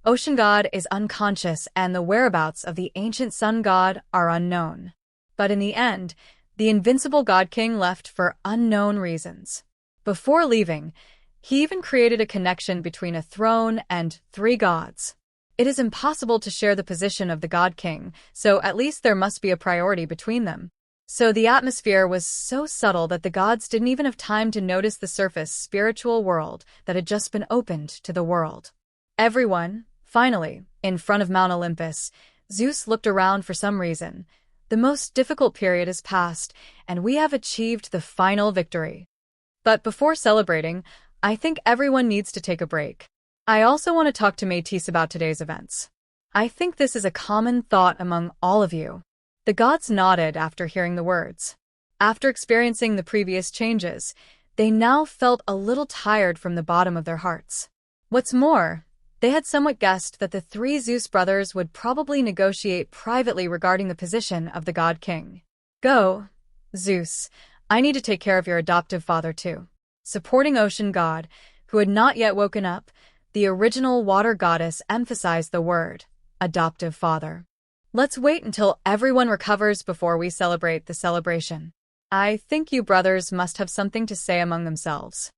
Speaker 1: Ocean God is unconscious and the whereabouts of the ancient sun god are unknown. But in the end, the invincible god king left for unknown reasons. Before leaving, he even created a connection between a throne and 3 gods. It is impossible to share the position of the god king, so at least there must be a priority between them. So the atmosphere was so subtle that the gods didn't even have time to notice the surface spiritual world that had just been opened to the world. Everyone, finally, in front of Mount Olympus, Zeus looked around for some reason. The most difficult period is past, and we have achieved the final victory. But before celebrating, I think everyone needs to take a break. I also want to talk to Métis about today's events. I think this is a common thought among all of you. The gods nodded after hearing the words. After experiencing the previous changes, they now felt a little tired from the bottom of their hearts. What's more, they had somewhat guessed that the 3 Zeus brothers would probably negotiate privately regarding the position of the god king. Go, Zeus, I need to take care of your adoptive father too. Supporting Ocean God, who had not yet woken up, the original water goddess emphasized the word, adoptive father. Let's wait until everyone recovers before we celebrate the celebration. I think you brothers must have something to say among themselves.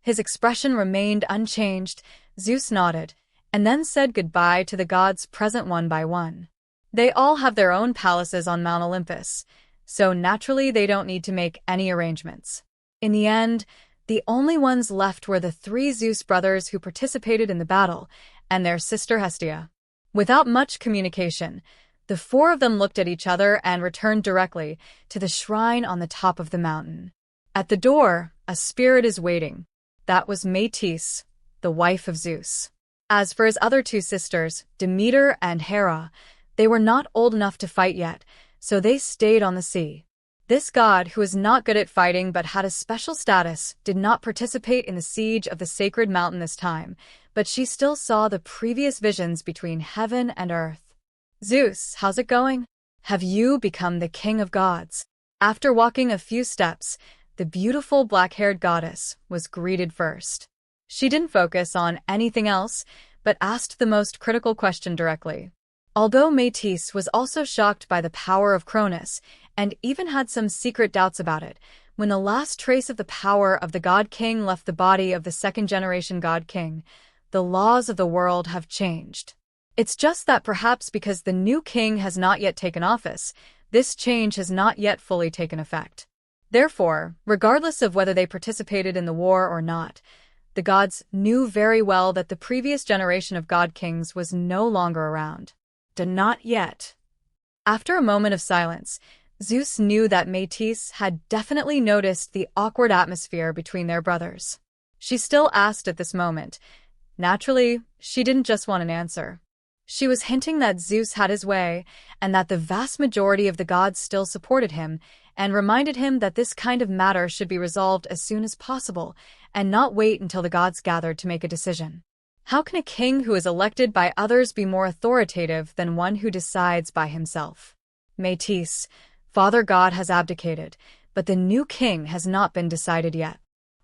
Speaker 1: His expression remained unchanged. Zeus nodded, and then said goodbye to the gods present one by one. They all have their own palaces on Mount Olympus, so naturally they don't need to make any arrangements. In the end, the only ones left were the 3 Zeus brothers who participated in the battle, and their sister Hestia. Without much communication, the 4 of them looked at each other and returned directly to the shrine on the top of the mountain. At the door, a spirit is waiting. That was Métis, the wife of Zeus. As for his other 2 sisters, Demeter and Hera, they were not old enough to fight yet, so they stayed on the sea. This god, who was not good at fighting but had a special status, did not participate in the siege of the sacred mountain this time, but she still saw the previous visions between heaven and earth. Zeus, how's it going? Have you become the king of gods? After walking a few steps, the beautiful black-haired goddess was greeted first. She didn't focus on anything else, but asked the most critical question directly. Although Métis was also shocked by the power of Cronus, and even had some secret doubts about it, when the last trace of the power of the god king left the body of the 2nd-generation god king, the laws of the world have changed. It's just that perhaps because the new king has not yet taken office, this change has not yet fully taken effect. Therefore, regardless of whether they participated in the war or not, the gods knew very well that the previous generation of god-kings was no longer around. Not yet. After a moment of silence, Zeus knew that Métis had definitely noticed the awkward atmosphere between their brothers. She still asked at this moment. Naturally, she didn't just want an answer. She was hinting that Zeus had his way, and that the vast majority of the gods still supported him, and reminded him that this kind of matter should be resolved as soon as possible, and not wait until the gods gathered to make a decision. How can a king who is elected by others be more authoritative than one who decides by himself? Métis, Father God has abdicated, but the new king has not been decided yet.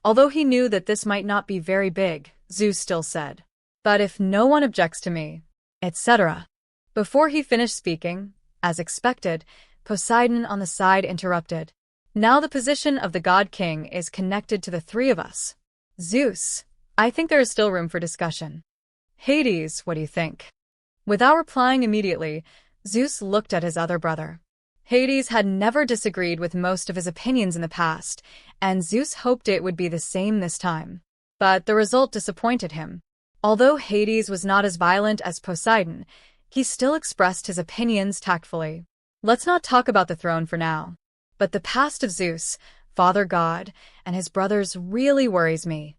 Speaker 1: Although he knew that this might not be very big, Zeus still said, "But if no one objects to me," etc. Before he finished speaking, as expected, Poseidon on the side interrupted. "Now the position of the God King is connected to the three of us. Zeus, I think there is still room for discussion. Hades, what do you think?" Without replying immediately, Zeus looked at his other brother. Hades had never disagreed with most of his opinions in the past, and Zeus hoped it would be the same this time. But the result disappointed him. Although Hades was not as violent as Poseidon, he still expressed his opinions tactfully. "Let's not talk about the throne for now. But the past of Zeus, Father God, and his brothers really worries me.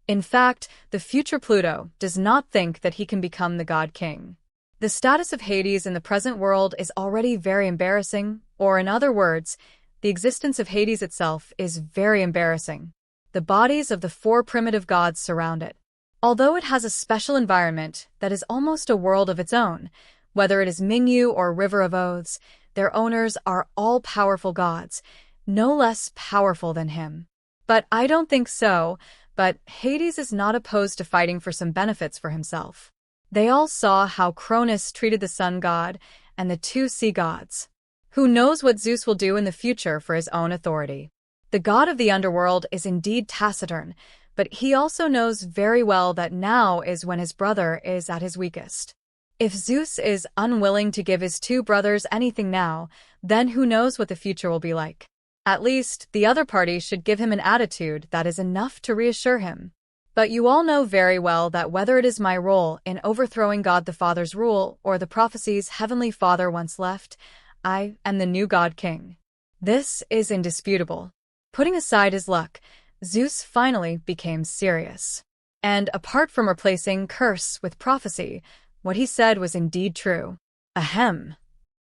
Speaker 1: In fact, the future Pluto does not think that he can become the God King. The status of Hades in the present world is already very embarrassing, or in other words, the existence of Hades itself is very embarrassing. The bodies of the four primitive gods surround it. Although it has a special environment that is almost a world of its own, whether it is Mingyu or River of Oaths, their owners are all powerful gods, no less powerful than him. But I don't think so, but Hades is not opposed to fighting for some benefits for himself. They all saw how Cronus treated the sun god and the two sea gods. Who knows what Zeus will do in the future for his own authority? The god of the underworld is indeed taciturn, but he also knows very well that now is when his brother is at his weakest. If Zeus is unwilling to give his two brothers anything now, then who knows what the future will be like? At least, the other party should give him an attitude that is enough to reassure him. But you all know very well that whether it is my role in overthrowing God the Father's rule or the prophecies Heavenly Father once left, I am the new God King. This is indisputable." Putting aside his luck, Zeus finally became serious. And apart from replacing curse with prophecy, what he said was indeed true. Ahem.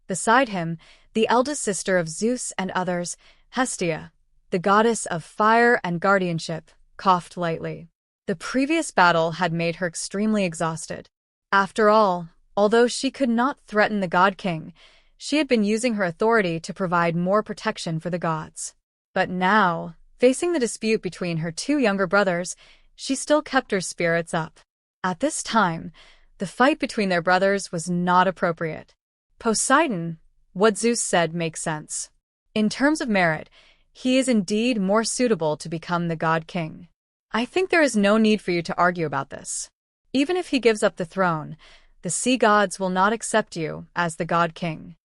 Speaker 1: Beside him, the eldest sister of Zeus and others, Hestia, the goddess of fire and guardianship, coughed lightly. The previous battle had made her extremely exhausted. After all, although she could not threaten the God King, she had been using her authority to provide more protection for the gods. But now, facing the dispute between her two younger brothers, she still kept her spirits up. At this time, the fight between their brothers was not appropriate. Poseidon, what Zeus said makes sense. In terms of merit, he is indeed more suitable to become the God King. I think there is no need for you to argue about this. Even if he gives up the throne, the sea gods will not accept you as the God King.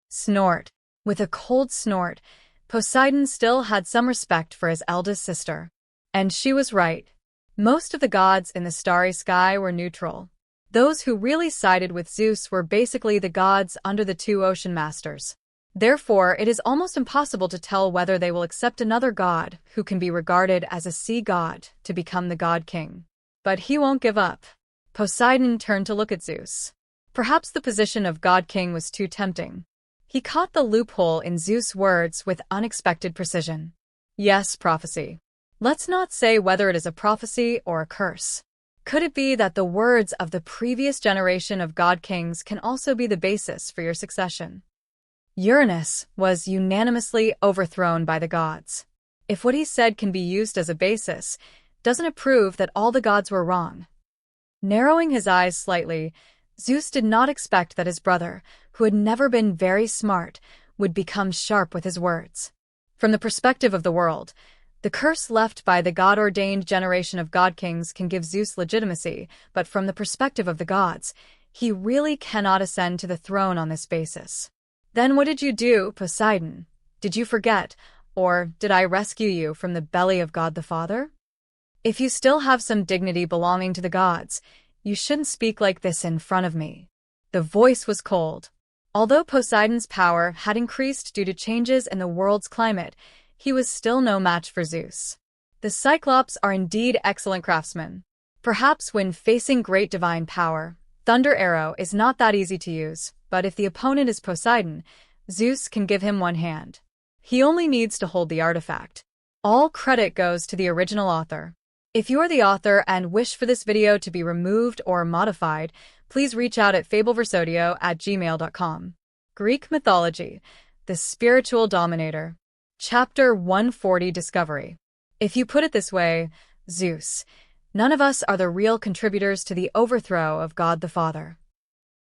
Speaker 1: Snort. With a cold snort, Poseidon still had some respect for his eldest sister. And she was right. Most of the gods in the starry sky were neutral. Those who really sided with Zeus were basically the gods under the two ocean masters. Therefore, it is almost impossible to tell whether they will accept another god who can be regarded as a sea god to become the God King. But he won't give up. Poseidon turned to look at Zeus. Perhaps the position of God King was too tempting. He caught the loophole in Zeus' words with unexpected precision. Yes, prophecy. Let's not say whether it is a prophecy or a curse. Could it be that the words of the previous generation of God Kings can also be the basis for your succession? Uranus was unanimously overthrown by the gods. If what he said can be used as a basis, doesn't it prove that all the gods were wrong? Narrowing his eyes slightly, Zeus did not expect that his brother, who had never been very smart, would become sharp with his words. From the perspective of the world, The curse left by the god-ordained generation of god-kings can give Zeus legitimacy, but from the perspective of the gods, he really cannot ascend to the throne on this basis. Then what did you do, Poseidon? Did you forget, or did I rescue you from the belly of God the Father? If you still have some dignity belonging to the gods, you shouldn't speak like this in front of me. The voice was cold. Although Poseidon's power had increased due to changes in the world's climate, he was still no match for Zeus. The Cyclops are indeed excellent craftsmen. Perhaps when facing great divine power, Thunder Arrow is not that easy to use, but if the opponent is Poseidon, Zeus can give him one hand. He only needs to hold the artifact. All credit goes to the original author. If you are the author and wish for this video to be removed or modified, please reach out at fableversodio@gmail.com. Greek Mythology, the Spiritual Dominator. Chapter 140 Discovery. If you put it this way, Zeus, none of us are the real contributors to the overthrow of God the Father.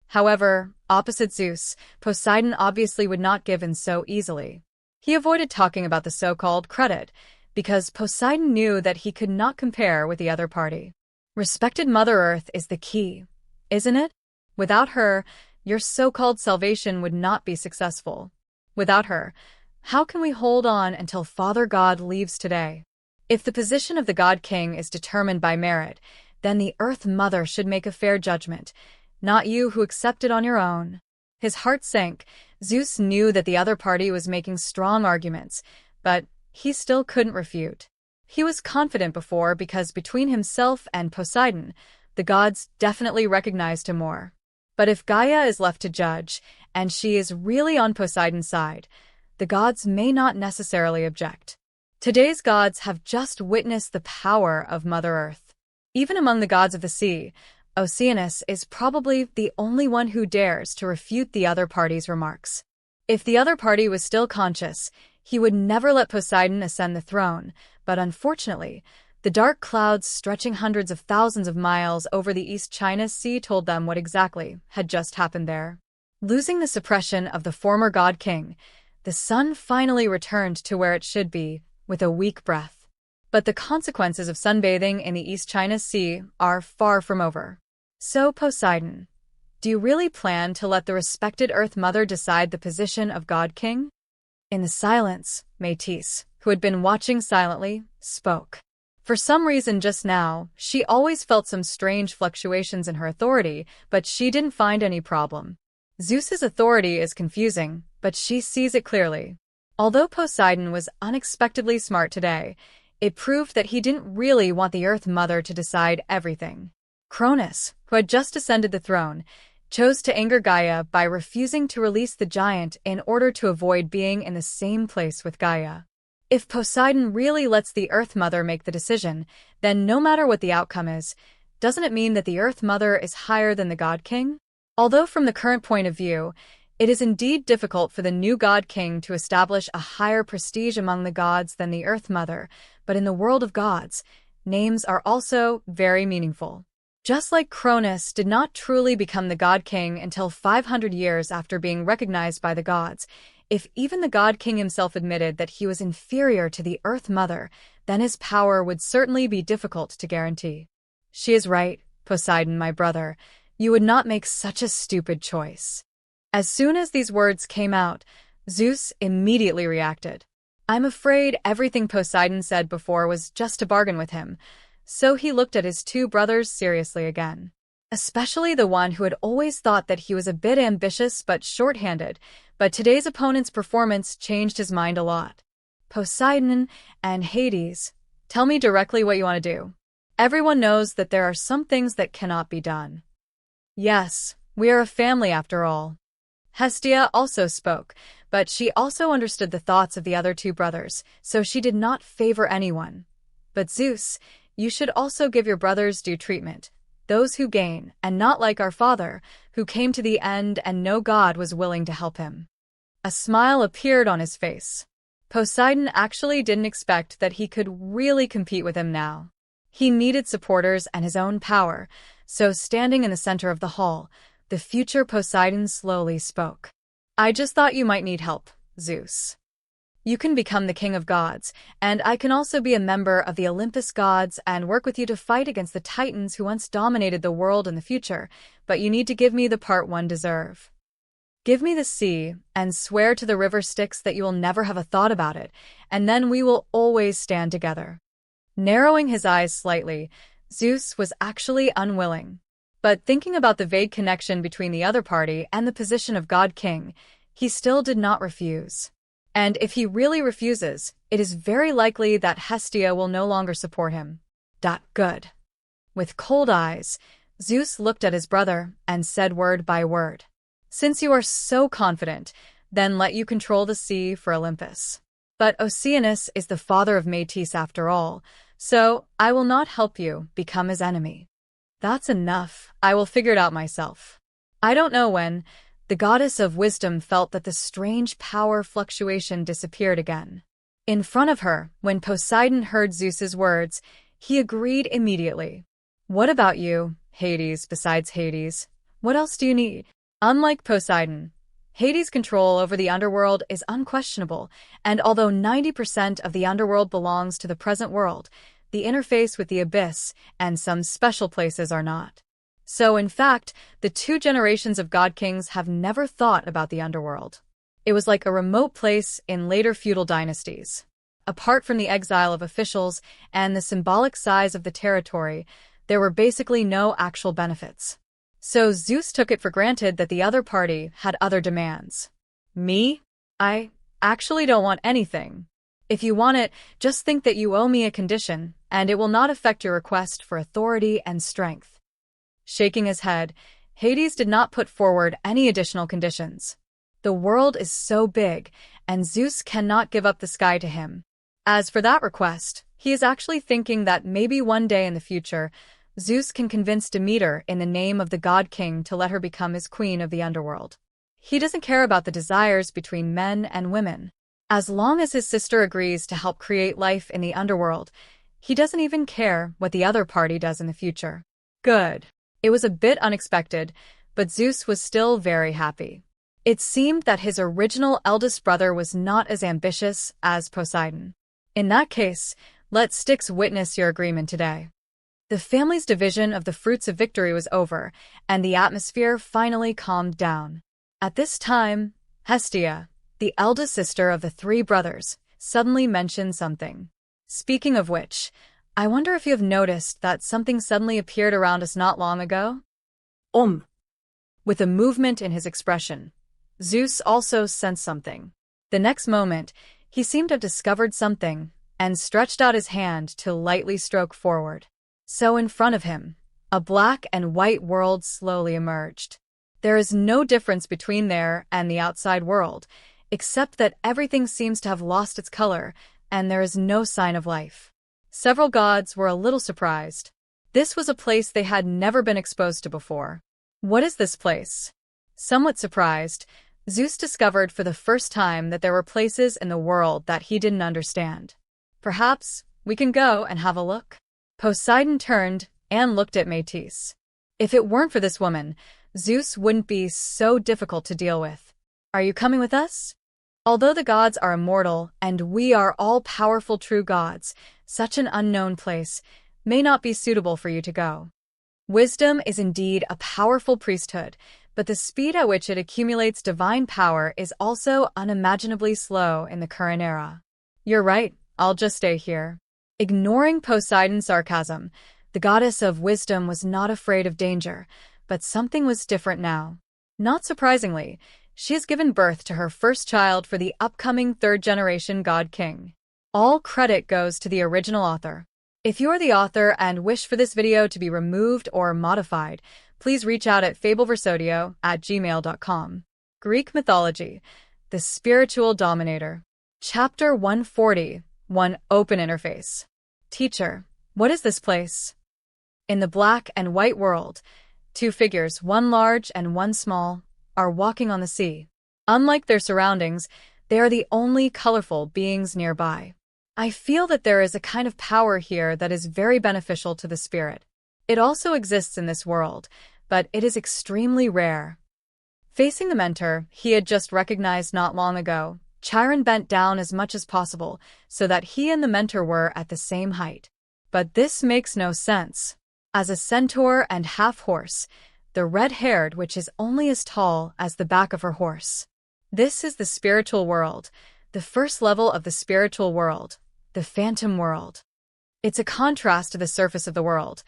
Speaker 1: However, opposite Zeus, Poseidon obviously would not give in so easily. He avoided talking about the so-called credit, because Poseidon knew that he could not compare with the other party. Respected Mother Earth is the key, isn't it? Without her, your so-called salvation would not be successful. Without her, how can we hold on until Father God leaves today? If the position of the God King is determined by merit, then the Earth Mother should make a fair judgment, not you who accept it on your own. His heart sank. Zeus knew that the other party was making strong arguments, but he still couldn't refute. He was confident before because between himself and Poseidon, the gods definitely recognized him more. But if Gaia is left to judge, and she is really on Poseidon's side, the gods may not necessarily object. Today's gods have just witnessed the power of Mother Earth. Even among the gods of the sea, Oceanus is probably the only one who dares to refute the other party's remarks. If the other party was still conscious, he would never let Poseidon ascend the throne, but unfortunately, the dark clouds stretching hundreds of thousands of miles over the East China Sea told them what exactly had just happened there. Losing the suppression of the former God King, the sun finally returned to where it should be, with a weak breath. But the consequences of sunbathing in the East China Sea are far from over. So, Poseidon, do you really plan to let the respected Earth Mother decide the position of God King? In the silence, Métis, who had been watching silently, spoke. For some reason just now, she always felt some strange fluctuations in her authority, but she didn't find any problem. Zeus's authority is confusing, but she sees it clearly. Although Poseidon was unexpectedly smart today, it proved that he didn't really want the Earth Mother to decide everything. Cronus, who had just ascended the throne, chose to anger Gaia by refusing to release the giant in order to avoid being in the same place with Gaia. If Poseidon really lets the Earth Mother make the decision, then no matter what the outcome is, doesn't it mean that the Earth Mother is higher than the God King? Although from the current point of view, it is indeed difficult for the new God King to establish a higher prestige among the gods than the Earth Mother, but in the world of gods, names are also very meaningful. Just like Cronus did not truly become the God King until 500 years after being recognized by the gods, if even the God King himself admitted that he was inferior to the Earth Mother, then his power would certainly be difficult to guarantee. She is right, Poseidon, my brother. You would not make such a stupid choice. As soon as these words came out, Zeus immediately reacted. I'm afraid everything Poseidon said before was just a bargain with him, so he looked at his two brothers seriously again. Especially the one who had always thought that he was a bit ambitious but short-handed, but today's opponent's performance changed his mind a lot. Poseidon and Hades, tell me directly what you want to do. Everyone knows that there are some things that cannot be done. Yes, we are a family after all. Hestia also spoke, but she also understood the thoughts of the other two brothers, so she did not favor anyone. But Zeus, you should also give your brothers due treatment, those who gain, and not like our father, who came to the end and no god was willing to help him. A smile appeared on his face. Poseidon actually didn't expect that he could really compete with him now. He needed supporters and his own power, so standing in the center of the hall, the future Poseidon slowly spoke. I just thought you might need help, Zeus. You can become the king of gods, and I can also be a member of the Olympus gods and work with you to fight against the titans who once dominated the world in the future, but you need to give me the part one deserve. Give me the sea, and swear to the river Styx that you will never have a thought about it, and then we will always stand together. Narrowing his eyes slightly, Zeus was actually unwilling. But thinking about the vague connection between the other party and the position of God-King, he still did not refuse. And if he really refuses, it is very likely that Hestia will no longer support him. Good. With cold eyes, Zeus looked at his brother and said word by word. Since you are so confident, then let you control the sea for Olympus. But Oceanus is the father of Metis after all, so I will not help you become his enemy. That's enough. I will figure it out myself. I don't know when. The goddess of wisdom felt that the strange power fluctuation disappeared again. In front of her, when Poseidon heard Zeus's words, he agreed immediately. What about you, Hades, besides Hades? What else do you need? Unlike Poseidon, Hades' control over the underworld is unquestionable, and although 90% of the underworld belongs to the present world, the interface with the abyss and some special places are not. So, in fact, the two generations of god-kings have never thought about the underworld. It was like a remote place in later feudal dynasties. Apart from the exile of officials and the symbolic size of the territory, there were basically no actual benefits. So Zeus took it for granted that the other party had other demands. Me? I actually don't want anything. If you want it, just think that you owe me a condition, and it will not affect your request for authority and strength. Shaking his head, Hades did not put forward any additional conditions. The world is so big, and Zeus cannot give up the sky to him. As for that request, he is actually thinking that maybe one day in the future, Zeus can convince Demeter in the name of the god-king to let her become his queen of the underworld. He doesn't care about the desires between men and women. As long as his sister agrees to help create life in the underworld, he doesn't even care what the other party does in the future. Good. It was a bit unexpected, but Zeus was still very happy. It seemed that his original eldest brother was not as ambitious as Poseidon. In that case, let Styx witness your agreement today. The family's division of the fruits of victory was over, and the atmosphere finally calmed down. At this time, Hestia, the eldest sister of the three brothers, suddenly mentioned something. Speaking of which, I wonder if you have noticed that something suddenly appeared around us not long ago? With a movement in his expression, Zeus also sensed something. The next moment, he seemed to have discovered something and stretched out his hand to lightly stroke forward. So in front of him, a black and white world slowly emerged. There is no difference between there and the outside world, except that everything seems to have lost its color and there is no sign of life. Several gods were a little surprised. This was a place they had never been exposed to before. What is this place? Somewhat surprised, Zeus discovered for the first time that there were places in the world that he didn't understand. Perhaps we can go and have a look? Poseidon turned and looked at Metis. If it weren't for this woman, Zeus wouldn't be so difficult to deal with. Are you coming with us? Although the gods are immortal and we are all powerful true gods, such an unknown place may not be suitable for you to go. Wisdom is indeed a powerful priesthood, but the speed at which it accumulates divine power is also unimaginably slow in the current era. You're right, I'll just stay here. Ignoring Poseidon's sarcasm, the goddess of wisdom was not afraid of danger, but something was different now. Not surprisingly, she has given birth to her first child for the upcoming third-generation god-king. All credit goes to the original author. If you are the author and wish for this video to be removed or modified, please reach out at fableversodio@gmail.com. Greek Mythology, the Spiritual Dominator. Chapter 140, 1 Open Interface. Teacher, what is this place? In the black and white world, two figures, one large and one small, are walking on the sea. Unlike their surroundings, they are the only colorful beings nearby. I feel that there is a kind of power here that is very beneficial to the spirit. It also exists in this world, but it is extremely rare. Facing the mentor he had just recognized not long ago, Chiron bent down as much as possible so that he and the mentor were at the same height. But this makes no sense. As a centaur and half-horse, the red-haired witch is only as tall as the back of her horse. This is the spiritual world, the first level of the spiritual world, the phantom world. It's a contrast to the surface of the world.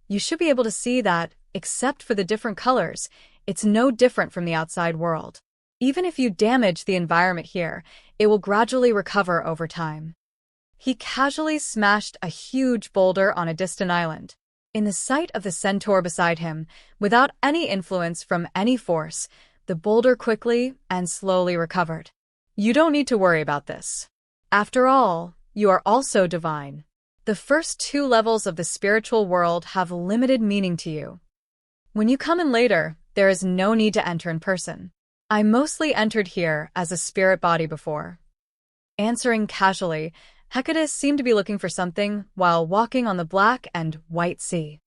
Speaker 1: You should be able to see that, except for the different colors, it's no different from the outside world. Even if you damage the environment here, it will gradually recover over time. He casually smashed a huge boulder on a distant island. In the sight of the centaur beside him, without any influence from any force, the boulder quickly and slowly recovered. You don't need to worry about this. After all, you are also divine. The first two levels of the spiritual world have limited meaning to you. When you come in later, there is no need to enter in person. I mostly entered here as a spirit body before. Answering casually, Hecate seemed to be looking for something while walking on the black and white sea.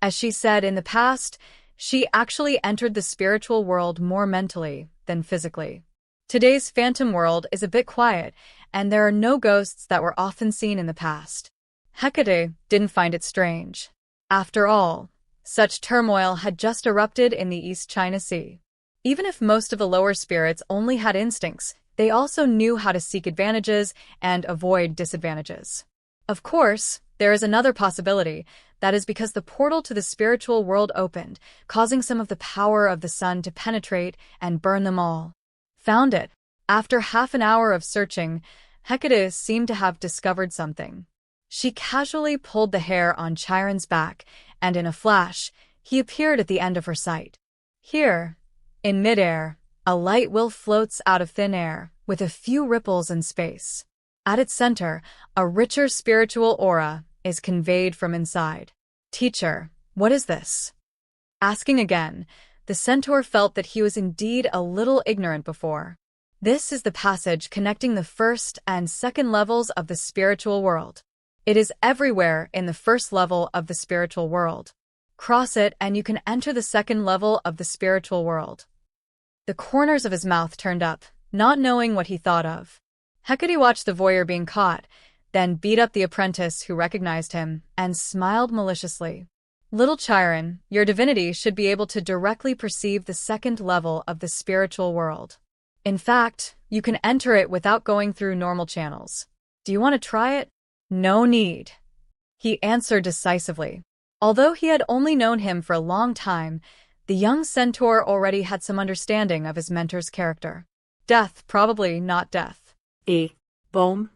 Speaker 1: As she said in the past, she actually entered the spiritual world more mentally than physically. Today's phantom world is a bit quiet, and there are no ghosts that were often seen in the past. Hecate didn't find it strange. After all, such turmoil had just erupted in the East China Sea. Even if most of the lower spirits only had instincts, they also knew how to seek advantages and avoid disadvantages. Of course, there is another possibility. That is because the portal to the spiritual world opened, causing some of the power of the sun to penetrate and burn them all. Found it. After half an hour of searching, Hecate seemed to have discovered something. She casually pulled the hair on Chiron's back, and in a flash, he appeared at the end of her sight. Here, in midair, a light wheel floats out of thin air, with a few ripples in space. At its center, a richer spiritual aura is conveyed from inside. Teacher, what is this? Asking again, the centaur felt that he was indeed a little ignorant before. This is the passage connecting the first and second levels of the spiritual world. It is everywhere in the first level of the spiritual world. Cross it and you can enter the second level of the spiritual world. The corners of his mouth turned up, not knowing what he thought of. Hecate watched the voyeur being caught, then beat up the apprentice who recognized him, and smiled maliciously. Little Chiron, your divinity should be able to directly perceive the second level of the spiritual world. In fact, you can enter it without going through normal channels. Do you want to try it? No need. He answered decisively. Although he had only known him for a long time, the young centaur already had some understanding of his mentor's character. Death, probably not death.
Speaker 2: Boom.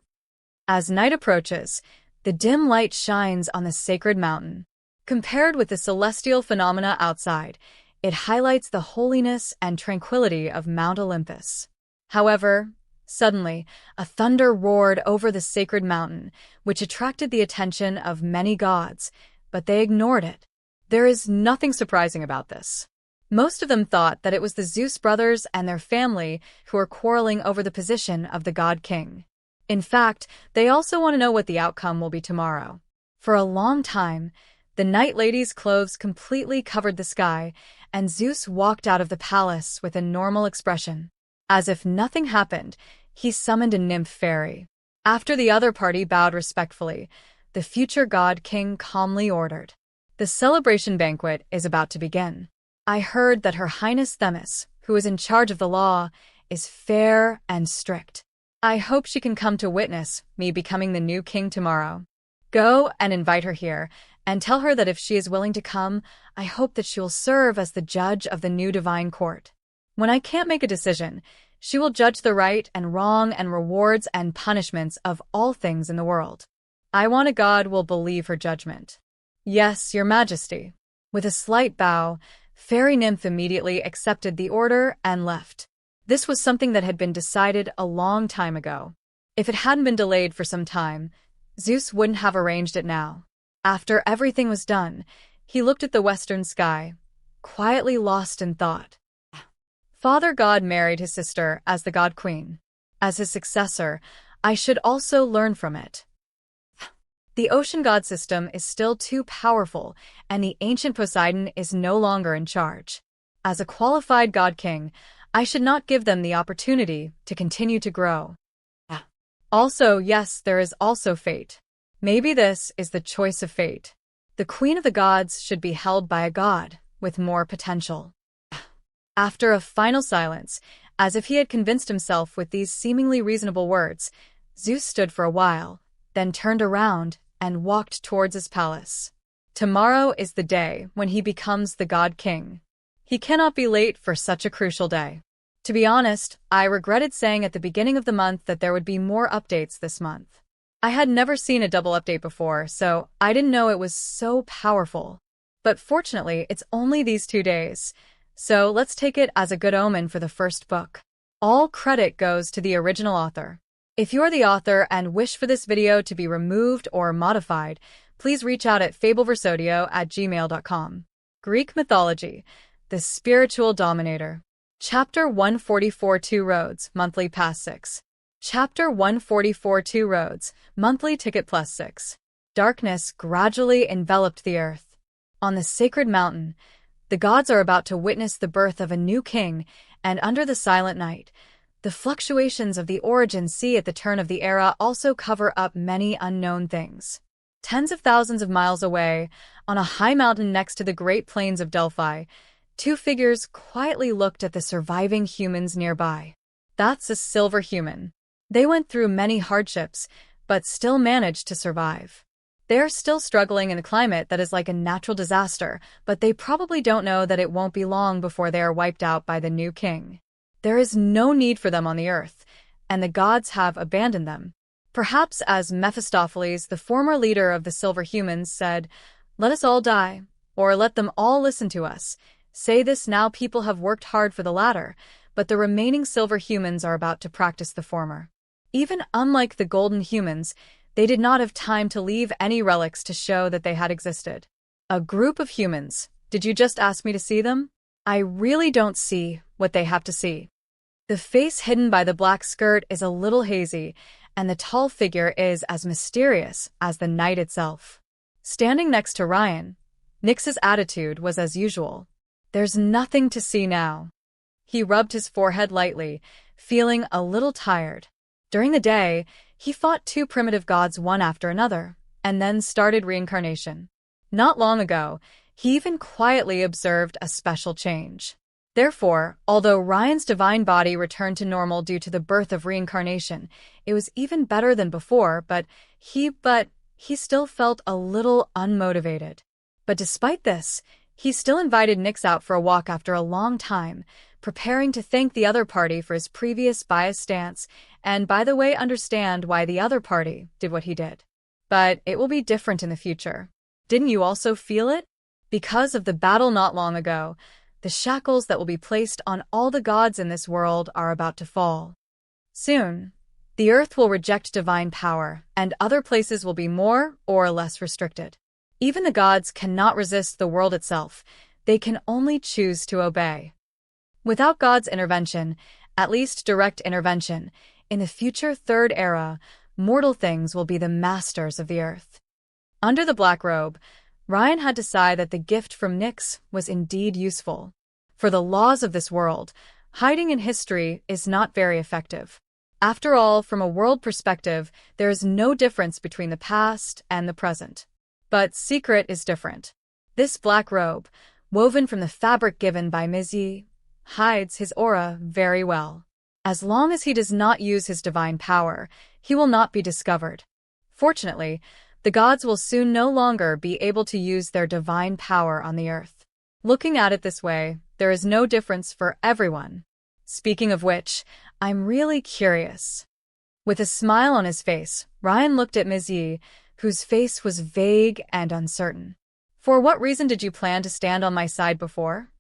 Speaker 1: As night approaches, the dim light shines on the sacred mountain. Compared with the celestial phenomena outside, it highlights the holiness and tranquility of Mount Olympus. However, suddenly, a thunder roared over the sacred mountain, which attracted the attention of many gods, but they ignored it. There is nothing surprising about this. Most of them thought that it was the Zeus brothers and their family who were quarreling over the position of the god king. In fact, they also want to know what the outcome will be tomorrow. For a long time, the night lady's clothes completely covered the sky, and Zeus walked out of the palace with a normal expression. As if nothing happened, he summoned a nymph fairy. After the other party bowed respectfully, the future god king calmly ordered, "The celebration banquet is about to begin. I heard that Her Highness Themis, who is in charge of the law, is fair and strict. I hope she can come to witness me becoming the new king tomorrow. Go and invite her here, and tell her that if she is willing to come, I hope that she will serve as the judge of the new divine court. When I can't make a decision, she will judge the right and wrong and rewards and punishments of all things in the world. I want a god will believe her judgment." "Yes, your majesty." With a slight bow, Fairy Nymph immediately accepted the order and left. This was something that had been decided a long time ago. If it hadn't been delayed for some time, Zeus wouldn't have arranged it now. After everything was done, he looked at the western sky, quietly lost in thought. Father God married his sister as the God Queen. As his successor, I should also learn from it. The ocean god system is still too powerful, and the ancient Poseidon is no longer in charge. As a qualified god king, I should not give them the opportunity to continue to grow. Also, yes, there is also fate. Maybe this is the choice of fate. The queen of the gods should be held by a god with more potential. After a final silence, as if he had convinced himself with these seemingly reasonable words, Zeus stood for a while, then turned around and walked towards his palace. Tomorrow is the day when he becomes the god king. He cannot be late for such a crucial day. To be honest, I regretted saying at the beginning of the month that there would be more updates this month. I had never seen a double update before, so I didn't know it was so powerful. But fortunately, it's only these 2 days, so let's take it as a good omen for the first book. All credit goes to the original author. If you're the author and wish for this video to be removed or modified, please reach out at fableversodio@gmail.com. Greek Mythology, the Spiritual Dominator. Chapter 144 2 Roads, Monthly Pass 6. Chapter 144 2 Roads, Monthly Ticket Plus 6. Darkness gradually enveloped the earth. On the sacred mountain, the gods are about to witness the birth of a new king, and under the silent night, the fluctuations of the origin sea at the turn of the era also cover up many unknown things. Tens of thousands of miles away, on a high mountain next to the Great Plains of Delphi, 2 figures quietly looked at the surviving humans nearby. That's a silver human. They went through many hardships, but still managed to survive. They're still struggling in a climate that is like a natural disaster, but they probably don't know that it won't be long before they are wiped out by the new king. There is no need for them on the earth, and the gods have abandoned them. Perhaps as Mephistopheles, the former leader of the silver humans, said, "Let us all die, or let them all listen to us. Say this now, people have worked hard for the latter, but the remaining silver humans are about to practice the former." Even unlike the golden humans, they did not have time to leave any relics to show that they had existed. A group of humans. Did you just ask me to see them? I really don't see what they have to see. The face hidden by the black skirt is a little hazy, and the tall figure is as mysterious as the night itself. Standing next to Ryan, Nyx's attitude was as usual. There's nothing to see now. He rubbed his forehead lightly, feeling a little tired. During the day, he fought 2 primitive gods one after another, and then started reincarnation. Not long ago, he even quietly observed a special change. Therefore, although Ryan's divine body returned to normal due to the birth of reincarnation, it was even better than before, but he still felt a little unmotivated. But despite this, he still invited Nyx out for a walk after a long time, preparing to thank the other party for his previous biased stance, and by the way understand why the other party did what he did. But it will be different in the future. Didn't you also feel it? Because of the battle not long ago, the shackles that will be placed on all the gods in this world are about to fall. Soon, the earth will reject divine power, and other places will be more or less restricted. Even the gods cannot resist the world itself. They can only choose to obey. Without God's intervention, at least direct intervention, in the future third era, mortal things will be the masters of the earth. Under the black robe, Ryan had to sigh that the gift from Nyx was indeed useful. For the laws of this world, hiding in history is not very effective. After all, from a world perspective, there is no difference between the past and the present. But secret is different. This black robe, woven from the fabric given by Mythology, hides his aura very well. As long as he does not use his divine power, he will not be discovered. Fortunately, the gods will soon no longer be able to use their divine power on the earth. Looking at it this way, there is no difference for everyone. Speaking of which, I'm really curious. With a smile on his face, Ryan looked at Mythology, whose face was vague and uncertain. For what reason did you plan to stand on my side before?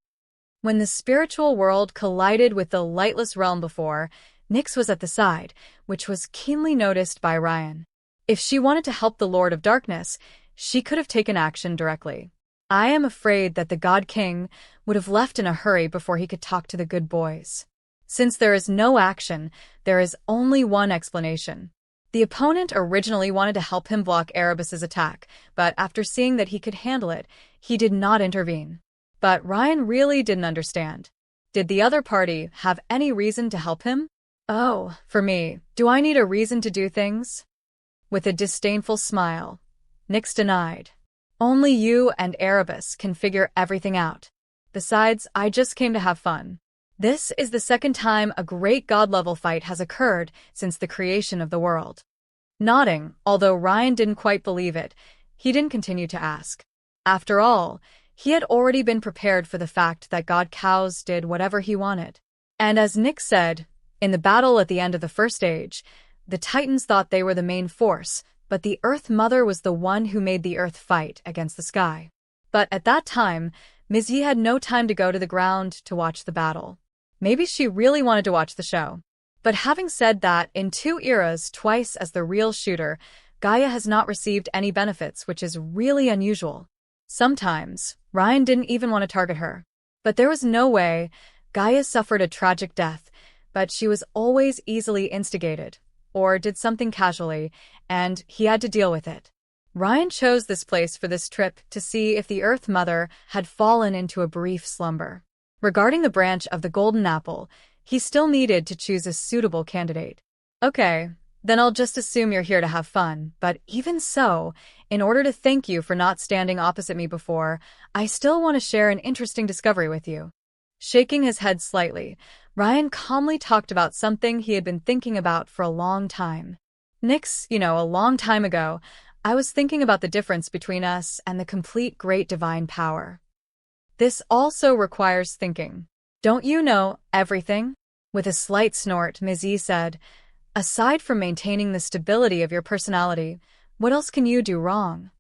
Speaker 1: When the spiritual world collided with the lightless realm before, Nyx was at the side, which was keenly noticed by Ryan. If she wanted to help the Lord of Darkness, she could have taken action directly. I am afraid that the God King would have left in a hurry before he could talk to the good boys. Since there is no action, there is only one explanation. The opponent originally wanted to help him block Erebus's attack, but after seeing that he could handle it, he did not intervene. But Ryan really didn't understand. Did the other party have any reason to help him? Oh, for me, do I need a reason to do things? With a disdainful smile, Nyx denied. Only you and Erebus can figure everything out. Besides, I just came to have fun. This is the second time a great god-level fight has occurred since the creation of the world. Nodding, although Ryan didn't quite believe it, he didn't continue to ask. After all, he had already been prepared for the fact that God Khaos did whatever he wanted. And as Nyx said, in the battle at the end of the first age, the Titans thought they were the main force, but the Earth Mother was the one who made the Earth fight against the sky. But at that time, Ms. Yi had no time to go to the ground to watch the battle. Maybe she really wanted to watch the show. But having said that, in 2 eras twice as the real shooter, Gaia has not received any benefits, which is really unusual. Sometimes, Ryan didn't even want to target her. But there was no way. Gaia suffered a tragic death, but she was always easily instigated, or did something casually, and he had to deal with it. Ryan chose this place for this trip to see if the Earth Mother had fallen into a brief slumber. Regarding the branch of the golden apple, he still needed to choose a suitable candidate. Okay, then I'll just assume you're here to have fun, but even so, in order to thank you for not standing opposite me before, I still want to share an interesting discovery with you. Shaking his head slightly, Ryan calmly talked about something he had been thinking about for a long time. Nyx, a long time ago, I was thinking about the difference between us and the complete great divine power. This also requires thinking. Don't you know everything? With a slight snort, Ms. Yi said, aside from maintaining the stability of your personality, what else can you do wrong?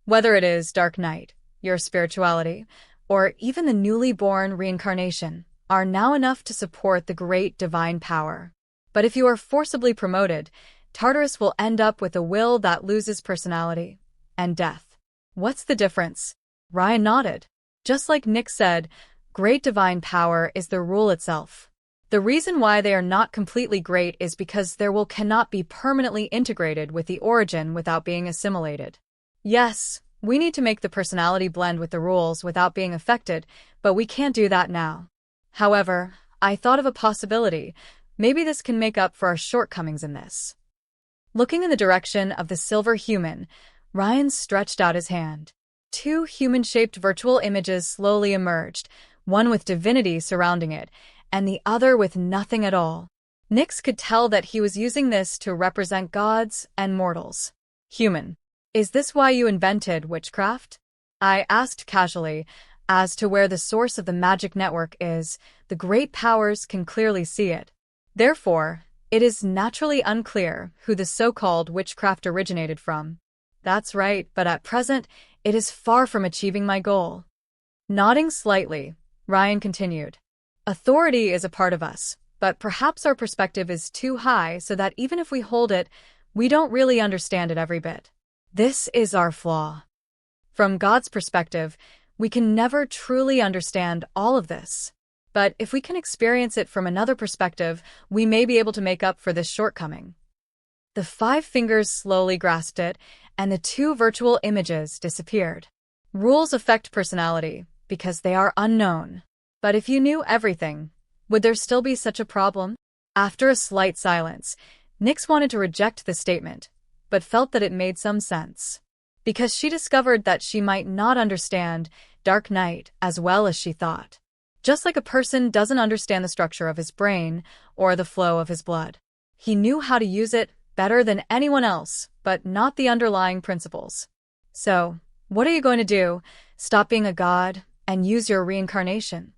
Speaker 1: Whether it is Dark Night, your spirituality, or even the newly born reincarnation, are now enough to support the great divine power. But if you are forcibly promoted, Tartarus will end up with a will that loses personality and death. What's the difference? Ryan nodded. Just like Nyx said, great divine power is the rule itself. The reason why they are not completely great is because their will cannot be permanently integrated with the origin without being assimilated. Yes, we need to make the personality blend with the rules without being affected, but we can't do that now. However, I thought of a possibility. Maybe this can make up for our shortcomings in this. Looking in the direction of the silver human, Ryan stretched out his hand. 2 human-shaped virtual images slowly emerged, one with divinity surrounding it, and the other with nothing at all. Nyx could tell that he was using this to represent gods and mortals. Human. Is this why you invented witchcraft? I asked casually. As to where the source of the magic network is, the great powers can clearly see it. Therefore, it is naturally unclear who the so-called witchcraft originated from. That's right, but at present, it is far from achieving my goal. Nodding slightly, Ryan continued. Authority is a part of us, but perhaps our perspective is too high so that even if we hold it, we don't really understand it every bit. This is our flaw. From God's perspective, we can never truly understand all of this. But if we can experience it from another perspective, we may be able to make up for this shortcoming. The 5 fingers slowly grasped it, and the 2 virtual images disappeared. Rules affect personality, because they are unknown. But if you knew everything, would there still be such a problem? After a slight silence, Nyx wanted to reject the statement, but felt that it made some sense. Because she discovered that she might not understand Dark Night as well as she thought. Just like a person doesn't understand the structure of his brain or the flow of his blood. He knew how to use it better than anyone else, but not the underlying principles. So, what are you going to do? Stop being a god and use your reincarnation?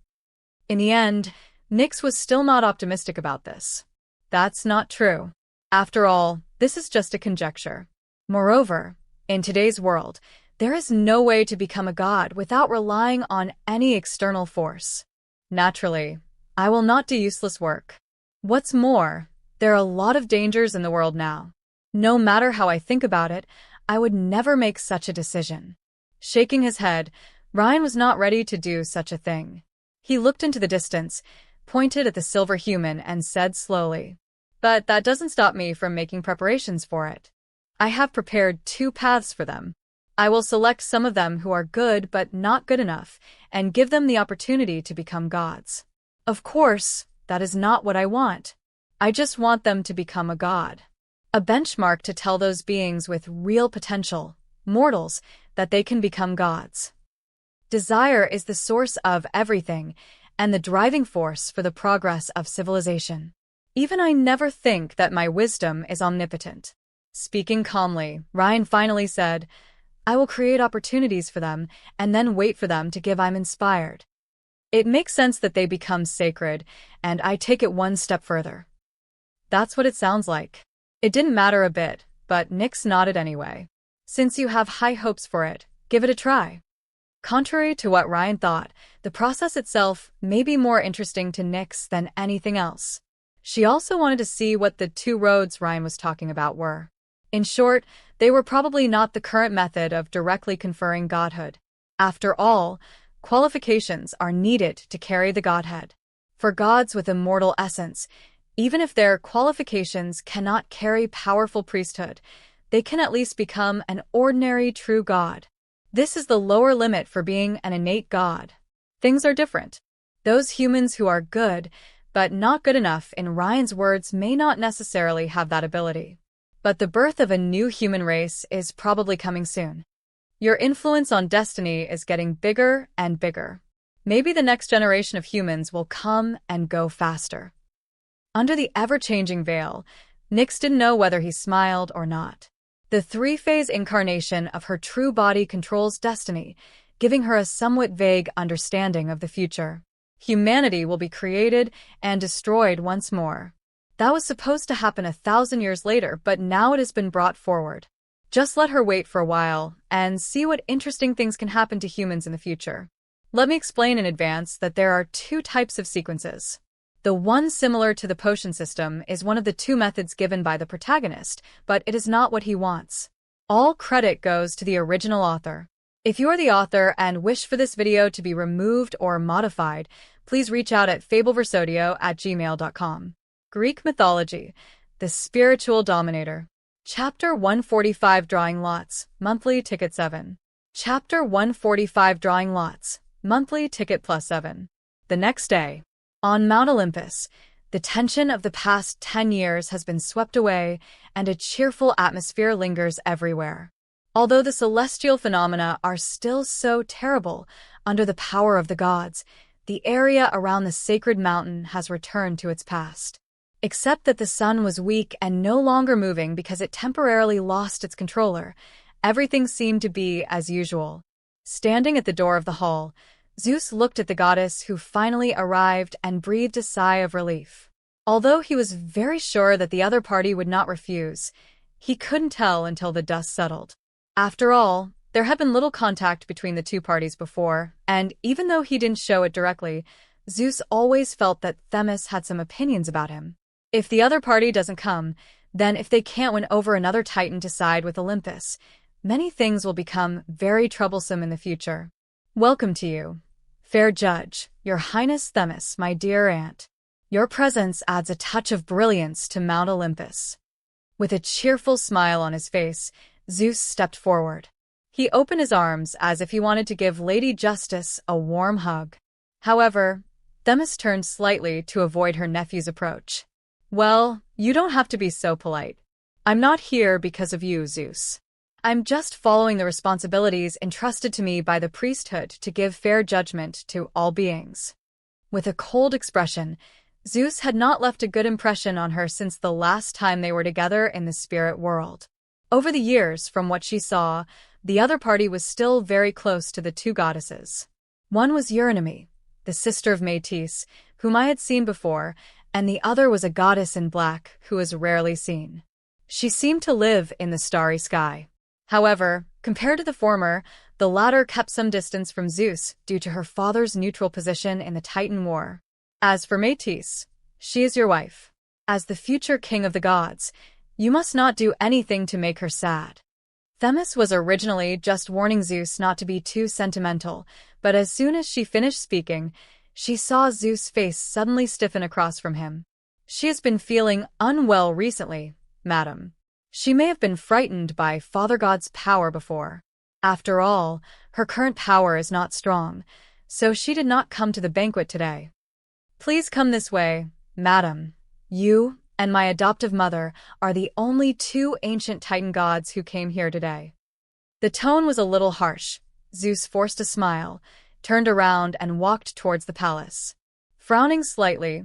Speaker 1: In the end, Nyx was still not optimistic about this. That's not true. After all, this is just a conjecture. Moreover, in today's world, there is no way to become a god without relying on any external force. Naturally, I will not do useless work. What's more, there are a lot of dangers in the world now. No matter how I think about it, I would never make such a decision. Shaking his head, Ryan was not ready to do such a thing. He looked into the distance, pointed at the silver human, and said slowly, "But that doesn't stop me from making preparations for it. I have prepared 2 paths for them. I will select some of them who are good but not good enough, and give them the opportunity to become gods. Of course, that is not what I want. I just want them to become a god. A benchmark to tell those beings with real potential, mortals, that they can become gods. Desire is the source of everything and the driving force for the progress of civilization. Even I never think that my wisdom is omnipotent. Speaking calmly, Ryan finally said, I will create opportunities for them and then wait for them to give I'm inspired. It makes sense that they become sacred, and I take it one step further. That's what it sounds like. It didn't matter a bit, but Nyx nodded anyway. Since you have high hopes for it, give it a try. Contrary to what Ryan thought, the process itself may be more interesting to Nyx than anything else. She also wanted to see what the two roads Ryan was talking about were. In short, they were probably not the current method of directly conferring godhood. After all, qualifications are needed to carry the godhead. For gods with immortal essence, even if their qualifications cannot carry powerful priesthood, they can at least become an ordinary true god. This is the lower limit for being an innate god. Things are different. Those humans who are good, but not good enough, in Ryan's words, may not necessarily have that ability. But the birth of a new human race is probably coming soon. Your influence on destiny is getting bigger and bigger. Maybe the next generation of humans will come and go faster. Under the ever-changing veil, Nyx didn't know whether he smiled or not. The three-phase incarnation of her true body controls destiny, giving her a somewhat vague understanding of the future. Humanity will be created and destroyed once more. That was supposed to happen 1,000 years later, but now it has been brought forward. Just let her wait for a while and see what interesting things can happen to humans in the future. Let me explain in advance that there are two types of sequences. The one similar to the potion system is one of the two methods given by the protagonist, but it is not what he wants. All credit goes to the original author. If you are the author and wish for this video to be removed or modified, please reach out at fableversodio@gmail.com. Greek Mythology, the Spiritual Dominator. Chapter 145 Drawing Lots, Monthly Ticket 7. Chapter 145 Drawing Lots, Monthly Ticket +7. The next day. On Mount Olympus, the tension of the past 10 years has been swept away, and a cheerful atmosphere lingers everywhere. Although the celestial phenomena are still so terrible under the power of the gods, the area around the sacred mountain has returned to its past. Except that the sun was weak and no longer moving because it temporarily lost its controller, everything seemed to be as usual. Standing at the door of the hall, Zeus looked at the goddess who finally arrived and breathed a sigh of relief. Although he was very sure that the other party would not refuse, he couldn't tell until the dust settled. After all, there had been little contact between the two parties before, and even though he didn't show it directly, Zeus always felt that Themis had some opinions about him. If the other party doesn't come, then if they can't win over another Titan to side with Olympus, many things will become very troublesome in the future. Welcome to you, fair judge, your highness Themis, my dear aunt. Your presence adds a touch of brilliance to Mount Olympus. With a cheerful smile on his face, Zeus stepped forward. He opened his arms as if he wanted to give Lady Justice a warm hug. However, Themis turned slightly to avoid her nephew's approach. Well, you don't have to be so polite. I'm not here because of you, Zeus. I'm just following the responsibilities entrusted to me by the priesthood to give fair judgment to all beings. With a cold expression, Zeus had not left a good impression on her since the last time they were together in the spirit world. Over the years, from what she saw, the other party was still very close to the two goddesses. One was Eurynomy, the sister of Métis, whom I had seen before, and the other was a goddess in black who was rarely seen. She seemed to live in the starry sky. However, compared to the former, the latter kept some distance from Zeus due to her father's neutral position in the Titan War. As for Métis, she is your wife. As the future king of the gods, you must not do anything to make her sad. Themis was originally just warning Zeus not to be too sentimental, but as soon as she finished speaking, she saw Zeus' face suddenly stiffen across from him. She has been feeling unwell recently, madam. She may have been frightened by Father God's power before. After all, her current power is not strong, so she did not come to the banquet today. Please come this way, madam. You and my adoptive mother are the only two ancient Titan gods who came here today." The tone was a little harsh. Zeus forced a smile, turned around and walked towards the palace. Frowning slightly,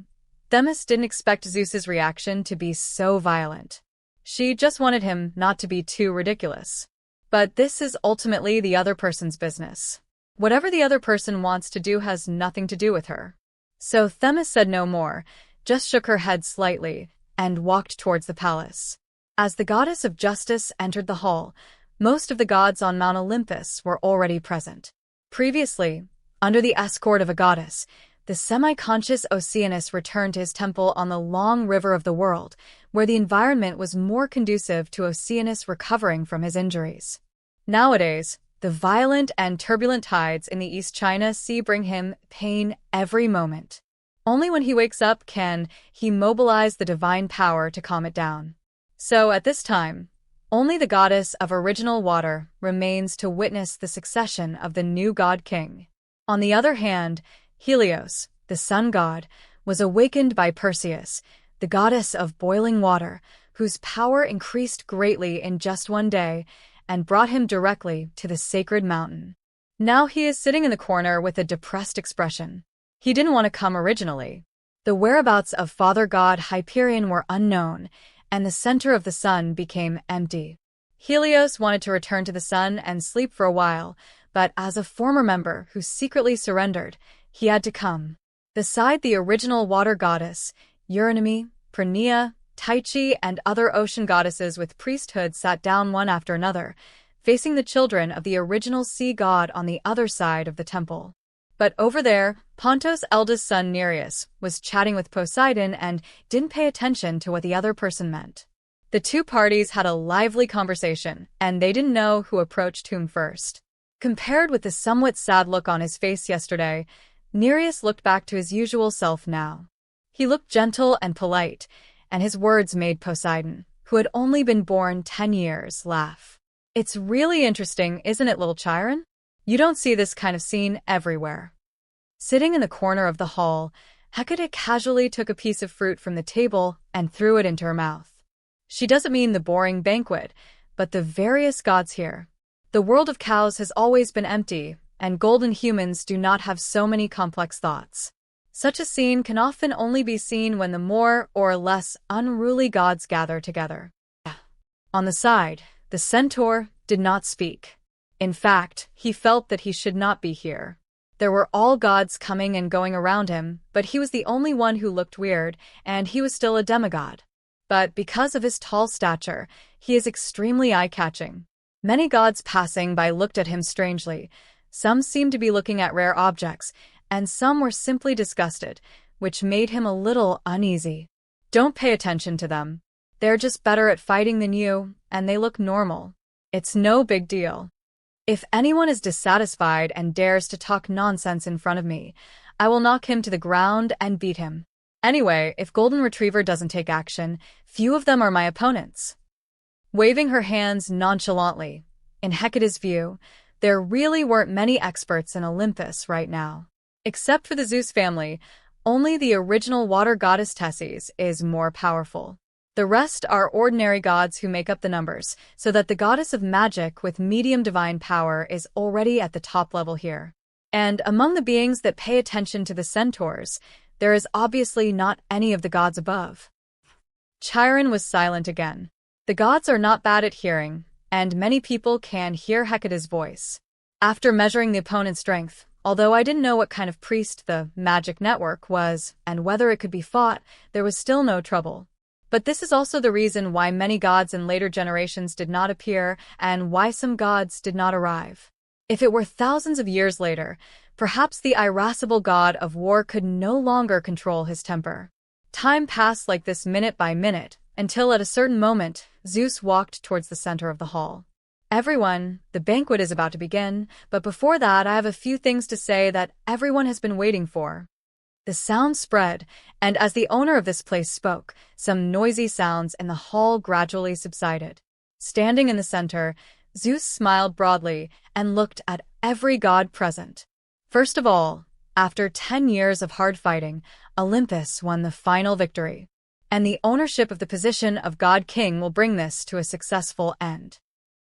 Speaker 1: Themis didn't expect Zeus's reaction to be so violent. She just wanted him not to be too ridiculous. But this is ultimately the other person's business. Whatever the other person wants to do has nothing to do with her. So Themis said no more, just shook her head slightly, and walked towards the palace. As the goddess of justice entered the hall, most of the gods on Mount Olympus were already present. Previously, under the escort of a goddess, the semi-conscious Oceanus returned to his temple on the long river of the world, where the environment was more conducive to Oceanus recovering from his injuries. Nowadays, the violent and turbulent tides in the East China Sea bring him pain every moment. Only when he wakes up can he mobilize the divine power to calm it down. So at this time, only the goddess of original water remains to witness the succession of the new god king. On the other hand, Helios, the sun god, was awakened by Perseus, the goddess of boiling water, whose power increased greatly in just one day and brought him directly to the sacred mountain. Now he is sitting in the corner with a depressed expression. He didn't want to come originally. The whereabouts of Father God Hyperion were unknown, and the center of the sun became empty. Helios wanted to return to the sun and sleep for a while, but as a former member who secretly surrendered, he had to come. Beside the original water goddess, Eurynome, Pranea, Tyche, and other ocean goddesses with priesthood sat down one after another, facing the children of the original sea god on the other side of the temple. But over there, Pontos' eldest son Nereus was chatting with Poseidon and didn't pay attention to what the other person meant. The two parties had a lively conversation, and they didn't know who approached whom first. Compared with the somewhat sad look on his face yesterday, Nereus looked back to his usual self now. He looked gentle and polite, and his words made Poseidon, who had only been born 10 years, laugh. "It's really interesting, isn't it, little Chiron? You don't see this kind of scene everywhere." Sitting in the corner of the hall, Hecate casually took a piece of fruit from the table and threw it into her mouth. She doesn't mean the boring banquet, but the various gods here. The world of Khaos has always been empty, and golden humans do not have so many complex thoughts. Such a scene can often only be seen when the more or less unruly gods gather together. On the side, the centaur did not speak. In fact, he felt that he should not be here. There were all gods coming and going around him, but he was the only one who looked weird, and he was still a demigod. But because of his tall stature, he is extremely eye-catching. Many gods passing by looked at him strangely. Some seemed to be looking at rare objects, and some were simply disgusted, which made him a little uneasy. Don't pay attention to them. They're just better at fighting than you, and they look normal. It's no big deal. If anyone is dissatisfied and dares to talk nonsense in front of me, I will knock him to the ground and beat him. Anyway, if Golden Retriever doesn't take action, few of them are my opponents. Waving her hands nonchalantly, in Hecate's view, there really weren't many experts in Olympus right now. Except for the Zeus family, only the original water goddess Tessis is more powerful. The rest are ordinary gods who make up the numbers, so that the goddess of magic with medium divine power is already at the top level here. And among the beings that pay attention to the centaurs, there is obviously not any of the gods above. Chiron was silent again. The gods are not bad at hearing, and many people can hear Hecate's voice. After measuring the opponent's strength, although I didn't know what kind of priest the magic network was and whether it could be fought, there was still no trouble. But this is also the reason why many gods in later generations did not appear and why some gods did not arrive. If it were thousands of years later, perhaps the irascible god of war could no longer control his temper. Time passed like this minute by minute, until at a certain moment, Zeus walked towards the center of the hall. "Everyone, the banquet is about to begin, but before that I have a few things to say that everyone has been waiting for." The sound spread, and as the owner of this place spoke, some noisy sounds in the hall gradually subsided. Standing in the center, Zeus smiled broadly and looked at every god present. First of all, After 10 years of hard fighting, Olympus won the final victory. And the ownership of the position of God King will bring this to a successful end.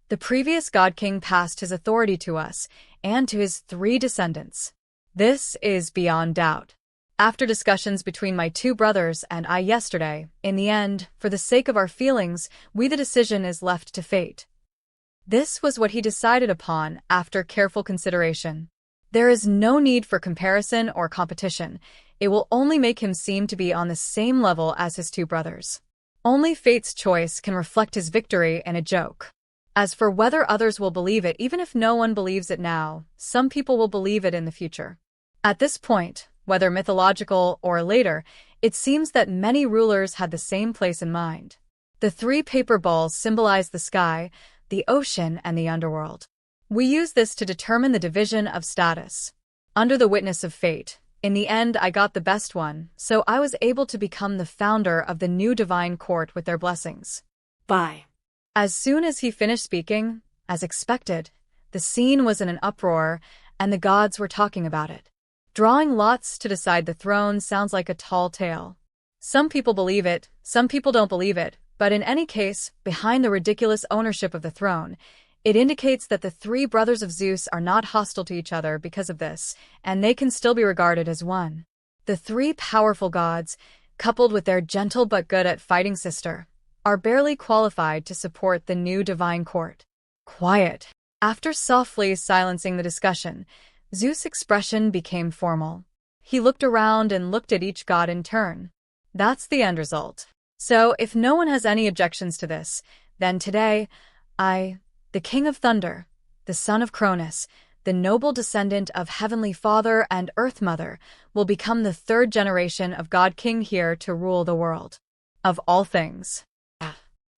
Speaker 1: The previous God King passed his authority to us and to his 3 descendants. This is beyond doubt. After discussions between my 2 brothers and I yesterday, in the end, for the sake of our feelings, the decision is left to fate. This was what he decided upon after careful consideration. There is no need for comparison or competition. It will only make him seem to be on the same level as his 2 brothers. Only fate's choice can reflect his victory in a joke. As for whether others will believe it, even if no one believes it now, some people will believe it in the future. At this point, whether mythological or later, it seems that many rulers had the same place in mind. The 3 paper balls symbolize the sky, the ocean, and the underworld. We use this to determine the division of status. Under the witness of fate, in the end I got the best one, so I was able to become the founder of the new divine court with their blessings.
Speaker 2: Bye.
Speaker 1: As soon as he finished speaking, as expected, the scene was in an uproar, and the gods were talking about it. Drawing lots to decide the throne sounds like a tall tale. Some people believe it, some people don't believe it, but in any case, behind the ridiculous ownership of the throne, it indicates that the 3 brothers of Zeus are not hostile to each other because of this, and they can still be regarded as one. The 3 powerful gods, coupled with their gentle but good at fighting sister, are barely qualified to support the new divine court. Quiet. After softly silencing the discussion, Zeus' expression became formal. He looked around and looked at each god in turn. That's the end result. So, if no one has any objections to this, then today, the King of Thunder, the son of Cronus, the noble descendant of Heavenly Father and Earth Mother, will become the 3rd generation of God King here to rule the world. Of all things.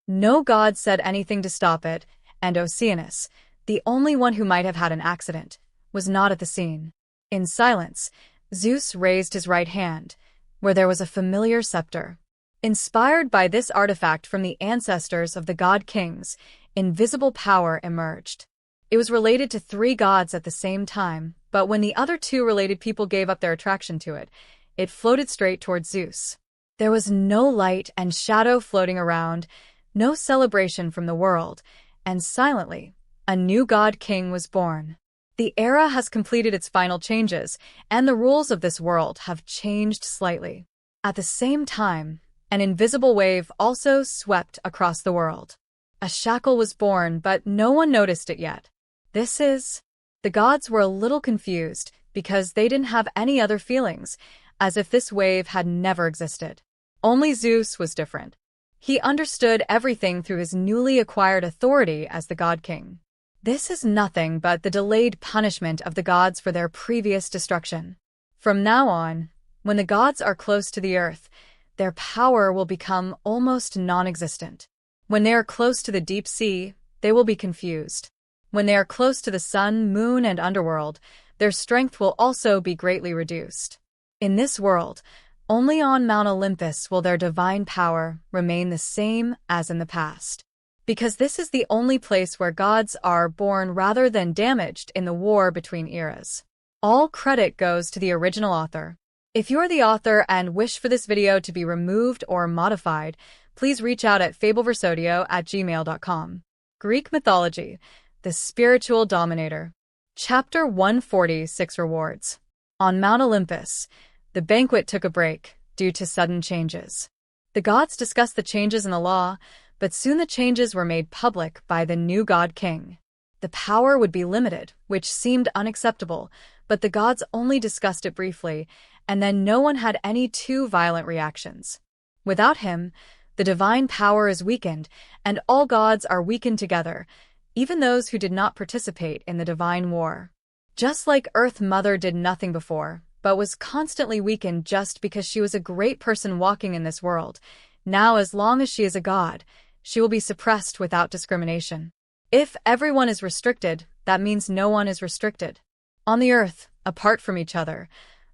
Speaker 1: No god said anything to stop it, and Oceanus, the only one who might have had an accident, was not at the scene. In silence, Zeus raised his right hand, where there was a familiar scepter. Inspired by this artifact from the ancestors of the god kings, invisible power emerged. It was related to 3 gods at the same time, but when the other 2 related people gave up their attraction to it, it floated straight towards Zeus. There was no light and shadow floating around, no celebration from the world, and silently, a new god king was born. The era has completed its final changes, and the rules of this world have changed slightly. At the same time, an invisible wave also swept across the world. A shackle was born, but no one noticed it yet. The gods were a little confused because they didn't have any other feelings, as if this wave had never existed. Only Zeus was different. He understood everything through his newly acquired authority as the God King. This is nothing but the delayed punishment of the gods for their previous destruction. From now on, when the gods are close to the earth, their power will become almost non-existent. When they are close to the deep sea, they will be confused. When they are close to the sun, moon, and underworld, their strength will also be greatly reduced. In this world, only on Mount Olympus will their divine power remain the same as in the past. Because this is the only place where gods are born rather than damaged in the war between eras. All credit goes to the original author. If you're the author and wish for this video to be removed or modified, please reach out at fableversodio@gmail.com. Greek Mythology, the Spiritual Dominator. Chapter 146 Rewards. On Mount Olympus, the banquet took a break due to sudden changes. The gods discussed the changes in the law, but soon the changes were made public by the new god king. The power would be limited, which seemed unacceptable, but the gods only discussed it briefly, and then no one had any too violent reactions. Without him, the divine power is weakened, and all gods are weakened together, even those who did not participate in the divine war. Just like Earth Mother did nothing before, but was constantly weakened just because she was a great person walking in this world, now as long as she is a god, she will be suppressed without discrimination. If everyone is restricted, that means no one is restricted. On the earth, apart from each other,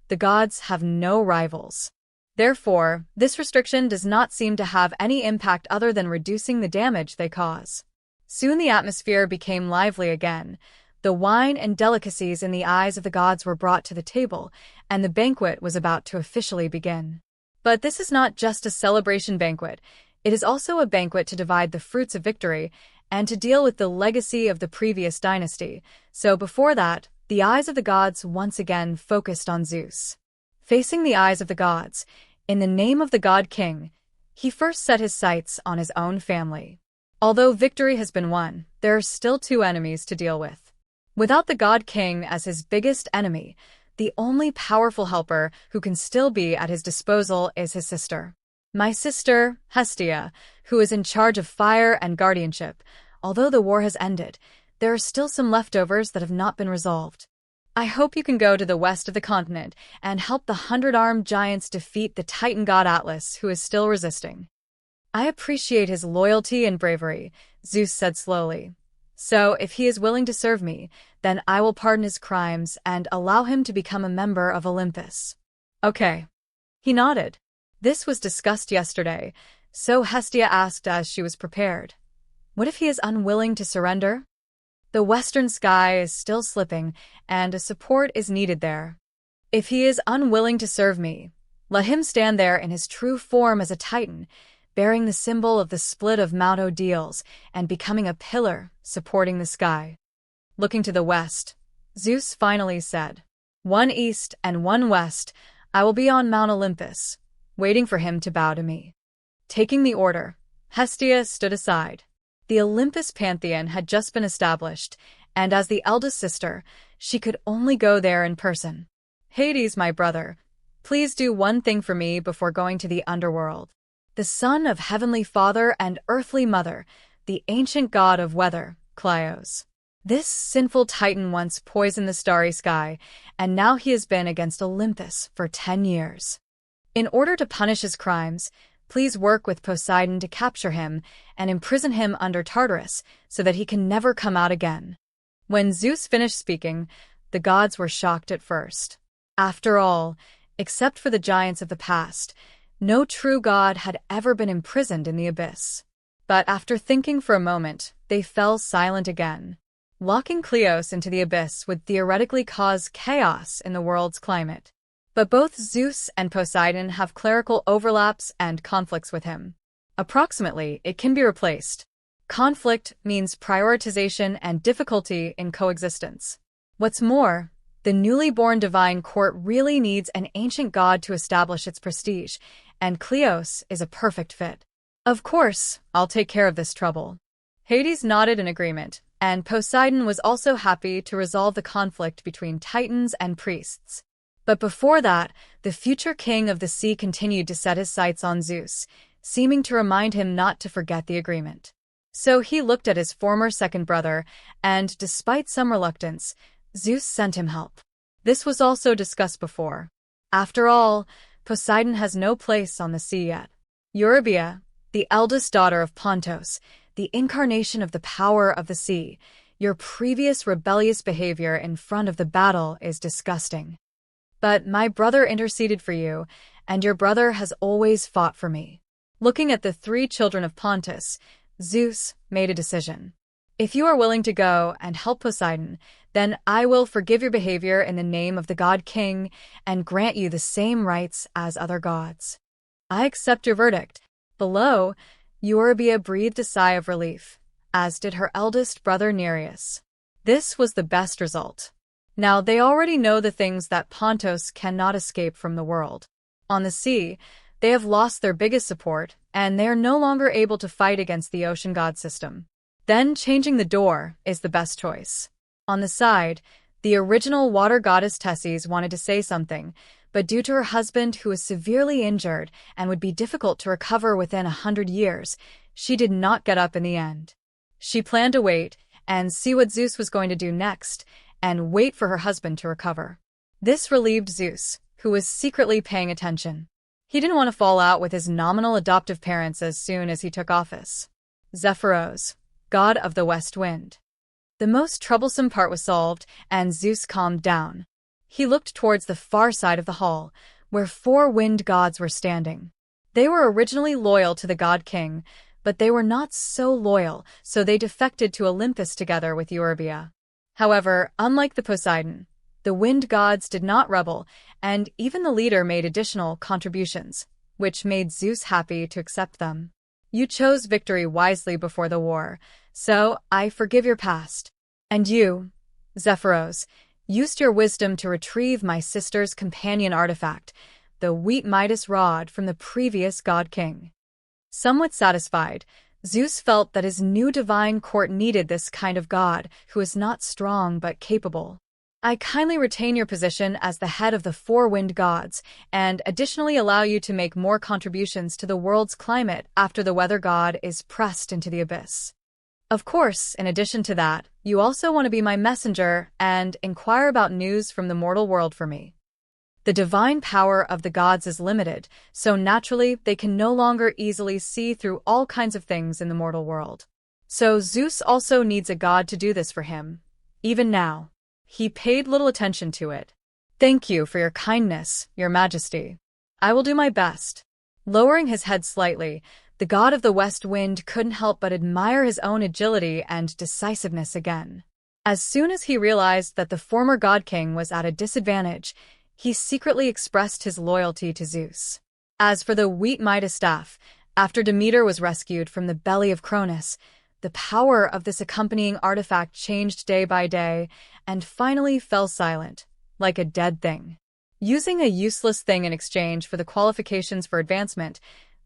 Speaker 1: the gods have no rivals. Therefore, this restriction does not seem to have any impact other than reducing the damage they cause. Soon the atmosphere became lively again, The wine and delicacies in the eyes of the gods were brought to the table, and the banquet was about to officially begin. But this is not just a celebration banquet. It is also a banquet to divide the fruits of victory and to deal with the legacy of the previous dynasty. So before that, the eyes of the gods once again focused on Zeus. Facing the eyes of the gods, in the name of the god king, he first set his sights on his own family. Although victory has been won, there are still two enemies to deal with. Without the god king as his biggest enemy, the only powerful helper who can still be at his disposal is his sister. My sister, Hestia, who is in charge of fire and guardianship. Although the war has ended, there are still some leftovers that have not been resolved. I hope you can go to the west of the continent and help the 100-armed giants defeat the Titan god Atlas, who is still resisting. I appreciate his loyalty and bravery, Zeus said slowly. So, if he is willing to serve me, then I will pardon his crimes and allow him to become a member of Olympus. Okay. He nodded. This was discussed yesterday, so Hestia asked as she was prepared. What if he is unwilling to surrender? The western sky is still slipping, and a support is needed there. If he is unwilling to serve me, let him stand there in his true form as a titan, bearing the symbol of the split of Mount Odeals and becoming a pillar supporting the sky. Looking to the west, Zeus finally said, "One east and one west, I will be on Mount Olympus, waiting for him to bow to me." Taking the order, Hestia stood aside. The Olympus pantheon had just been established, and as the eldest sister, she could only go there in person. Hades, my brother, please do one thing for me before going to the underworld. The son of Heavenly Father and Earthly Mother, the ancient god of weather, Khaos. This sinful titan once poisoned the starry sky, and now he has been against Olympus for 10 years. In order to punish his crimes, please work with Poseidon to capture him and imprison him under Tartarus so that he can never come out again. When Zeus finished speaking, the gods were shocked at first. After all, except for the giants of the past, no true god had ever been imprisoned in the abyss. But after thinking for a moment, they fell silent again. Locking Khaos into the abyss would theoretically cause chaos in the world's climate. But both Zeus and Poseidon have clerical overlaps and conflicts with him. Approximately, it can be replaced. Conflict means prioritization and difficulty in coexistence. What's more, the newly born divine court really needs an ancient god to establish its prestige, and Khaos is a perfect fit. Of course, I'll take care of this trouble. Hades nodded in agreement, and Poseidon was also happy to resolve the conflict between titans and priests. But before that, the future king of the sea continued to set his sights on Zeus, seeming to remind him not to forget the agreement. So he looked at his former second brother, and despite some reluctance, Zeus sent him help. This was also discussed before. After all, Poseidon has no place on the sea yet. Eurybia, the eldest daughter of Pontos, the incarnation of the power of the sea, your previous rebellious behavior in front of the battle is disgusting. But my brother interceded for you, and your brother has always fought for me. Looking at the 3 children of Pontus, Zeus made a decision. If you are willing to go and help Poseidon, then I will forgive your behavior in the name of the god king and grant you the same rights as other gods. I accept your verdict. Below, Eurybia breathed a sigh of relief, as did her eldest brother Nereus. This was the best result. Now they already know the things that Pontos cannot escape from the world. On the sea, they have lost their biggest support, and they are no longer able to fight against the ocean god system. Then changing the door is the best choice. On the side, the original water goddess Tessis wanted to say something, but due to her husband who was severely injured and would be difficult to recover within 100 years, she did not get up in the end. She planned to wait and see what Zeus was going to do next, and wait for her husband to recover. This relieved Zeus, who was secretly paying attention. He didn't want to fall out with his nominal adoptive parents as soon as he took office. Zephyros, god of the west wind. The most troublesome part was solved, and Zeus calmed down. He looked towards the far side of the hall, where 4 wind gods were standing. They were originally loyal to the god king, but they were not so loyal, so they defected to Olympus together with Eurybia. However, unlike the Poseidon, the wind gods did not rebel, and even the leader made additional contributions, which made Zeus happy to accept them. You chose victory wisely before the war, so I forgive your past. And you, Zephyros, used your wisdom to retrieve my sister's companion artifact, the wheat Midas rod from the previous god king. Somewhat satisfied, Zeus felt that his new divine court needed this kind of god who is not strong but capable. I kindly retain your position as the head of the four wind gods, and additionally allow you to make more contributions to the world's climate after the weather god is pressed into the abyss. Of course, in addition to that, you also want to be my messenger and inquire about news from the mortal world for me. The divine power of the gods is limited, so naturally they can no longer easily see through all kinds of things in the mortal world. So Zeus also needs a god to do this for him. Even now, he paid little attention to it. Thank you for your kindness, your majesty. I will do my best. Lowering his head slightly, the god of the west wind couldn't help but admire his own agility and decisiveness again. As soon as he realized that the former god king was at a disadvantage, he secretly expressed his loyalty to Zeus. As for the wheat Midas staff, after Demeter was rescued from the belly of Cronus, the power of this accompanying artifact changed day by day and finally fell silent, like a dead thing. Using a useless thing in exchange for the qualifications for advancement,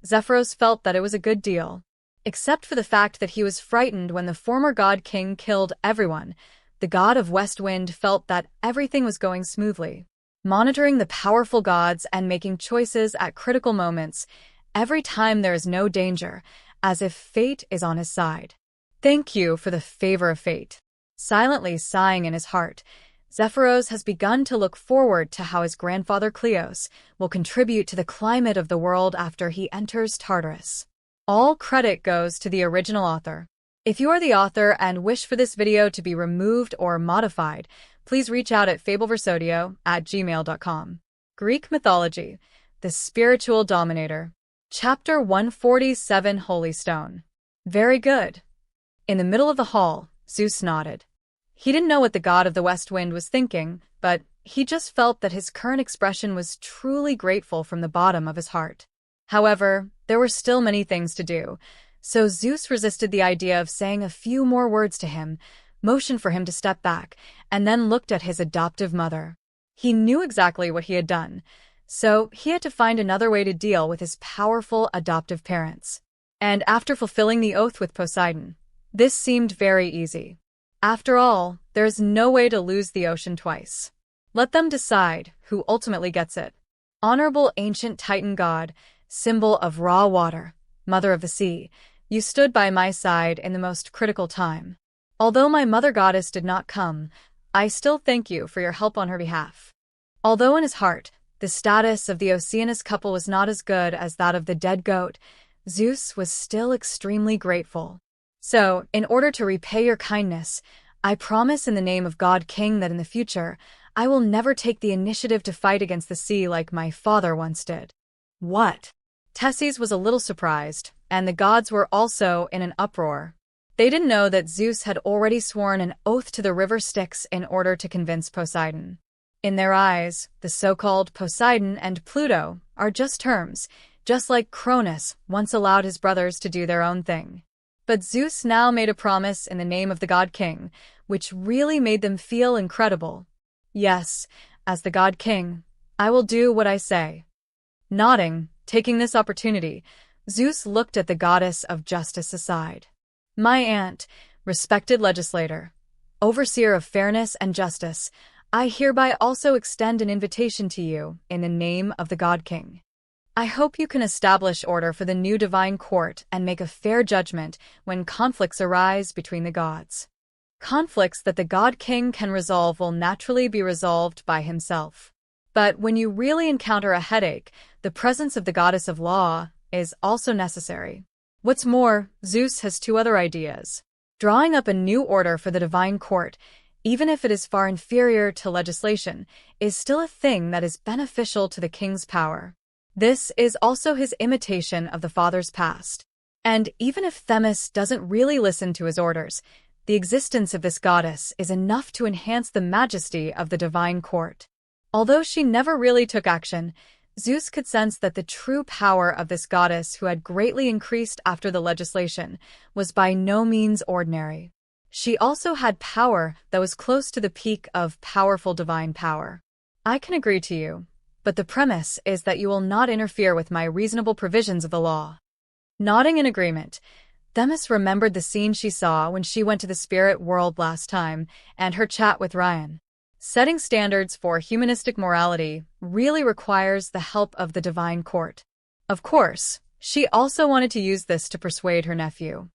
Speaker 1: Zephyros felt that it was a good deal. Except for the fact that he was frightened when the former god king killed everyone, the god of West Wind felt that everything was going smoothly. Monitoring the powerful gods and making choices at critical moments, every time there is no danger, as if fate is on his side. Thank you for the favor of fate. Silently sighing in his heart, Zephyros has begun to look forward to how his grandfather Khaos will contribute to the climate of the world after he enters Tartarus. All credit goes to the original author. If you are the author and wish for this video to be removed or modified, please reach out at fableversodio@gmail.com. Greek Mythology, the Spiritual Dominator. Chapter 147, Holy Stone. Very good. In the middle of the hall, Zeus nodded. He didn't know what the god of the west wind was thinking, but he just felt that his current expression was truly grateful from the bottom of his heart. However, there were still many things to do, so Zeus resisted the idea of saying a few more words to him, motioned for him to step back, and then looked at his adoptive mother. He knew exactly what he had done, so he had to find another way to deal with his powerful adoptive parents. And after fulfilling the oath with Poseidon, this seemed very easy. After all, there is no way to lose the ocean twice. Let them decide who ultimately gets it. Honorable ancient Titan god, symbol of raw water, mother of the sea, you stood by my side in the most critical time. Although my mother goddess did not come, I still thank you for your help on her behalf. Although in his heart, the status of the Oceanus couple was not as good as that of the dead goat, Zeus was still extremely grateful. So, in order to repay your kindness, I promise in the name of God King that in the future, I will never take the initiative to fight against the sea like my father once did. What? Tesses was a little surprised, and the gods were also in an uproar. They didn't know that Zeus had already sworn an oath to the river Styx in order to convince Poseidon. In their eyes, the so-called Poseidon and Pluto are just terms, just like Cronus once allowed his brothers to do their own thing. But Zeus now made a promise in the name of the God King, which really made them feel incredible. Yes, as the God King, I will do what I say. Nodding, taking this opportunity, Zeus looked at the goddess of justice aside. My aunt, respected legislator, overseer of fairness and justice, I hereby also extend an invitation to you in the name of the God King. I hope you can establish order for the new divine court and make a fair judgment when conflicts arise between the gods. Conflicts that the God King can resolve will naturally be resolved by himself. But when you really encounter a headache, the presence of the goddess of law is also necessary. What's more, Zeus has two other ideas. Drawing up a new order for the divine court, even if it is far inferior to legislation, is still a thing that is beneficial to the king's power. This is also his imitation of the father's past. And even if Themis doesn't really listen to his orders, The existence of this goddess is enough to enhance the majesty of the divine court. Although she never really took action, Zeus could sense that the true power of this goddess, who had greatly increased after the legislation, was by no means ordinary. She also had power that was close to the peak of powerful divine power. I can agree to you, but the premise is that you will not interfere with my reasonable provisions of the law. Nodding in agreement, Themis remembered the scene she saw when she went to the spirit world last time and her chat with Ryan. Setting standards for humanistic morality really requires the help of the divine court. Of course, she also wanted to use this to persuade her nephew.